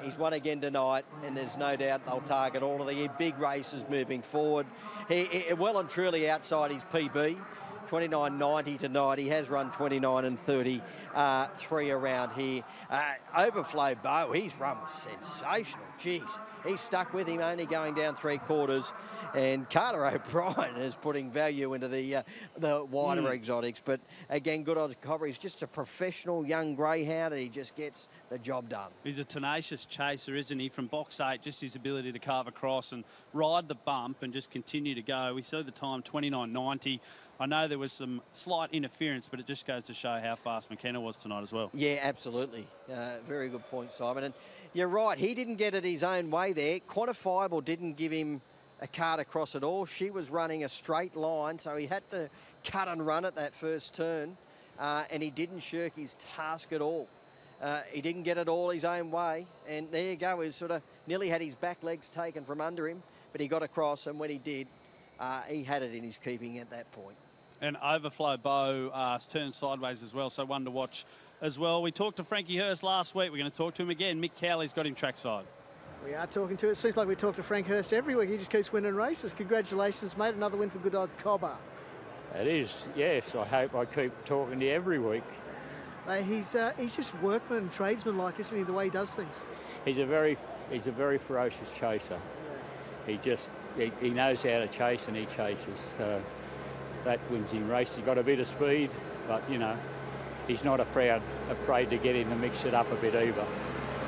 He's won again tonight, and there's no doubt they'll target all of the big races moving forward. He well and truly outside his PB. 29.90 tonight. He has run 29 and 30, 3 around here. Overflow Bow, he's run sensational. Jeez, he's stuck with him, only going down 3/4. And Carter O'Brien is putting value into the wider exotics. But again, Good Odds Cobber, he's just a professional young greyhound, and he just gets the job done. He's a tenacious chaser, isn't he? From box 8, just his ability to carve across and ride the bump and just continue to go. We saw the time 29.90. I know there was some slight interference, but it just goes to show how fast McKenna was tonight as well. Yeah, absolutely. Very good point, Simon. And you're right, he didn't get it his own way there. Quantifiable didn't give him a card across at all. She was running a straight line, so he had to cut and run at that first turn, and he didn't shirk his task at all. He didn't get it all his own way, and there you go. He sort of nearly had his back legs taken from under him, but he got across, and when he did, he had it in his keeping at that point. And Overflow Bow turned sideways as well, so one to watch as well. We talked to Frankie Hurst last week. We're going to talk to him again. Mick Cowley's got him trackside. We are talking to it. Seems like we talk to Frank Hurst every week. He just keeps winning races. Congratulations, mate. Another win for Good Odds Cobber. It is, yes. I hope I keep talking to you every week. He's just workman, tradesman like, isn't he, the way he does things? He's a very ferocious chaser. He knows how to chase, and he chases. So that wins him races. He's got a bit of speed, but, you know, he's not afraid to get in and mix it up a bit either. Well,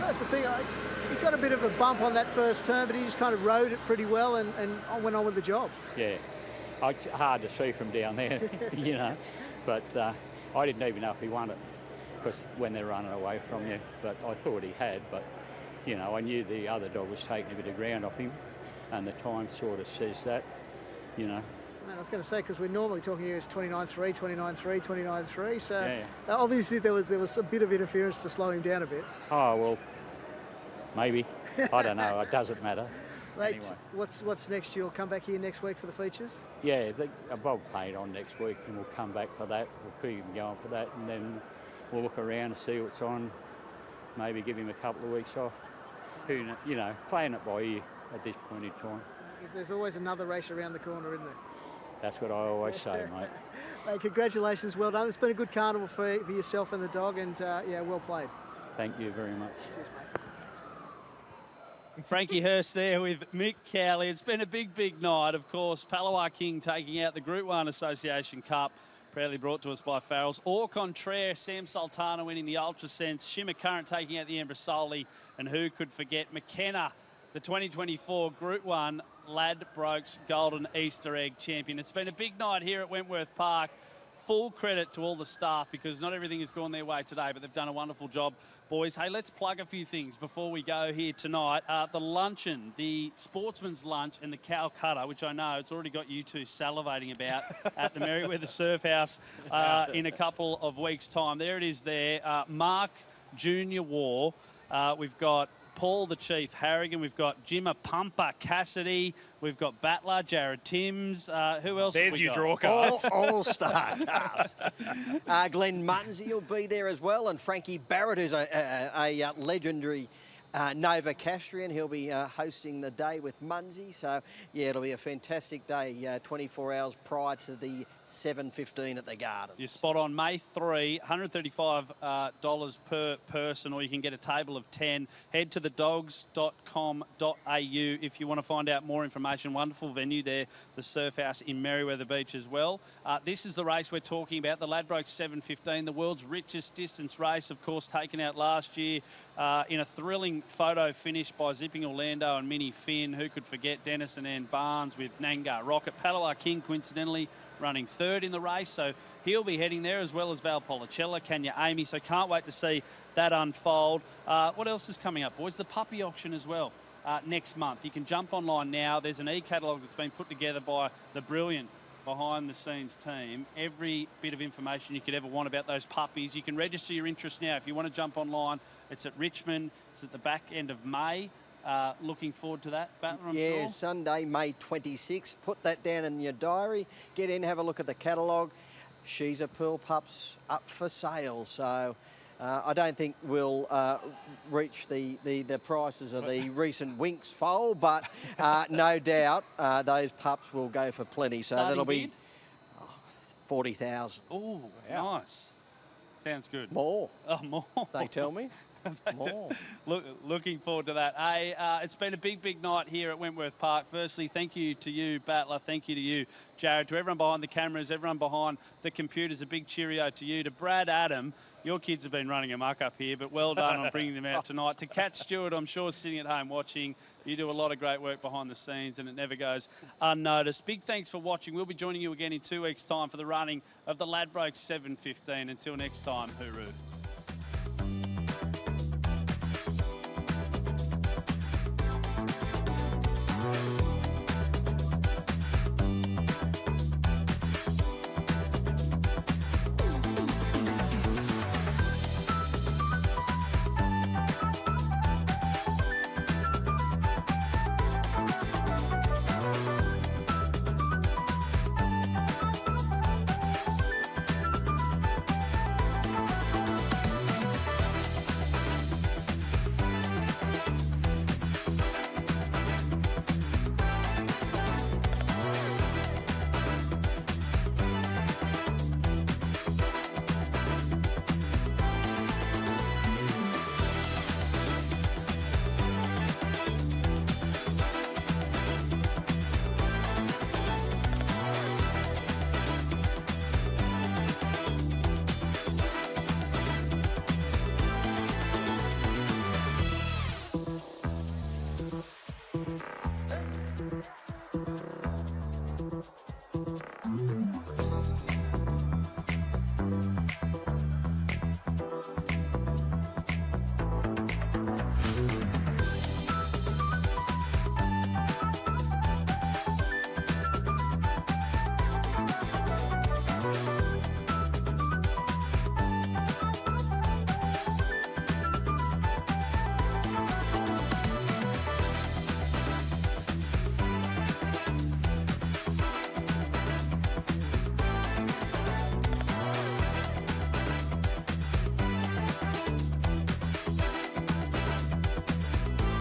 that's the thing. He got a bit of a bump on that first turn, but he just kind of rode it pretty well and went on with the job. Yeah. It's hard to see from down there, you know. But I didn't even know if he won it, because when they're running away from you. But I thought he had, but, you know, I knew the other dog was taking a bit of ground off him, and the time sort of says that, you know. Man, I was going to say, because we're normally talking here is 29.3, 29.3, 29.3, so yeah. Obviously there was a bit of interference to slow him down a bit. Oh, well, maybe. I don't know. It doesn't matter. Mate, anyway. What's next? You'll come back here next week for the features? Yeah, Bob paid on next week, and we'll come back for that. We'll keep him going for that, and then we'll look around and see what's on. Maybe give him a couple of weeks off. You know, playing it by ear at this point in time. There's always another race around the corner, isn't there? That's what I always say, mate. Hey, congratulations, well done. It's been a good carnival for yourself and the dog, and yeah, well played. Thank you very much. Cheers, mate. Frankie Hurst there with Mick Cowley. It's been a big night, of course. Palawa King taking out the Group 1 Association Cup, proudly brought to us by Farrell's. Au contraire, Sam Sultana winning the Ultra Sense, Shimmer Current taking out the Embrasoli, and who could forget McKenna, the 2024 Group 1 Ladbrokes Golden Easter Egg champion. It's been a big night here at Wentworth Park. Full credit to all the staff, because not everything has gone their way today, but they've done a wonderful job. Boys, hey, let's plug a few things before we go here tonight. The luncheon, the Sportsman's Lunch and the Calcutta, which I know it's already got you two salivating about at the Merriweather Surf House in a couple of weeks' time. There it is there. Mark Junior War. We've got Paul the Chief Harrigan. We've got Jimmer Pumper Cassidy. We've got Battler, Jared Timms. Who else? There's have we your got? draw cards. All-star cast. Glenn Munsey will be there as well, and Frankie Barrett, who's a legendary Nova Castrian. He'll be hosting the day with Munsey. So, yeah, it'll be a fantastic day, 24 hours prior to the 7:15 at the Gardens. You're spot on. May 3, $135 per person, or you can get a table of 10. Head to thedogs.com.au if you want to find out more information. Wonderful venue there, the Surf House in Merriweather Beach as well. This is the race we're talking about, the Ladbrokes 7:15, the world's richest distance race, of course, taken out last year in a thrilling photo finish by Zipping Orlando and Minnie Finn. Who could forget Dennis and Ann Barnes with Nanga Rocket. Padalar King, coincidentally, running third in the race, so he'll be heading there, as well as Val Policella, Kenya Amy, so can't wait to see that unfold. What else is coming up, boys? The puppy auction as well next month. You can jump online now. There's an e-catalogue that's been put together by the brilliant behind-the-scenes team. Every bit of information you could ever want about those puppies. You can register your interest now if you want to jump online. It's at Richmond. It's at the back end of May. Looking forward to that, Battler, I'm sure. Sunday, May 26th. Put that down in your diary. Get in, have a look at the catalogue. She's a Pearl Pup's up for sale. So I don't think we'll reach the prices of the recent Winx foal, but no doubt those pups will go for plenty. So Starting that'll bid? be 40,000. Oh, nice. Sounds good. More. Oh, more. They tell me. More. Looking forward to that. It's been a big night here at Wentworth Park. Firstly, thank you to you, Battler. Thank you to you, Jared. To everyone behind the cameras, everyone behind the computers, a big cheerio to you. To Brad, Adam, your kids have been running amok up here, but well done on bringing them out tonight. To Kat Stewart, I'm sure sitting at home watching. You do a lot of great work behind the scenes, and it never goes unnoticed. Big thanks for watching. We'll be joining you again in 2 weeks' time for the running of the Ladbrokes 7:15. Until next time, hooroo.